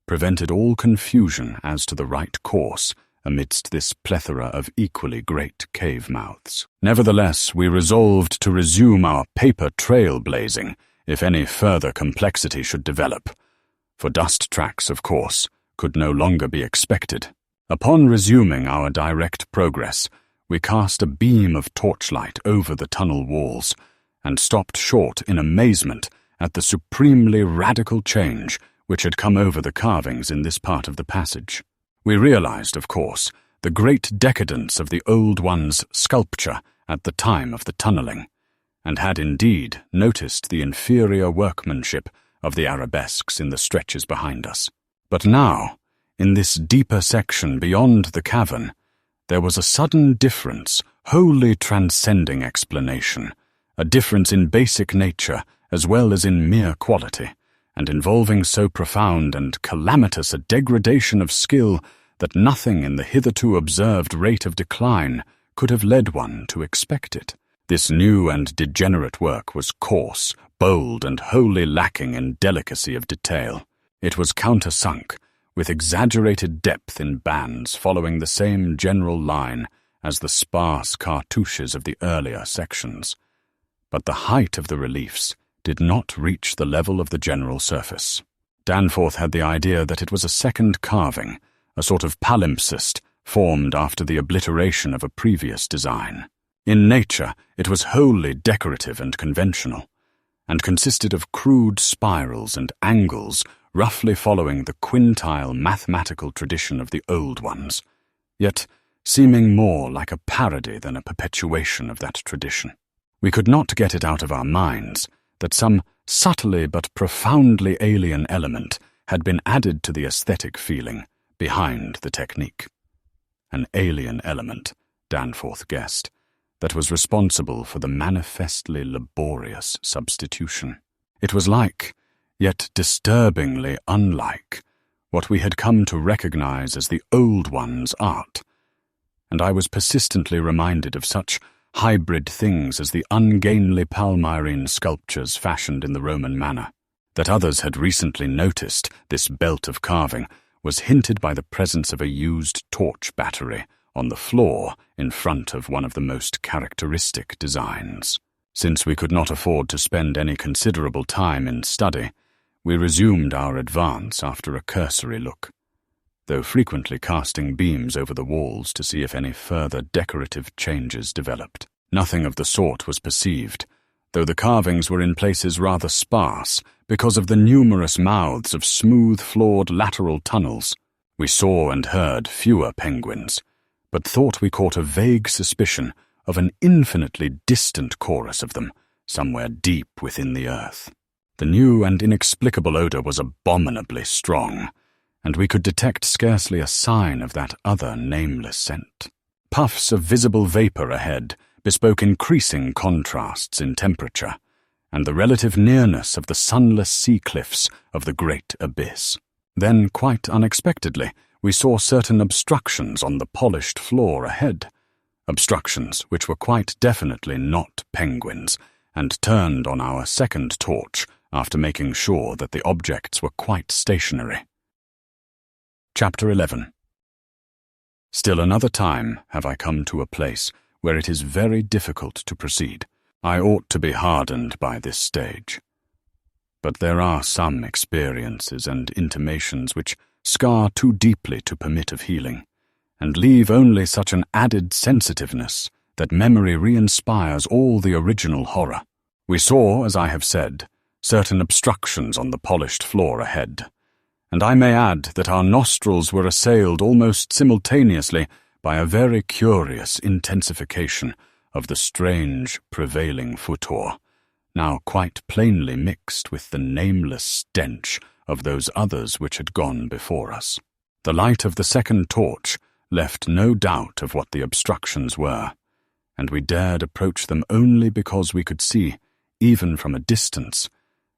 prevented all confusion as to the right course amidst this plethora of equally great cave mouths. Nevertheless, we resolved to resume our paper trail blazing if any further complexity should develop, for dust tracks, of course, could no longer be expected. Upon resuming our direct progress, we cast a beam of torchlight over the tunnel walls and stopped short in amazement at the supremely radical change which had come over the carvings in this part of the passage. We realized, of course, the great decadence of the Old One's sculpture at the time of the tunneling, and had indeed noticed the inferior workmanship of the arabesques in the stretches behind us. But now, in this deeper section beyond the cavern, there was a sudden difference, wholly transcending explanation, a difference in basic nature as well as in mere quality, and involving so profound and calamitous a degradation of skill that nothing in the hitherto observed rate of decline could have led one to expect it. This new and degenerate work was coarse, bold, and wholly lacking in delicacy of detail. It was countersunk, with exaggerated depth in bands following the same general line as the sparse cartouches of the earlier sections. But the height of the reliefs did not reach the level of the general surface. Danforth had the idea that it was a second carving, a sort of palimpsest formed after the obliteration of a previous design. In nature, it was wholly decorative and conventional, and consisted of crude spirals and angles roughly following the quintile mathematical tradition of the Old Ones, yet seeming more like a parody than a perpetuation of that tradition. We could not get it out of our minds that some subtly but profoundly alien element had been added to the aesthetic feeling behind the technique. An alien element, Danforth guessed, that was responsible for the manifestly laborious substitution. It was like, yet disturbingly unlike, what we had come to recognize as the Old One's art, and I was persistently reminded of such hybrid things as the ungainly Palmyrene sculptures fashioned in the Roman manner. That others had recently noticed this belt of carving was hinted by the presence of a used torch battery on the floor in front of one of the most characteristic designs. Since we could not afford to spend any considerable time in study, we resumed our advance after a cursory look, though frequently casting beams over the walls to see if any further decorative changes developed. Nothing of the sort was perceived, though the carvings were in places rather sparse because of the numerous mouths of smooth-floored lateral tunnels. We saw and heard fewer penguins, but thought we caught a vague suspicion of an infinitely distant chorus of them somewhere deep within the earth. The new and inexplicable odor was abominably strong, and we could detect scarcely a sign of that other nameless scent. Puffs of visible vapor ahead bespoke increasing contrasts in temperature, and the relative nearness of the sunless sea cliffs of the great abyss. Then, quite unexpectedly, we saw certain obstructions on the polished floor ahead, obstructions which were quite definitely not penguins, and turned on our second torch after making sure that the objects were quite stationary. Chapter 11. Still another time have I come to a place where it is very difficult to proceed. I ought to be hardened by this stage. But there are some experiences and intimations which scar too deeply to permit of healing, and leave only such an added sensitiveness that memory re-inspires all the original horror. We saw, as I have said, certain obstructions on the polished floor ahead, and I may add that our nostrils were assailed almost simultaneously by a very curious intensification of the strange prevailing footor, now quite plainly mixed with the nameless stench of those others which had gone before us. The light of the second torch left no doubt of what the obstructions were, and we dared approach them only because we could see, even from a distance,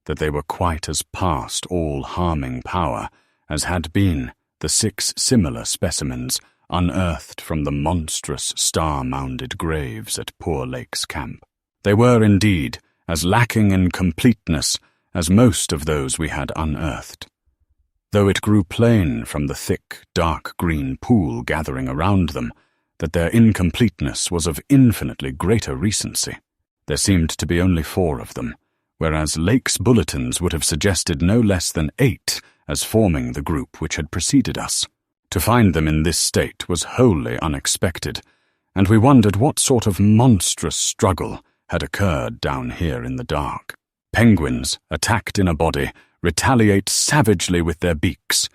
that they were quite as past all harming power as had been the 6 similar specimens unearthed from the monstrous star-mounded graves at Poor Lake's camp. They were indeed as lacking in completeness as most of those we had unearthed, though it grew plain from the thick, dark green pool gathering around them that their incompleteness was of infinitely greater recency. There seemed to be only 4 of them, whereas Lake's bulletins would have suggested no less than 8 as forming the group which had preceded us. To find them in this state was wholly unexpected, and we wondered what sort of monstrous struggle had occurred down here in the dark. Penguins, attacked in a body, retaliate savagely with their beaks,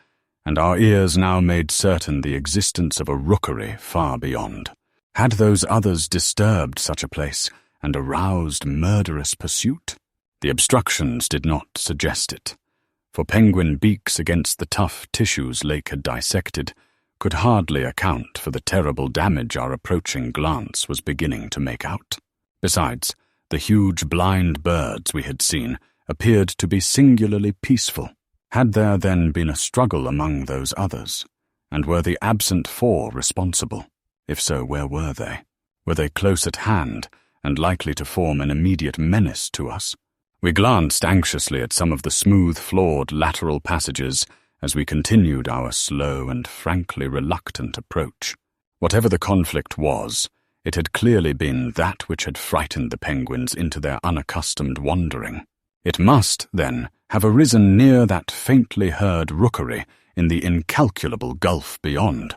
and our ears now made certain the existence of a rookery far beyond. Had those others disturbed such a place and aroused murderous pursuit? The obstructions did not suggest it, for penguin beaks against the tough tissues Lake had dissected could hardly account for the terrible damage our approaching glance was beginning to make out. Besides, the huge blind birds we had seen appeared to be singularly peaceful. Had there then been a struggle among those others, and were the absent 4 responsible? If so, where were they? Were they close at hand and likely to form an immediate menace to us? We glanced anxiously at some of the smooth-floored lateral passages as we continued our slow and frankly reluctant approach. Whatever the conflict was, it had clearly been that which had frightened the penguins into their unaccustomed wandering. It must, then, have arisen near that faintly heard rookery in the incalculable gulf beyond,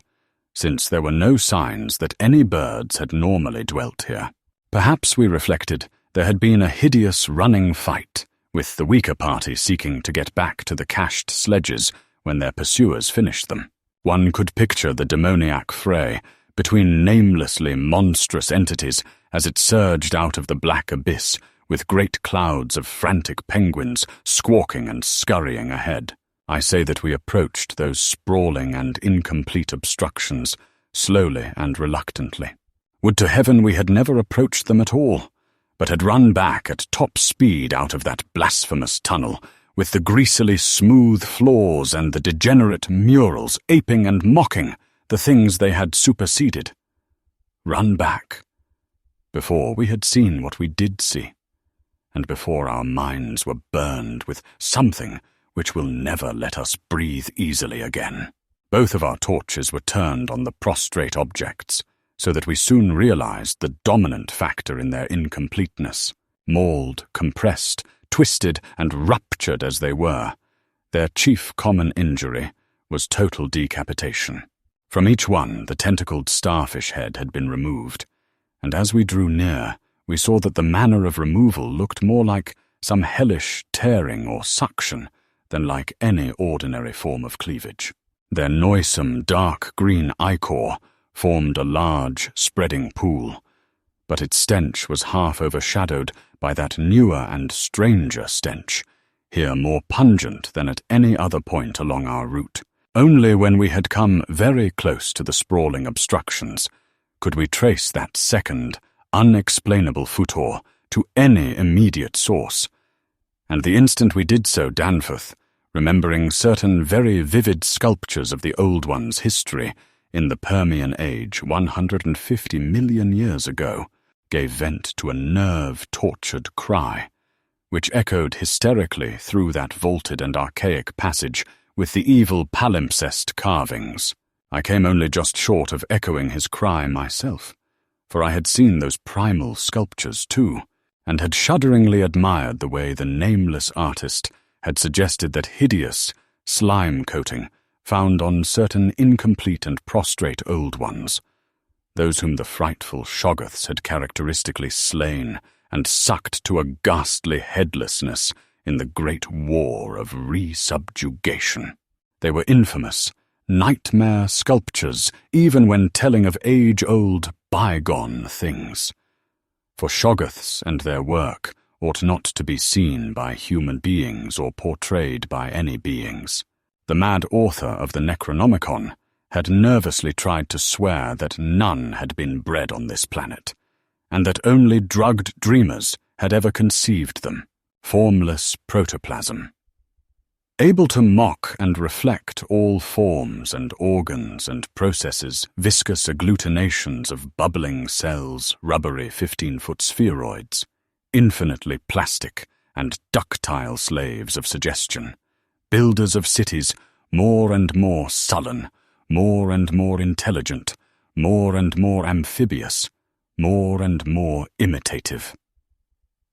since there were no signs that any birds had normally dwelt here. Perhaps, we reflected, there had been a hideous running fight, with the weaker party seeking to get back to the cached sledges when their pursuers finished them. One could picture the demoniac fray between namelessly monstrous entities as it surged out of the black abyss with great clouds of frantic penguins squawking and scurrying ahead. I say that we approached those sprawling and incomplete obstructions slowly and reluctantly. Would to heaven we had never approached them at all, but had run back at top speed out of that blasphemous tunnel, with the greasily smooth floors and the degenerate murals aping and mocking the things they had superseded. Run back, before we had seen what we did see, and before our minds were burned with something which will never let us breathe easily again. Both of our torches were turned on the prostrate objects, so that we soon realized the dominant factor in their incompleteness. Mauled, compressed, twisted, and ruptured as they were, their chief common injury was total decapitation. From each one, the tentacled starfish head had been removed, and as we drew near, we saw that the manner of removal looked more like some hellish tearing or suction than like any ordinary form of cleavage. Their noisome, dark green ichor formed a large, spreading pool, but its stench was half overshadowed by that newer and stranger stench, here more pungent than at any other point along our route. Only when we had come very close to the sprawling obstructions could we trace that second, unexplainable footor to any immediate source, and the instant we did so, Danforth, remembering certain very vivid sculptures of the Old One's history in the Permian Age 150 million years ago, gave vent to a nerve-tortured cry, which echoed hysterically through that vaulted and archaic passage with the evil palimpsest carvings. I came only just short of echoing his cry myself, for I had seen those primal sculptures too, and had shudderingly admired the way the nameless artist had suggested that hideous slime coating found on certain incomplete and prostrate old ones, those whom the frightful Shoggoths had characteristically slain and sucked to a ghastly headlessness in the great war of resubjugation. They were infamous, nightmare sculptures, even when telling of age-old, bygone things. For Shoggoths and their work ought not to be seen by human beings or portrayed by any beings. The mad author of the Necronomicon had nervously tried to swear that none had been bred on this planet, and that only drugged dreamers had ever conceived them, formless protoplasm. Able to mock and reflect all forms and organs and processes, viscous agglutinations of bubbling cells, rubbery 15-foot spheroids, infinitely plastic and ductile slaves of suggestion, builders of cities more and more sullen, more and more intelligent, more and more amphibious, more and more imitative.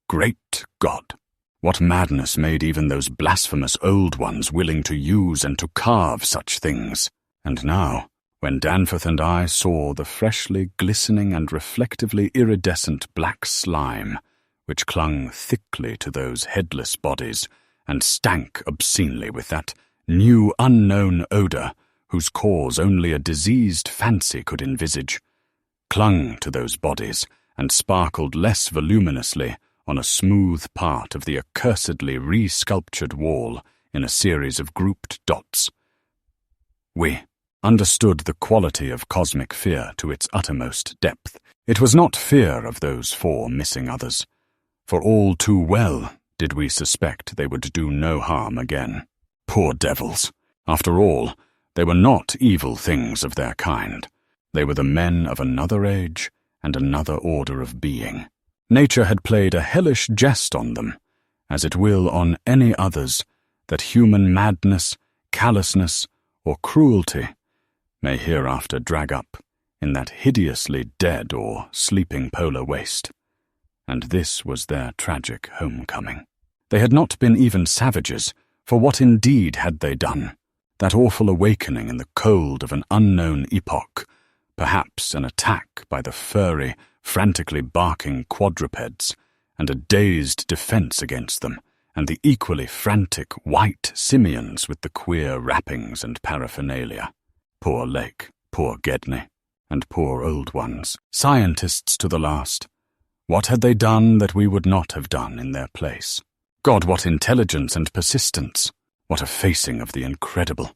Great God! What madness made even those blasphemous old ones willing to use and to carve such things? And now, when Danforth and I saw the freshly glistening and reflectively iridescent black slime, which clung thickly to those headless bodies and stank obscenely with that new unknown odor whose cause only a diseased fancy could envisage, clung to those bodies and sparkled less voluminously on a smooth part of the accursedly re-sculptured wall in a series of grouped dots. We understood the quality of cosmic fear to its uttermost depth. It was not fear of those 4 missing others, for all too well did we suspect they would do no harm again. Poor devils! After all, they were not evil things of their kind. They were the men of another age and another order of being. Nature had played a hellish jest on them, as it will on any others that human madness, callousness, or cruelty may hereafter drag up in that hideously dead or sleeping polar waste. And this was their tragic homecoming. They had not been even savages, for what indeed had they done? That awful awakening in the cold of an unknown epoch, perhaps an attack by the furry, frantically barking quadrupeds, and a dazed defense against them, and the equally frantic white simians with the queer wrappings and paraphernalia. Poor Lake, poor Gedney, and poor old ones, scientists to the last. What had they done that we would not have done in their place? God, what intelligence and persistence! What a facing of the incredible!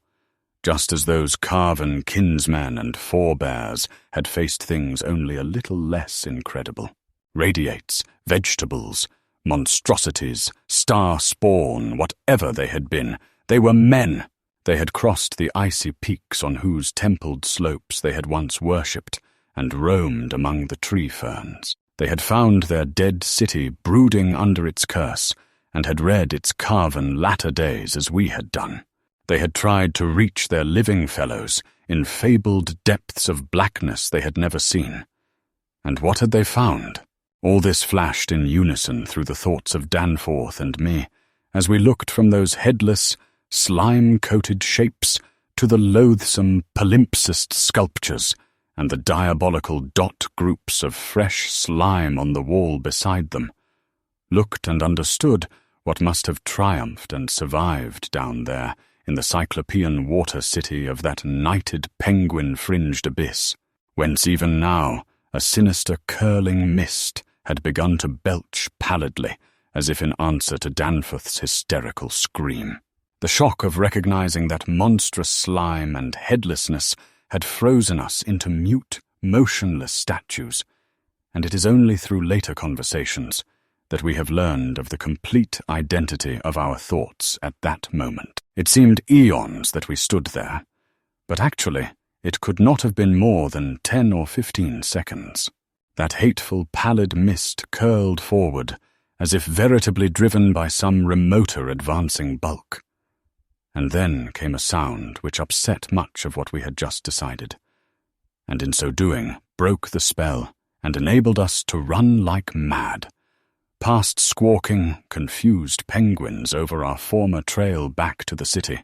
Just as those carven kinsmen and forebears had faced things only a little less incredible. Radiates, vegetables, monstrosities, star spawn, whatever they had been, they were men. They had crossed the icy peaks on whose templed slopes they had once worshipped, and roamed among the tree ferns. They had found their dead city brooding under its curse, and had read its carven latter days as we had done. They had tried to reach their living fellows in fabled depths of blackness they had never seen. And what had they found? All this flashed in unison through the thoughts of Danforth and me, as we looked from those headless, slime-coated shapes to the loathsome palimpsest sculptures and the diabolical dot groups of fresh slime on the wall beside them, looked and understood what must have triumphed and survived down there in the cyclopean water city of that nighted penguin-fringed abyss, whence even now a sinister curling mist had begun to belch pallidly, as if in answer to Danforth's hysterical scream. The shock of recognizing that monstrous slime and headlessness had frozen us into mute, motionless statues, and it is only through later conversations that we have learned of the complete identity of our thoughts at that moment. It seemed eons that we stood there, but actually it could not have been more than 10 or 15 seconds. That hateful pallid mist curled forward, as if veritably driven by some remoter advancing bulk. And then came a sound which upset much of what we had just decided, and in so doing broke the spell and enabled us to run like mad, past squawking, confused penguins over our former trail back to the city,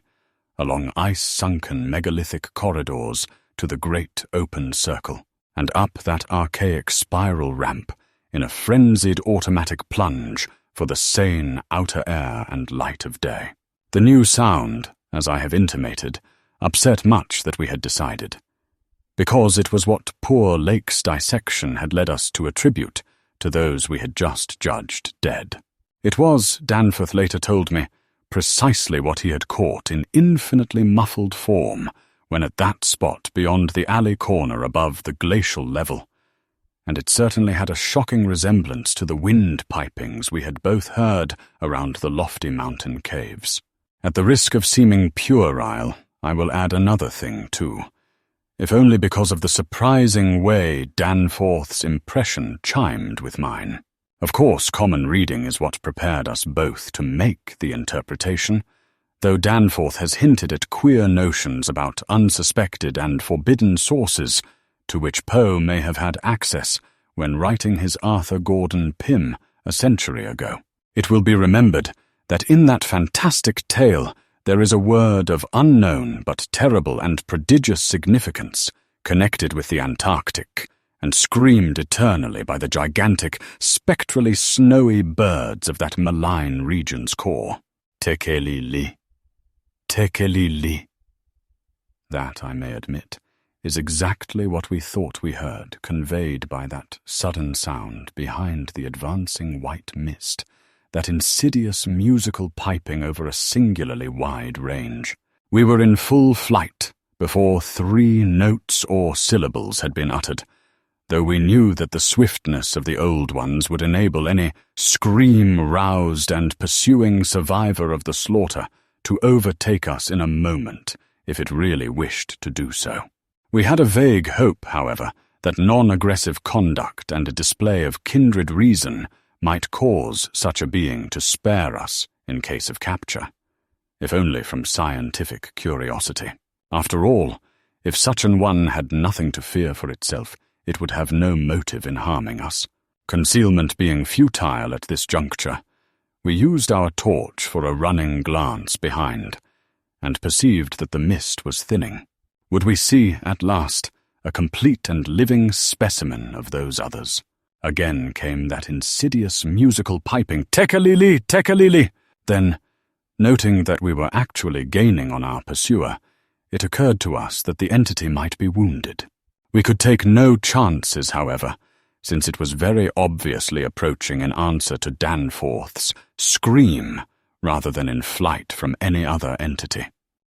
along ice-sunken megalithic corridors to the great open circle, and up that archaic spiral ramp in a frenzied automatic plunge for the sane outer air and light of day. The new sound, as I have intimated, upset much that we had decided, because it was what poor Lake's dissection had led us to attribute to those we had just judged dead. It was, Danforth later told me, precisely what he had caught in infinitely muffled form when at that spot beyond the alley corner above the glacial level, and it certainly had a shocking resemblance to the wind pipings we had both heard around the lofty mountain caves. At the risk of seeming puerile, I will add another thing too, if only because of the surprising way Danforth's impression chimed with mine. Of course, common reading is what prepared us both to make the interpretation, though Danforth has hinted at queer notions about unsuspected and forbidden sources to which Poe may have had access when writing his Arthur Gordon Pym a century ago. It will be remembered that in that fantastic tale there is a word of unknown but terrible and prodigious significance connected with the Antarctic, and screamed eternally by the gigantic, spectrally snowy birds of that malign region's core. Tekelili. Tekelili. That, I may admit, is exactly what we thought we heard, conveyed by that sudden sound behind the advancing white mist, that insidious musical piping over a singularly wide range. We were in full flight before 3 notes or syllables had been uttered, though we knew that the swiftness of the old ones would enable any scream-roused and pursuing survivor of the slaughter to overtake us in a moment if it really wished to do so. We had a vague hope, however, that non-aggressive conduct and a display of kindred reason might cause such a being to spare us in case of capture, if only from scientific curiosity. After all, if such an one had nothing to fear for itself, it would have no motive in harming us. Concealment being futile at this juncture, we used our torch for a running glance behind, and perceived that the mist was thinning. Would we see, at last, a complete and living specimen of those others? Again came that insidious musical piping, "Tekelili, tekelili!" Then, noting that we were actually gaining on our pursuer, it occurred to us that the entity might be wounded. We could take no chances, however, since it was very obviously approaching in answer to Danforth's scream rather than in flight from any other entity.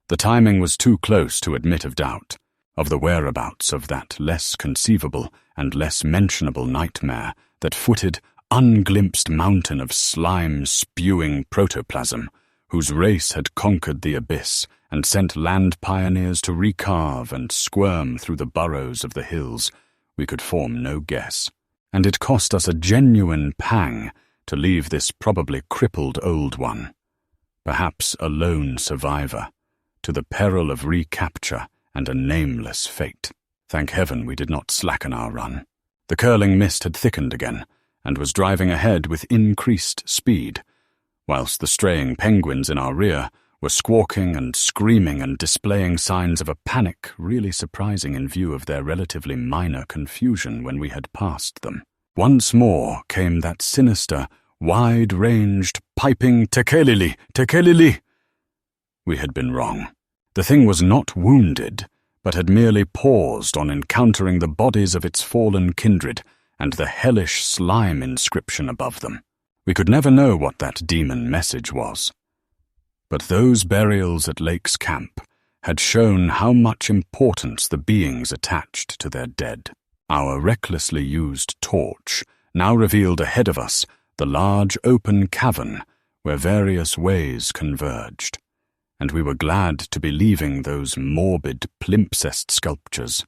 The timing was too close to admit of doubt, of the whereabouts of that less conceivable and less mentionable nightmare that footed unglimpsed mountain of slime-spewing protoplasm, whose race had conquered the abyss and sent land pioneers to recarve and squirm through the burrows of the hills. We could form no guess, and it cost us a genuine pang to leave this probably crippled old one, perhaps a lone survivor, to the peril of recapture and a nameless fate. Thank heaven we did not slacken our run. The curling mist had thickened again, and was driving ahead with increased speed, whilst the straying penguins in our rear were squawking and screaming and displaying signs of a panic really surprising in view of their relatively minor confusion when we had passed them. Once more came that sinister, wide-ranged, piping "Tekelili, tekelili!" We had been wrong. The thing was not wounded, but had merely paused on encountering the bodies of its fallen kindred and the hellish slime inscription above them. We could never know what that demon message was. But those burials at Lake's camp had shown how much importance the beings attached to their dead. Our recklessly used torch now revealed ahead of us the large open cavern where various ways converged, and we were glad to be leaving those morbid palimpsest sculptures.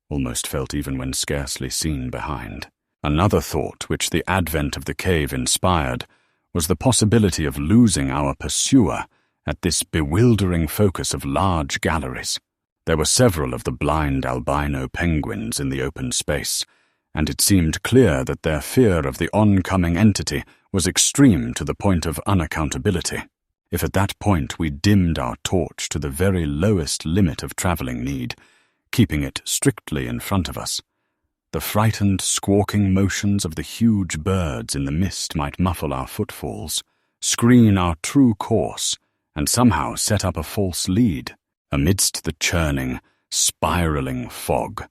Almost felt even when scarcely seen behind. Another thought which the advent of the cave inspired was the possibility of losing our pursuer at this bewildering focus of large galleries. There were several of the blind albino penguins in the open space, and it seemed clear that their fear of the oncoming entity was extreme to the point of unaccountability. If at that point we dimmed our torch to the very lowest limit of travelling need, keeping it strictly in front of us, The frightened, squawking motions of the huge birds in the mist might muffle our footfalls, screen our true course, and somehow set up a false lead. Amidst the churning, spiraling fog,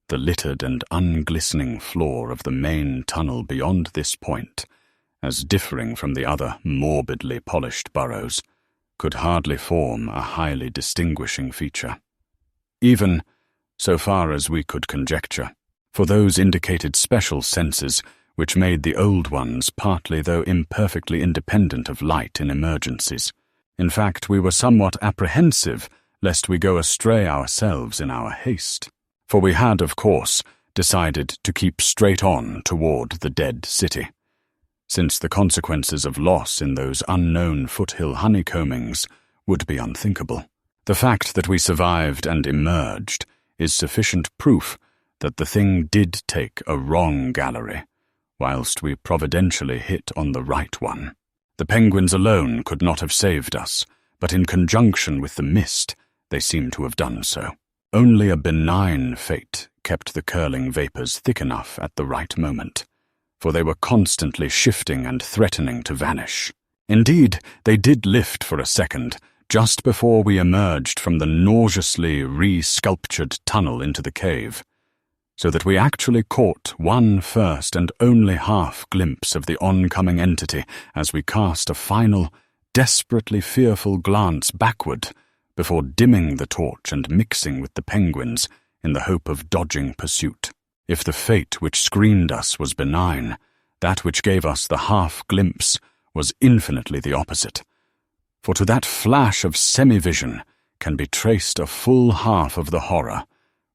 the littered and unglistening floor of the main tunnel beyond this point, as differing from the other morbidly polished burrows, could hardly form a highly distinguishing feature. Even, so far as we could conjecture, for those indicated special senses which made the old ones partly though imperfectly independent of light in emergencies. In fact, we were somewhat apprehensive lest we go astray ourselves in our haste, for we had, of course, decided to keep straight on toward the dead city, since the consequences of loss in those unknown foothill honeycombings would be unthinkable. The fact that we survived and emerged is sufficient proof that the thing did take a wrong gallery, whilst we providentially hit on the right one. The penguins alone could not have saved us, but in conjunction with the mist, they seem to have done so. Only a benign fate kept the curling vapours thick enough at the right moment, for they were constantly shifting and threatening to vanish. Indeed, they did lift for a second, just before we emerged from the nauseously re-sculptured tunnel into the cave, so that we actually caught one first and only half glimpse of the oncoming entity as we cast a final, desperately fearful glance backward before dimming the torch and mixing with the penguins in the hope of dodging pursuit. If the fate which screened us was benign, that which gave us the half-glimpse was infinitely the opposite. For to that flash of semi-vision can be traced a full half of the horror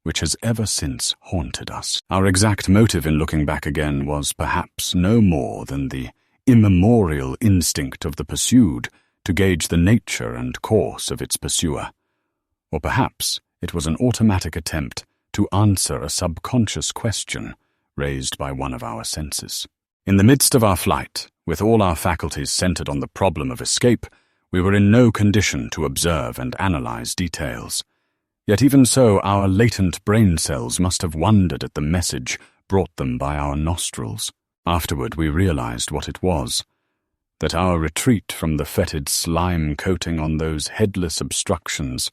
which has ever since haunted us. Our exact motive in looking back again was perhaps no more than the immemorial instinct of the pursued to gauge the nature and course of its pursuer. Or perhaps it was an automatic attempt to answer a subconscious question raised by one of our senses. In the midst of our flight, with all our faculties centered on the problem of escape, we were in no condition to observe and analyze details. Yet even so, our latent brain cells must have wondered at the message brought them by our nostrils. Afterward we realized what it was, that our retreat from the fetid slime coating on those headless obstructions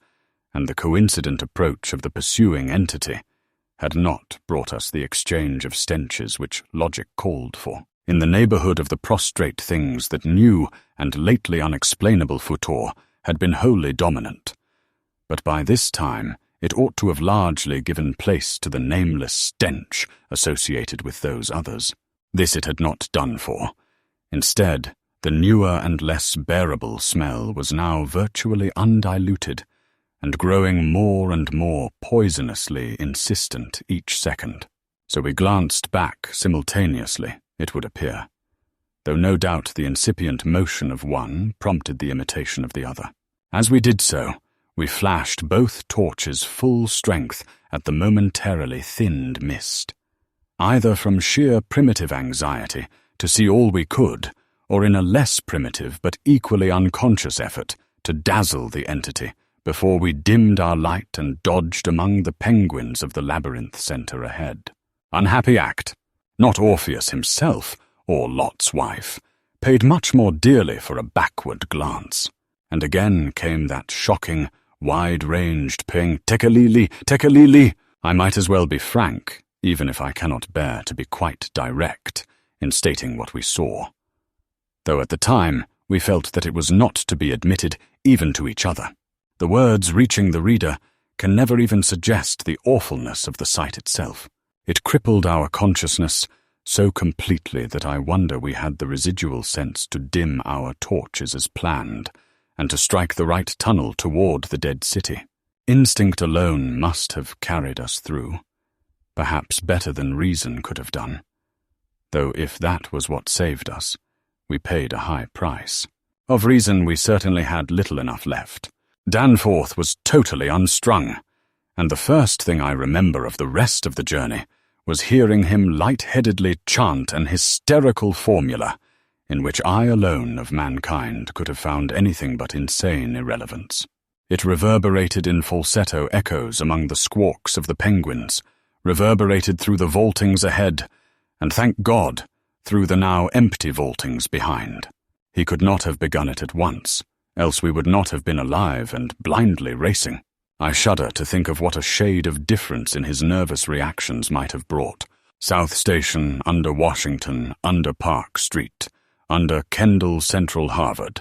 and the coincident approach of the pursuing entity had not brought us the exchange of stenches which logic called for. In the neighborhood of the prostrate things that new and lately unexplainable footor had been wholly dominant. But by this time it ought to have largely given place to the nameless stench associated with those others. This it had not done for. Instead, the newer and less bearable smell was now virtually undiluted, and growing more and more poisonously insistent each second. So we glanced back simultaneously, it would appear, though no doubt the incipient motion of one prompted the imitation of the other. As we did so, we flashed both torches full strength at the momentarily thinned mist, either from sheer primitive anxiety to see all we could, or in a less primitive but equally unconscious effort to dazzle the entity before we dimmed our light and dodged among the penguins of the labyrinth center ahead. Unhappy act. Not Orpheus himself, or Lot's wife, paid much more dearly for a backward glance, and again came that shocking, wide-ranged ping, "Tekalili, Tekalili!" I might as well be frank, even if I cannot bear to be quite direct in stating what we saw, though at the time we felt that it was not to be admitted even to each other. The words reaching the reader can never even suggest the awfulness of the sight itself. It crippled our consciousness so completely that I wonder we had the residual sense to dim our torches as planned, and to strike the right tunnel toward the dead city. Instinct alone must have carried us through, perhaps better than reason could have done, though if that was what saved us, we paid a high price. Of reason we certainly had little enough left. Danforth was totally unstrung, and the first thing I remember of the rest of the journey was hearing him light-headedly chant an hysterical formula in which I alone of mankind could have found anything but insane irrelevance. It reverberated in falsetto echoes among the squawks of the penguins, reverberated through the vaultings ahead, and thank God, through the now empty vaultings behind. He could not have begun it at once, else we would not have been alive and blindly racing. I shudder to think of what a shade of difference in his nervous reactions might have brought. South Station, under Washington, under Park Street, under Kendall Central Harvard.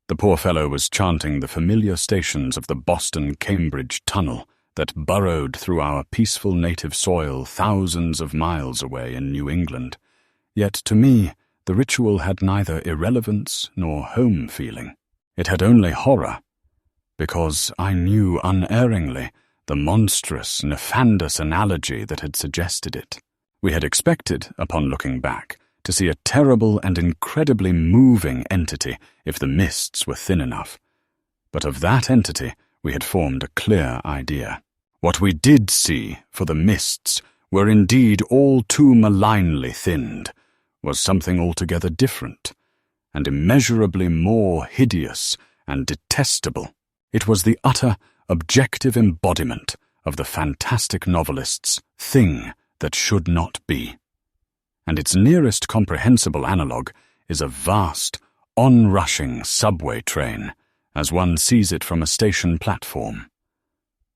The poor fellow was chanting the familiar stations of the Boston-Cambridge tunnel that burrowed through our peaceful native soil thousands of miles away in New England. Yet to me, the ritual had neither irrelevance nor home feeling. It had only horror, because I knew unerringly the monstrous, nefandous analogy that had suggested it. We had expected, upon looking back, to see a terrible and incredibly moving entity if the mists were thin enough. But of that entity we had formed a clear idea. What we did see, for the mists were indeed all too malignly thinned, was something altogether different, and immeasurably more hideous and detestable. It was the utter, objective embodiment of the fantastic novelist's thing that should not be. And its nearest comprehensible analogue is a vast, onrushing subway train, as one sees it from a station platform.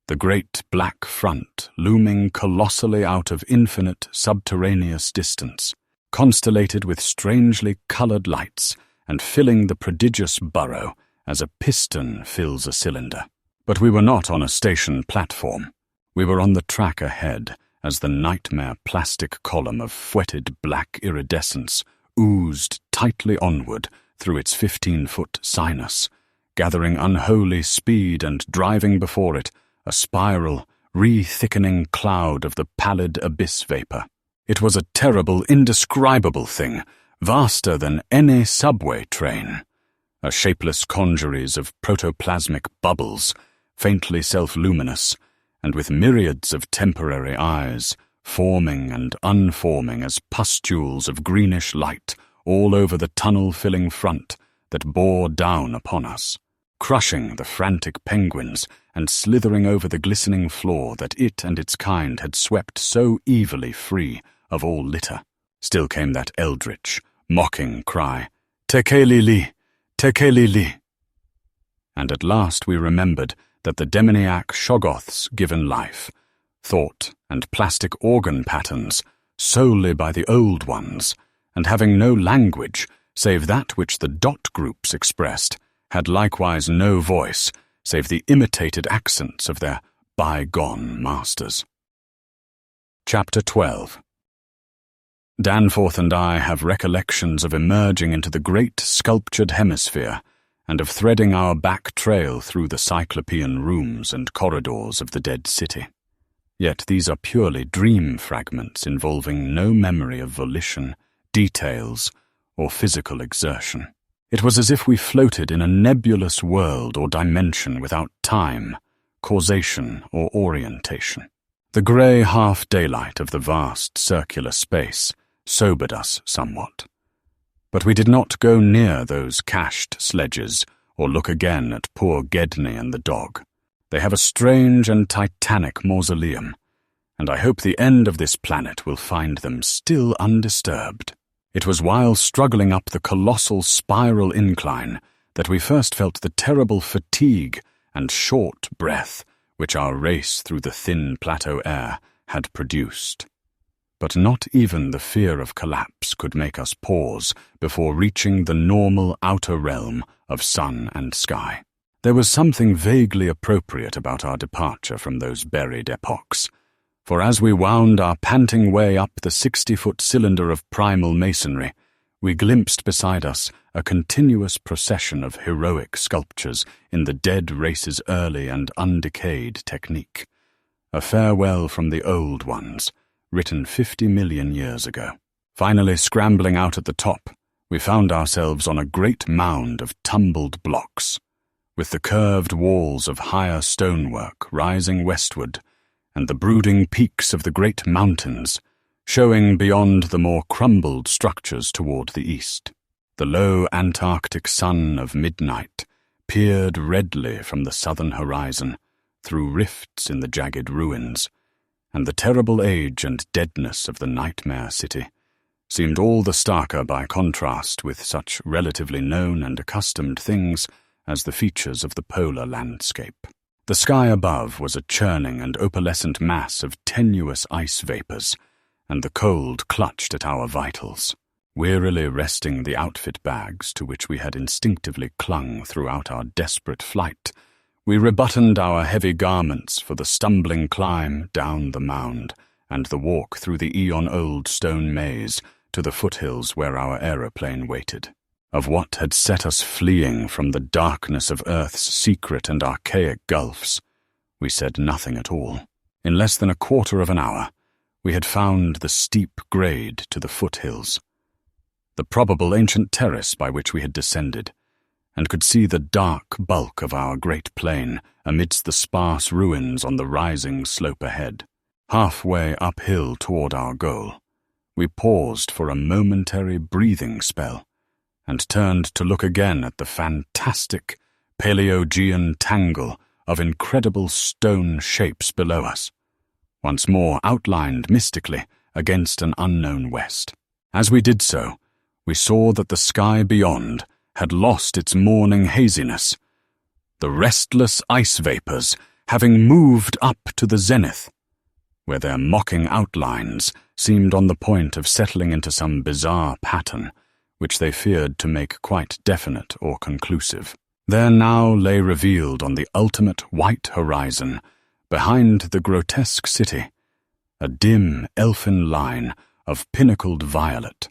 The great black front looming colossally out of infinite subterraneous distance, constellated with strangely coloured lights and filling the prodigious burrow as a piston fills a cylinder. But we were not on a station platform. We were on the track ahead as the nightmare plastic column of fretted black iridescence oozed tightly onward through its 15-foot sinus, gathering unholy speed and driving before it a spiral, re-thickening cloud of the pallid abyss vapour. It was a terrible, indescribable thing, vaster than any subway train. A shapeless congeries of protoplasmic bubbles, faintly self-luminous, and with myriads of temporary eyes, forming and unforming as pustules of greenish light all over the tunnel-filling front that bore down upon us, crushing the frantic penguins and slithering over the glistening floor that it and its kind had swept so evilly free of all litter. Still came that eldritch, mocking cry, "Tekeli-li! Tekeli-li!" And at last we remembered that the demoniac Shoggoth's given life, thought, and plastic organ patterns solely by the old ones, and having no language save that which the dot groups expressed, had likewise no voice save the imitated accents of their bygone masters. Chapter 12. Danforth and I have recollections of emerging into the great sculptured hemisphere and of threading our back trail through the cyclopean rooms and corridors of the dead city. Yet these are purely dream fragments involving no memory of volition, details, or physical exertion. It was as if we floated in a nebulous world or dimension without time, causation, or orientation. The grey half-daylight of the vast circular space sobered us somewhat. But we did not go near those cached sledges or look again at poor Gedney and the dog. They have a strange and titanic mausoleum, and I hope the end of this planet will find them still undisturbed. It was while struggling up the colossal spiral incline that we first felt the terrible fatigue and short breath which our race through the thin plateau air had produced. But not even the fear of collapse could make us pause before reaching the normal outer realm of sun and sky. There was something vaguely appropriate about our departure from those buried epochs, for as we wound our panting way up the 60-foot cylinder of primal masonry, we glimpsed beside us a continuous procession of heroic sculptures in the dead race's early and undecayed technique, a farewell from the old ones, written 50 million years ago. Finally scrambling out at the top, we found ourselves on a great mound of tumbled blocks, with the curved walls of higher stonework rising westward, and the brooding peaks of the great mountains showing beyond the more crumbled structures toward the east. The low Antarctic sun of midnight peered redly from the southern horizon through rifts in the jagged ruins, and the terrible age and deadness of the nightmare city seemed all the starker by contrast with such relatively known and accustomed things as the features of the polar landscape. The sky above was a churning and opalescent mass of tenuous ice vapors, and the cold clutched at our vitals. Wearily resting the outfit bags to which we had instinctively clung throughout our desperate flight, we rebuttoned our heavy garments for the stumbling climb down the mound and the walk through the eon-old stone maze to the foothills where our aeroplane waited. Of what had set us fleeing from the darkness of Earth's secret and archaic gulfs, we said nothing at all. In less than a quarter of an hour, we had found the steep grade to the foothills, the probable ancient terrace by which we had descended, and could see the dark bulk of our great plain amidst the sparse ruins on the rising slope ahead. Halfway uphill toward our goal, we paused for a momentary breathing spell, and turned to look again at the fantastic Paleogean tangle of incredible stone shapes below us, once more outlined mystically against an unknown west. As we did so, we saw that the sky beyond had lost its morning haziness, the restless ice vapors having moved up to the zenith, where their mocking outlines seemed on the point of settling into some bizarre pattern which they feared to make quite definite or conclusive. There now lay revealed on the ultimate white horizon, behind the grotesque city, a dim elfin line of pinnacled violet,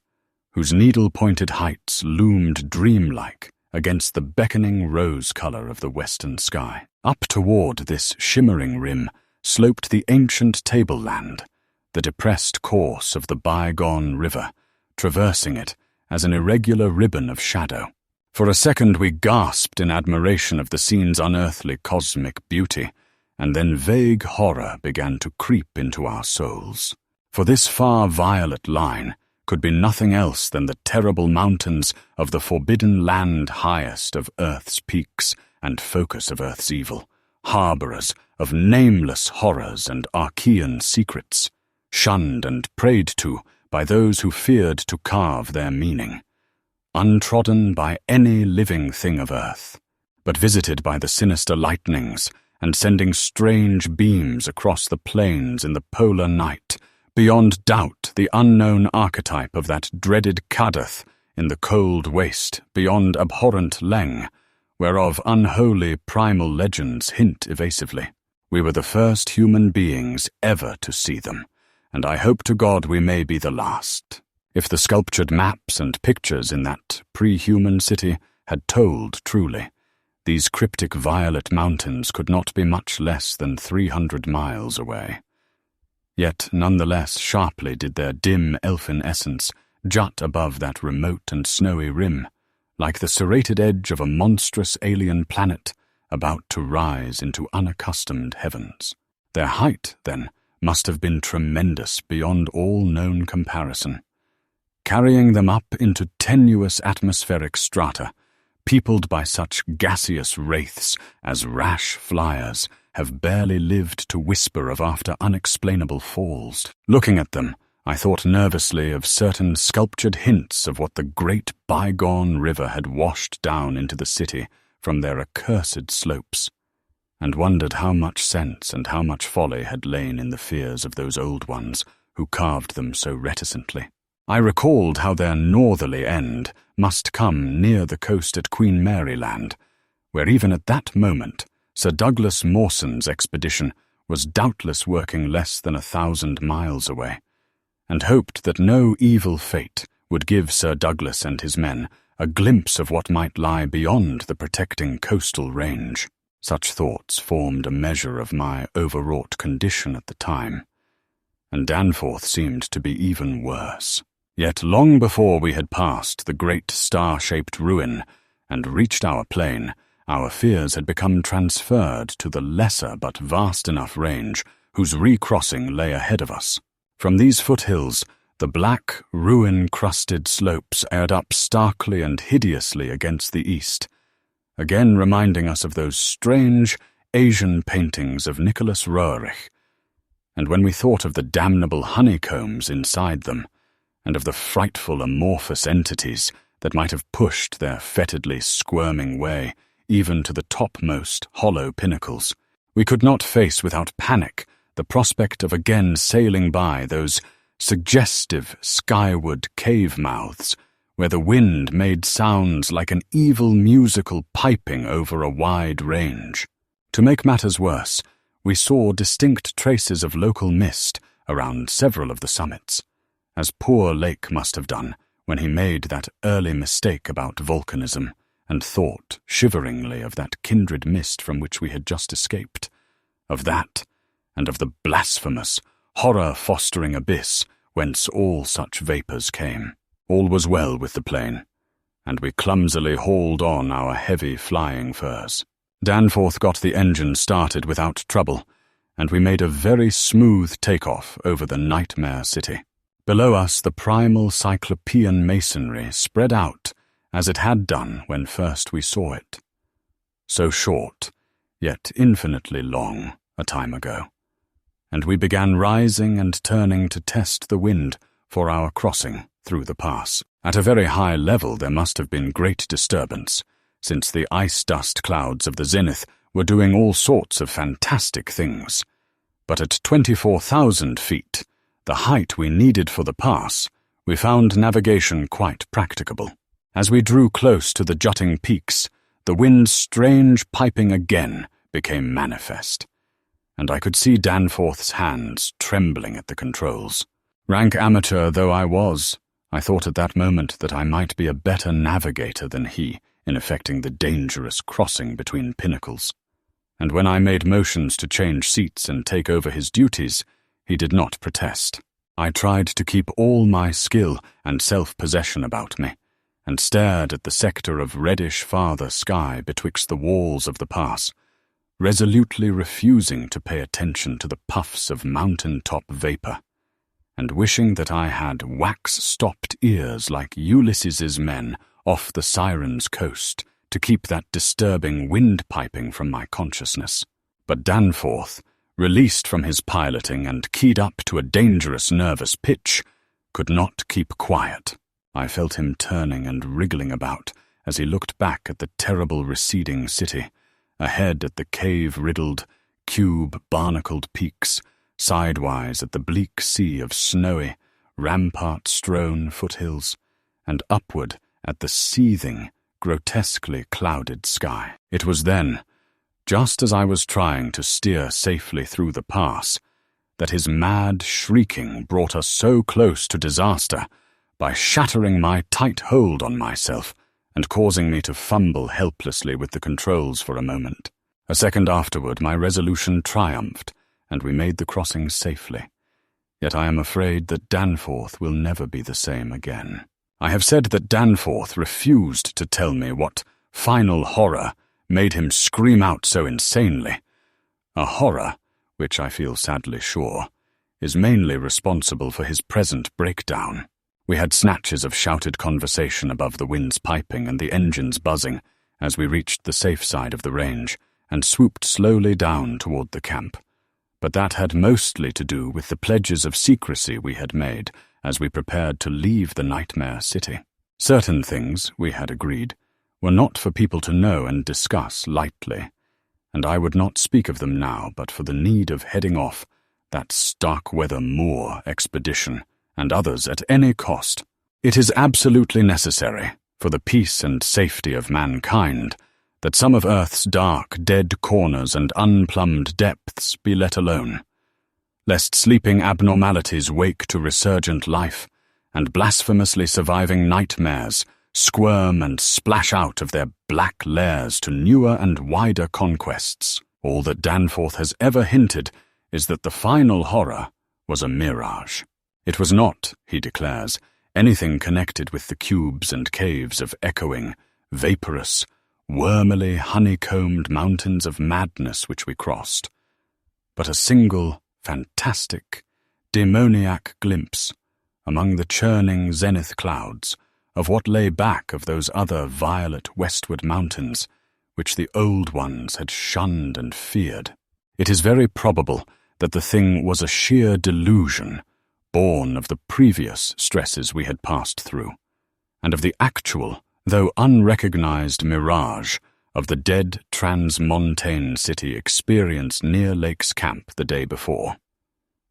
whose needle-pointed heights loomed dreamlike against the beckoning rose color of the western sky. Up toward this shimmering rim sloped the ancient tableland, the depressed course of the bygone river, traversing it as an irregular ribbon of shadow. For a second we gasped in admiration of the scene's unearthly cosmic beauty, and then vague horror began to creep into our souls. For this far violet line could be nothing else than the terrible mountains of the forbidden land highest of Earth's peaks and focus of Earth's evil, harborers of nameless horrors and Archean secrets, shunned and prayed to by those who feared to carve their meaning, untrodden by any living thing of earth, but visited by the sinister lightnings and sending strange beams across the plains in the polar night, beyond doubt the unknown archetype of that dreaded Kadath in the cold waste beyond abhorrent Leng, whereof unholy primal legends hint evasively. We were the first human beings ever to see them, and I hope to God we may be the last. If the sculptured maps and pictures in that pre-human city had told truly, these cryptic violet mountains could not be much less than 300 miles away. Yet nonetheless sharply did their dim elfin essence jut above that remote and snowy rim, like the serrated edge of a monstrous alien planet about to rise into unaccustomed heavens. Their height, then, must have been tremendous beyond all known comparison, carrying them up into tenuous atmospheric strata, peopled by such gaseous wraiths as rash flyers have barely lived to whisper of after unexplainable falls. Looking at them, I thought nervously of certain sculptured hints of what the great bygone river had washed down into the city from their accursed slopes, and wondered how much sense and how much folly had lain in the fears of those old ones who carved them so reticently. I recalled how their northerly end must come near the coast at Queen Mary Land, where even at that moment Sir Douglas Mawson's expedition was doubtless working less than 1,000 miles away, and hoped that no evil fate would give Sir Douglas and his men a glimpse of what might lie beyond the protecting coastal range. Such thoughts formed a measure of my overwrought condition at the time, and Danforth seemed to be even worse. Yet long before we had passed the great star-shaped ruin and reached our plain, our fears had become transferred to the lesser but vast enough range whose recrossing lay ahead of us. From these foothills, the black, ruin-crusted slopes aired up starkly and hideously against the east, again reminding us of those strange Asian paintings of Nicholas Roerich, and when we thought of the damnable honeycombs inside them, and of the frightful amorphous entities that might have pushed their fetidly squirming way even to the topmost hollow pinnacles, we could not face without panic the prospect of again sailing by those suggestive skyward cave mouths where the wind made sounds like an evil musical piping over a wide range. To make matters worse, we saw distinct traces of local mist around several of the summits, as poor Lake must have done when he made that early mistake about volcanism and thought shiveringly of that kindred mist from which we had just escaped, of that, and of the blasphemous, horror-fostering abyss whence all such vapours came. All was well with the plane, and we clumsily hauled on our heavy flying furs. Danforth got the engine started without trouble, and we made a very smooth takeoff over the nightmare city. Below us the primal cyclopean masonry spread out as it had done when first we saw it. So short, yet infinitely long, a time ago. And we began rising and turning to test the wind for our crossing through the pass. At a very high level there must have been great disturbance, since the ice-dust clouds of the zenith were doing all sorts of fantastic things. But at 24,000 feet, the height we needed for the pass, we found navigation quite practicable. As we drew close to the jutting peaks, the wind's strange piping again became manifest, and I could see Danforth's hands trembling at the controls. Rank amateur though I was, I thought at that moment that I might be a better navigator than he in effecting the dangerous crossing between pinnacles. And when I made motions to change seats and take over his duties, he did not protest. I tried to keep all my skill and self-possession about me, and stared at the sector of reddish farther sky betwixt the walls of the pass, resolutely refusing to pay attention to the puffs of mountain-top vapour, and wishing that I had wax-stopped ears like Ulysses's men off the Siren's coast to keep that disturbing wind-piping from my consciousness. But Danforth, released from his piloting and keyed up to a dangerous nervous pitch, could not keep quiet. I felt him turning and wriggling about as he looked back at the terrible receding city, ahead at the cave-riddled, cube-barnacled peaks, sidewise at the bleak sea of snowy, rampart-strewn foothills, and upward at the seething, grotesquely clouded sky. It was then, just as I was trying to steer safely through the pass, that his mad shrieking brought us so close to disaster by shattering my tight hold on myself and causing me to fumble helplessly with the controls for a moment. A second afterward my resolution triumphed, and we made the crossing safely. Yet I am afraid that Danforth will never be the same again. I have said that Danforth refused to tell me what final horror made him scream out so insanely, a horror, which I feel sadly sure, is mainly responsible for his present breakdown. We had snatches of shouted conversation above the wind's piping and the engines buzzing as we reached the safe side of the range and swooped slowly down toward the camp. But that had mostly to do with the pledges of secrecy we had made as we prepared to leave the nightmare city. Certain things, we had agreed, were not for people to know and discuss lightly, and I would not speak of them now but for the need of heading off that Starkweather Moor expedition, and others at any cost. It is absolutely necessary, for the peace and safety of mankind, that some of Earth's dark, dead corners and unplumbed depths be let alone, lest sleeping abnormalities wake to resurgent life, and blasphemously surviving nightmares squirm and splash out of their black lairs to newer and wider conquests. All that Danforth has ever hinted is that the final horror was a mirage. It was not, he declares, anything connected with the cubes and caves of echoing, vaporous, wormily honeycombed mountains of madness which we crossed, but a single, fantastic, demoniac glimpse, among the churning zenith clouds, of what lay back of those other violet westward mountains, which the old ones had shunned and feared. It is very probable that the thing was a sheer delusion, born of the previous stresses we had passed through, and of the actual, though unrecognized mirage of the dead transmontane city experienced near Lake's camp the day before.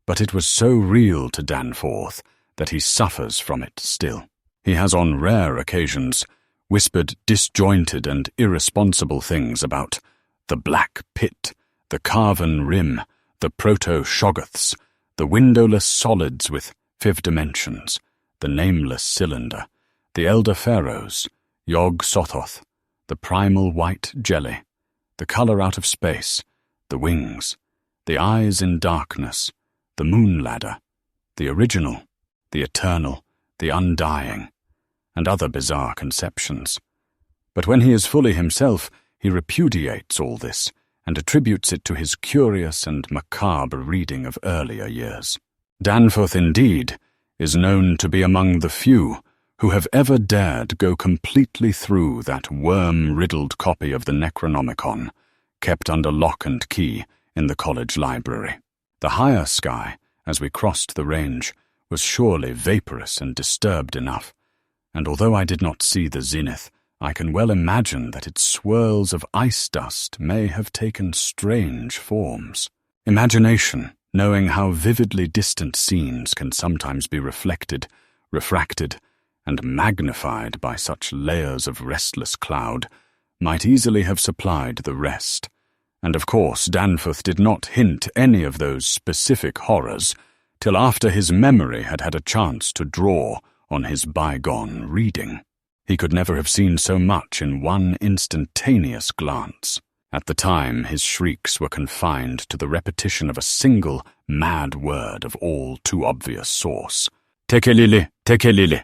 But it was so real to Danforth that he suffers from it still. He has on rare occasions whispered disjointed and irresponsible things about the Black Pit, the Carven Rim, the Proto-Shoggoths, the windowless solids with 5 dimensions, the nameless cylinder, the Elder Pharaohs, Yog-Sothoth, the primal white jelly, the color out of space, the wings, the eyes in darkness, the moon ladder, the original, the eternal, the undying, and other bizarre conceptions. But when he is fully himself, he repudiates all this and attributes it to his curious and macabre reading of earlier years. Danforth, indeed, is known to be among the few who have ever dared go completely through that worm-riddled copy of the Necronomicon, kept under lock and key in the college library. The higher sky, as we crossed the range, was surely vaporous and disturbed enough, and although I did not see the zenith, I can well imagine that its swirls of ice dust may have taken strange forms. Imagination, knowing how vividly distant scenes can sometimes be reflected, refracted, and magnified by such layers of restless cloud, might easily have supplied the rest. And of course Danforth did not hint any of those specific horrors till after his memory had had a chance to draw on his bygone reading. He could never have seen so much in one instantaneous glance. At the time, his shrieks were confined to the repetition of a single mad word of all too obvious source. Tekelili, tekelili.